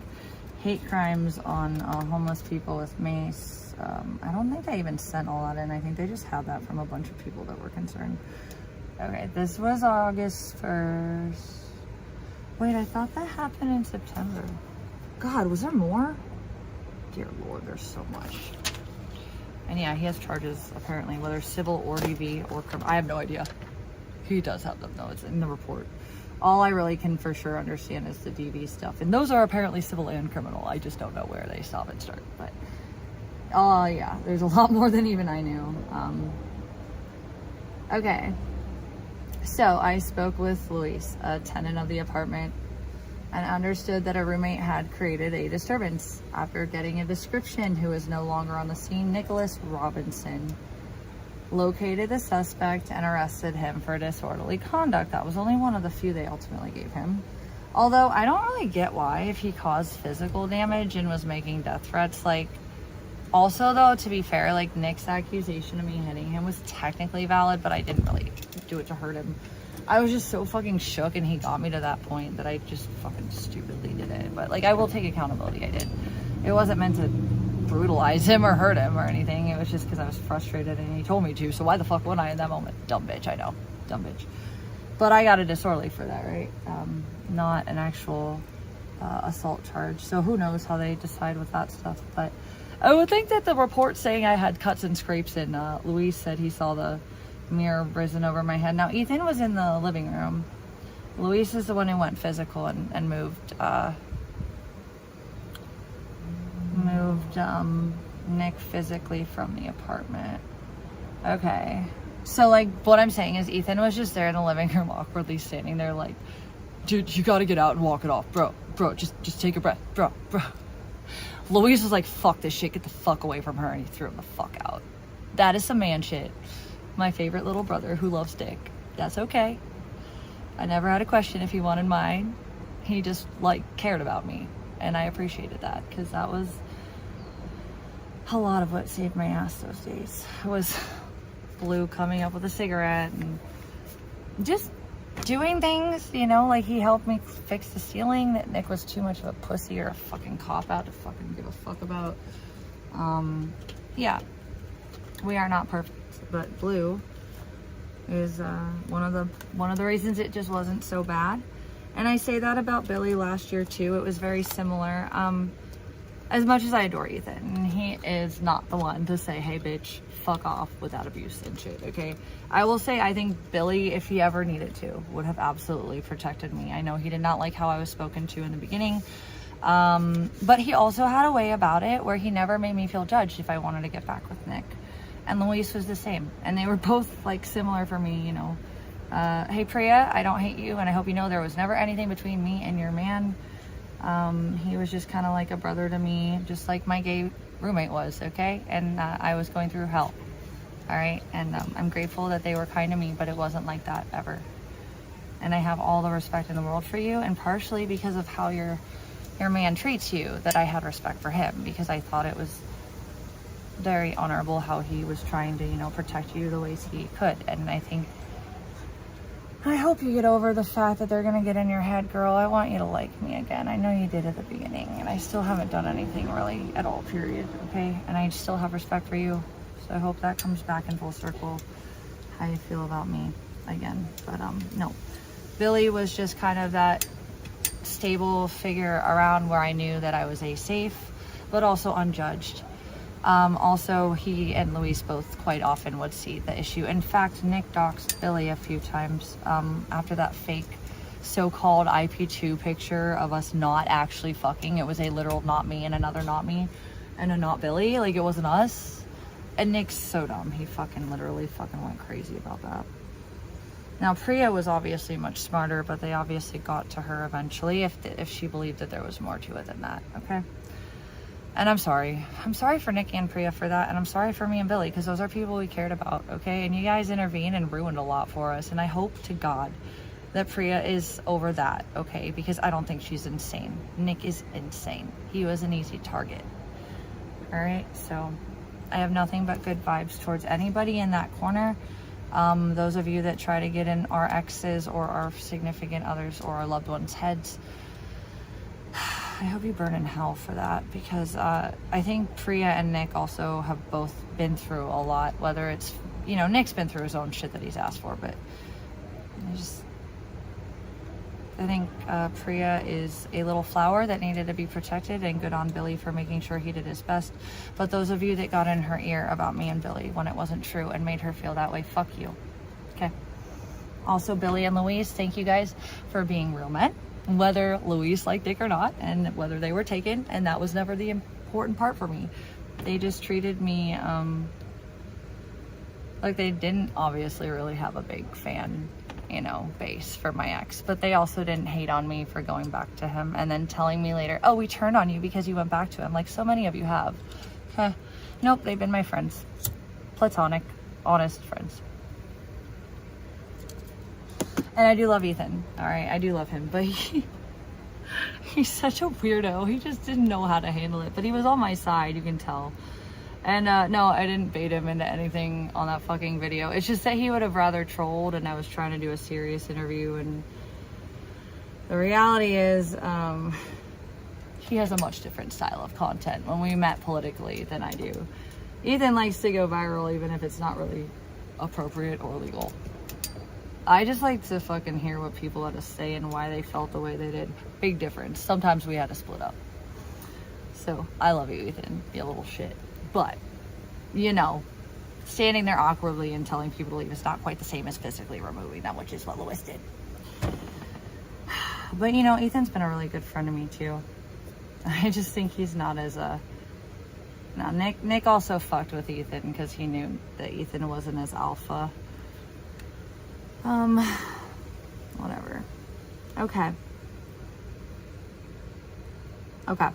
Speaker 4: Hate crimes on homeless people with mace. I don't think I even sent all that in. I think they just had that from a bunch of people that were concerned. Okay, this was August 1st. Wait, I thought that happened in September. God, was there more? Dear Lord, there's so much. And yeah, he has charges, apparently, whether civil or DV or criminal. I have no idea. He does have them, though. It's in the report. All I really can for sure understand is the DV stuff. And those are apparently civil and criminal. I just don't know where they stop and start. But, yeah, there's a lot more than even I knew. Okay. So I spoke with Luis, a tenant of the apartment, and understood that a roommate had created a disturbance. After getting a description, who is no longer on the scene, Nicholas Robinson located the suspect and arrested him for disorderly conduct. That was only one of the few they ultimately gave him. Although I don't really get why, if he caused physical damage and was making death threats. Like, also though, to be fair, like, Nick's accusation of me hitting him was technically valid, but I didn't really do it to hurt him. I was just so fucking shook, and he got me to that point that I just fucking stupidly did it. But like, I will take accountability. I did. It wasn't meant to brutalize him or hurt him or anything. It was just because I was frustrated and he told me to. So why the fuck wouldn't I in that moment? Dumb bitch. I know, dumb bitch. But I got a disorderly for that, right? Not an actual assault charge. So who knows how they decide with that stuff. But I would think that the report saying I had cuts and scrapes, and Luis said he saw the mirror risen over my head. Now Ethan was in the living room. Luis is the one who went physical and moved Nick physically from the apartment. Okay, so like, what I'm saying is Ethan was just there in the living room, awkwardly standing there like, dude, you gotta get out and walk it off, bro, just take a breath, bro. Luis was like, fuck this shit, get the fuck away from her, and he threw him the fuck out. That is some man shit. My favorite little brother who loves dick. That's okay. I never had a question if he wanted mine. He just, like, cared about me. And I appreciated that, because that was a lot of what saved my ass those days. It was Blue coming up with a cigarette and just doing things, you know, like he helped me fix the ceiling that Nick was too much of a pussy or a fucking cop-out to fucking give a fuck about. Yeah. We are not perfect. But Blue is one of the reasons it just wasn't so bad. And I say that about Billy last year too. It was very similar. As much as I adore Ethan, he is not the one to say, hey bitch, fuck off without abuse and shit, okay? I will say, I think Billy, if he ever needed to, would have absolutely protected me. I know he did not like how I was spoken to in the beginning. But he also had a way about it where he never made me feel judged if I wanted to get back with Nick. And Luis was the same. And they were both like similar for me, you know. Hey Priya, I don't hate you, and I hope you know there was never anything between me and your man. He was just kind of like a brother to me, just like my gay roommate was, okay? And I was going through hell, all right? And I'm grateful that they were kind to me, but it wasn't like that ever. And I have all the respect in the world for you, and partially because of how your man treats you, that I had respect for him, because I thought it was very honorable how he was trying to, you know, protect you the ways he could. And I hope you get over the fact that they're gonna get in your head, girl. I want you to like me again. I know you did at the beginning, and I still haven't done anything really at all, period, okay? And I still have respect for you, so I hope that comes back in full circle, how you feel about me again. But no, Billy was just kind of that stable figure around where I knew that I was safe, but also unjudged. Also, he and Luis both quite often would see the issue. In fact, Nick doxed Billy a few times after that fake so-called IP2 picture of us not actually fucking. It was a literal not me and another not me and a not Billy. Like, it wasn't us. And Nick's so dumb. He fucking literally fucking went crazy about that. Now, Priya was obviously much smarter, but they obviously got to her eventually if she believed that there was more to it than that, okay? And I'm sorry. I'm sorry for Nick and Priya for that. And I'm sorry for me and Billy, because those are people we cared about, okay? And you guys intervened and ruined a lot for us. And I hope to God that Priya is over that, okay? Because I don't think she's insane. Nick is insane. He was an easy target. All right? So I have nothing but good vibes towards anybody in that corner. Those of you that try to get in our exes or our significant others or our loved ones' heads, I hope you burn in hell for that, because I think Priya and Nick also have both been through a lot, whether it's, you know, Nick's been through his own shit that he's asked for, but I think Priya is a little flower that needed to be protected, and good on Billy for making sure he did his best. But those of you that got in her ear about me and Billy when it wasn't true and made her feel that way, fuck you. Okay. Also, Billy and Louise, thank you guys for being real men, whether Louise liked Dick or not, and whether they were taken, and that was never the important part for me. They just treated me like they didn't obviously really have a big fan, you know, base for my ex, but they also didn't hate on me for going back to him and then telling me later, oh, we turned on you because you went back to him, like so many of you have. Nope, they've been my friends. Platonic, honest friends. And I do love Ethan, all right? I do love him, but he's such a weirdo. He just didn't know how to handle it, but he was on my side, you can tell. And no, I didn't bait him into anything on that fucking video. It's just that he would have rather trolled, and I was trying to do a serious interview, and the reality is he has a much different style of content when we met politically than I do. Ethan likes to go viral even if it's not really appropriate or legal. I just like to fucking hear what people had to say and why they felt the way they did. Big difference. Sometimes we had to split up. So I love you, Ethan, you little shit. But, you know, standing there awkwardly and telling people to leave is not quite the same as physically removing them, which is what Louis did. But, you know, Ethan's been a really good friend to me, too. I just think he's not as a... Now, Nick also fucked with Ethan because he knew that Ethan wasn't as alpha. Whatever. Okay. Okay.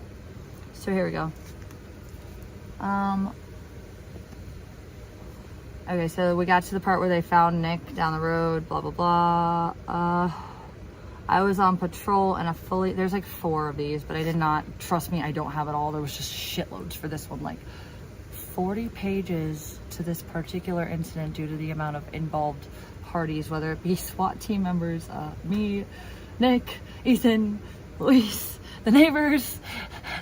Speaker 4: So here we go. Okay, so we got to the part where they found Nick down the road, blah, blah, blah. I was on patrol and there's like 4 of these, but I did not, trust me, I don't have it all. There was just shitloads for this one, like 40 pages to this particular incident due to the amount of involved parties, whether it be SWAT team members, me, Nick, Ethan, Luis, the neighbors,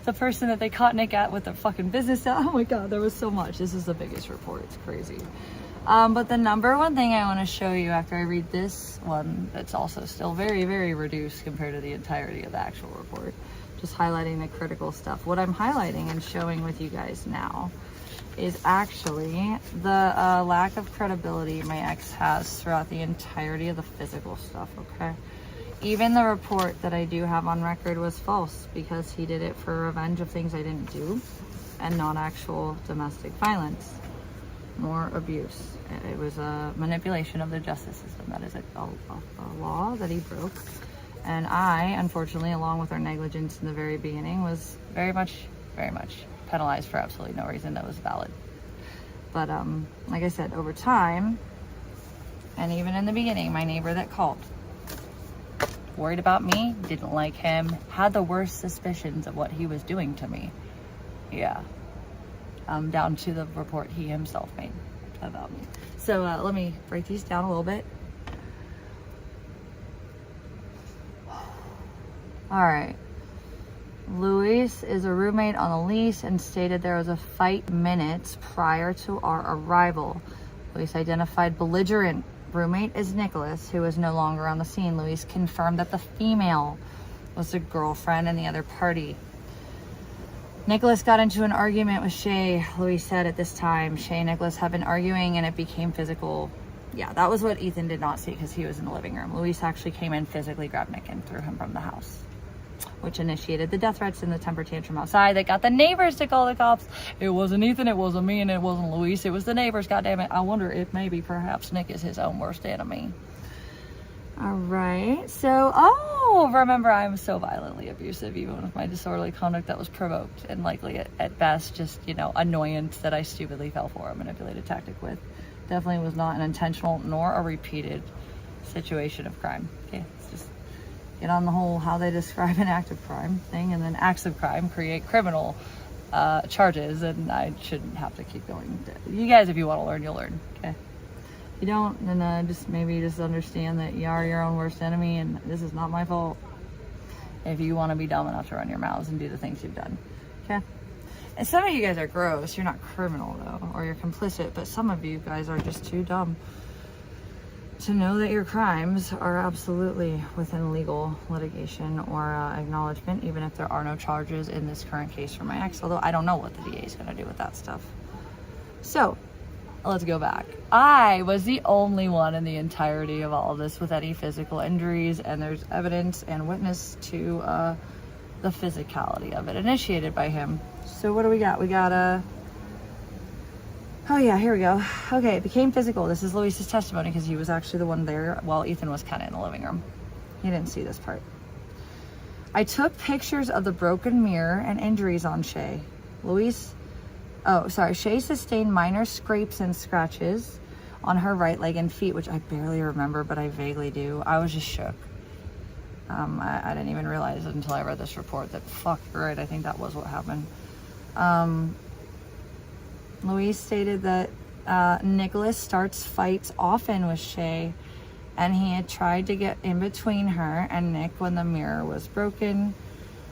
Speaker 4: the person that they caught Nick at with the fucking business. Oh my God, there was so much. This is the biggest report. It's crazy. But the number one thing I want to show you after I read this one, that's also still very, very reduced compared to the entirety of the actual report, just highlighting the critical stuff. What I'm highlighting and showing with you guys now is actually the lack of credibility my ex has throughout the entirety of the physical stuff, okay? Even the report that I do have on record was false because he did it for revenge of things I didn't do and not actual domestic violence nor abuse. It was a manipulation of the justice system. That is a law that he broke. And I, unfortunately, along with our negligence in the very beginning, was very much penalized for absolutely no reason that was valid. But like I said, over time, and even in the beginning, my neighbor that called, worried about me, didn't like him, had the worst suspicions of what he was doing to me. Yeah. Down to the report he himself made about me. So let me break these down a little bit. All right. Luis is a roommate on the lease and stated there was a fight minutes prior to our arrival. Luis identified belligerent roommate as Nicholas, who was no longer on the scene. Luis confirmed that the female was the girlfriend in the other party. Nicholas got into an argument with Shay, Luis said at this time. Shay and Nicholas have been arguing and it became physical. Yeah, that was what Ethan did not see because he was in the living room. Luis actually came in, physically grabbed Nick and threw him from the house, which initiated the death threats and the temper tantrum outside that got the neighbors to call the cops. It wasn't Ethan, it wasn't me, and it wasn't Luis, it was the neighbors, goddammit. I wonder if maybe perhaps Nick is his own worst enemy. All All right. So, oh, remember, I'm so violently abusive, even with my disorderly conduct that was provoked and likely at best just, you know, annoyance that I stupidly fell for a manipulated tactic with. Definitely was not an intentional nor a repeated situation of crime. Okay, let's just get on the whole how they describe an act of crime thing, and then acts of crime create criminal charges, and I shouldn't have to keep going. You guys, if you want to learn, you'll learn. Okay. If you don't, then just maybe just understand that you are your own worst enemy, and this is not my fault. If you want to be dumb enough to run your mouths and do the things you've done. Okay. And some of you guys are gross. You're not criminal though, or you're complicit, but some of you guys are just too dumb to know that your crimes are absolutely within legal litigation or acknowledgement, even if there are no charges in this current case for my ex, although I don't know what the DA is going to do with that stuff. So, let's go back. I was the only one in the entirety of all of this with any physical injuries, and there's evidence and witness to the physicality of it, initiated by him. So what do we got? We got oh yeah, here we go. Okay, it became physical. This is Luis's testimony because he was actually the one there while Ethan was kind of in the living room. He didn't see this part. I took pictures of the broken mirror and injuries on Shay. Shay sustained minor scrapes and scratches on her right leg and feet, which I barely remember, but I vaguely do. I was just shook. I didn't even realize it until I read this report that, fuck, you're right, I think that was what happened. Luis stated that Nicholas starts fights often with Shay, and he had tried to get in between her and Nick when the mirror was broken.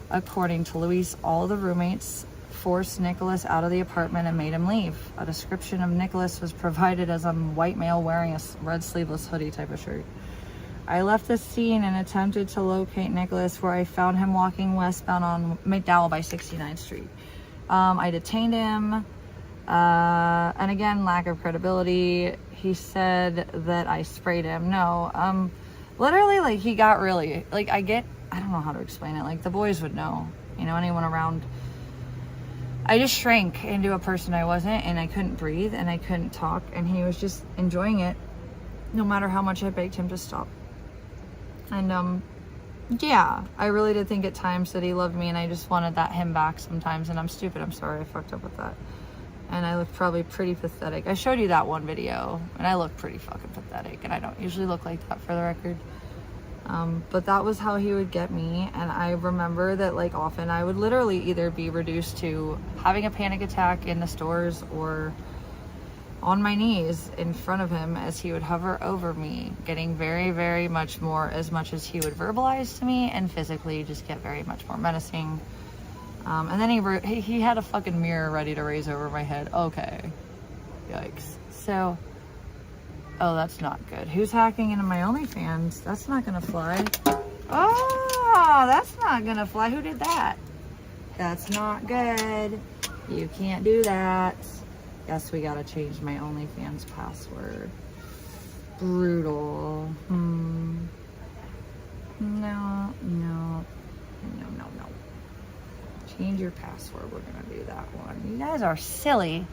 Speaker 4: According to Luis, all the roommates forced Nicholas out of the apartment and made him leave. A description of Nicholas was provided as a white male wearing a red sleeveless hoodie type of shirt. I left the scene and attempted to locate Nicholas, where I found him walking westbound on McDowell by 69th Street. I detained him. And again, lack of credibility. He said that I sprayed him. No, literally, like, he got really, like, I don't know how to explain it. Like, the boys would know, you know, anyone around. I just shrank into a person I wasn't, and I couldn't breathe, and I couldn't talk, and he was just enjoying it, no matter how much I begged him to stop. And, yeah, I really did think at times that he loved me, and I just wanted that him back sometimes, and I'm stupid. I'm sorry I fucked up with that. And I look probably pretty pathetic. I showed you that one video, and I look pretty fucking pathetic, and I don't usually look like that, for the record. But that was how he would get me, and I remember that, like, often I would literally either be reduced to having a panic attack in the stores or on my knees in front of him as he would hover over me, getting very, very much more, as much as he would verbalize to me, and physically just get very much more menacing. And then he had a fucking mirror ready to raise over my head. Okay. Yikes. So, oh, that's not good. Who's hacking into my OnlyFans? That's not gonna fly. Oh, that's not gonna fly. Who did that? That's not good. You can't do that. Guess we gotta change my OnlyFans password. Brutal. No. Change your password. We're gonna do that one. You guys are silly.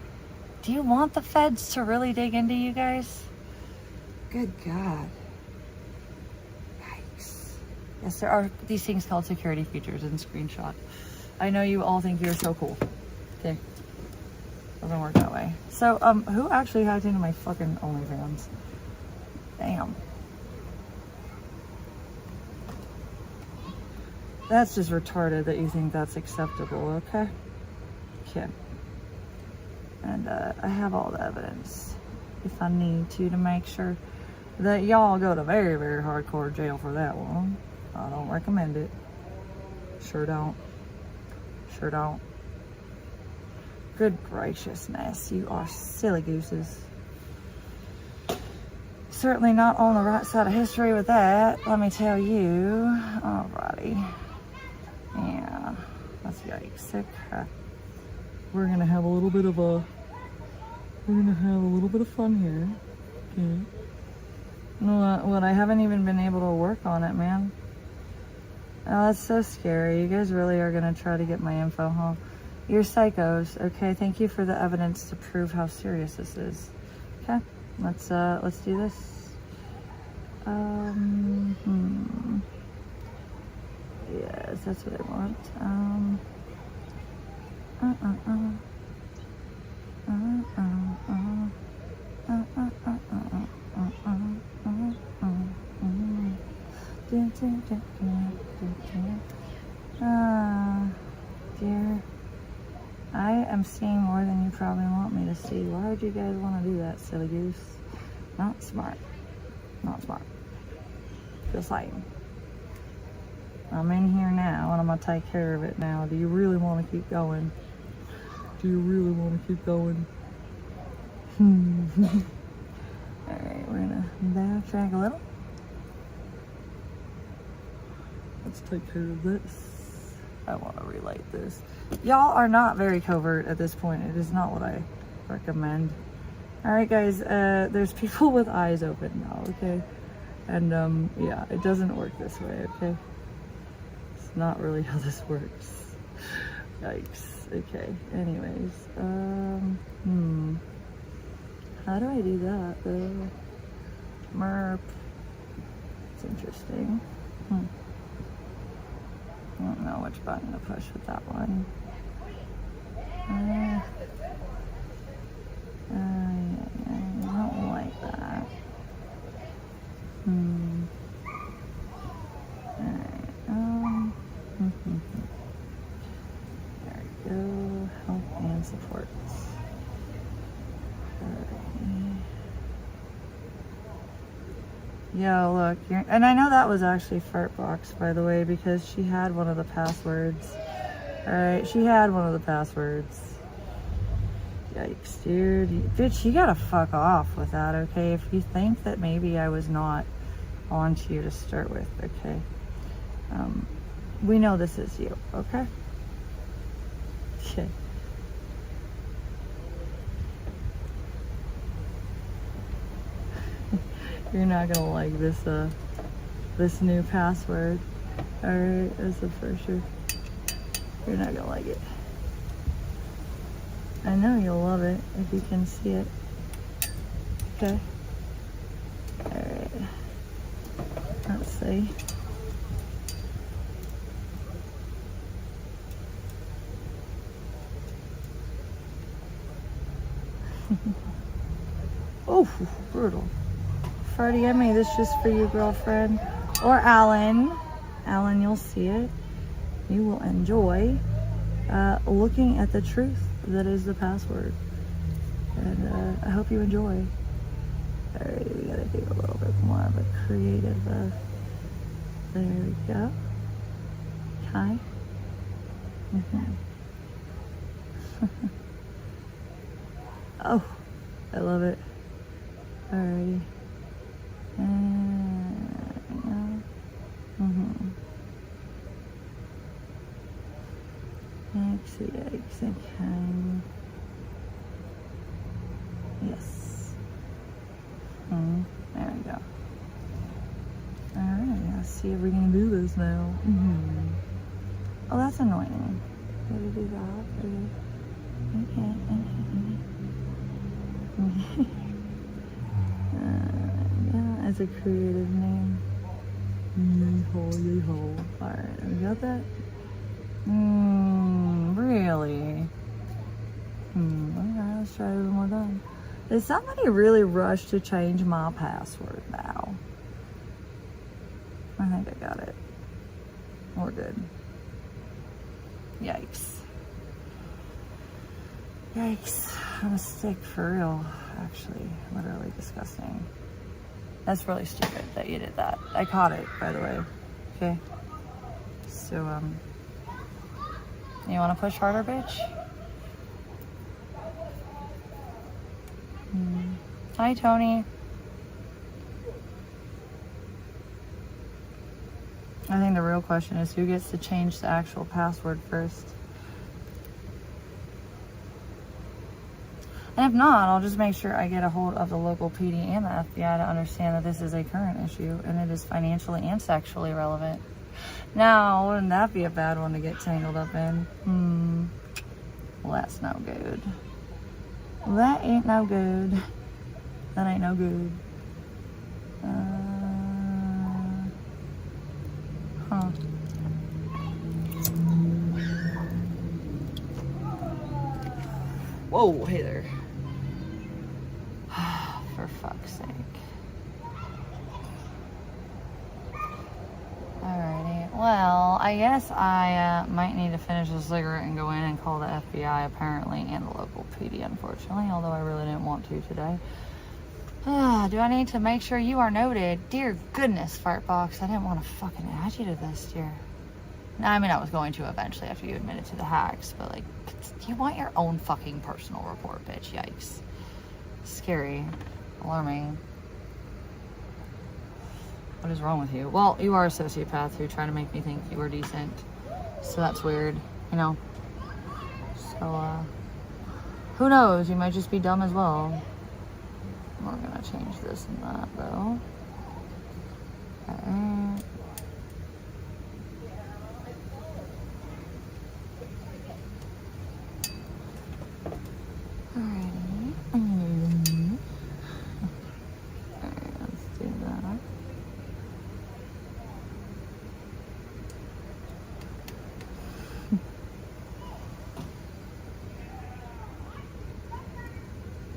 Speaker 4: Do you want the feds to really dig into you guys? Good God. Yikes. Yes, there are these things called security features in screenshot. I know you all think you're so cool. Okay. Doesn't work that way. So, who actually hacked into my fucking OnlyFans? Damn. That's just retarded that you think that's acceptable, okay? Okay. And I have all the evidence if I need to make sure that y'all go to very, very hardcore jail for that one. I don't recommend it. Sure don't. Sure don't. Good graciousness, you are silly gooses. Certainly not on the right side of history with that, let me tell you. Alrighty. Yeah, that's yikes. Okay. We're gonna have a little bit of fun here. Okay. You know what? I haven't even been able to work on it, man. Oh, that's so scary. You guys really are gonna try to get my info, huh? You're psychos. Okay, thank you for the evidence to prove how serious this is. Okay, let's do this. That's what I want. Dear, I am seeing more than you probably want me to see. Why would you guys want to do that, silly goose? Not smart. Not smart. Just saying. I'm in here now and I'm gonna take care of it now. Do you really want to keep going? Do you really want to keep going? Alright, we're gonna backtrack a little. Let's take care of this. I want to relight this. Y'all are not very covert at this point. It is not what I recommend. Alright guys, there's people with eyes open now, okay? And yeah, it doesn't work this way, okay? It's not really how this works. Yikes. Okay, anyways. How do I do that though? Merp. It's interesting. I don't know which button to push with that one. Yeah, I don't like that. Alright, there we go. Help and supports. Yo, look, and I know that was actually Fartbox, by the way, because she had one of the passwords. Alright, she had one of the passwords. Yikes, dude. Bitch, you gotta fuck off with that, okay? If you think that maybe I was not on to you to start with, okay? We know this is you, okay? Okay. You're not gonna like this this new password. Alright, that's a for sure. You're not gonna like it. I know you'll love it if you can see it. Okay. Alright. Let's see. Oh, brutal. Freddie, I made this just for you, girlfriend. Or Alan. Alan, you'll see it. You will enjoy looking at the truth that is the password. And I hope you enjoy. Alright, we gotta do a little bit more of a creative. There we go. Hi. Oh, I love it. Alrighty. Yikes, okay. Yes. There we go. Alright, let's see if we can do this now. Oh, that's annoying. Did we do that? Okay. Yeah, it's a creative name. Yeehaw. Alright, we got that? Really? Okay, let's try it one more time. Did somebody really rush to change my password now? I think I got it. We're good. Yikes. Yikes. I'm a stick for real, actually. Literally disgusting. That's really stupid that you did that. I caught it, by the way. Okay. So, you want to push harder, bitch? Hi, Tony. I think the real question is who gets to change the actual password first. And if not, I'll just make sure I get a hold of the local PD and the FBI to understand that this is a current issue and it is financially and sexually relevant. Now, wouldn't that be a bad one to get tangled up in? Well, that's no good. That ain't no good. That ain't no good. Whoa, hey there. For fuck's sake. Alrighty. Well, I guess I might need to finish a cigarette and go in and call the FBI, apparently, and the local PD, unfortunately, although I really didn't want to today. Do I need to make sure you are noted? Dear goodness, Fartbox, I didn't want to fucking add you to this, dear. No, I mean, I was going to eventually after you admitted to the hacks, but, like, you want your own fucking personal report, bitch. Yikes. Scary. Alarming. What is wrong with you? Well, you are a sociopath who tried to make me think you were decent. So that's weird, you know? So, who knows? You might just be dumb as well. We're gonna change this and that, though. Okay. Alrighty. Alright, let's do that.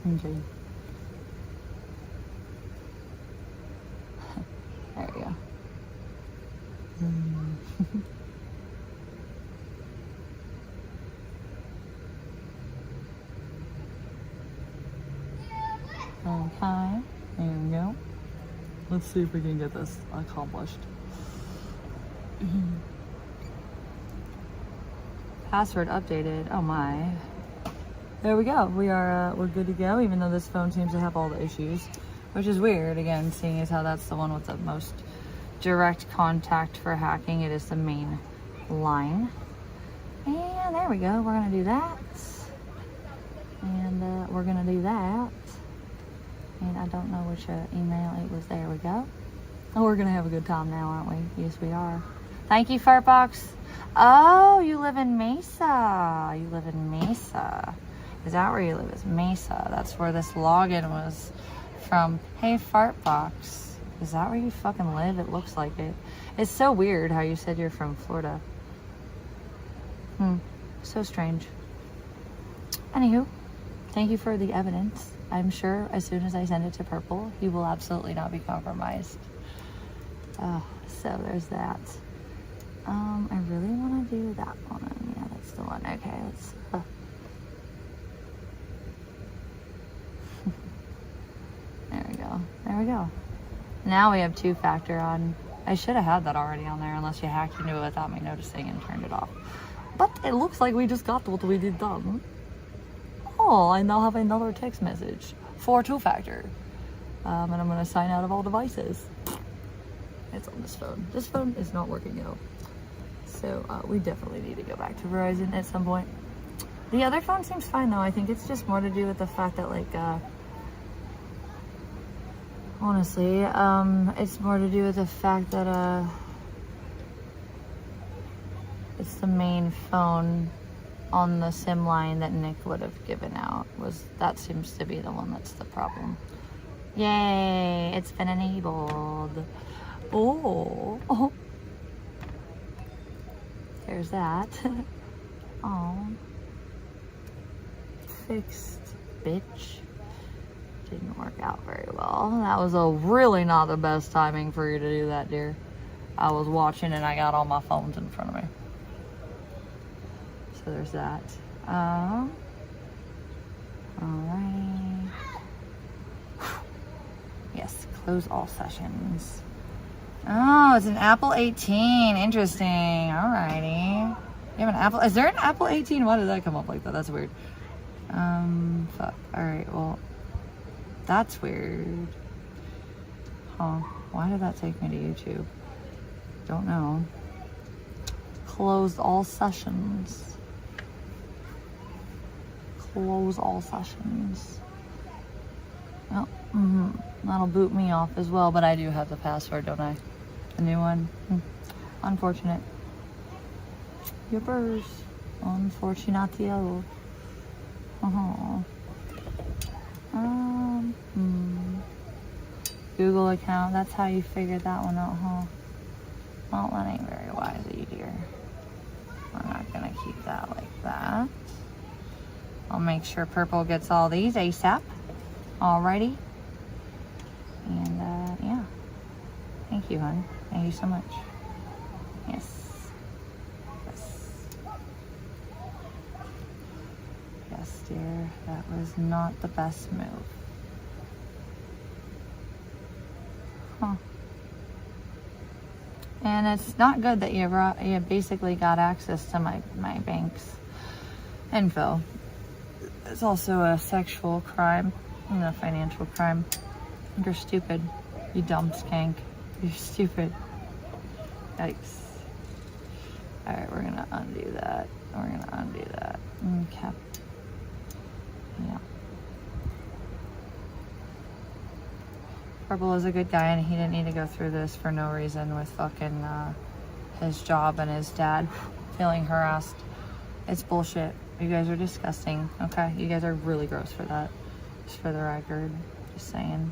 Speaker 4: Okay. There we go. Okay, there we go. Let's see if we can get this accomplished. Password updated. Oh my. There we go. We're good to go, even though this phone seems to have all the issues, which is weird, again, seeing as how that's the one with the most direct contact for hacking. It is the main line. And there we go. We're gonna do that. And we're gonna do that. And I don't know which email it was. There we go. Oh, we're gonna have a good time now, aren't we? Yes, we are. Thank you, Fartbox. Oh, you live in Mesa. You live in Mesa. Is that where you live? Is Mesa. That's where this login was from. Hey, Fartbox. Is that where you fucking live? It looks like it. It's so weird how you said you're from Florida. So strange. Anywho, thank you for the evidence. I'm sure as soon as I send it to Purple, he will absolutely not be compromised. So there's that. I really want to do that one. Yeah, that's the one. Okay, let's... There we go. There we go. Now we have two-factor on. I should have had that already on there unless you hacked into it without me noticing and turned it off. But it looks like we just got what we did done. Oh, I now have another text message for two-factor. And I'm going to sign out of all devices. It's on this phone. This phone is not working out. So we definitely need to go back to Verizon at some point. The other phone seems fine though. I think it's just more to do with the fact that like, honestly, it's more to do with the fact that it's the main phone on the SIM line that Nick would have given out. That seems to be the one that's the problem. Yay, it's been enabled. Oh. There's that. Oh. Fixed, bitch. Didn't work out very well. That was really not the best timing for you to do that, dear. I was watching and I got all my phones in front of me. So there's that. Alrighty. Yes, close all sessions. Oh, it's an Apple 18. Interesting. Alrighty. You have an Apple? Is there an Apple 18? Why did that come up like that? That's weird. Fuck. Alright, well, that's weird. Huh. Why did that take me to YouTube? Don't know. Closed all sessions. Close all sessions. Oh, that'll boot me off as well, but I do have the password, don't I? The new one. Unfortunate. Yours. Unfortunatio. Google account. That's how you figured that one out, huh? Well, that ain't very wise of you, dear. We're not gonna keep that like that. I'll make sure Purple gets all these ASAP. Alrighty. And yeah. Thank you, hon. Thank you so much. Yes. Yes. Yes, dear. That was not the best move. Huh. And it's not good that you basically got access to my bank's info. It's also a sexual crime and a financial crime. You're stupid. You dumb skank. You're stupid. Yikes. Alright, we're gonna undo that. We're gonna undo that. Okay. Yeah. Purple is a good guy and he didn't need to go through this for no reason with fucking his job and his dad feeling harassed. It's bullshit. You guys are disgusting. Okay? You guys are really gross for that. Just for the record. Just saying.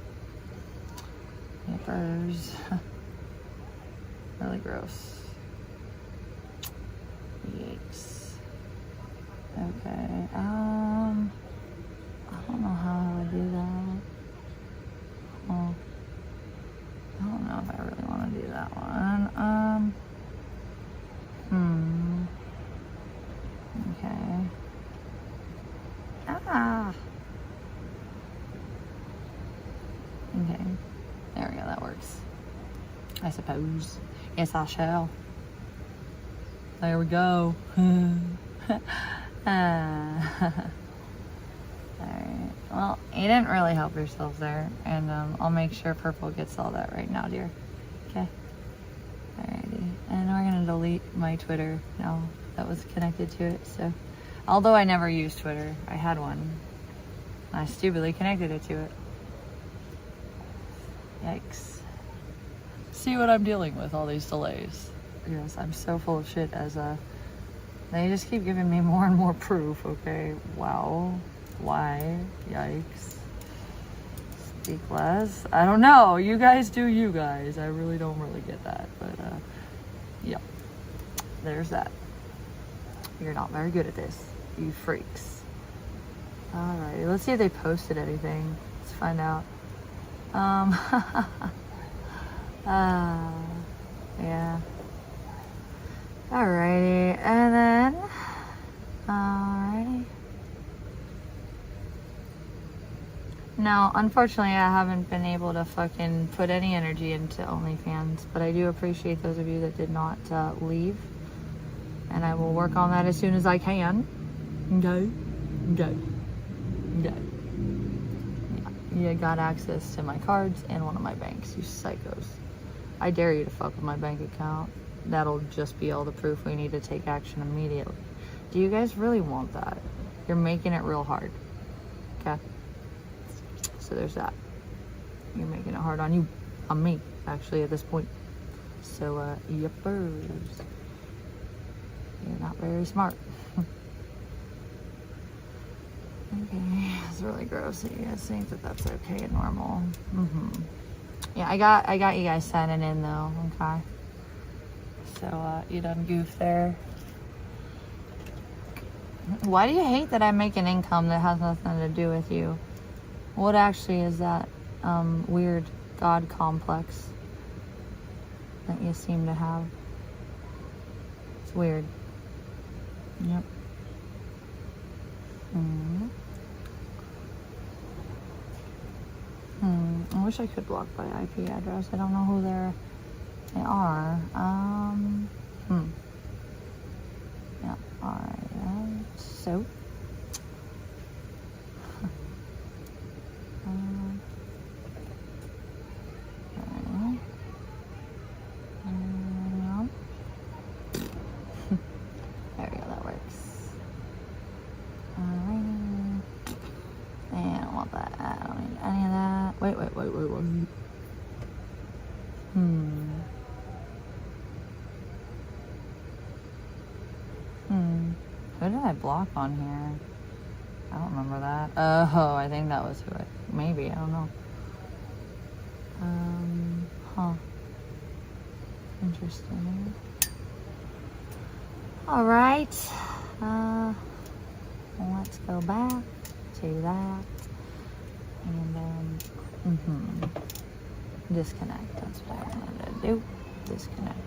Speaker 4: Yippers. Really gross. Yikes. Okay. I don't know how I would do that. Oh. I don't know if I really want to do that one. Okay. Okay. There we go, that works. I suppose. Yes, I shall. There we go. Alright. Well, you didn't really help yourself there. And I'll make sure Purple gets all that right now, dear. Okay? Alrighty. And we're gonna delete my Twitter now that was connected to it. So, although I never used Twitter, I had one. I stupidly connected it to it. Yikes. See what I'm dealing with, all these delays. Yes, I'm so full of shit as they just keep giving me more and more proof, okay? Wow. Why? Yikes. Speak less? I don't know. You guys do you guys. I really don't get that. But, yeah. There's that. You're not very good at this. You freaks. Alrighty. Let's see if they posted anything. Let's find out. Yeah. Alrighty. And then, alrighty. No, unfortunately, I haven't been able to fucking put any energy into OnlyFans, but I do appreciate those of you that did not leave, and I will work on that as soon as I can. Okay? Okay. Okay. Yeah, you got access to my cards and one of my banks, you psychos. I dare you to fuck with my bank account. That'll just be all the proof we need to take action immediately. Do you guys really want that? You're making it real hard. Okay? So there's that. You're making it hard on me, actually, at this point. So, yippers. You're not very smart. Okay, it's really gross that you guys think that that's okay and normal. Yeah, I got you guys signing in though, okay? So, you done goof there. Why do you hate that I make an income that has nothing to do with you? What actually is that weird God complex that you seem to have? It's weird. Yep. I wish I could block by IP address. I don't know who they are. Yeah, alright. So. There we go, that works. Alrighty. And I don't want that. I don't need any of that. Wait. Who did I block on here? I don't remember that. Oh, I think that was who maybe, I don't know. Interesting. Alright. let's go back to that. And disconnect. That's what I wanted to do. Disconnect.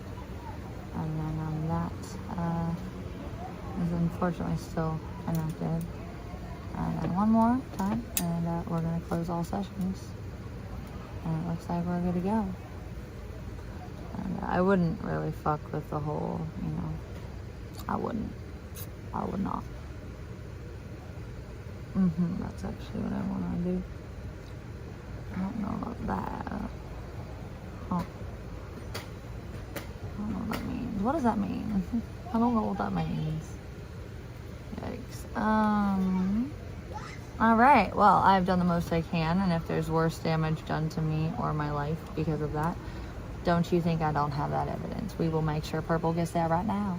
Speaker 4: And then that is unfortunately still connected. And then one more time, and we're gonna close all sessions. And it looks like we're good to go. And I wouldn't really fuck with the whole, you know, I would not. That's actually what I want to do. I don't know about that. Oh. I don't know what that means. What does that mean? I don't know what that means. Yikes. Alright, well, I've done the most I can, and if there's worse damage done to me or my life because of that, don't you think I don't have that evidence? We will make sure Purple gets that right now.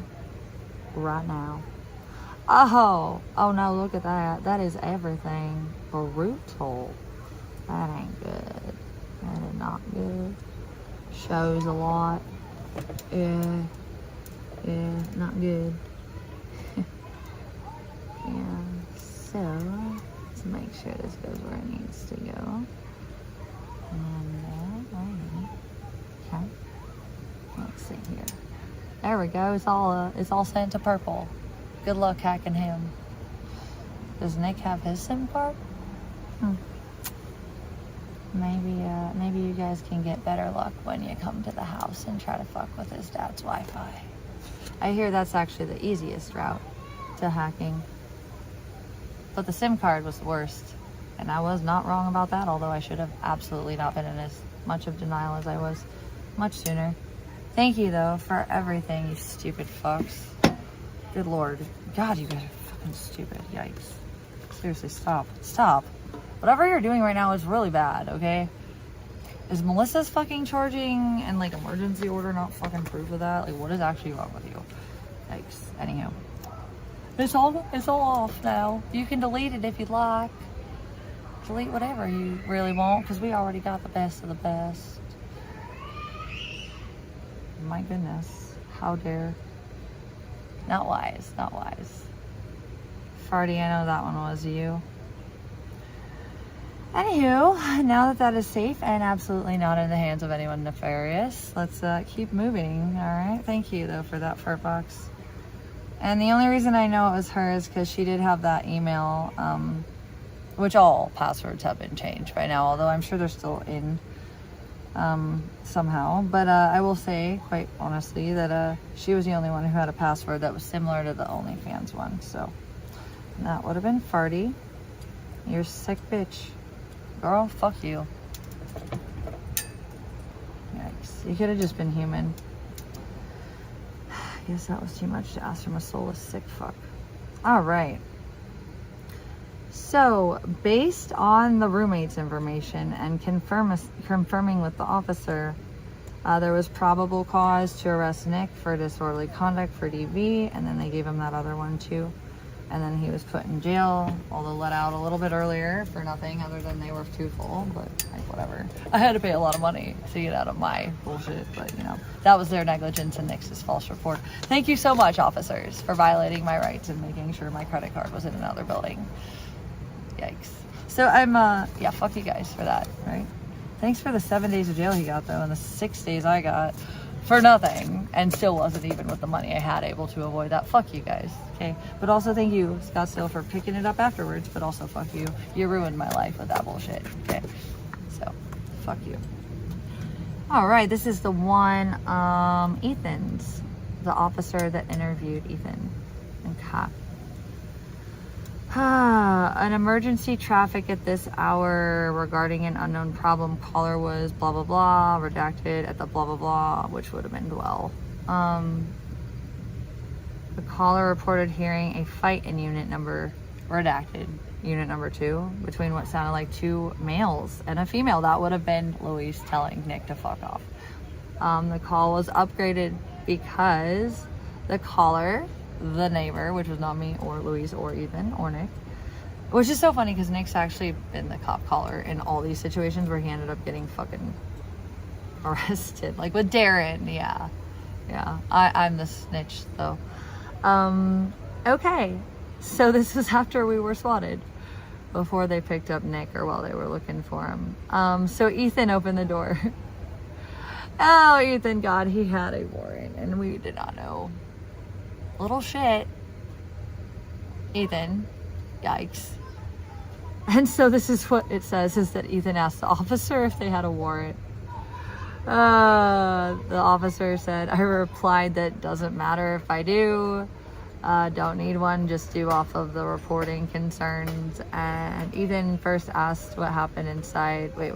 Speaker 4: Right now. Oh no, look at that. That is everything. Brutal. That ain't good. That is not good. Shows a lot. Yeah, not good. Yeah, so let's make sure this goes where it needs to go. And okay. Let's see here. There we go. It's all sent to Purple. Good luck hacking him. Does Nick have his SIM card? Maybe you guys can get better luck when you come to the house and try to fuck with his dad's Wi-Fi. I hear that's actually the easiest route to hacking. But the SIM card was the worst. And I was not wrong about that, although I should have absolutely not been in as much of denial as I was much sooner. Thank you, though, for everything, you stupid fucks. Good Lord. God, you guys are fucking stupid. Yikes. Seriously, stop. Stop. Whatever you're doing right now is really bad, okay? Is Melissa's fucking charging and, like, emergency order not fucking proof of that? Like, what is actually wrong with you? Yikes. Anyhow. It's all off now. You can delete it if you'd like. Delete whatever you really want, because we already got the best of the best. My goodness. How dare. Not wise. Not wise. Farty, I know that one was you. Anywho, now that is safe and absolutely not in the hands of anyone nefarious, let's keep moving, alright? Thank you, though, for that fur box. And the only reason I know it was her is because she did have that email, which all passwords have been changed by now, although I'm sure they're still in somehow. But I will say, quite honestly, that she was the only one who had a password that was similar to the OnlyFans one. So that would have been Farty. You're a sick bitch. Girl, fuck you. Yikes. You could have just been human. I guess that was too much to ask from a soulless sick fuck. Alright. So, based on the roommate's information and confirming with the officer, there was probable cause to arrest Nick for disorderly conduct for DV, and then they gave him that other one too. And then he was put in jail, although let out a little bit earlier for nothing other than they were too full, but like whatever. I had to pay a lot of money to get out of my bullshit, but you know, that was their negligence and Nick's false report. Thank you so much, officers, for violating my rights and making sure my credit card was in another building. Yikes. So I'm, yeah, fuck you guys for that, right? Thanks for the 7 days of jail he got though, and the 6 days I got for nothing, and still wasn't even with the money I had able to avoid that. Fuck you guys, okay? But also thank you, Scottsdale, for picking it up afterwards, but also fuck you. You ruined my life with that bullshit, okay? So, fuck you. All right, this is the one, Ethan's, the officer that interviewed Ethan. Okay. An emergency traffic at this hour regarding an unknown problem. Caller was blah blah blah, redacted at the blah blah blah, which would have been Dwell. The caller reported hearing a fight in unit number, redacted, unit number 2, between what sounded like 2 males and a female. That would have been Louise telling Nick to fuck off. The call was upgraded because the caller, the neighbor, which was not me or Louise or Ethan or Nick, which is so funny because Nick's actually been the cop caller in all these situations where he ended up getting fucking arrested, like with Darren. Yeah, I'm the snitch though. Okay, So this was after we were swatted, before they picked up Nick or while they were looking for him. So Ethan opened the door. Oh, Ethan, God, he had a warrant and we did not know. Little shit. Ethan, yikes. And so this is what it says, is that Ethan asked the officer if they had a warrant. The officer said, I replied that doesn't matter if I do. Don't need one, just do off of the reporting concerns. And Ethan first asked what happened inside. Wait.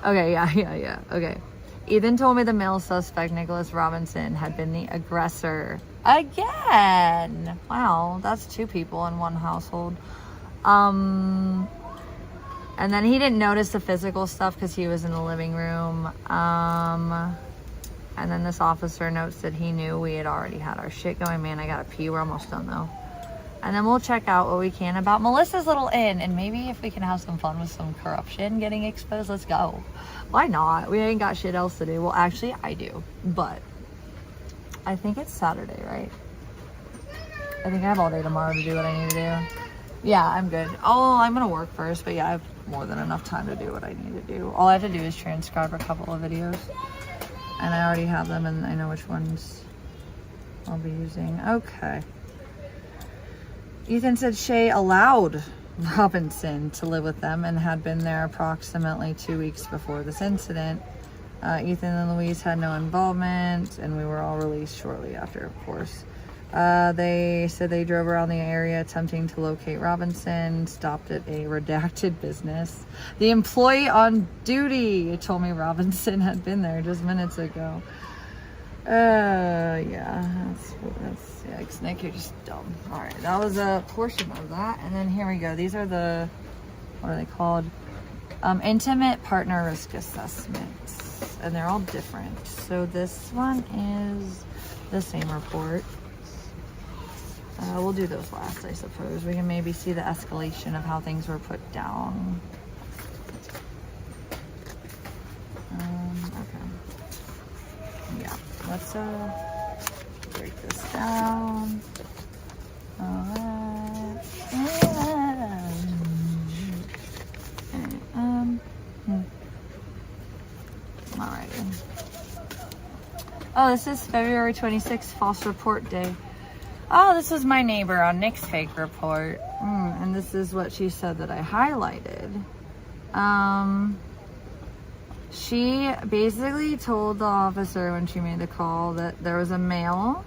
Speaker 4: Okay, yeah. Okay. Ethan told me the male suspect, Nicholas Robinson, had been the aggressor. Again! Wow, that's 2 people in one household. And then he didn't notice the physical stuff because he was in the living room. And then this officer notes that he knew we had already had our shit going. Man, I gotta pee. We're almost done though. And then we'll check out what we can about Melissa's little inn. And maybe if we can have some fun with some corruption getting exposed, let's go. Why not? We ain't got shit else to do. Well, actually, I do. But I think it's Saturday, right? I think I have all day tomorrow to do what I need to do. Yeah, I'm good. Oh, I'm gonna work first. But yeah, I have more than enough time to do what I need to do. All I have to do is transcribe a couple of videos. And I already have them and I know which ones I'll be using. Okay. Ethan said Shay allowed Robinson to live with them and had been there approximately 2 weeks before this incident. Ethan and Louise had no involvement and we were all released shortly after, of course. They said they drove around the area attempting to locate Robinson, stopped at a redacted business. The employee on duty told me Robinson had been there just minutes ago. Yeah, that's yikes. Nick, you're just dumb. All right, that was a portion of that. And then here we go. These are the, what are they called? Intimate partner risk assessments. And they're all different. So this one is the same report. We'll do those last, I suppose. We can maybe see the escalation of how things were put down. Okay. Yeah, let's break this down. Alright. Alrighty. Oh, this is February 26th, false report day. Oh, this was my neighbor on Nick's fake report. And this is what she said that I highlighted. She basically told the officer when she made the call that there was a male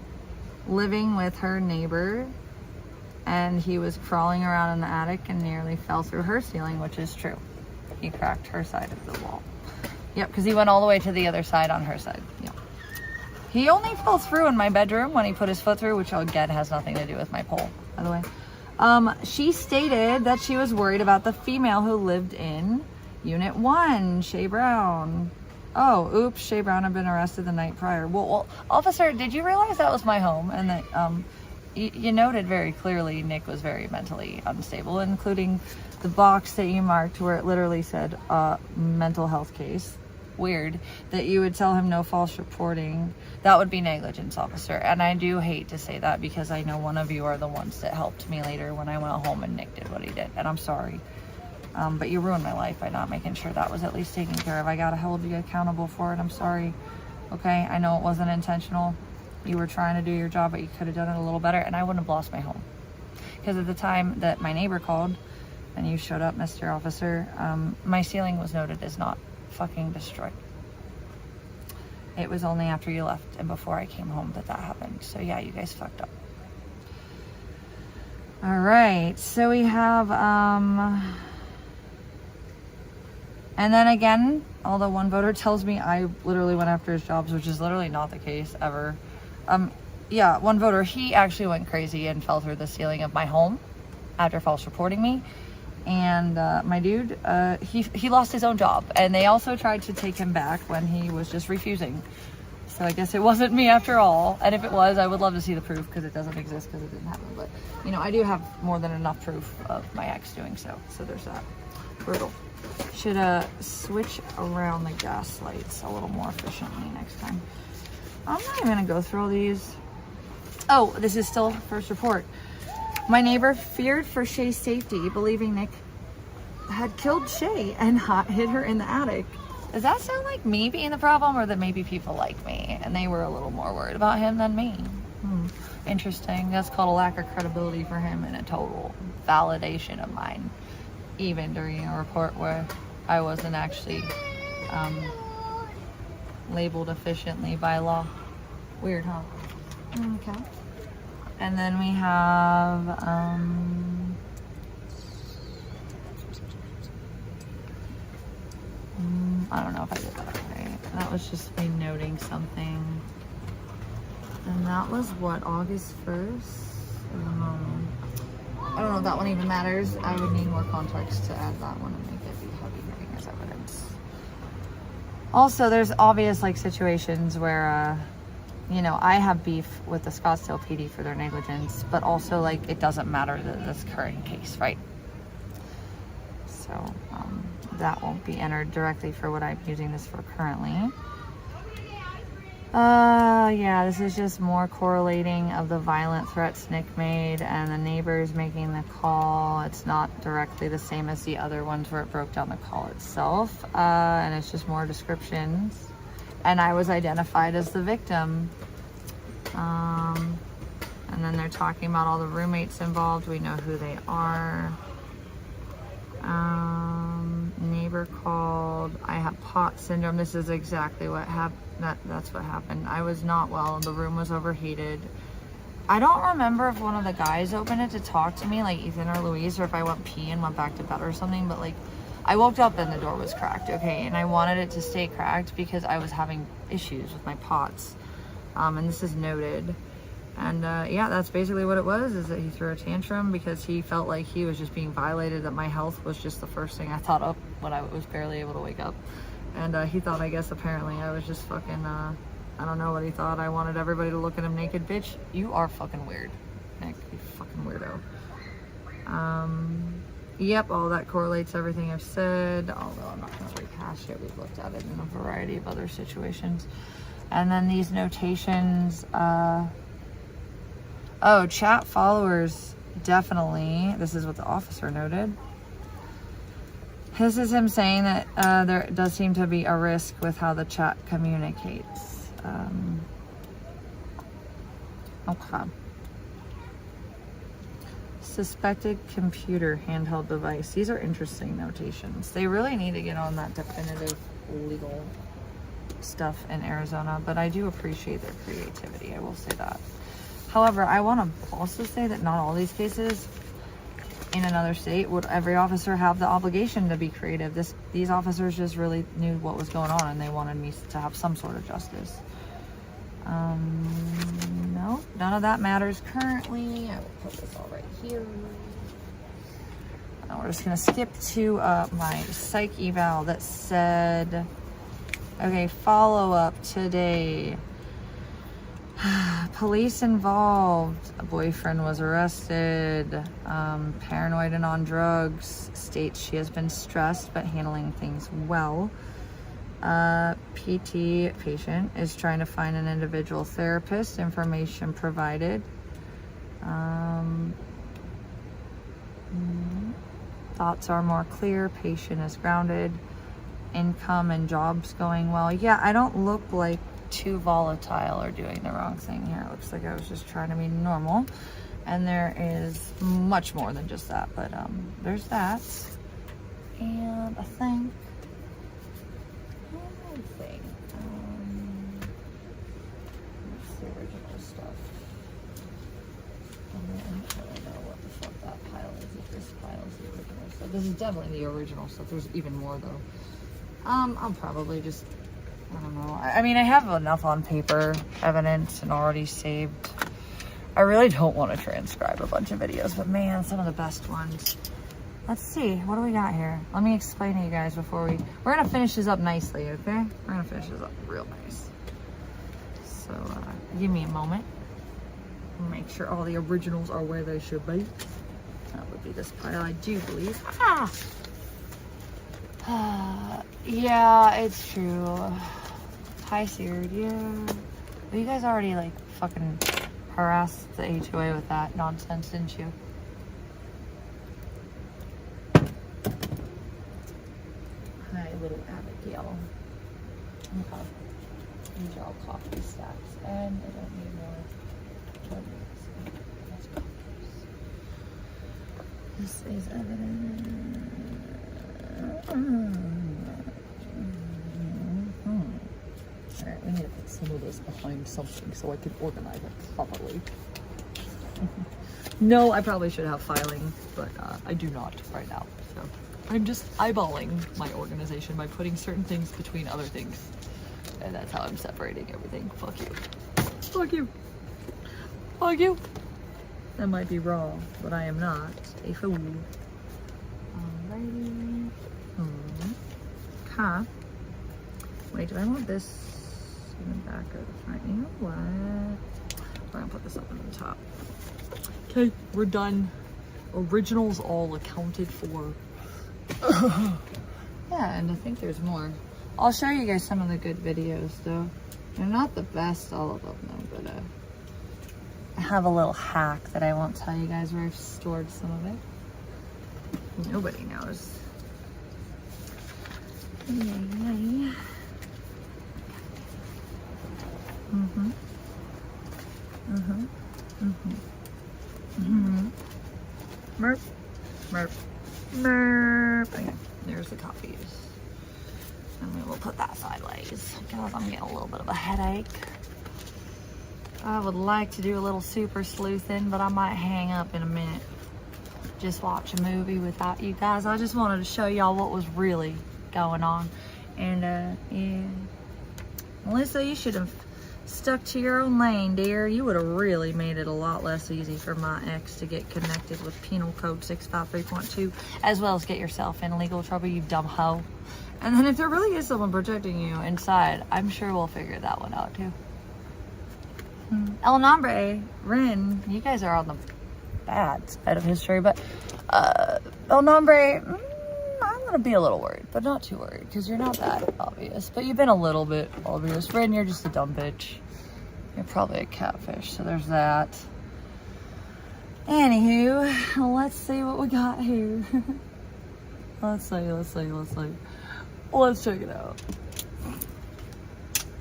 Speaker 4: living with her neighbor and he was crawling around in the attic and nearly fell through her ceiling, which is true. He cracked her side of the wall. Yep, because he went all the way to the other side on her side. Yep. He only fell through in my bedroom when he put his foot through, which again has nothing to do with my pole, by the way. She stated that she was worried about the female who lived in Unit 1, Shay Brown. Oh, oops, Shay Brown had been arrested the night prior. Well, officer, did you realize that was my home? And that you noted very clearly Nick was very mentally unstable, including the box that you marked where it literally said mental health case. Weird that you would tell him no false reporting. That would be negligence, officer. And I do hate to say that because I know one of you are the ones that helped me later when I went home and Nick did what he did. And I'm sorry. But you ruined my life by not making sure that was at least taken care of. I gotta hold you accountable for it. I'm sorry. Okay, I know it wasn't intentional. You were trying to do your job, but you could have done it a little better and I wouldn't have lost my home. Because at the time that my neighbor called and you showed up, Mr. Officer, my ceiling was noted as not fucking destroyed. It was only after you left and before I came home that happened. So yeah, you guys fucked up. All right, so we have and then again, although one voter tells me I literally went after his jobs, which is literally not the case ever. Yeah, one voter, he actually went crazy and fell through the ceiling of my home after false reporting me. And my dude, he lost his own job. And they also tried to take him back when he was just refusing. So I guess it wasn't me after all. And if it was, I would love to see the proof because it doesn't exist because it didn't happen. But, you know, I do have more than enough proof of my ex doing so. So there's that. Brutal. Should switch around the gas lights a little more efficiently next time. I'm not even going to go through all these. Oh, this is still first report. My neighbor feared for Shay's safety, believing Nick had killed Shay and hid her in the attic. Does that sound like me being the problem, or that maybe people like me and they were a little more worried about him than me? Interesting. That's called a lack of credibility for him and a total validation of mine, even during a report where I wasn't actually labeled efficiently by law. Weird, huh? Okay. And then we have I don't know if I did that right. That was just me noting something. And that was what, August 1st? I don't know if that one even matters. I would need more context to add that one and make it be heavy hitting as evidence. Also, there's obvious like situations where you know, I have beef with the Scottsdale PD for their negligence, but also like it doesn't matter to this current case, right? So that won't be entered directly for what I'm using this for currently. Yeah, this is just more correlating of the violent threats Nick made and the neighbors making the call. It's not directly the same as the other ones where it broke down the call itself. And it's just more descriptions. And I was identified as the victim. And then they're talking about all the roommates involved. We know who they are. Neighbor called. I have pot syndrome. This is exactly what happened. That's what happened. I was not well. The room was overheated. I don't remember if one of the guys opened it to talk to me, like Ethan or Louise, or if I went pee and went back to bed or something. But like, I woke up and the door was cracked. Okay, and I wanted it to stay cracked because I was having issues with my pots. And this is noted. And yeah, that's basically what it was, is that he threw a tantrum because he felt like he was just being violated, that my health was just the first thing I thought of when I was barely able to wake up. And he thought, I guess, apparently I was just fucking, I don't know what he thought. I wanted everybody to look at him naked. Bitch, you are fucking weird, Nick. You fucking weirdo. Yep, all that correlates everything I've said, although I'm not going to rehash it. We've looked at it in a variety of other situations. And then these notations, oh, chat followers, definitely. This is what the officer noted. This is him saying that there does seem to be a risk with how the chat communicates. Okay. Suspected computer handheld device. These are interesting notations. They really need to get on that definitive legal stuff in Arizona, but I do appreciate their creativity. I will say that. However, I want to also say that not all these cases in another state would every officer have the obligation to be creative. These officers just really knew what was going on and they wanted me to have some sort of justice. No, none of that matters currently. I will put this all right here. Now we're just gonna skip to my psych eval that said, okay, follow up today. Police involved. A boyfriend was arrested. Paranoid and on drugs. States she has been stressed but handling things well. PT patient is trying to find an individual therapist. Information provided. Thoughts are more clear. Patient is grounded. Income and jobs going well. Yeah, I don't look like too volatile or doing the wrong thing here. It looks like I was just trying to be normal, and there is much more than just that, but there's that. And I think that's the original stuff. I don't really know what the fuck that pile is, if this pile is the original stuff. This is definitely the original stuff. There's even more though. I'll probably just, I don't know. I mean, I have enough on paper evidence and already saved. I really don't want to transcribe a bunch of videos, but man, some of the best ones. Let's see, what do we got here? Let me explain to you guys before we're gonna finish this up nicely, okay? We're gonna finish this up real nice. So, give me a moment. Make sure all the originals are where they should be. That would be this pile, I do believe. Yeah, it's true. Hi, Seared, yeah. Well, you guys already, like, fucking harassed the HOA with that nonsense, didn't you? little Abigail. Okay. These are all coffee stacks, and I don't need more. That's coffees. This is evidence. Alright, we need to put some of this behind something so I can organize it properly. No, I probably should have filing, but I do not right now. So I'm just eyeballing my organization by putting certain things between other things. And that's how I'm separating everything. Fuck you. Fuck you. Fuck you. That might be wrong, but I am not a fool. Alrighty. Okay. Wait, do I want this in the back or the front? You know what? We're gonna put this up in the top. Okay, we're done. Originals all accounted for. Yeah, and I think there's more. I'll show you guys some of the good videos though. They're not the best, all of them though, but I have a little hack that I won't tell you guys where I've stored some of it. Nobody knows. Yay. Merp, merp, merp. Okay, there's the copies. And we will put that sideways because I'm getting a little bit of a headache. I would like to do a little super sleuthing, but I might hang up in a minute. Just watch a movie without you guys. I just wanted to show y'all what was really going on. And yeah. Melissa, you should have stuck to your own lane, dear. You would have really made it a lot less easy for my ex to get connected with Penal Code 653.2, as well as get yourself in legal trouble, you dumb hoe. And then if there really is someone protecting you inside, I'm sure we'll figure that one out too. El Nombre, Rin, you guys are on the bad side of history, but El Nombre, I'm gonna be a little worried, but not too worried, because you're not that obvious, but you've been a little bit obvious. Rin, you're just a dumb bitch. You're probably a catfish, so there's that. Anywho, let's see what we got here. Let's see. Let's check it out.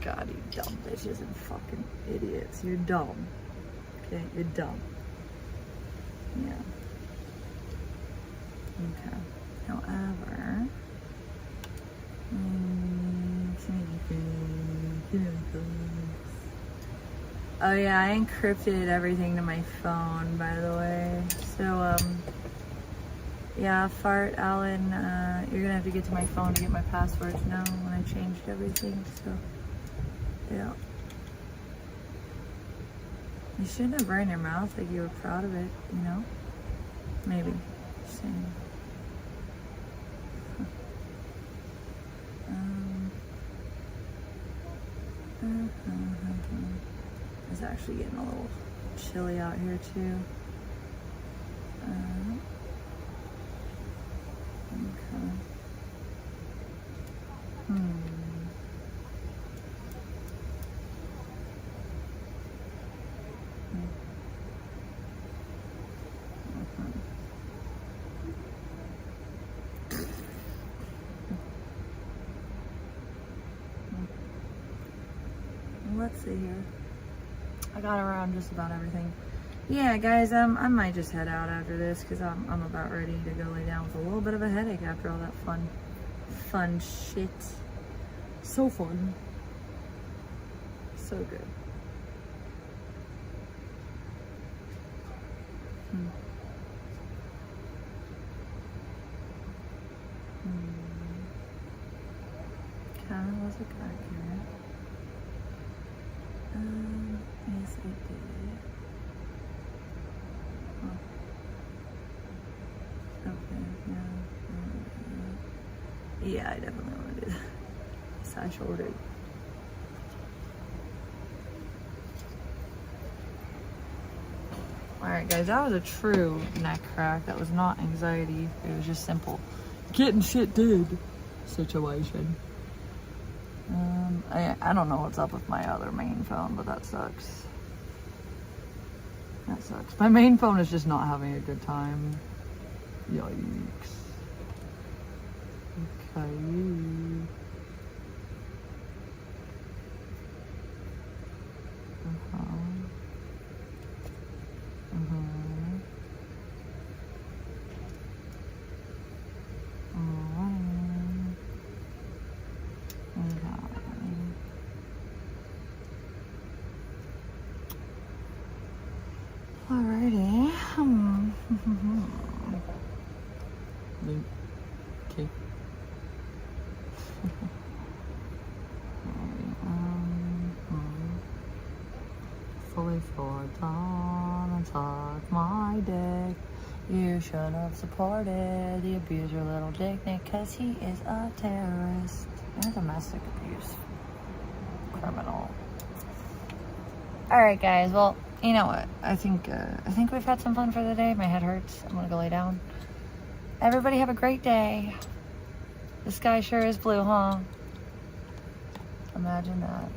Speaker 4: God, you dumb bitches and fucking idiots. You're dumb. Okay, you're dumb. Yeah. Okay. However, oh yeah, I encrypted everything to my phone, by the way. So, yeah, Fart, Alan, you're gonna have to get to my phone to get my passwords now when I changed everything, so, yeah. You shouldn't have run your mouth like you were proud of it, you know? Maybe. Just saying. It's actually getting a little chilly out here too. Okay. Let's see here. I got around just about everything. Yeah, guys, I might just head out after this because I'm about ready to go lay down with a little bit of a headache after all that fun shit. So fun. So good. Kind of was a guy here. Yes, I did. Oh. Okay, yeah, I definitely want to do that. Side shoulder. Alright guys, that was a true neck crack. That was not anxiety. It was just simple getting shit did situation. I don't know what's up with my other main phone, but that sucks. That sucks. My main phone is just not having a good time. Yikes. Okay. for you. Alrighty. Okay. Fully forward on and suck my dick. You should have supported the abuser, little dick Nick, cause he is a terrorist and a domestic abuse criminal. Alright guys, well, you know what? I think we've had some fun for the day. My head hurts. I'm gonna go lay down. Everybody have a great day. The sky sure is blue, huh? Imagine that.